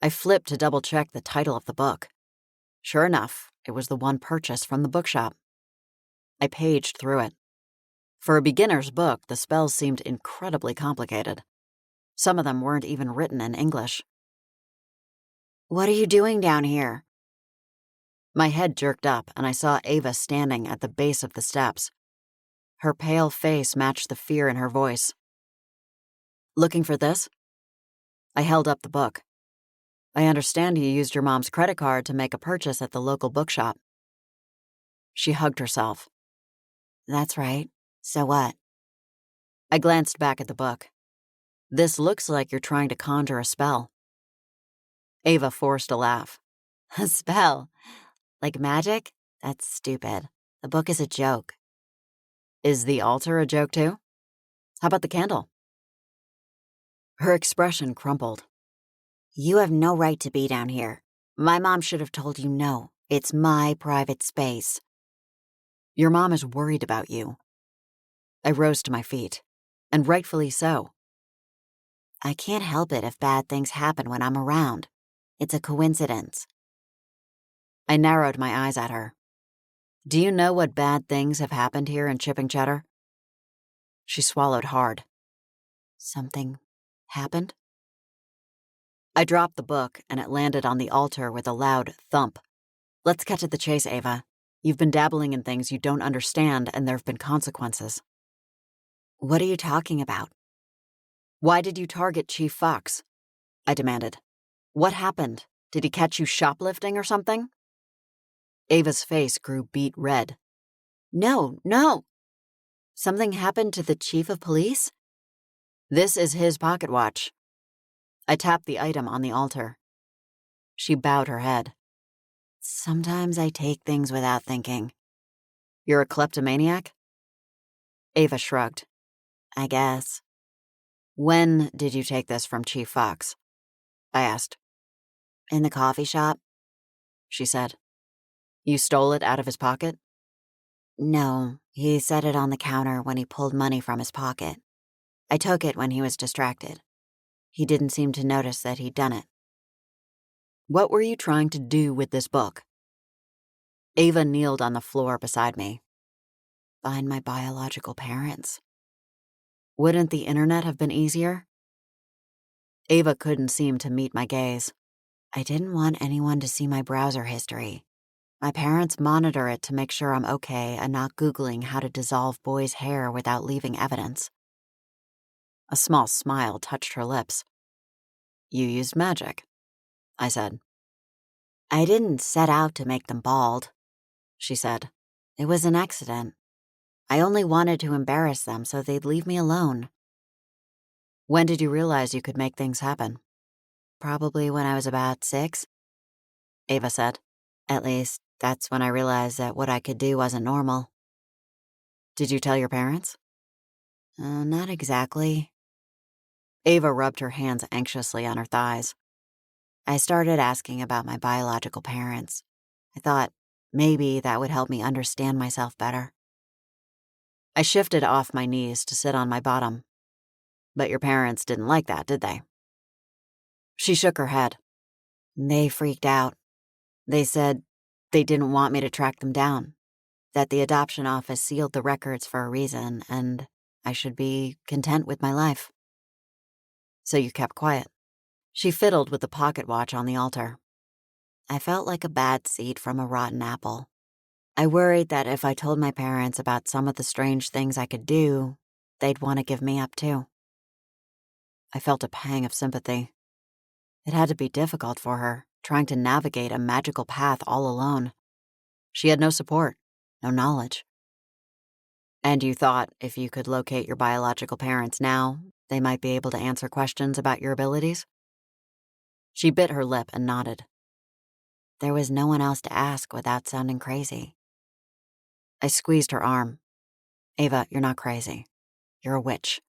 I flipped to double-check the title of the book. Sure enough, it was the one purchased from the bookshop. I paged through it. For a beginner's book, the spells seemed incredibly complicated. Some of them weren't even written in English. What are you doing down here? My head jerked up, and I saw Ava standing at the base of the steps. Her pale face matched the fear in her voice. Looking for this? I held up the book. I understand you used your mom's credit card to make a purchase at the local bookshop. She hugged herself. That's right. So what? I glanced back at the book. This looks like you're trying to conjure a spell. Ava forced a laugh. A spell? Like magic? That's stupid. The book is a joke. Is the altar a joke too? How about the candle? Her expression crumpled. You have no right to be down here. My mom should have told you no. It's my private space. Your mom is worried about you. I rose to my feet, and rightfully so. I can't help it if bad things happen when I'm around. It's a coincidence. I narrowed my eyes at her. Do you know what bad things have happened here in Chipping Cheddar? She swallowed hard. Something happened? I dropped the book, and it landed on the altar with a loud thump. Let's cut to the chase, Ava. You've been dabbling in things you don't understand, and there have been consequences. What are you talking about? Why did you target Chief Fox? I demanded. What happened? Did he catch you shoplifting or something? Ava's face grew beet red. No. Something happened to the chief of police? This is his pocket watch. I tapped the item on the altar. She bowed her head. Sometimes I take things without thinking. You're a kleptomaniac? Ava shrugged. I guess. When did you take this from Chief Fox? I asked. In the coffee shop? She said. You stole it out of his pocket? No, he set it on the counter when he pulled money from his pocket. I took it when he was distracted. He didn't seem to notice that he'd done it. What were you trying to do with this book? Ava kneeled on the floor beside me. Find my biological parents. Wouldn't the internet have been easier? Ava couldn't seem to meet my gaze. I didn't want anyone to see my browser history. My parents monitor it to make sure I'm okay and not Googling how to dissolve boys' hair without leaving evidence. A small smile touched her lips. You used magic, I said. I didn't set out to make them bald, she said. It was an accident. I only wanted to embarrass them so they'd leave me alone. When did you realize you could make things happen? Probably when I was about 6, Ava said. At least, that's when I realized that what I could do wasn't normal. Did you tell your parents? Not exactly. Ava rubbed her hands anxiously on her thighs. I started asking about my biological parents. I thought maybe that would help me understand myself better. I shifted off my knees to sit on my bottom. But your parents didn't like that, did they? She shook her head. They freaked out. They said they didn't want me to track them down, that the adoption office sealed the records for a reason, and I should be content with my life. So you kept quiet. She fiddled with the pocket watch on the altar. I felt like a bad seed from a rotten apple. I worried that if I told my parents about some of the strange things I could do, they'd want to give me up too. I felt a pang of sympathy. It had to be difficult for her, trying to navigate a magical path all alone. She had no support, no knowledge. And you thought if you could locate your biological parents now, they might be able to answer questions about your abilities? She bit her lip and nodded. There was no one else to ask without sounding crazy. I squeezed her arm. Ava, you're not crazy. You're a witch.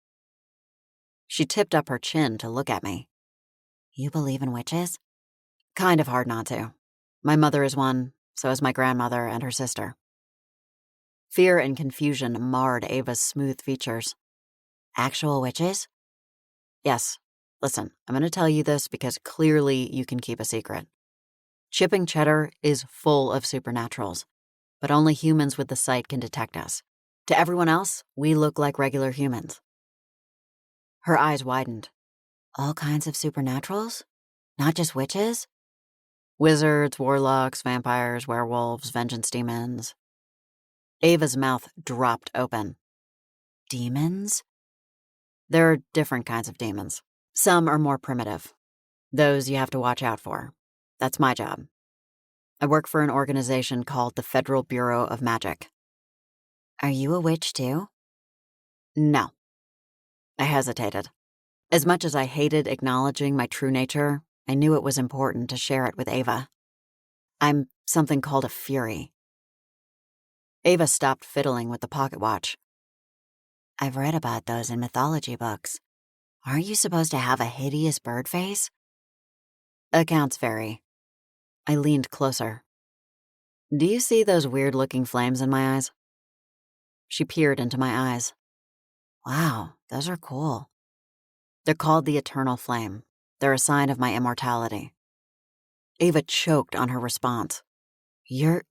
She tipped up her chin to look at me. You believe in witches? Kind of hard not to. My mother is one, so is my grandmother and her sister. Fear and confusion marred Ava's smooth features. Actual witches? Yes. Listen, I'm going to tell you this because clearly you can keep a secret. Chipping Cheddar is full of supernaturals, but only humans with the sight can detect us. To everyone else, we look like regular humans. Her eyes widened. All kinds of supernaturals? Not just witches? Wizards, warlocks, vampires, werewolves, vengeance demons. Ava's mouth dropped open. Demons? There are different kinds of demons. Some are more primitive. Those you have to watch out for. That's my job. I work for an organization called the Federal Bureau of Magic. Are you a witch too? No. I hesitated. As much as I hated acknowledging my true nature, I knew it was important to share it with Ava. I'm something called a fury. Ava stopped fiddling with the pocket watch. I've read about those in mythology books. Aren't you supposed to have a hideous bird face? Accounts vary. I leaned closer. Do you see those weird-looking flames in my eyes? She peered into my eyes. Wow, those are cool. They're called the Eternal Flame. They're a sign of my immortality. Ava choked on her response. You're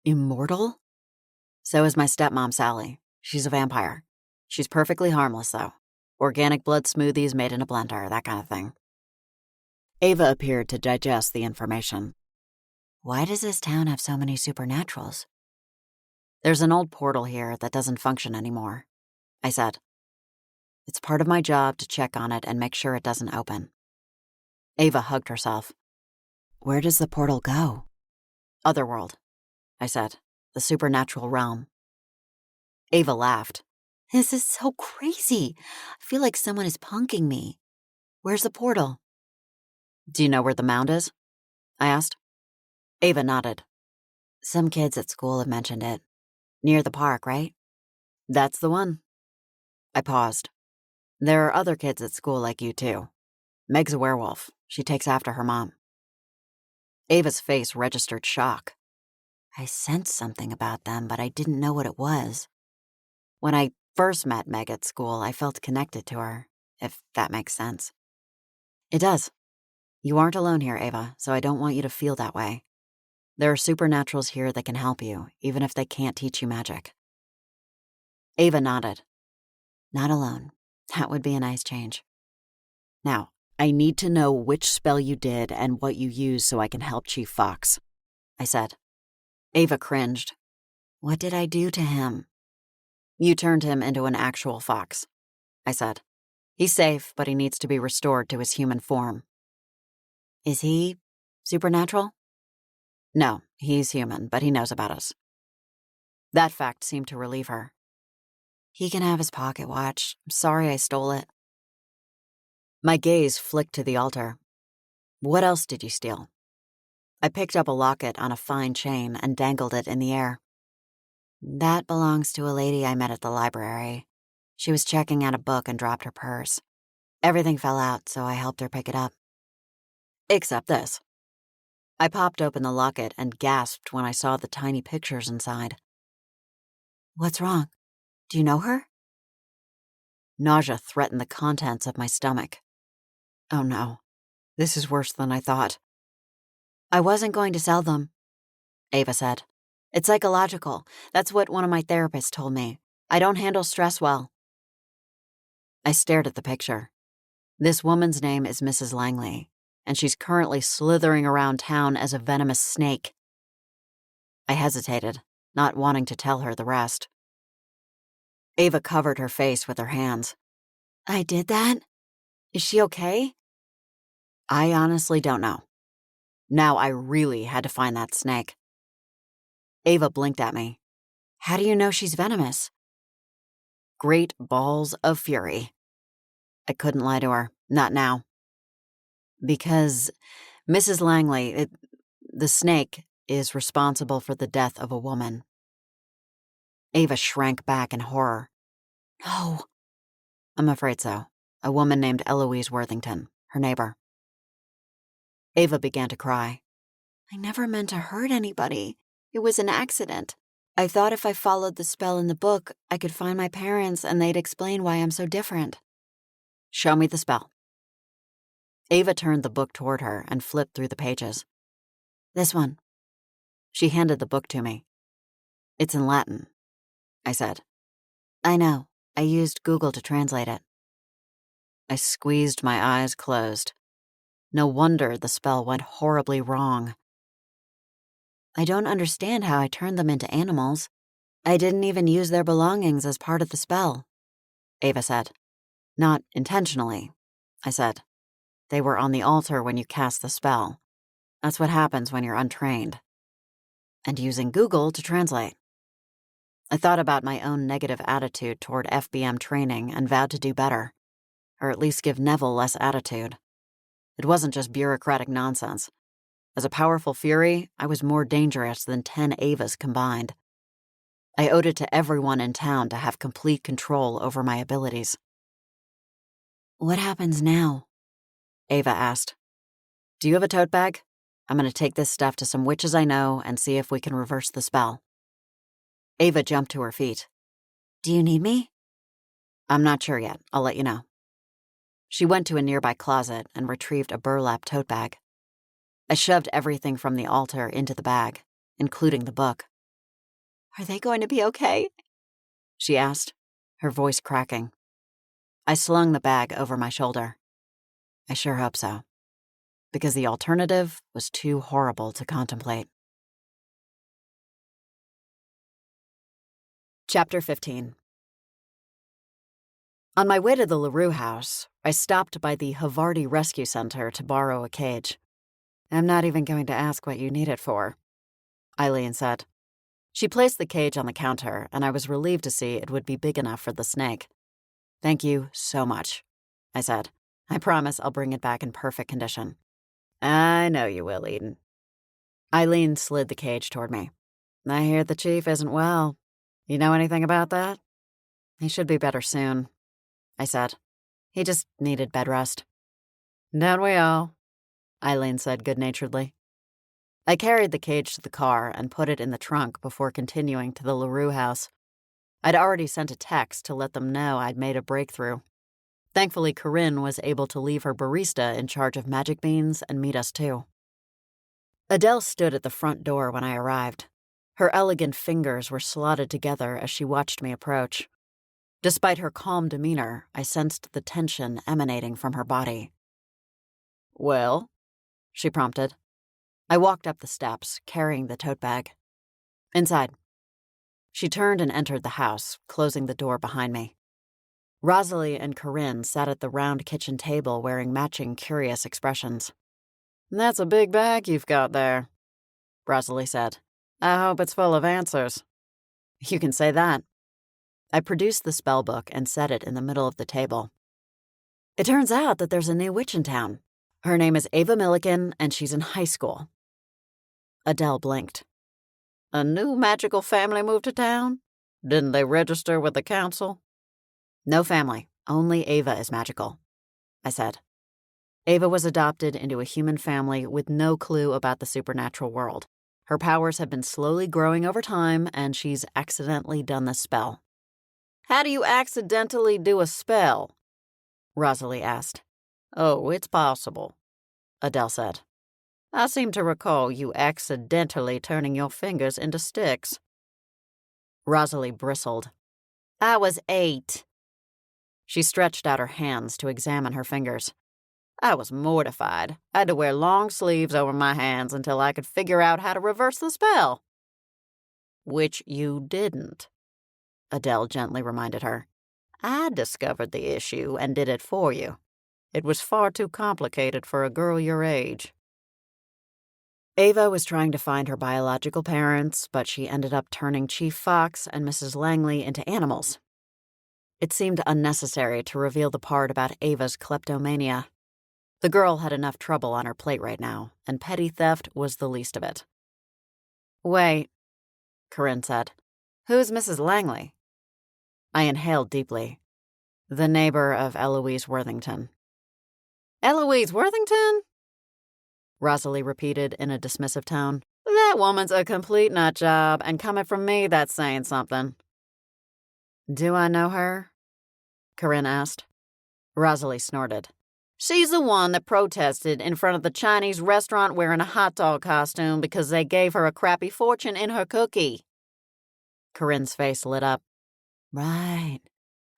immortal? So is my stepmom, Sally. She's a vampire. She's perfectly harmless, though. Organic blood smoothies made in a blender, that kind of thing. Ava appeared to digest the information. Why does this town have so many supernaturals? There's an old portal here that doesn't function anymore, I said. It's part of my job to check on it and make sure it doesn't open. Ava hugged herself. Where does the portal go? Otherworld, I said. The supernatural realm. Ava laughed. This is so crazy. I feel like someone is punking me. Where's the portal? Do you know where the mound is? I asked. Ava nodded. Some kids at school have mentioned it. Near the park, right? That's the one. I paused. There are other kids at school like you, too. Meg's a werewolf. She takes after her mom. Ava's face registered shock. I sensed something about them, but I didn't know what it was. When I first met Meg at school, I felt connected to her, if that makes sense. It does. You aren't alone here, Ava, so I don't want you to feel that way. There are supernaturals here that can help you, even if they can't teach you magic. Ava nodded. Not alone. That would be a nice change. Now, I need to know which spell you did and what you used so I can help Chief Fox, I said. Ava cringed. What did I do to him? You turned him into an actual fox, I said. He's safe, but he needs to be restored to his human form. Is he supernatural? No, he's human, but he knows about us. That fact seemed to relieve her. He can have his pocket watch. I'm sorry I stole it. My gaze flicked to the altar. What else did you steal? I picked up a locket on a fine chain and dangled it in the air. That belongs to a lady I met at the library. She was checking out a book and dropped her purse. Everything fell out, so I helped her pick it up. Except this. I popped open the locket and gasped when I saw the tiny pictures inside. What's wrong? Do you know her? Nausea threatened the contents of my stomach. Oh no, this is worse than I thought. I wasn't going to sell them, Ava said. It's psychological. That's what one of my therapists told me. I don't handle stress well. I stared at the picture. This woman's name is Mrs. Langley, and she's currently slithering around town as a venomous snake. I hesitated, not wanting to tell her the rest. Ava covered her face with her hands. I did that? Is she okay? I honestly don't know. Now I really had to find that snake. Ava blinked at me. How do you know she's venomous? Great balls of fury. I couldn't lie to her, not now. Because Mrs. Langley, the snake, is responsible for the death of a woman. Ava shrank back in horror. No. I'm afraid so. A woman named Eloise Worthington, her neighbor. Ava began to cry. I never meant to hurt anybody. It was an accident. I thought if I followed the spell in the book, I could find my parents and they'd explain why I'm so different. Show me the spell. Ava turned the book toward her and flipped through the pages. This one. She handed the book to me. It's in Latin, I said. I know. I used Google to translate it. I squeezed my eyes closed. No wonder the spell went horribly wrong. I don't understand how I turned them into animals. I didn't even use their belongings as part of the spell, Ava said. Not intentionally, I said. They were on the altar when you cast the spell. That's what happens when you're untrained. And using Google to translate. I thought about my own negative attitude toward FBM training and vowed to do better, or at least give Neville less attitude. It wasn't just bureaucratic nonsense. As a powerful Fury, I was more dangerous than 10 Avas combined. I owed it to everyone in town to have complete control over my abilities. What happens now? Ava asked. Do you have a tote bag? I'm going to take this stuff to some witches I know and see if we can reverse the spell. Ava jumped to her feet. Do you need me? I'm not sure yet. I'll let you know. She went to a nearby closet and retrieved a burlap tote bag. I shoved everything from the altar into the bag, including the book. Are they going to be okay? She asked. her voice cracking. I slung the bag over my shoulder. I sure hope so, because the alternative was too horrible to contemplate. Chapter 15. On my way to the LaRue house, I stopped by the Havarti Rescue Center to borrow a cage. "I'm not even going to ask what you need it for," Eileen said. She placed the cage on the counter, and I was relieved to see it would be big enough for the snake. "Thank you so much," I said. "I promise I'll bring it back in perfect condition." "I know you will, Eden." Eileen slid the cage toward me. "I hear the chief isn't well. You know anything about that?" "He should be better soon," I said. "He just needed bed rest." "Don't we all?" Eileen said good-naturedly. I carried the cage to the car and put it in the trunk before continuing to the LaRue house. I'd already sent a text to let them know I'd made a breakthrough. Thankfully, Corinne was able to leave her barista in charge of magic beans and meet us too. Adele stood at the front door when I arrived. Her elegant fingers were slotted together as she watched me approach. Despite her calm demeanor, I sensed the tension emanating from her body. "Well?" she prompted. I walked up the steps, carrying the tote bag. "Inside." She turned and entered the house, closing the door behind me. Rosalie and Corinne sat at the round kitchen table wearing matching curious expressions. "That's a big bag you've got there," Rosalie said. "I hope it's full of answers." "You can say that." I produced the spell book and set it in the middle of the table. "It turns out that there's a new witch in town. Her name is Ava Milliken, and she's in high school." Adele blinked. "A new magical family moved to town? Didn't they register with the council?" "No family. Only Ava is magical," I said. Ava was adopted into a human family with no clue about the supernatural world. Her powers have been slowly growing over time, and she's accidentally done the spell. "How do you accidentally do a spell?" Rosalie asked. "Oh, it's possible," Adele said. "I seem to recall you accidentally turning your fingers into sticks." Rosalie bristled. "I was 8. She stretched out her hands to examine her fingers. "I was mortified. I had to wear long sleeves over my hands until I could figure out how to reverse the spell." "Which you didn't," Adele gently reminded her. "I discovered the issue and did it for you. It was far too complicated for a girl your age." Ava was trying to find her biological parents, but she ended up turning Chief Fox and Mrs. Langley into animals. It seemed unnecessary to reveal the part about Ava's kleptomania. The girl had enough trouble on her plate right now, and petty theft was the least of it. "Wait," Corinne said. "Who's Mrs. Langley?" I inhaled deeply. "The neighbor of Eloise Worthington." "Eloise Worthington?" Rosalie repeated in a dismissive tone. "That woman's a complete nut job, and coming from me, that's saying something." "Do I know her?" Corinne asked. Rosalie snorted. "She's the one that protested in front of the Chinese restaurant wearing a hot dog costume because they gave her a crappy fortune in her cookie." Corinne's face lit up. "Right.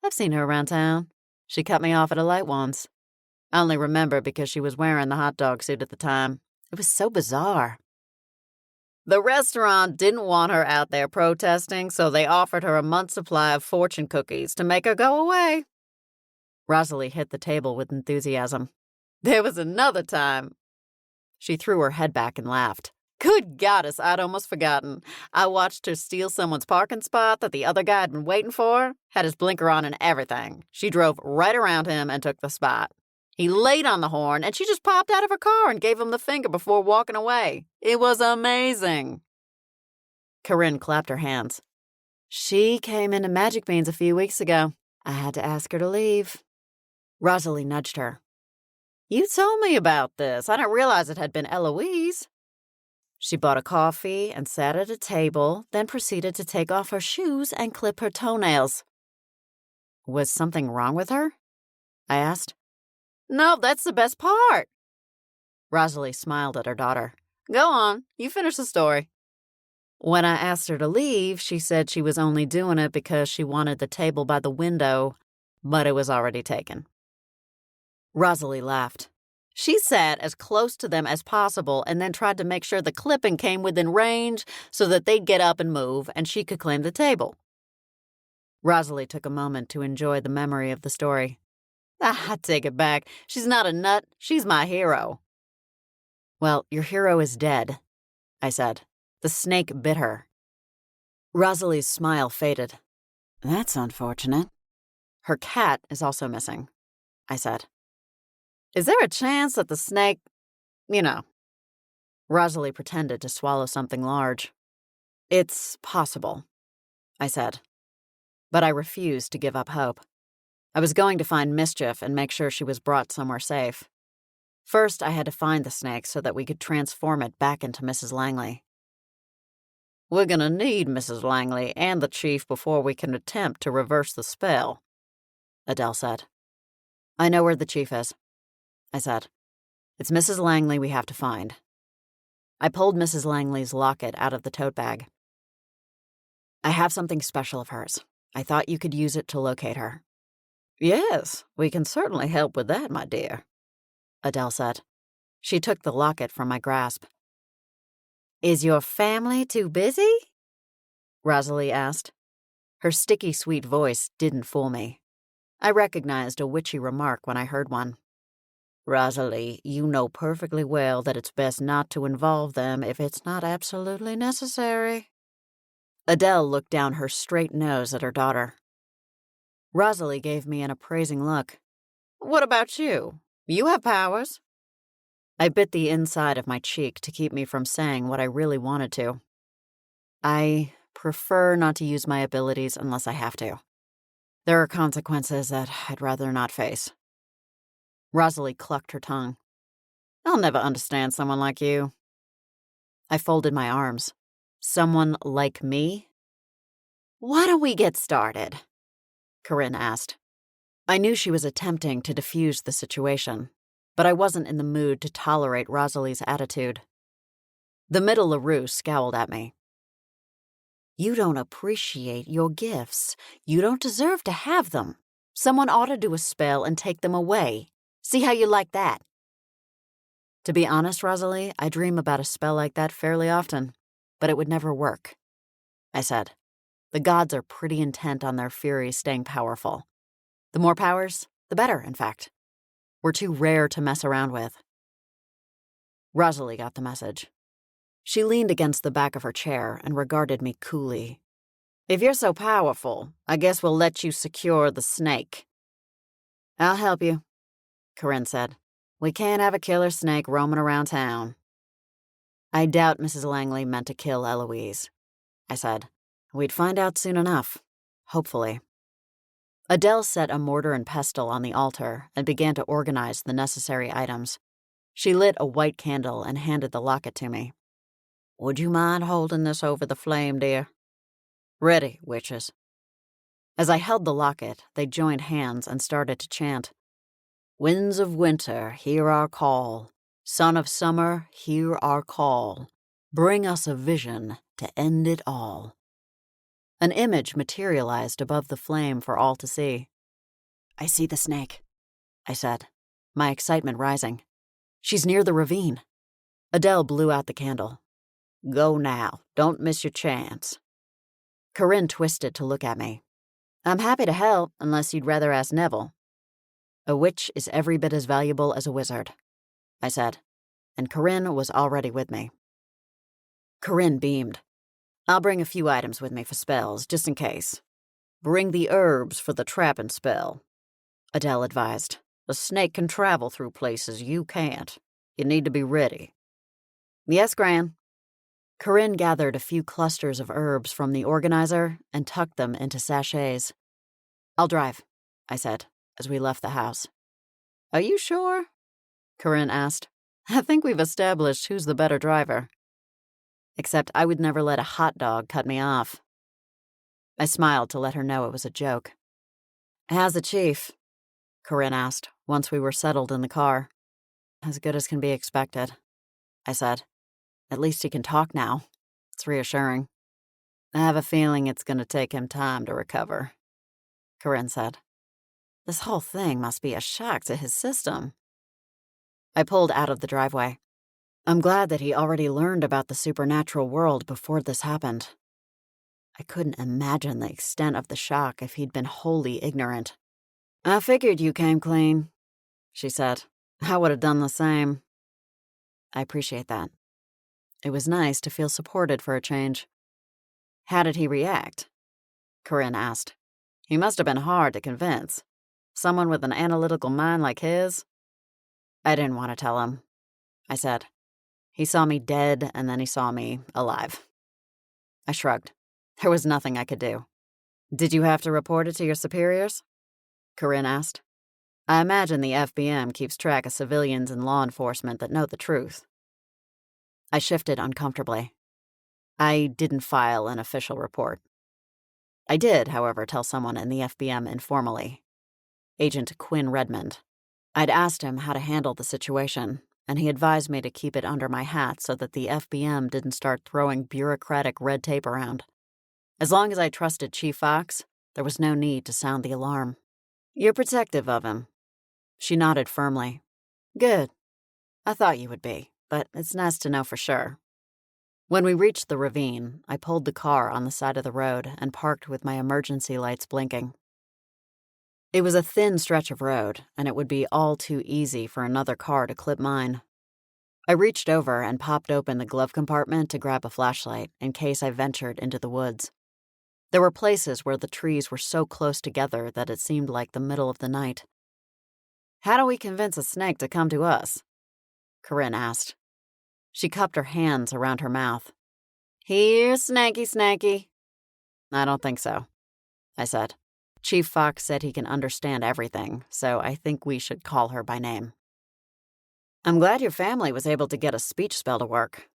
I've seen her around town. She cut me off at a light once. I only remember because she was wearing the hot dog suit at the time. It was so bizarre." "The restaurant didn't want her out there protesting, so they offered her a month's supply of fortune cookies to make her go away." Rosalie hit the table with enthusiasm. "There was another time." She threw her head back and laughed. "Good goddess, I'd almost forgotten. I watched her steal someone's parking spot that the other guy had been waiting for, had his blinker on and everything. She drove right around him and took the spot. He laid on the horn, and she just popped out of her car and gave him the finger before walking away. It was amazing." Corinne clapped her hands. "She came into Magic Beans a few weeks ago. I had to ask her to leave." Rosalie nudged her. "You told me about this. I didn't realize it had been Eloise." "She bought a coffee and sat at a table, then proceeded to take off her shoes and clip her toenails." "Was something wrong with her?" I asked. "No, that's the best part." Rosalie smiled at her daughter. "Go on. You finish the story." When I asked her to leave, she said she was only doing it because she wanted the table by the window, but it was already taken. Rosalie laughed. She sat as close to them as possible and then tried to make sure the clipping came within range so that they'd get up and move and she could claim the table. Rosalie took a moment to enjoy the memory of the story. I take it back. She's not a nut. She's my hero. Well, your hero is dead, I said. The snake bit her. Rosalie's smile faded. That's unfortunate. Her cat is also missing, I said. Is there a chance that the snake, Rosalie pretended to swallow something large. It's possible, I said. But I refused to give up hope. I was going to find Mischief and make sure she was brought somewhere safe. First, I had to find the snake so that we could transform it back into Mrs. Langley. We're gonna need Mrs. Langley and the chief before we can attempt to reverse the spell, Adele said. I know where the chief is, I said. It's Mrs. Langley we have to find. I pulled Mrs. Langley's locket out of the tote bag. I have something special of hers. I thought you could use it to locate her. Yes, we can certainly help with that, my dear, Adele said. She took the locket from my grasp. Is your family too busy? Rosalie asked. Her sticky, sweet voice didn't fool me. I recognized a witchy remark when I heard one. Rosalie, you know perfectly well that it's best not to involve them if it's not absolutely necessary. Adele looked down her straight nose at her daughter. Rosalie gave me an appraising look. What about you? You have powers. I bit the inside of my cheek to keep me from saying what I really wanted to. I prefer not to use my abilities unless I have to. There are consequences that I'd rather not face. Rosalie clucked her tongue. I'll never understand someone like you. I folded my arms. Someone like me? Why don't we get started? Corinne asked. I knew she was attempting to defuse the situation, but I wasn't in the mood to tolerate Rosalie's attitude. The middle LaRue scowled at me. You don't appreciate your gifts. You don't deserve to have them. Someone ought to do a spell and take them away. See how you like that? To be honest, Rosalie, I dream about a spell like that fairly often, but it would never work, I said. The gods are pretty intent on their fury staying powerful. The more powers, the better, in fact. We're too rare to mess around with. Rosalie got the message. She leaned against the back of her chair and regarded me coolly. If you're so powerful, I guess we'll let you secure the snake. I'll help you, Corinne said. We can't have a killer snake roaming around town. I doubt Mrs. Langley meant to kill Eloise, I said. We'd find out soon enough, hopefully. Adele set a mortar and pestle on the altar and began to organize the necessary items. She lit a white candle and handed the locket to me. Would you mind holding this over the flame, dear? Ready, witches. As I held the locket, they joined hands and started to chant. Winds of winter, hear our call. Son of summer, hear our call. Bring us a vision to end it all. An image materialized above the flame for all to see. I see the snake, I said, my excitement rising. She's near the ravine. Adele blew out the candle. Go now. Don't miss your chance. Corinne twisted to look at me. I'm happy to help, unless you'd rather ask Neville. A witch is every bit as valuable as a wizard, I said, and Corinne was already with me. Corinne beamed. I'll bring a few items with me for spells, just in case. Bring the herbs for the trapping spell, Adele advised. The snake can travel through places you can't. You need to be ready. Yes, Gran. Corinne gathered a few clusters of herbs from the organizer and tucked them into sachets. I'll drive, I said, as we left the house. Are you sure? Corinne asked. I think we've established who's the better driver. Except I would never let a hot dog cut me off. I smiled to let her know it was a joke. How's the chief? Corinne asked, once we were settled in the car. As good as can be expected, I said. At least he can talk now. It's reassuring. I have a feeling it's going to take him time to recover, Corinne said. This whole thing must be a shock to his system. I pulled out of the driveway. I'm glad that he already learned about the supernatural world before this happened. I couldn't imagine the extent of the shock if he'd been wholly ignorant. I figured you came clean, she said. I would have done the same. I appreciate that. It was nice to feel supported for a change. How did he react? Corinne asked. He must have been hard to convince. Someone with an analytical mind like his? I didn't want to tell him, I said. He saw me dead, and then he saw me alive. I shrugged. There was nothing I could do. Did you have to report it to your superiors? Corinne asked. I imagine the FBM keeps track of civilians and law enforcement that know the truth. I shifted uncomfortably. I didn't file an official report. I did, however, tell someone in the FBM informally. Agent Quinn Redmond. I'd asked him how to handle the situation, and he advised me to keep it under my hat so that the FBM didn't start throwing bureaucratic red tape around. As long as I trusted Chief Fox, there was no need to sound the alarm. You're protective of him. She nodded firmly. Good. I thought you would be, but it's nice to know for sure. When we reached the ravine, I pulled the car on the side of the road and parked with my emergency lights blinking. It was a thin stretch of road, and it would be all too easy for another car to clip mine. I reached over and popped open the glove compartment to grab a flashlight in case I ventured into the woods. There were places where the trees were so close together that it seemed like the middle of the night. How do we convince a snake to come to us? Corinne asked. She cupped her hands around her mouth. Here, snaky, snaky. I don't think so, I said. Chief Fox said he can understand everything, so I think we should call her by name. I'm glad your family was able to get a speech spell to work,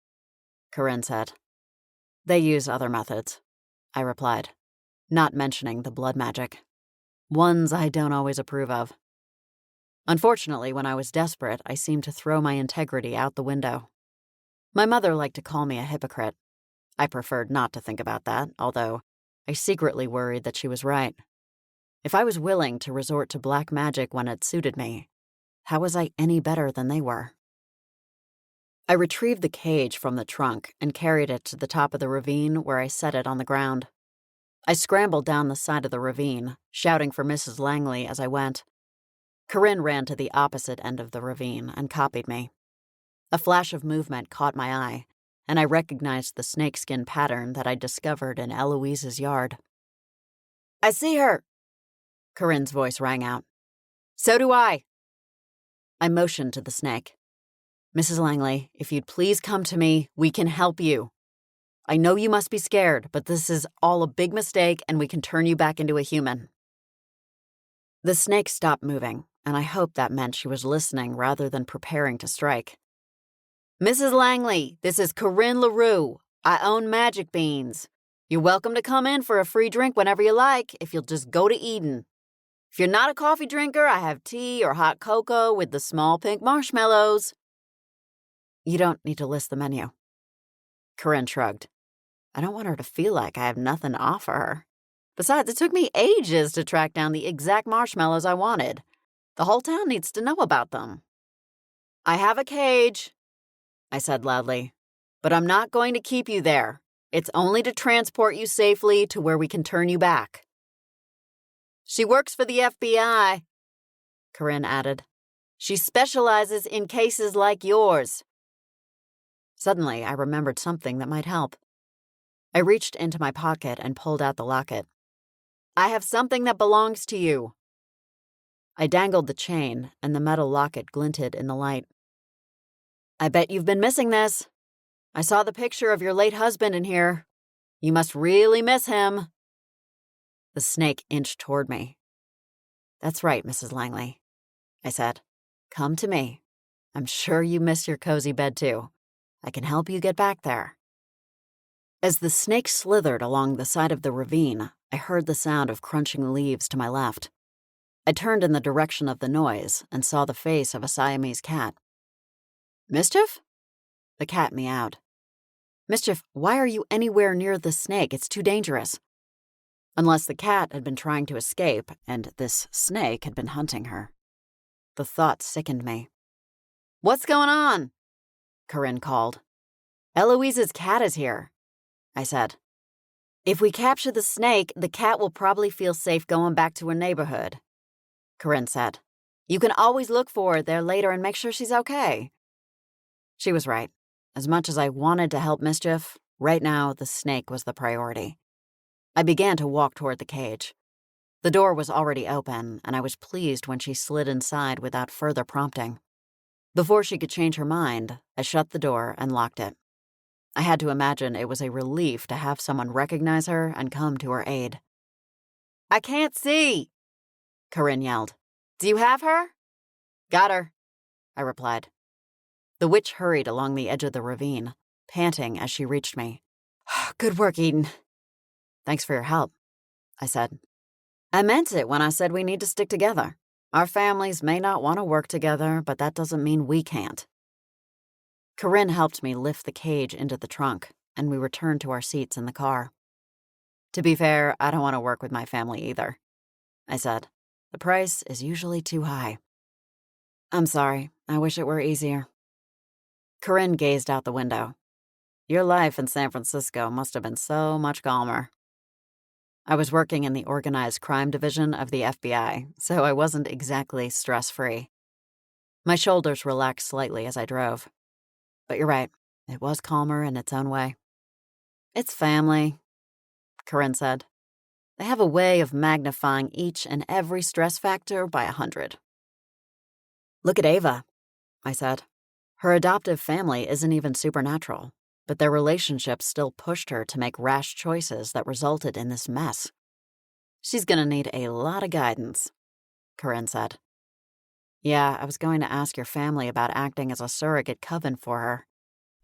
Corinne said. They use other methods, I replied, not mentioning the blood magic. Ones I don't always approve of. Unfortunately, when I was desperate, I seemed to throw my integrity out the window. My mother liked to call me a hypocrite. I preferred not to think about that, although I secretly worried that she was right. If I was willing to resort to black magic when it suited me, how was I any better than they were? I retrieved the cage from the trunk and carried it to the top of the ravine where I set it on the ground. I scrambled down the side of the ravine, shouting for Mrs. Langley as I went. Corinne ran to the opposite end of the ravine and copied me. A flash of movement caught my eye, and I recognized the snakeskin pattern that I'd discovered in Eloise's yard. I see her! Corinne's voice rang out. So do I! I motioned to the snake. Mrs. Langley, if you'd please come to me, we can help you. I know you must be scared, but this is all a big mistake and we can turn you back into a human. The snake stopped moving, and I hoped that meant she was listening rather than preparing to strike. Mrs. Langley, this is Corinne LaRue. I own Magic Beans. You're welcome to come in for a free drink whenever you like, if you'll just go to Eden. If you're not a coffee drinker, I have tea or hot cocoa with the small pink marshmallows. You don't need to list the menu. Corinne shrugged. I don't want her to feel like I have nothing to offer her. Besides, it took me ages to track down the exact marshmallows I wanted. The whole town needs to know about them. I have a cage, I said loudly, but I'm not going to keep you there. It's only to transport you safely to where we can turn you back. She works for the FBI, Corinne added. She specializes in cases like yours. Suddenly, I remembered something that might help. I reached into my pocket and pulled out the locket. I have something that belongs to you. I dangled the chain, and the metal locket glinted in the light. I bet you've been missing this. I saw the picture of your late husband in here. You must really miss him. The snake inched toward me. That's right, Mrs. Langley, I said. Come to me. I'm sure you miss your cozy bed, too. I can help you get back there. As the snake slithered along the side of the ravine, I heard the sound of crunching leaves to my left. I turned in the direction of the noise and saw the face of a Siamese cat. Mischief? The cat meowed. Mischief, why are you anywhere near the snake? It's too dangerous. Unless the cat had been trying to escape and this snake had been hunting her. The thought sickened me. What's going on? Corinne called. Eloise's cat is here, I said. If we capture the snake, the cat will probably feel safe going back to her neighborhood, Corinne said. You can always look for her there later and make sure she's okay. She was right. As much as I wanted to help Mischief, right now the snake was the priority. I began to walk toward the cage. The door was already open, and I was pleased when she slid inside without further prompting. Before she could change her mind, I shut the door and locked it. I had to imagine it was a relief to have someone recognize her and come to her aid. I can't see, Corinne yelled. Do you have her? Got her, I replied. The witch hurried along the edge of the ravine, panting as she reached me. Good work, Eden. Thanks for your help, I said. I meant it when I said we need to stick together. Our families may not want to work together, but that doesn't mean we can't. Corinne helped me lift the cage into the trunk, and we returned to our seats in the car. To be fair, I don't want to work with my family either, I said. The price is usually too high. I'm sorry. I wish it were easier. Corinne gazed out the window. Your life in San Francisco must have been so much calmer. I was working in the organized crime division of the FBI, so I wasn't exactly stress-free. My shoulders relaxed slightly as I drove. But you're right, it was calmer in its own way. It's family, Corinne said. They have a way of magnifying each and every stress factor by 100. Look at Ava, I said. Her adoptive family isn't even supernatural, but their relationship still pushed her to make rash choices that resulted in this mess. She's gonna need a lot of guidance, Corinne said. Yeah, I was going to ask your family about acting as a surrogate coven for her.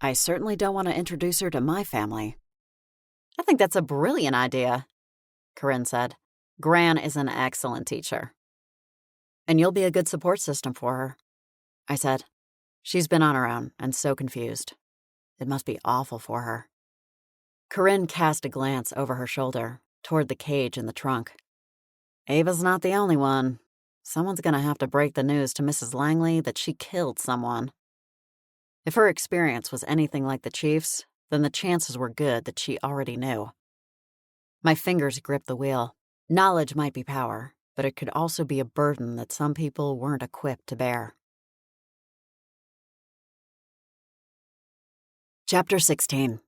I certainly don't want to introduce her to my family. I think that's a brilliant idea, Corinne said. Gran is an excellent teacher. And you'll be a good support system for her, I said. She's been on her own and so confused. It must be awful for her. Corinne cast a glance over her shoulder, toward the cage in the trunk. Ava's not the only one. Someone's gonna have to break the news to Mrs. Langley that she killed someone. If her experience was anything like the chief's, then the chances were good that she already knew. My fingers gripped the wheel. Knowledge might be power, but it could also be a burden that some people weren't equipped to bear. Chapter 16.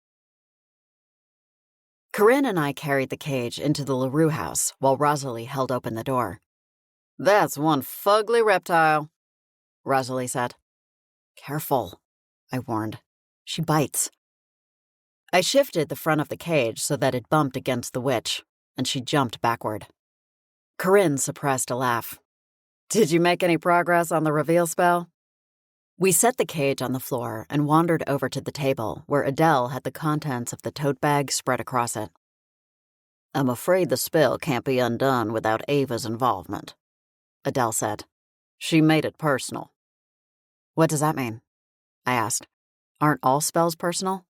Corinne and I carried the cage into the LaRue house while Rosalie held open the door. That's one fugly reptile, Rosalie said. Careful, I warned. She bites. I shifted the front of the cage so that it bumped against the witch, and she jumped backward. Corinne suppressed a laugh. Did you make any progress on the reveal spell? We set the cage on the floor and wandered over to the table where Adele had the contents of the tote bag spread across it. I'm afraid the spell can't be undone without Ava's involvement, Adele said. She made it personal. What does that mean? I asked. Aren't all spells personal?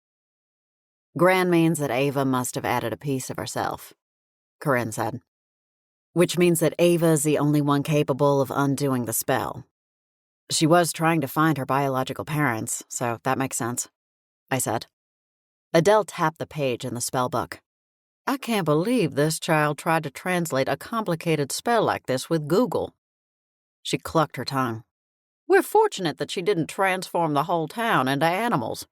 Gran means that Ava must have added a piece of herself, Corinne said. Which means that Ava's the only one capable of undoing the spell. She was trying to find her biological parents, so that makes sense, I said. Adele tapped the page in the spell book. I can't believe this child tried to translate a complicated spell like this with Google. She clucked her tongue. We're fortunate that she didn't transform the whole town into animals.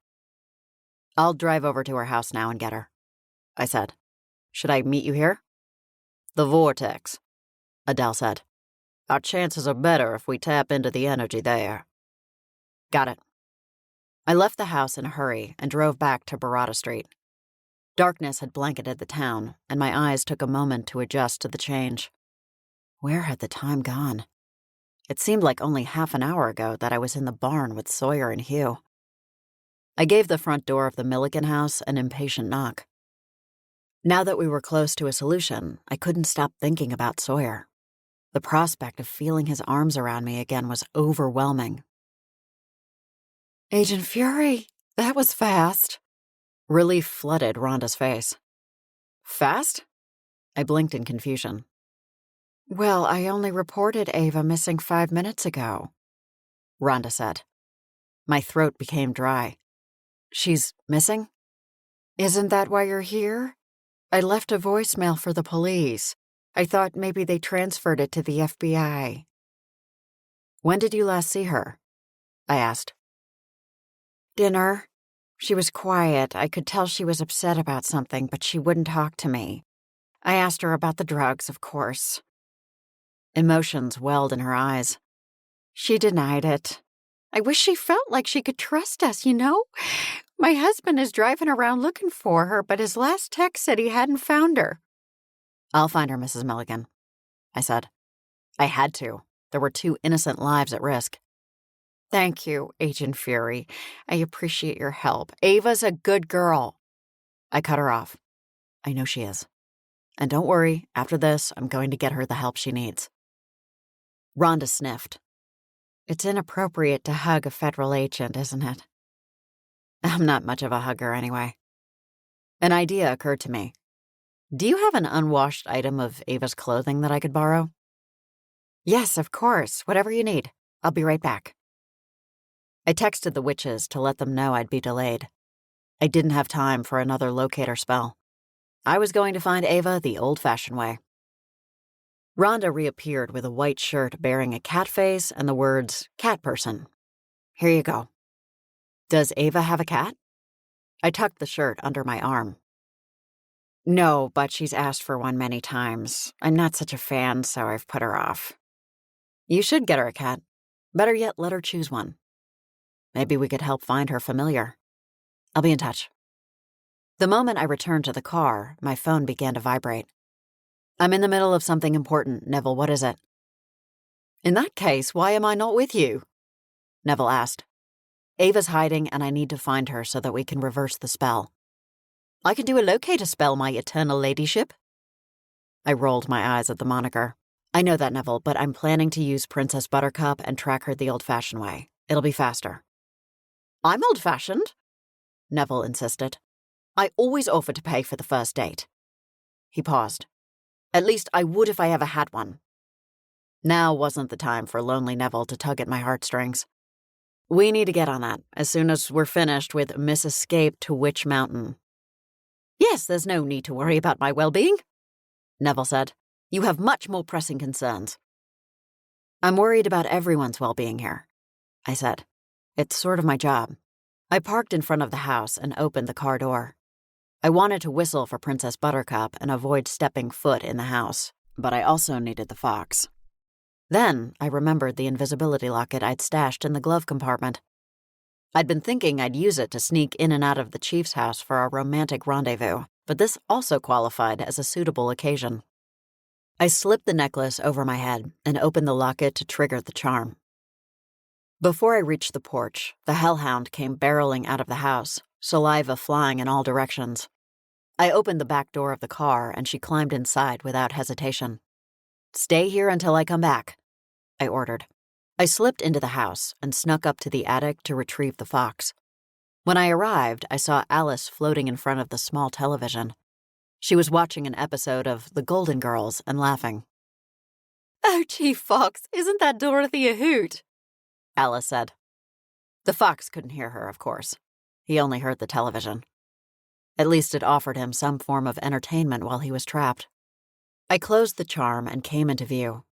I'll drive over to her house now and get her, I said. Should I meet you here? The vortex, Adele said. Our chances are better if we tap into the energy there. Got it. I left the house in a hurry and drove back to Barada Street. Darkness had blanketed the town, and my eyes took a moment to adjust to the change. Where had the time gone? It seemed like only half an hour ago that I was in the barn with Sawyer and Hugh. I gave the front door of the Milliken house an impatient knock. Now that we were close to a solution, I couldn't stop thinking about Sawyer. The prospect of feeling his arms around me again was overwhelming. Agent Fury, that was fast, Relief flooded Rhonda's face. Fast? I blinked in confusion. Well, I only reported Ava missing 5 minutes ago, Rhonda said. My throat became dry. She's missing? Isn't that why you're here? I left a voicemail for the police. I thought maybe they transferred it to the FBI. When did you last see her? I asked. Dinner. She was quiet. I could tell she was upset about something, but she wouldn't talk to me. I asked her about the drugs, of course. Emotions welled in her eyes. She denied it. I wish she felt like she could trust us, you know? My husband is driving around looking for her, but his last text said he hadn't found her. I'll find her, Mrs. Milligan, I said. I had to. There were 2 innocent lives at risk. Thank you, Agent Fury. I appreciate your help. Ava's a good girl. I cut her off. I know she is. And don't worry, after this, I'm going to get her the help she needs. Rhonda sniffed. It's inappropriate to hug a federal agent, isn't it? I'm not much of a hugger anyway. An idea occurred to me. Do you have an unwashed item of Ava's clothing that I could borrow? Yes, of course. Whatever you need. I'll be right back. I texted the witches to let them know I'd be delayed. I didn't have time for another locator spell. I was going to find Ava the old-fashioned way. Rhonda reappeared with a white shirt bearing a cat face and the words, "Cat person." Here you go. Does Ava have a cat? I tucked the shirt under my arm. No, but she's asked for one many times. I'm not such a fan, so I've put her off. You should get her a cat. Better yet, let her choose one. Maybe we could help find her familiar. I'll be in touch. The moment I returned to the car, my phone began to vibrate. I'm in the middle of something important, Neville. What is it? In that case, why am I not with you? Neville asked. Ava's hiding, and I need to find her so that we can reverse the spell. I can do a locator spell, my eternal ladyship. I rolled my eyes at the moniker. I know that, Neville, but I'm planning to use Princess Buttercup and track her the old-fashioned way. It'll be faster. I'm old-fashioned, Neville insisted. I always offer to pay for the first date. He paused. At least I would if I ever had one. Now wasn't the time for lonely Neville to tug at my heartstrings. We need to get on that as soon as we're finished with Miss Escape to Witch Mountain. Yes, there's no need to worry about my well-being, Neville said. You have much more pressing concerns. I'm worried about everyone's well-being here, I said. It's sort of my job. I parked in front of the house and opened the car door. I wanted to whistle for Princess Buttercup and avoid stepping foot in the house, but I also needed the fox. Then I remembered the invisibility locket I'd stashed in the glove compartment. I'd been thinking I'd use it to sneak in and out of the chief's house for our romantic rendezvous, but this also qualified as a suitable occasion. I slipped the necklace over my head and opened the locket to trigger the charm. Before I reached the porch, the hellhound came barreling out of the house, saliva flying in all directions. I opened the back door of the car and she climbed inside without hesitation. Stay here until I come back, I ordered. I slipped into the house and snuck up to the attic to retrieve the fox. When I arrived, I saw Alice floating in front of the small television. She was watching an episode of The Golden Girls and laughing. Oh, gee, Fox, isn't that Dorothy a hoot? Alice said. The fox couldn't hear her, of course. He only heard the television. At least it offered him some form of entertainment while he was trapped. I closed the charm and came into view.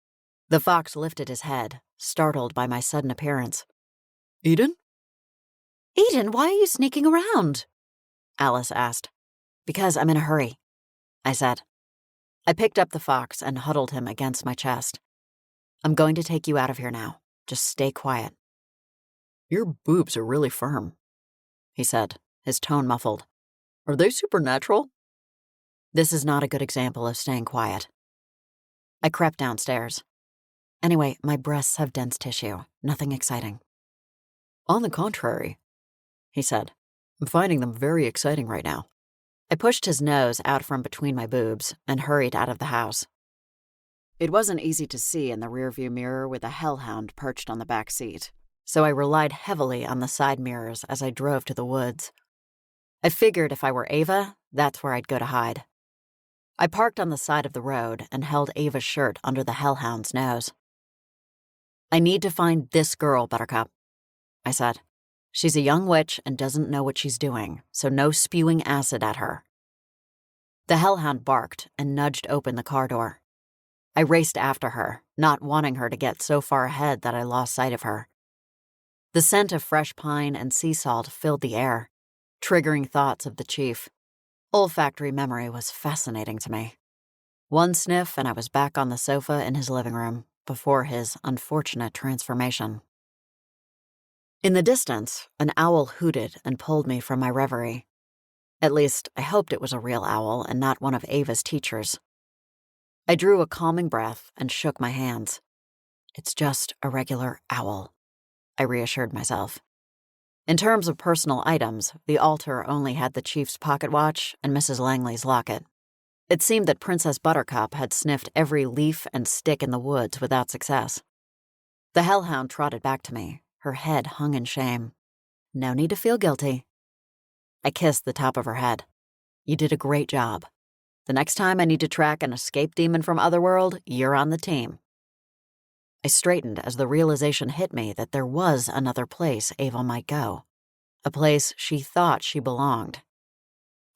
The fox lifted his head, startled by my sudden appearance. Eden? Eden, why are you sneaking around? Alice asked. Because I'm in a hurry, I said. I picked up the fox and huddled him against my chest. I'm going to take you out of here now. Just stay quiet. Your boobs are really firm, he said, his tone muffled. Are they supernatural? This is not a good example of staying quiet. I crept downstairs. Anyway, my breasts have dense tissue. Nothing exciting. On the contrary, he said. I'm finding them very exciting right now. I pushed his nose out from between my boobs and hurried out of the house. It wasn't easy to see in the rearview mirror with a hellhound perched on the back seat, so I relied heavily on the side mirrors as I drove to the woods. I figured if I were Ava, that's where I'd go to hide. I parked on the side of the road and held Ava's shirt under the hellhound's nose. I need to find this girl, Buttercup, I said. She's a young witch and doesn't know what she's doing, so no spewing acid at her. The hellhound barked and nudged open the car door. I raced after her, not wanting her to get so far ahead that I lost sight of her. The scent of fresh pine and sea salt filled the air, triggering thoughts of the chief. Olfactory memory was fascinating to me. One sniff and I was back on the sofa in his living room before his unfortunate transformation. In the distance, an owl hooted and pulled me from my reverie. At least, I hoped it was a real owl and not one of Ava's teachers. I drew a calming breath and shook my hands. It's just a regular owl, I reassured myself. In terms of personal items, the altar only had the chief's pocket watch and Mrs. Langley's locket. It seemed that Princess Buttercup had sniffed every leaf and stick in the woods without success. The hellhound trotted back to me, her head hung in shame. No need to feel guilty. I kissed the top of her head. You did a great job. The next time I need to track an escaped demon from Otherworld, you're on the team. I straightened as the realization hit me that there was another place Ava might go. A place she thought she belonged.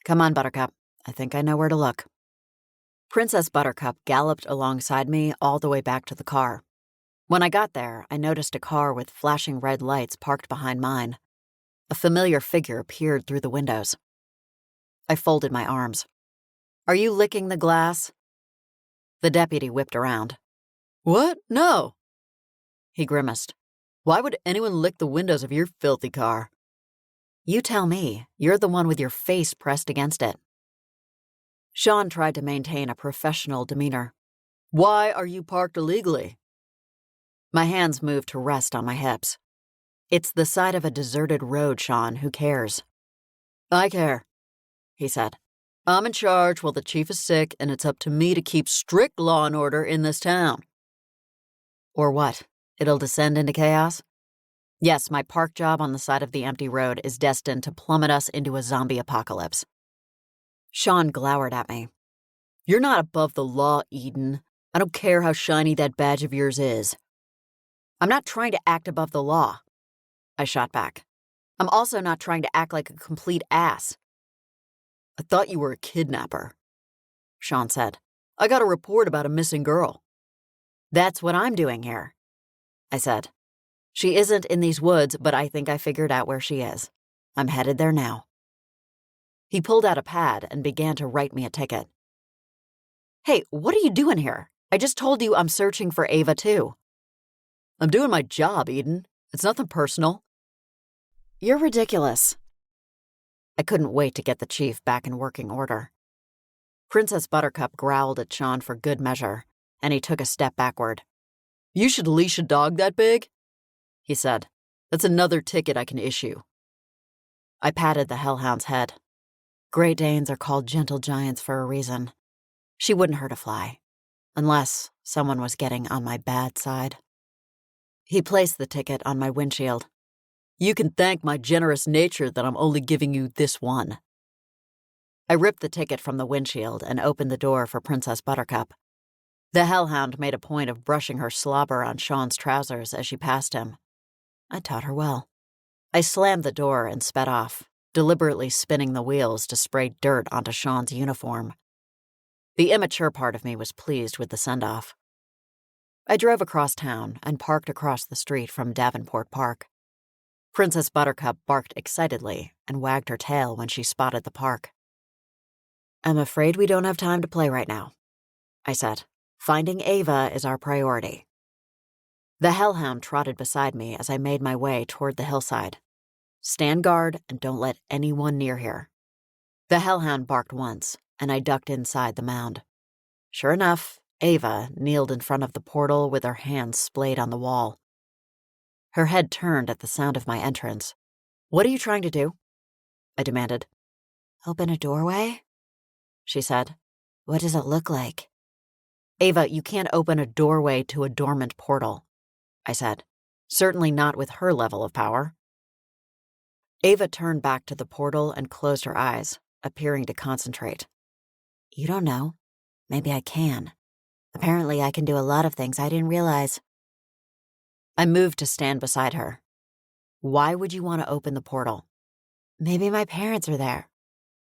Come on, Buttercup. I think I know where to look. Princess Buttercup galloped alongside me all the way back to the car. When I got there, I noticed a car with flashing red lights parked behind mine. A familiar figure peered through the windows. I folded my arms. Are you licking the glass? The deputy whipped around. What? No. He grimaced. Why would anyone lick the windows of your filthy car? You tell me. You're the one with your face pressed against it. Sean tried to maintain a professional demeanor. Why are you parked illegally? My hands moved to rest on my hips. It's the side of a deserted road, Sean. Who cares? I care, he said. I'm in charge while the chief is sick, and it's up to me to keep strict law and order in this town. Or what? It'll descend into chaos? Yes, my park job on the side of the empty road is destined to plummet us into a zombie apocalypse. Sean glowered at me. You're not above the law, Eden. I don't care how shiny that badge of yours is. I'm not trying to act above the law, I shot back. I'm also not trying to act like a complete ass. I thought you were a kidnapper, Sean said. I got a report about a missing girl. That's what I'm doing here, I said. She isn't in these woods, but I think I figured out where she is. I'm headed there now. He pulled out a pad and began to write me a ticket. Hey, what are you doing here? I just told you I'm searching for Ava, too. I'm doing my job, Eden. It's nothing personal. You're ridiculous. I couldn't wait to get the chief back in working order. Princess Buttercup growled at Sean for good measure, and he took a step backward. You should leash a dog that big? He said. That's another ticket I can issue. I patted the hellhound's head. Great Danes are called gentle giants for a reason. She wouldn't hurt a fly, unless someone was getting on my bad side. He placed the ticket on my windshield. You can thank my generous nature that I'm only giving you this one. I ripped the ticket from the windshield and opened the door for Princess Buttercup. The hellhound made a point of brushing her slobber on Sean's trousers as she passed him. I taught her well. I slammed the door and sped off, deliberately spinning the wheels to spray dirt onto Sean's uniform. The immature part of me was pleased with the send-off. I drove across town and parked across the street from Davenport Park. Princess Buttercup barked excitedly and wagged her tail when she spotted the park. I'm afraid we don't have time to play right now, I said. Finding Ava is our priority. The hellhound trotted beside me as I made my way toward the hillside. Stand guard and don't let anyone near here. The hellhound barked once, and I ducked inside the mound. Sure enough, Ava kneeled in front of the portal with her hands splayed on the wall. Her head turned at the sound of my entrance. What are you trying to do? I demanded. Open a doorway? She said. What does it look like? Ava, you can't open a doorway to a dormant portal, I said. Certainly not with her level of power. Ava turned back to the portal and closed her eyes, appearing to concentrate. You don't know. Maybe I can. Apparently, I can do a lot of things I didn't realize. I moved to stand beside her. Why would you want to open the portal? Maybe my parents are there.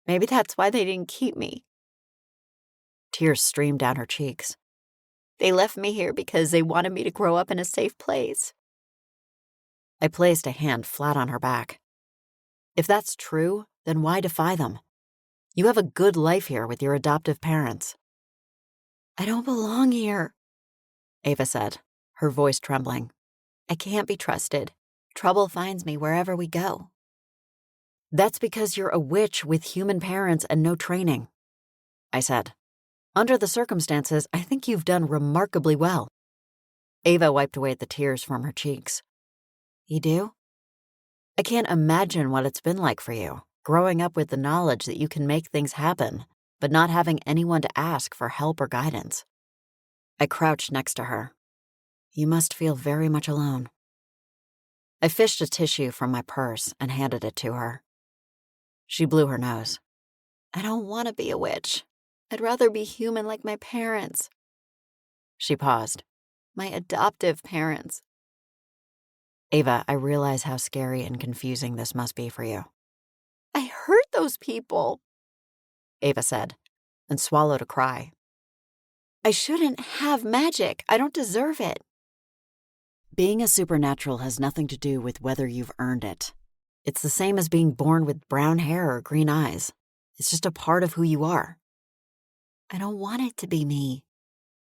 Maybe that's why they didn't keep me. Tears streamed down her cheeks. They left me here because they wanted me to grow up in a safe place. I placed a hand flat on her back. If that's true, then why defy them? You have a good life here with your adoptive parents. I don't belong here, Ava said, her voice trembling. I can't be trusted. Trouble finds me wherever we go. That's because you're a witch with human parents and no training, I said. Under the circumstances, I think you've done remarkably well. Ava wiped away the tears from her cheeks. You do? I can't imagine what it's been like for you, growing up with the knowledge that you can make things happen, but not having anyone to ask for help or guidance. I crouched next to her. You must feel very much alone. I fished a tissue from my purse and handed it to her. She blew her nose. I don't want to be a witch. I'd rather be human like my parents. She paused. My adoptive parents. Ava, I realize how scary and confusing this must be for you. I hurt those people, Ava said, and swallowed a cry. I shouldn't have magic. I don't deserve it. Being a supernatural has nothing to do with whether you've earned it. It's the same as being born with brown hair or green eyes. It's just a part of who you are. I don't want it to be me,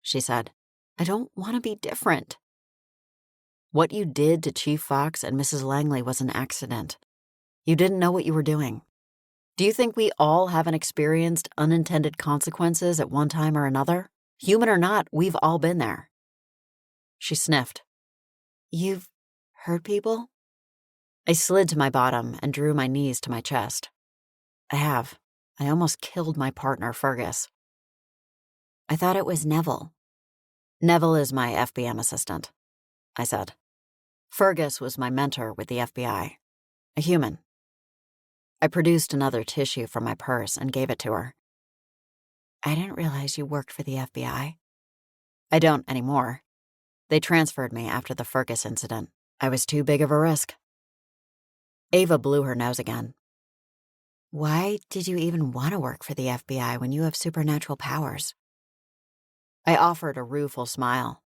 she said. I don't want to be different. What you did to Chief Fox and Mrs. Langley was an accident. You didn't know what you were doing. Do you think we all haven't experienced unintended consequences at one time or another? Human or not, we've all been there. She sniffed. You've hurt people? I slid to my bottom and drew my knees to my chest. I have. I almost killed my partner, Fergus. I thought it was Neville. Neville is my FBM assistant, I said. Fergus was my mentor with the FBI. A human. I produced another tissue from my purse and gave it to her. I didn't realize you worked for the FBI. I don't anymore. They transferred me after the Fergus incident. I was too big of a risk. Ava blew her nose again. Why did you even want to work for the FBI when you have supernatural powers? I offered a rueful smile.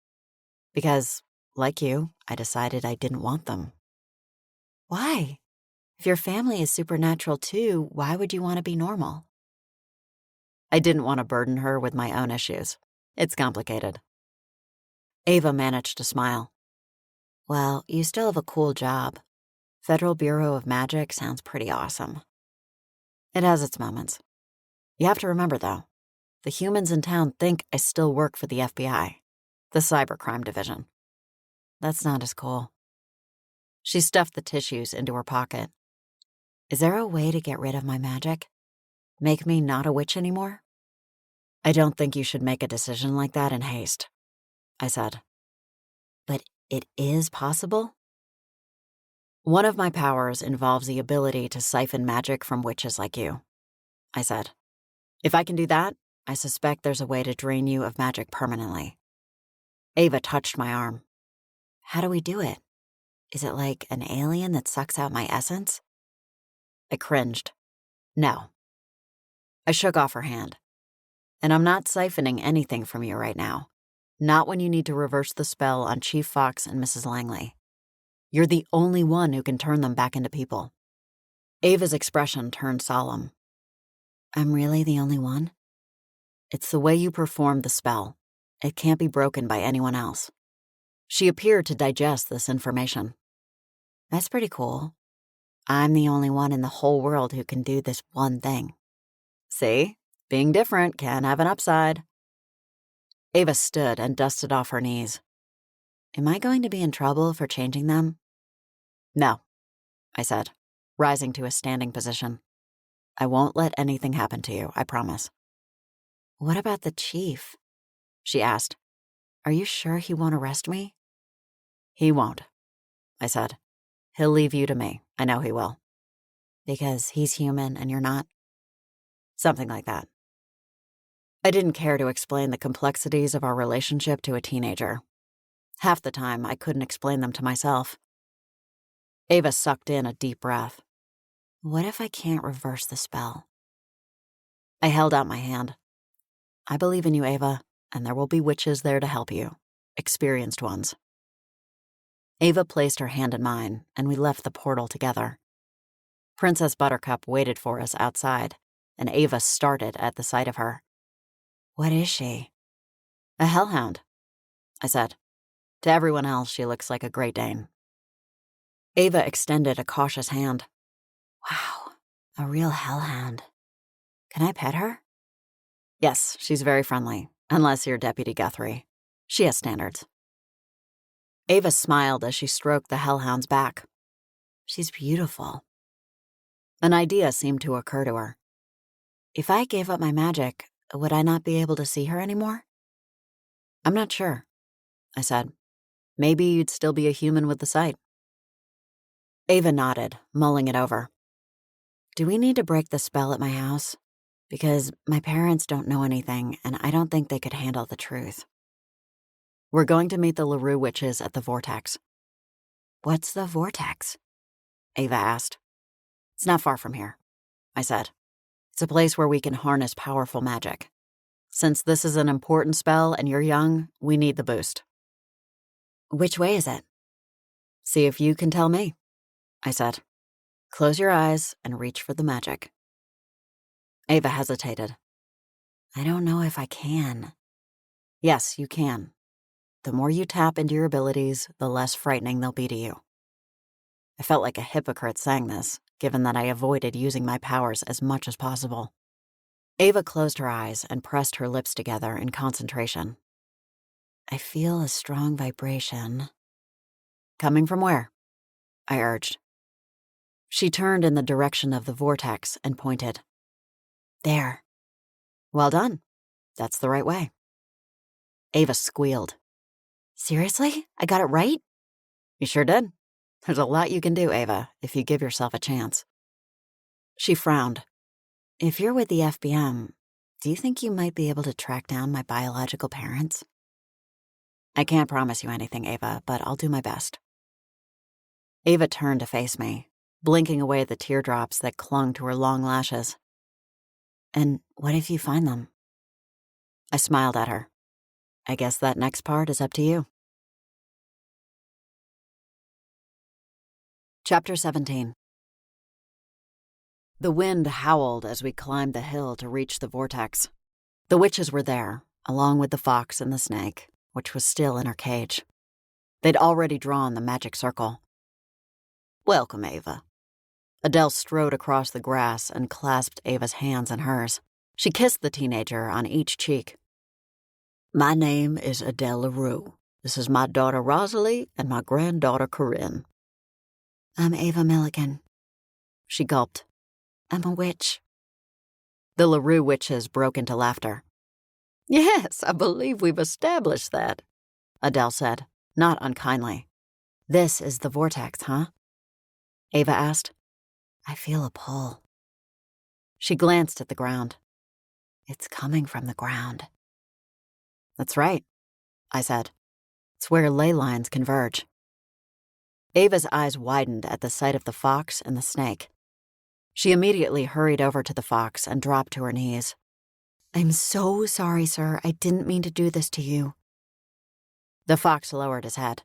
Because, like you, I decided I didn't want them. Why? If your family is supernatural too, why would you want to be normal? I didn't want to burden her with my own issues. It's complicated. Ava managed to smile. Well, you still have a cool job. Federal Bureau of Magic sounds pretty awesome. It has its moments. You have to remember, though, the humans in town think I still work for the FBI, the cybercrime division. That's not as cool. She stuffed the tissues into her pocket. Is there a way to get rid of my magic? Make me not a witch anymore? I don't think you should make a decision like that in haste, I said. But it is possible? One of my powers involves the ability to siphon magic from witches like you, I said. If I can do that, I suspect there's a way to drain you of magic permanently. Ava touched my arm. How do we do it? Is it like an alien that sucks out my essence? I cringed. No. I shook off her hand. And I'm not siphoning anything from you right now. Not when you need to reverse the spell on Chief Fox and Mrs. Langley. You're the only one who can turn them back into people. Ava's expression turned solemn. I'm really the only one? It's the way you perform the spell. It can't be broken by anyone else. She appeared to digest this information. That's pretty cool. I'm the only one in the whole world who can do this one thing. See? Being different can have an upside. Ava stood and dusted off her knees. Am I going to be in trouble for changing them? No, I said, rising to a standing position. I won't let anything happen to you, I promise. What about the chief? She asked. Are you sure he won't arrest me? He won't, I said. He'll leave you to me. I know he will. Because he's human and you're not? Something like that. I didn't care to explain the complexities of our relationship to a teenager. Half the time, I couldn't explain them to myself. Ava sucked in a deep breath. What if I can't reverse the spell? I held out my hand. I believe in you, Ava, and there will be witches there to help you. Experienced ones. Ava placed her hand in mine, and we left the portal together. Princess Buttercup waited for us outside, and Ava started at the sight of her. What is she? A hellhound, I said. To everyone else, she looks like a Great Dane. Ava extended a cautious hand. Wow, a real hellhound. Can I pet her? Yes, she's very friendly, unless you're Deputy Guthrie. She has standards. Ava smiled as she stroked the hellhound's back. She's beautiful. An idea seemed to occur to her. If I gave up my magic, would I not be able to see her anymore? I'm not sure, I said. Maybe you'd still be a human with the sight. Ava nodded, mulling it over. Do we need to break the spell at my house? Because my parents don't know anything, and I don't think they could handle the truth. We're going to meet the LaRue witches at the Vortex. What's the Vortex? Ava asked. It's not far from here, I said. It's a place where we can harness powerful magic. Since this is an important spell and you're young, we need the boost. Which way is it? See if you can tell me, I said. Close your eyes and reach for the magic. Ava hesitated. I don't know if I can. Yes, you can. The more you tap into your abilities, the less frightening they'll be to you. I felt like a hypocrite saying this, given that I avoided using my powers as much as possible. Ava closed her eyes and pressed her lips together in concentration. I feel a strong vibration. Coming from where? I urged. She turned in the direction of the vortex and pointed. There. Well done. That's the right way. Ava squealed. Seriously? I got it right? You sure did. There's a lot you can do, Ava, if you give yourself a chance. She frowned. If you're with the FBM, do you think you might be able to track down my biological parents? I can't promise you anything, Ava, but I'll do my best. Ava turned to face me, blinking away the teardrops that clung to her long lashes. And what if you find them? I smiled at her. I guess that next part is up to you. Chapter 17. The wind howled as we climbed the hill to reach the vortex. The witches were there, along with the fox and the snake, which was still in her cage. They'd already drawn the magic circle. Welcome, Ava. Adele strode across the grass and clasped Ava's hands in hers. She kissed the teenager on each cheek. My name is Adele LaRue. This is my daughter Rosalie and my granddaughter Corinne. I'm Ava Milligan. She gulped. I'm a witch. The LaRue witches broke into laughter. Yes, I believe we've established that, Adele said, not unkindly. This is the vortex, huh? Ava asked. I feel a pull. She glanced at the ground. It's coming from the ground. That's right, I said. It's where ley lines converge. Ava's eyes widened at the sight of the fox and the snake. She immediately hurried over to the fox and dropped to her knees. I'm so sorry, sir. I didn't mean to do this to you. The fox lowered his head.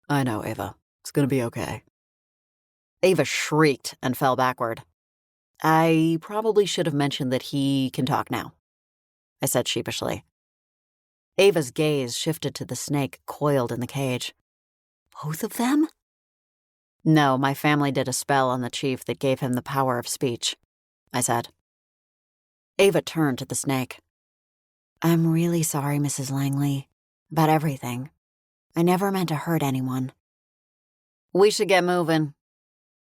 I know, Ava. It's gonna be okay. Ava shrieked and fell backward. I probably should have mentioned that he can talk now, I said sheepishly. Ava's gaze shifted to the snake coiled in the cage. Both of them? No, my family did a spell on the chief that gave him the power of speech, I said. Ava turned to the snake. I'm really sorry, Mrs. Langley, about everything. I never meant to hurt anyone. We should get moving,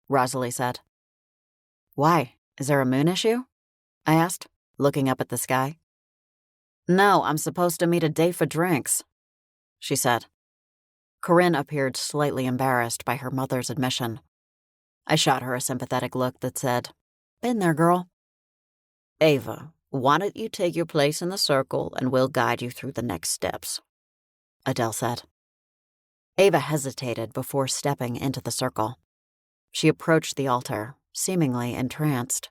Rosalie said. Why? Is there a moon issue? I asked, looking up at the sky. No, I'm supposed to meet a date for drinks, she said. Corinne appeared slightly embarrassed by her mother's admission. I shot her a sympathetic look that said, "Been there, girl." Ava, why don't you take your place in the circle and we'll guide you through the next steps, Adele said. Ava hesitated before stepping into the circle. She approached the altar, seemingly entranced.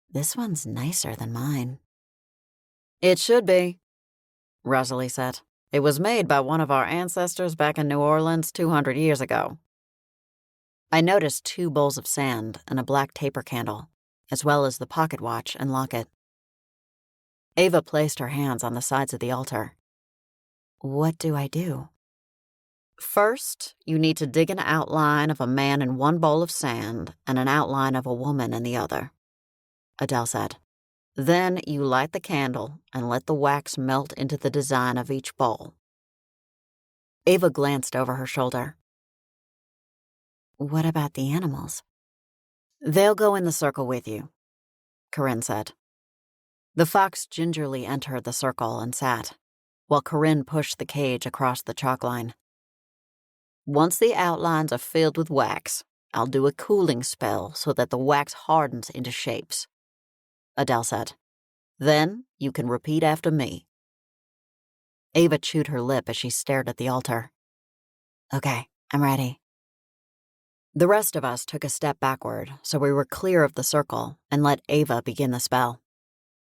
This one's nicer than mine. "It should be," Rosalie said. "It was made by one of our ancestors back in New Orleans 200 years ago." I noticed 2 bowls of sand and a black taper candle, as well as the pocket watch and locket. Ava placed her hands on the sides of the altar. What do I do? "First, you need to dig an outline of a man in one bowl of sand and an outline of a woman in the other," Adele said. "Then you light the candle and let the wax melt into the design of each bowl." Ava glanced over her shoulder. What about the animals? "They'll go in the circle with you," Corinne said. The fox gingerly entered the circle and sat, while Corinne pushed the cage across the chalk line. "Once the outlines are filled with wax, I'll do a cooling spell so that the wax hardens into shapes," Adele said. "Then you can repeat after me." Ava chewed her lip as she stared at the altar. Okay, I'm ready. The rest of us took a step backward so we were clear of the circle and let Ava begin the spell.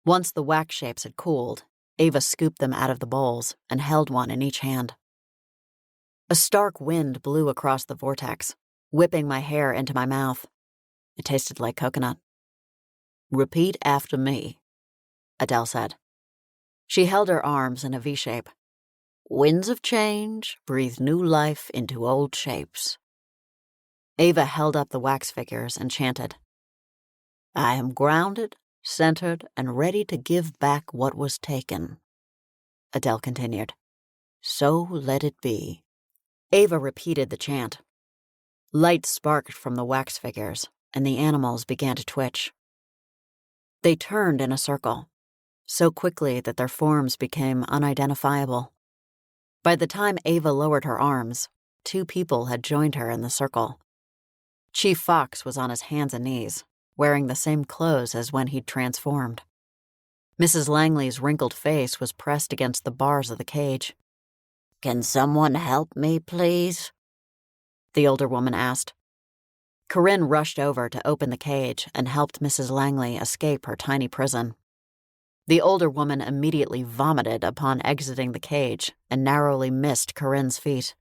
Once the wax shapes had cooled, Ava scooped them out of the bowls and held one in each hand. A stark wind blew across the vortex, whipping my hair into my mouth. It tasted like coconut. "Repeat after me," Adele said. She held her arms in a V shape. "Winds of change breathe new life into old shapes." Ava held up the wax figures and chanted, "I am grounded, centered, and ready to give back what was taken." Adele continued, "So let it be." Ava repeated the chant. Light sparked from the wax figures, and the animals began to twitch. They turned in a circle, so quickly that their forms became unidentifiable. By the time Ava lowered her arms, 2 people had joined her in the circle. Chief Fox was on his hands and knees, wearing the same clothes as when he'd transformed. Mrs. Langley's wrinkled face was pressed against the bars of the cage. Can someone help me, please? The older woman asked. Corinne rushed over to open the cage and helped Mrs. Langley escape her tiny prison. The older woman immediately vomited upon exiting the cage and narrowly missed Corinne's feet.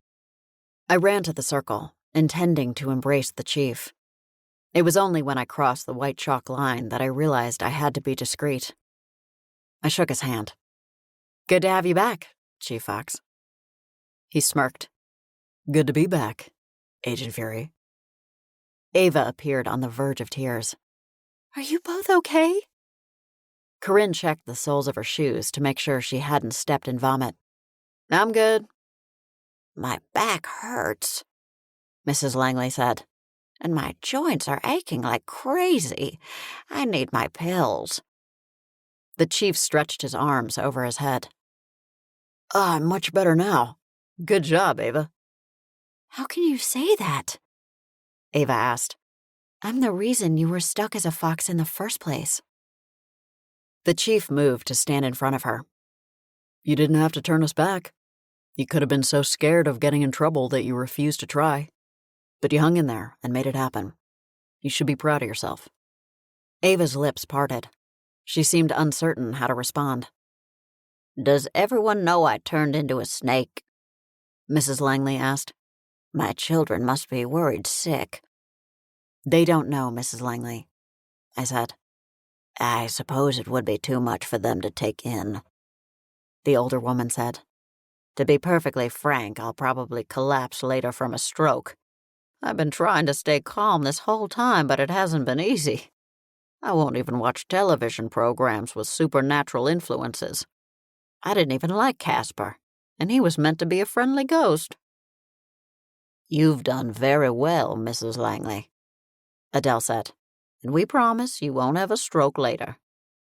I ran to the circle, intending to embrace the chief. It was only when I crossed the white chalk line that I realized I had to be discreet. I shook his hand. "Good to have you back, Chief Fox." He smirked. "Good to be back, Agent Fury." Ava appeared on the verge of tears. "Are you both okay?" Corinne checked the soles of her shoes to make sure she hadn't stepped in vomit. "I'm good." My back hurts, Mrs. Langley said, and my joints are aching like crazy. I need my pills. The chief stretched his arms over his head. "I'm much better now. Good job, Ava." How can you say that? Ava asked. I'm the reason you were stuck as a fox in the first place. The chief moved to stand in front of her. "You didn't have to turn us back. You could have been so scared of getting in trouble that you refused to try. But you hung in there and made it happen. You should be proud of yourself." Ava's lips parted. She seemed uncertain how to respond. Does everyone know I turned into a snake? Mrs. Langley asked. My children must be worried sick. "They don't know, Mrs. Langley," I said. I suppose it would be too much for them to take in, the older woman said. "To be perfectly frank, I'll probably collapse later from a stroke. I've been trying to stay calm this whole time, but it hasn't been easy. I won't even watch television programs with supernatural influences. I didn't even like Casper, and he was meant to be a friendly ghost." You've done very well, Mrs. Langley, Adele said, "and we promise you won't have a stroke later.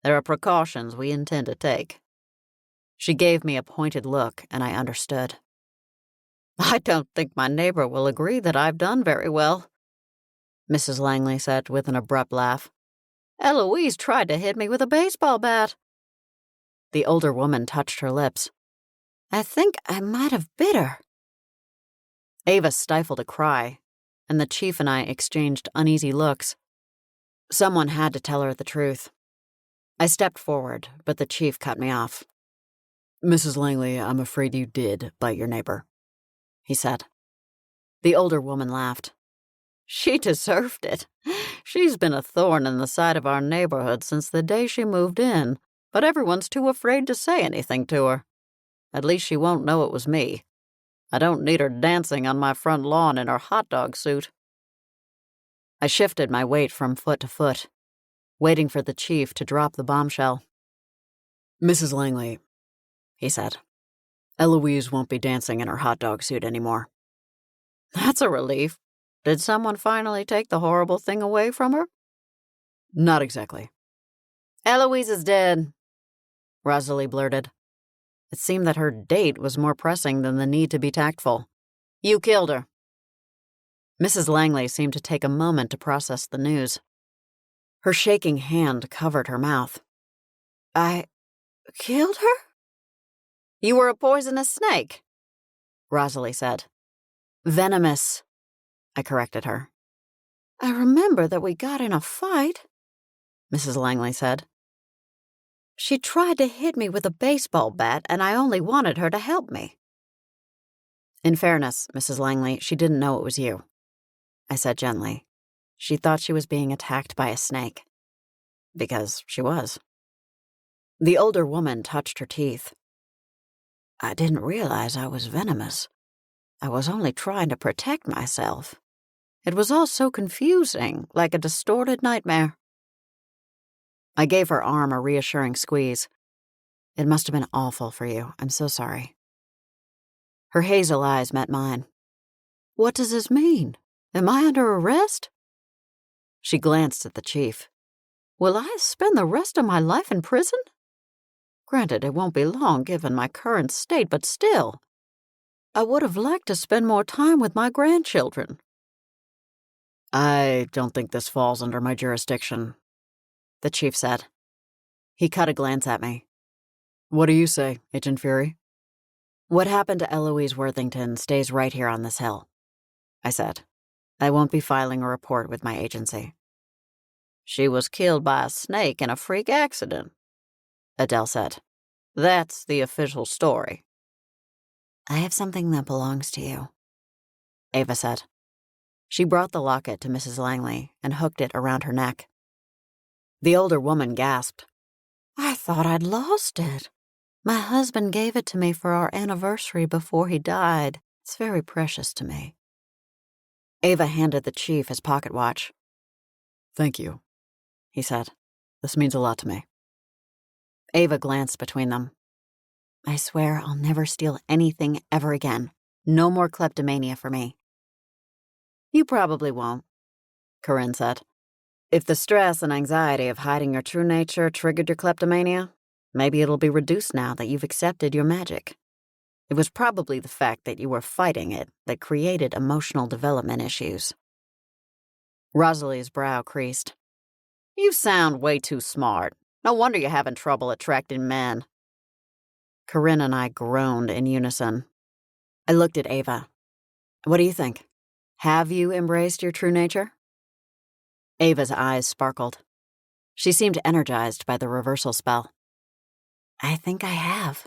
There are precautions we intend to take." She gave me a pointed look, and I understood. "I don't think my neighbor will agree that I've done very well." Mrs. Langley said with an abrupt laugh. Eloise tried to hit me with a baseball bat. The older woman touched her lips. I think I might have bit her. Ava stifled a cry, and the chief and I exchanged uneasy looks. Someone had to tell her the truth. I stepped forward, but the chief cut me off. Mrs. Langley, I'm afraid you did bite your neighbor, he said. The older woman laughed. She deserved it. She's been a thorn in the side of our neighborhood since the day she moved in, but everyone's too afraid to say anything to her. At least she won't know it was me. I don't need her dancing on my front lawn in her hot dog suit. I shifted my weight from foot to foot, waiting for the chief to drop the bombshell. Mrs. Langley, he said, Eloise won't be dancing in her hot dog suit anymore. That's a relief. Did someone finally take the horrible thing away from her? Not exactly. Eloise is dead, Rosalie blurted. It seemed that her date was more pressing than the need to be tactful. You killed her. Mrs. Langley seemed to take a moment to process the news. Her shaking hand covered her mouth. I killed her? You were a poisonous snake, Rosalie said. Venomous, I corrected her. I remember that we got in a fight, Mrs. Langley said. She tried to hit me with a baseball bat, and I only wanted her to help me. In fairness, Mrs. Langley, she didn't know it was you, I said gently. She thought she was being attacked by a snake. Because she was. The older woman touched her teeth. I didn't realize I was venomous. I was only trying to protect myself. It was all so confusing, like a distorted nightmare. I gave her arm a reassuring squeeze. It must have been awful for you. I'm so sorry. Her hazel eyes met mine. What does this mean? Am I under arrest? She glanced at the chief. Will I spend the rest of my life in prison? Granted, it won't be long given my current state, but still. I would have liked to spend more time with my grandchildren. I don't think this falls under my jurisdiction, the chief said. He cut a glance at me. What do you say, Agent Fury? What happened to Eloise Worthington stays right here on this hill, I said. I won't be filing a report with my agency. She was killed by a snake in a freak accident, Adele said. That's the official story. I have something that belongs to you, Ava said. She brought the locket to Mrs. Langley and hooked it around her neck. The older woman gasped. I thought I'd lost it. My husband gave it to me for our anniversary before he died. It's very precious to me. Ava handed the chief his pocket watch. Thank you, he said. This means a lot to me. Ava glanced between them. I swear I'll never steal anything ever again. No more kleptomania for me. You probably won't, Corinne said. If the stress and anxiety of hiding your true nature triggered your kleptomania, maybe it'll be reduced now that you've accepted your magic. It was probably the fact that you were fighting it that created emotional development issues. Rosalie's brow creased. You sound way too smart. No wonder you're having trouble attracting men. Corinne and I groaned in unison. I looked at Ava. What do you think? Have you embraced your true nature? Ava's eyes sparkled. She seemed energized by the reversal spell. I think I have.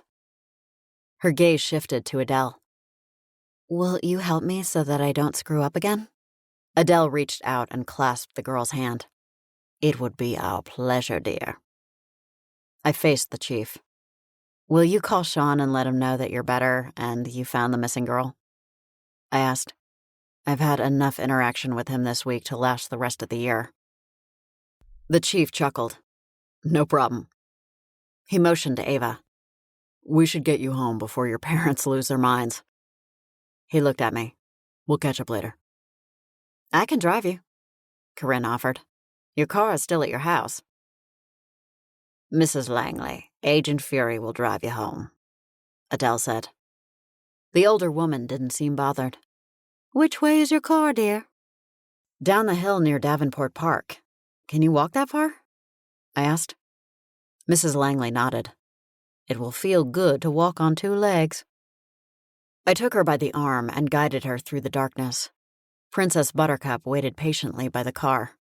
Her gaze shifted to Adele. Will you help me so that I don't screw up again? Adele reached out and clasped the girl's hand. It would be our pleasure, dear. I faced the chief. Will you call Sean and let him know that you're better and you found the missing girl? I asked. I've had enough interaction with him this week to last the rest of the year. The chief chuckled. No problem. He motioned to Ava. We should get you home before your parents lose their minds. He looked at me. We'll catch up later. I can drive you, Corinne offered. Your car is still at your house. Mrs. Langley, Agent Fury will drive you home, Adele said. The older woman didn't seem bothered. Which way is your car, dear? Down the hill near Davenport Park. Can you walk that far? I asked. Mrs. Langley nodded. It will feel good to walk on 2 legs. I took her by the arm and guided her through the darkness. Princess Buttercup waited patiently by the car.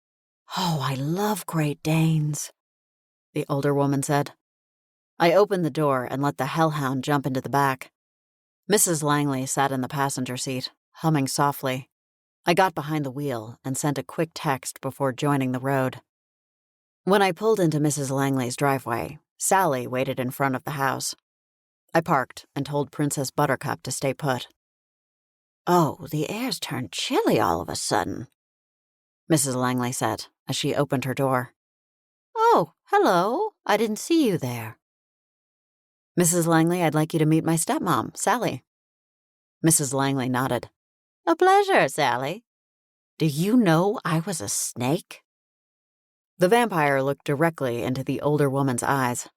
Oh, I love Great Danes, the older woman said. I opened the door and let the hellhound jump into the back. Mrs. Langley sat in the passenger seat, humming softly. I got behind the wheel and sent a quick text before joining the road. When I pulled into Mrs. Langley's driveway, Sally waited in front of the house. I parked and told Princess Buttercup to stay put. Oh, the air's turned chilly all of a sudden, Mrs. Langley said as she opened her door. Oh, hello. I didn't see you there. Mrs. Langley, I'd like you to meet my stepmom, Sally. Mrs. Langley nodded. A pleasure, Sally. Do you know I was a snake? The vampire looked directly into the older woman's eyes.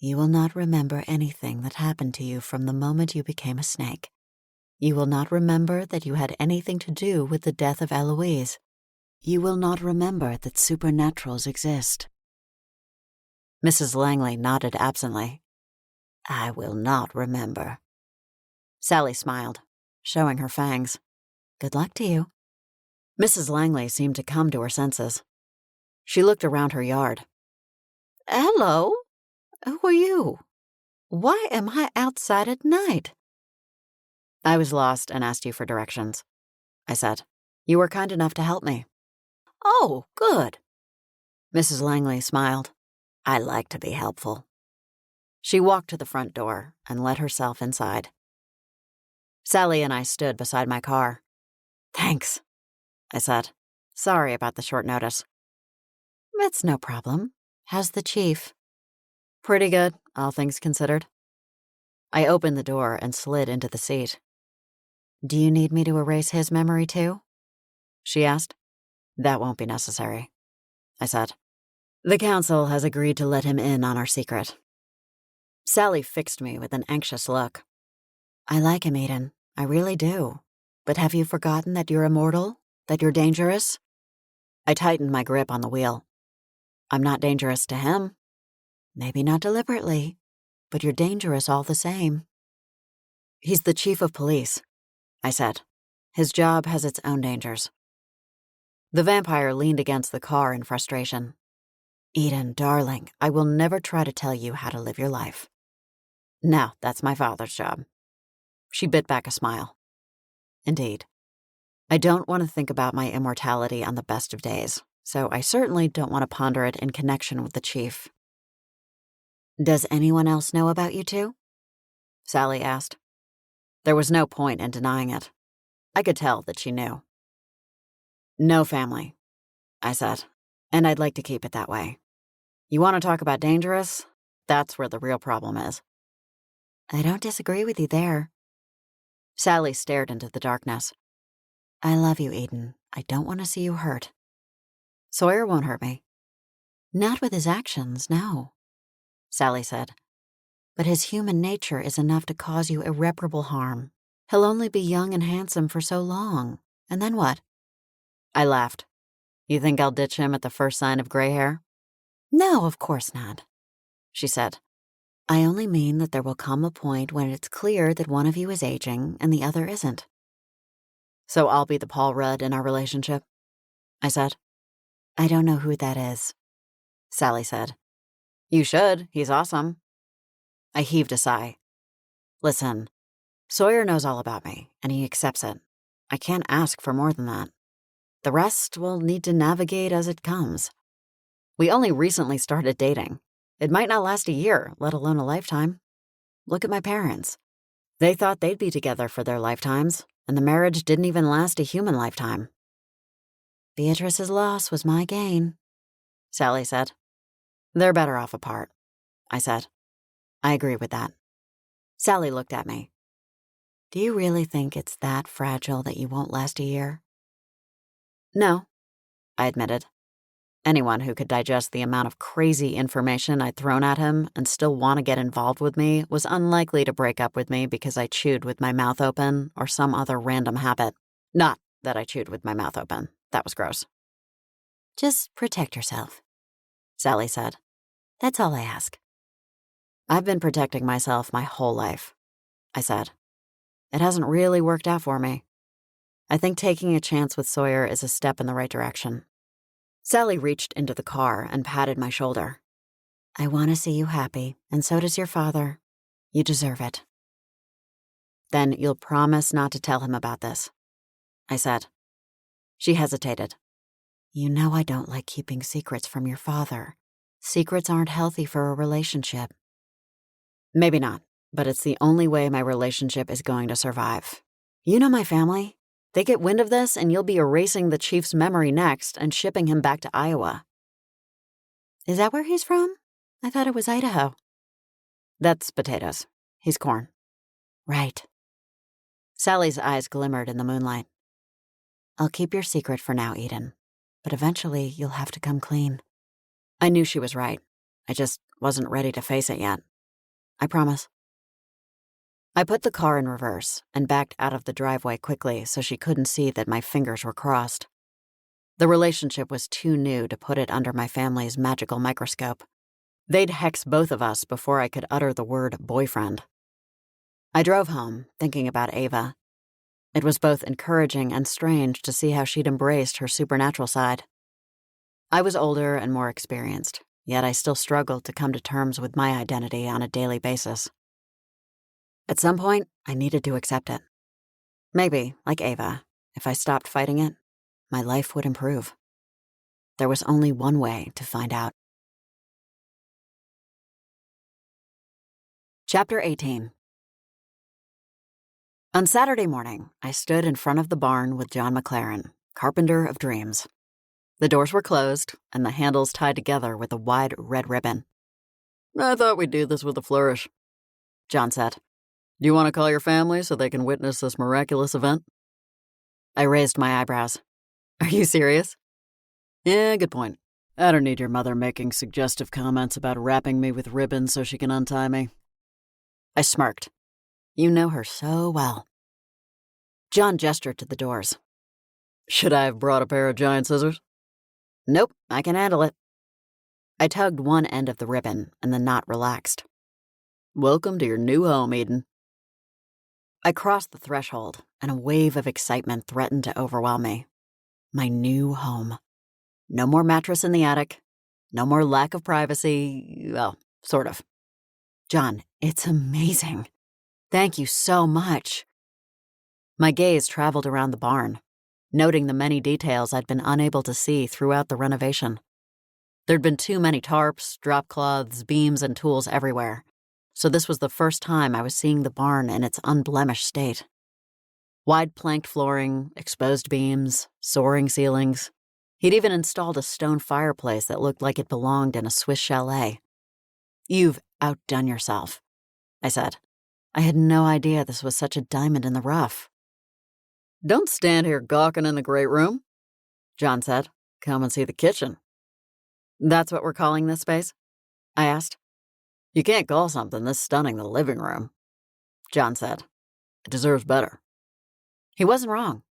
You will not remember anything that happened to you from the moment you became a snake. You will not remember that you had anything to do with the death of Eloise. You will not remember that supernaturals exist. Mrs. Langley nodded absently. I will not remember. Sally smiled, showing her fangs. Good luck to you. Mrs. Langley seemed to come to her senses. She looked around her yard. Hello? Who are you? Why am I outside at night? I was lost and asked you for directions, I said. You were kind enough to help me. Oh, good. Mrs. Langley smiled. I like to be helpful. She walked to the front door and let herself inside. Sally and I stood beside my car. Thanks, I said. Sorry about the short notice. It's no problem. How's the chief? Pretty good, all things considered. I opened the door and slid into the seat. Do you need me to erase his memory too? She asked. That won't be necessary, I said. The council has agreed to let him in on our secret. Sally fixed me with an anxious look. I like him, Eden. I really do. But have you forgotten that you're immortal? That you're dangerous? I tightened my grip on the wheel. I'm not dangerous to him. Maybe not deliberately, but you're dangerous all the same. He's the chief of police, I said. His job has its own dangers. The vampire leaned against the car in frustration. Eden, darling, I will never try to tell you how to live your life. No, that's my father's job. She bit back a smile. Indeed. I don't want to think about my immortality on the best of days, so I certainly don't want to ponder it in connection with the chief. Does anyone else know about you two? Sally asked. There was no point in denying it. I could tell that she knew. No family, I said, and I'd like to keep it that way. You want to talk about dangerous? That's where the real problem is. I don't disagree with you there. Sally stared into the darkness. I love you, Eden. I don't want to see you hurt. Sawyer won't hurt me. Not with his actions, no, Sally said. But his human nature is enough to cause you irreparable harm. He'll only be young and handsome for so long. And then what? I laughed. You think I'll ditch him at the first sign of gray hair? No, of course not, she said. I only mean that there will come a point when it's clear that one of you is aging and the other isn't. So I'll be the Paul Rudd in our relationship? I said. I don't know who that is, Sally said. You should. He's awesome. I heaved a sigh. Listen, Sawyer knows all about me, and he accepts it. I can't ask for more than that. The rest will need to navigate as it comes. We only recently started dating. It might not last a year, let alone a lifetime. Look at my parents. They thought they'd be together for their lifetimes, and the marriage didn't even last a human lifetime. Beatrice's loss was my gain, Sally said. They're better off apart, I said. I agree with that. Sally looked at me. Do you really think it's that fragile that you won't last a year? No, I admitted. Anyone who could digest the amount of crazy information I'd thrown at him and still want to get involved with me was unlikely to break up with me because I chewed with my mouth open or some other random habit. Not that I chewed with my mouth open. That was gross. Just protect yourself, Sally said. That's all I ask. I've been protecting myself my whole life, I said. It hasn't really worked out for me. I think taking a chance with Sawyer is a step in the right direction. Sally reached into the car and patted my shoulder. I want to see you happy, and so does your father. You deserve it. Then you'll promise not to tell him about this, I said. She hesitated. You know I don't like keeping secrets from your father. Secrets aren't healthy for a relationship. Maybe not, but it's the only way my relationship is going to survive. You know my family. They get wind of this and you'll be erasing the chief's memory next and shipping him back to Iowa. Is that where he's from? I thought it was Idaho. That's potatoes. He's corn. Right. Sally's eyes glimmered in the moonlight. I'll keep your secret for now, Eden. But eventually you'll have to come clean. I knew she was right. I just wasn't ready to face it yet. I promise. I put the car in reverse and backed out of the driveway quickly so she couldn't see that my fingers were crossed. The relationship was too new to put it under my family's magical microscope. They'd hex both of us before I could utter the word boyfriend. I drove home, thinking about Ava. It was both encouraging and strange to see how she'd embraced her supernatural side. I was older and more experienced, yet I still struggled to come to terms with my identity on a daily basis. At some point, I needed to accept it. Maybe, like Ava, if I stopped fighting it, my life would improve. There was only one way to find out. Chapter 18. On Saturday morning, I stood in front of the barn with John McLaren, carpenter of dreams. The doors were closed, and the handles tied together with a wide red ribbon. I thought we'd do this with a flourish, John said. Do you want to call your family so they can witness this miraculous event? I raised my eyebrows. Are you serious? Yeah, good point. I don't need your mother making suggestive comments about wrapping me with ribbons so she can untie me. I smirked. You know her so well. John gestured to the doors. Should I have brought a pair of giant scissors? Nope, I can handle it. I tugged one end of the ribbon, and the knot relaxed. Welcome to your new home, Eden. I crossed the threshold, and a wave of excitement threatened to overwhelm me. My new home. No more mattress in the attic. No more lack of privacy. Well, sort of. John, it's amazing. Thank you so much. My gaze traveled around the barn, noting the many details I'd been unable to see throughout the renovation. There'd been too many tarps, drop cloths, beams, and tools everywhere, so this was the first time I was seeing the barn in its unblemished state. Wide planked flooring, exposed beams, soaring ceilings. He'd even installed a stone fireplace that looked like it belonged in a Swiss chalet. You've outdone yourself, I said. I had no idea this was such a diamond in the rough. Don't stand here gawking in the great room, John said. Come and see the kitchen. That's what we're calling this space? I asked. You can't call something this stunning the living room, John said. It deserves better. He wasn't wrong.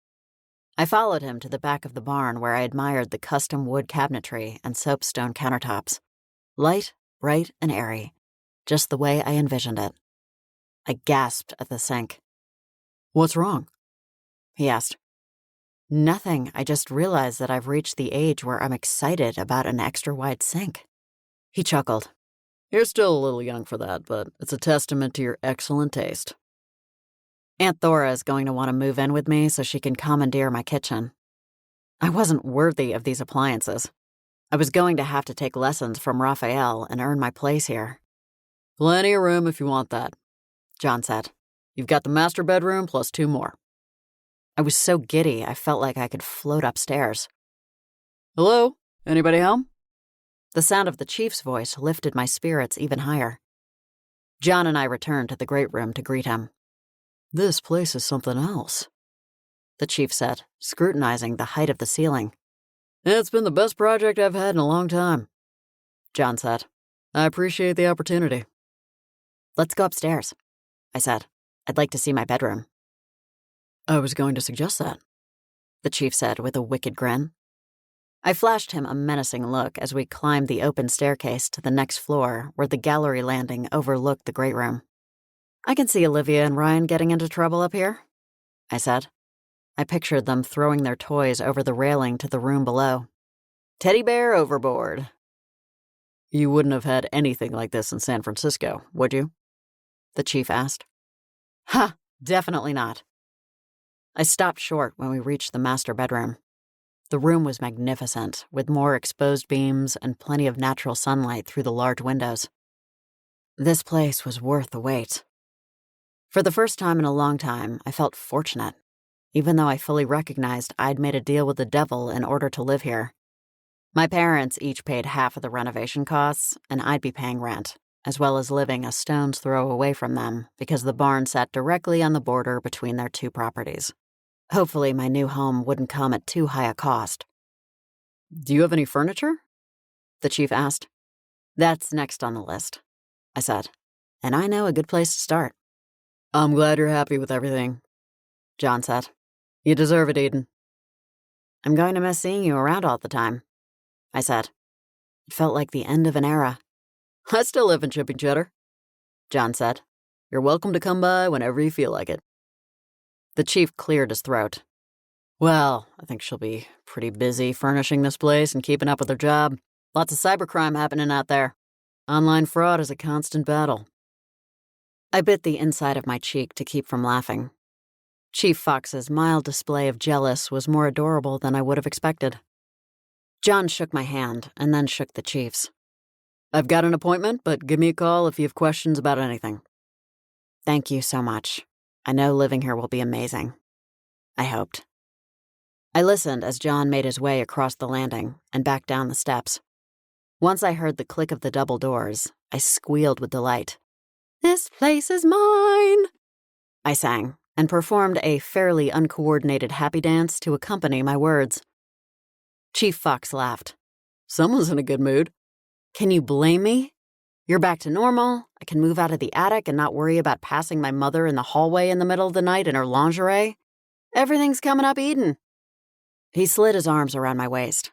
I followed him to the back of the barn where I admired the custom wood cabinetry and soapstone countertops. Light, bright, and airy, just the way I envisioned it. I gasped at the sink. What's wrong? He asked. Nothing. I just realized that I've reached the age where I'm excited about an extra-wide sink. He chuckled. You're still a little young for that, but it's a testament to your excellent taste. Aunt Thora is going to want to move in with me so she can commandeer my kitchen. I wasn't worthy of these appliances. I was going to have to take lessons from Raphael and earn my place here. Plenty of room if you want that, John said. You've got the master bedroom plus 2 more. I was so giddy I felt like I could float upstairs. Hello? Anybody home? The sound of the chief's voice lifted my spirits even higher. John and I returned to the great room to greet him. This place is something else, the chief said, scrutinizing the height of the ceiling. It's been the best project I've had in a long time, John said. I appreciate the opportunity. Let's go upstairs, I said. I'd like to see my bedroom. I was going to suggest that. the chief said with a wicked grin. I flashed him a menacing look as we climbed the open staircase to the next floor where the gallery landing overlooked the great room. I can see Olivia and Ryan getting into trouble up here, I said. I pictured them throwing their toys over the railing to the room below. Teddy bear overboard. You wouldn't have had anything like this in San Francisco, would you? The chief asked. Ha, definitely not. I stopped short when we reached the master bedroom. The room was magnificent, with more exposed beams and plenty of natural sunlight through the large windows. This place was worth the wait. For the first time in a long time, I felt fortunate, even though I fully recognized I'd made a deal with the devil in order to live here. My parents each paid half of the renovation costs, and I'd be paying rent, as well as living a stone's throw away from them because the barn sat directly on the border between their two properties. Hopefully my new home wouldn't come at too high a cost. Do you have any furniture? The chief asked. That's next on the list, I said, and I know a good place to start. I'm glad you're happy with everything, John said. You deserve it, Eden. I'm going to miss seeing you around all the time, I said. It felt like the end of an era. I still live in Chipping Cheddar, John said. You're welcome to come by whenever you feel like it. The chief cleared his throat. Well, I think she'll be pretty busy furnishing this place and keeping up with her job. Lots of cybercrime happening out there. Online fraud is a constant battle. I bit the inside of my cheek to keep from laughing. Chief Fox's mild display of jealous was more adorable than I would have expected. John shook my hand and then shook the chief's. I've got an appointment, but give me a call if you have questions about anything. Thank you so much. I know living here will be amazing. I hoped. I listened as John made his way across the landing and back down the steps. Once I heard the click of the double doors, I squealed with delight. This place is mine! I sang and performed a fairly uncoordinated happy dance to accompany my words. Chief Fox laughed. Someone's in a good mood. Can you blame me? You're back to normal. I can move out of the attic and not worry about passing my mother in the hallway in the middle of the night in her lingerie. Everything's coming up Eden. He slid his arms around my waist.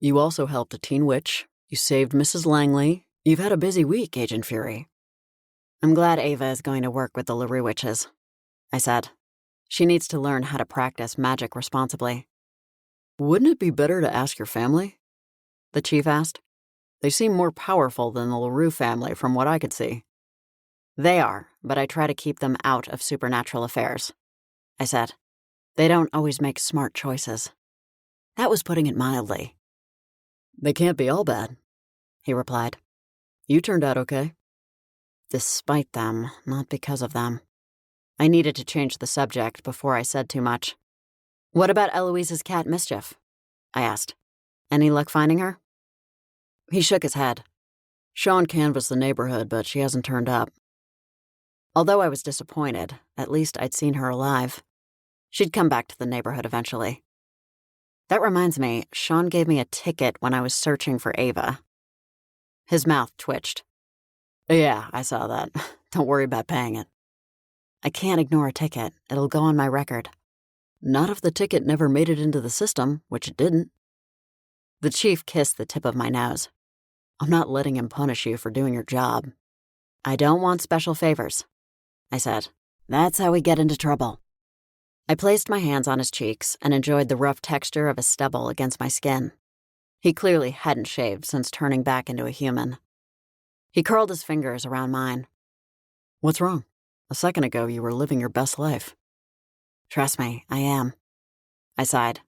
You also helped a teen witch. You saved Mrs. Langley. You've had a busy week, Agent Fury. I'm glad Ava is going to work with the LaRue witches, I said. She needs to learn how to practice magic responsibly. Wouldn't it be better to ask your family? The chief asked. They seem more powerful than the LaRue family from what I could see. They are, but I try to keep them out of supernatural affairs, I said. They don't always make smart choices. That was putting it mildly. They can't be all bad, he replied. You turned out okay. Despite them, not because of them. I needed to change the subject before I said too much. What about Eloise's cat Mischief? I asked. Any luck finding her? He shook his head. Sean canvassed the neighborhood, but she hasn't turned up. Although I was disappointed, at least I'd seen her alive. She'd come back to the neighborhood eventually. That reminds me, Sean gave me a ticket when I was searching for Ava. His mouth twitched. Yeah, I saw that. Don't worry about paying it. I can't ignore a ticket. It'll go on my record. Not if the ticket never made it into the system, which it didn't. The chief kissed the tip of my nose. I'm not letting him punish you for doing your job. I don't want special favors, I said. That's how we get into trouble. I placed my hands on his cheeks and enjoyed the rough texture of his stubble against my skin. He clearly hadn't shaved since turning back into a human. He curled his fingers around mine. What's wrong? A second ago you were living your best life. Trust me, I am. I sighed.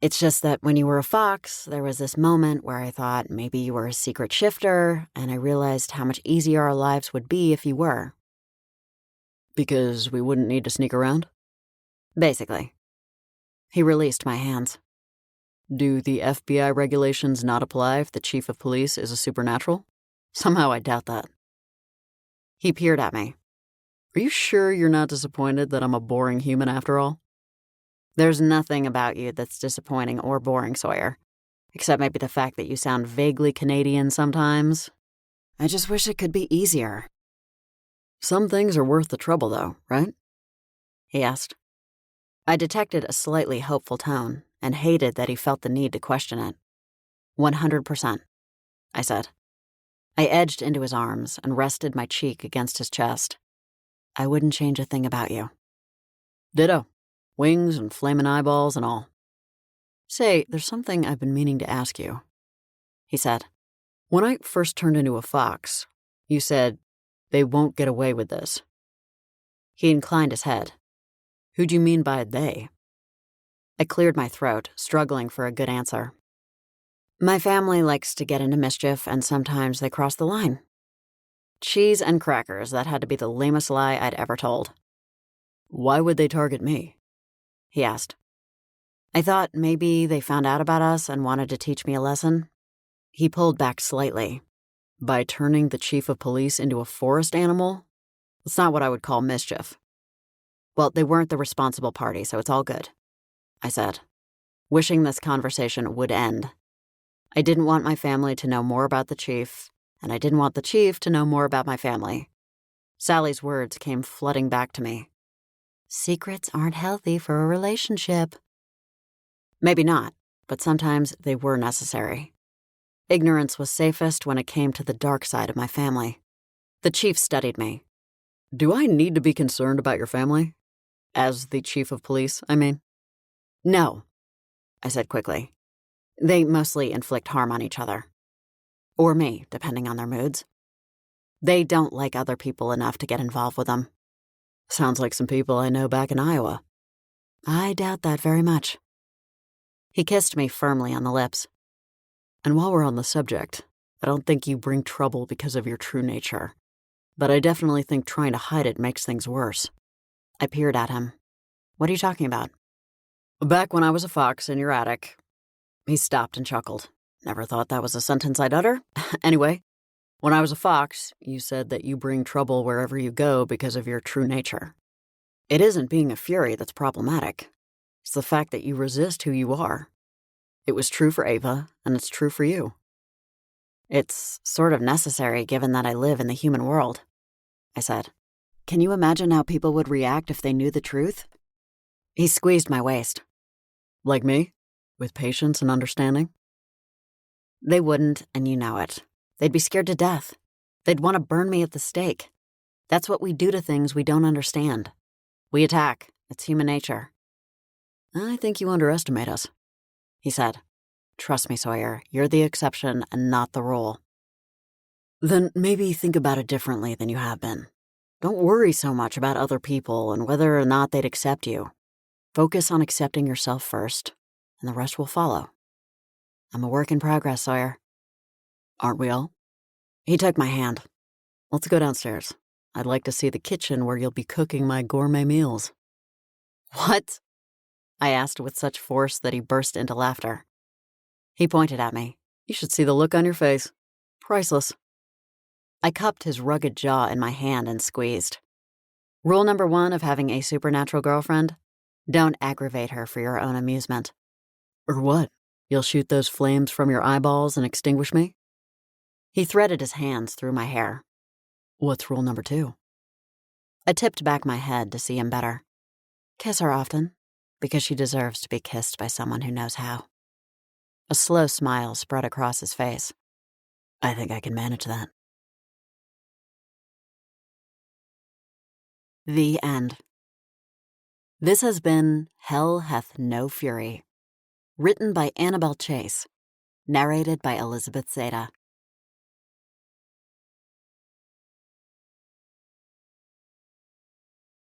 It's just that when you were a fox, there was this moment where I thought maybe you were a secret shifter, and I realized how much easier our lives would be if you were. Because we wouldn't need to sneak around? Basically. He released my hands. Do the FBI regulations not apply if the chief of police is a supernatural? Somehow I doubt that. He peered at me. Are you sure you're not disappointed that I'm a boring human after all? There's nothing about you that's disappointing or boring, Sawyer. Except maybe the fact that you sound vaguely Canadian sometimes. I just wish it could be easier. Some things are worth the trouble, though, right? He asked. I detected a slightly hopeful tone and hated that he felt the need to question it. 100%, I said. I edged into his arms and rested my cheek against his chest. I wouldn't change a thing about you. Ditto. Wings and flamin' eyeballs and all. Say, there's something I've been meaning to ask you, he said. When I first turned into a fox, you said, they won't get away with this. He inclined his head. Who'd you mean by they? I cleared my throat, struggling for a good answer. My family likes to get into mischief, and sometimes they cross the line. Cheese and crackers, that had to be the lamest lie I'd ever told. Why would they target me? He asked. I thought maybe they found out about us and wanted to teach me a lesson. He pulled back slightly. By turning the chief of police into a forest animal? It's not what I would call mischief. Well, they weren't the responsible party, so it's all good, I said, wishing this conversation would end. I didn't want my family to know more about the chief, and I didn't want the chief to know more about my family. Sally's words came flooding back to me. Secrets aren't healthy for a relationship. Maybe not, but sometimes they were necessary. Ignorance was safest when it came to the dark side of my family. The chief studied me. Do I need to be concerned about your family? As the chief of police, I mean? No, I said quickly. They mostly inflict harm on each other. Or me, depending on their moods. They don't like other people enough to get involved with them. Sounds like some people I know back in Iowa. I doubt that very much. He kissed me firmly on the lips. And while we're on the subject, I don't think you bring trouble because of your true nature. But I definitely think trying to hide it makes things worse. I peered at him. What are you talking about? Back when I was a fox in your attic. He stopped and chuckled. Never thought that was a sentence I'd utter. Anyway, when I was a fox, you said that you bring trouble wherever you go because of your true nature. It isn't being a fury that's problematic. It's the fact that you resist who you are. It was true for Ava, and it's true for you. It's sort of necessary given that I live in the human world, I said. Can you imagine how people would react if they knew the truth? He squeezed my waist. Like me? With patience and understanding? They wouldn't, and you know it. They'd be scared to death. They'd want to burn me at the stake. That's what we do to things we don't understand. We attack. It's human nature. I think you underestimate us, he said. Trust me, Sawyer, you're the exception and not the rule. Then maybe think about it differently than you have been. Don't worry so much about other people and whether or not they'd accept you. Focus on accepting yourself first, and the rest will follow. I'm a work in progress, Sawyer. Aren't we all? He took my hand. Let's go downstairs. I'd like to see the kitchen where you'll be cooking my gourmet meals. What? I asked with such force that he burst into laughter. He pointed at me. You should see the look on your face. Priceless. I cupped his rugged jaw in my hand and squeezed. Rule number 1 of having a supernatural girlfriend? Don't aggravate her for your own amusement. Or what? You'll shoot those flames from your eyeballs and extinguish me? He threaded his hands through my hair. What's rule number 2? I tipped back my head to see him better. Kiss her often, because she deserves to be kissed by someone who knows how. A slow smile spread across his face. I think I can manage that. The end. This has been Hell Hath No Fury. Written by Annabelle Chase. Narrated by Elizabeth Zeta.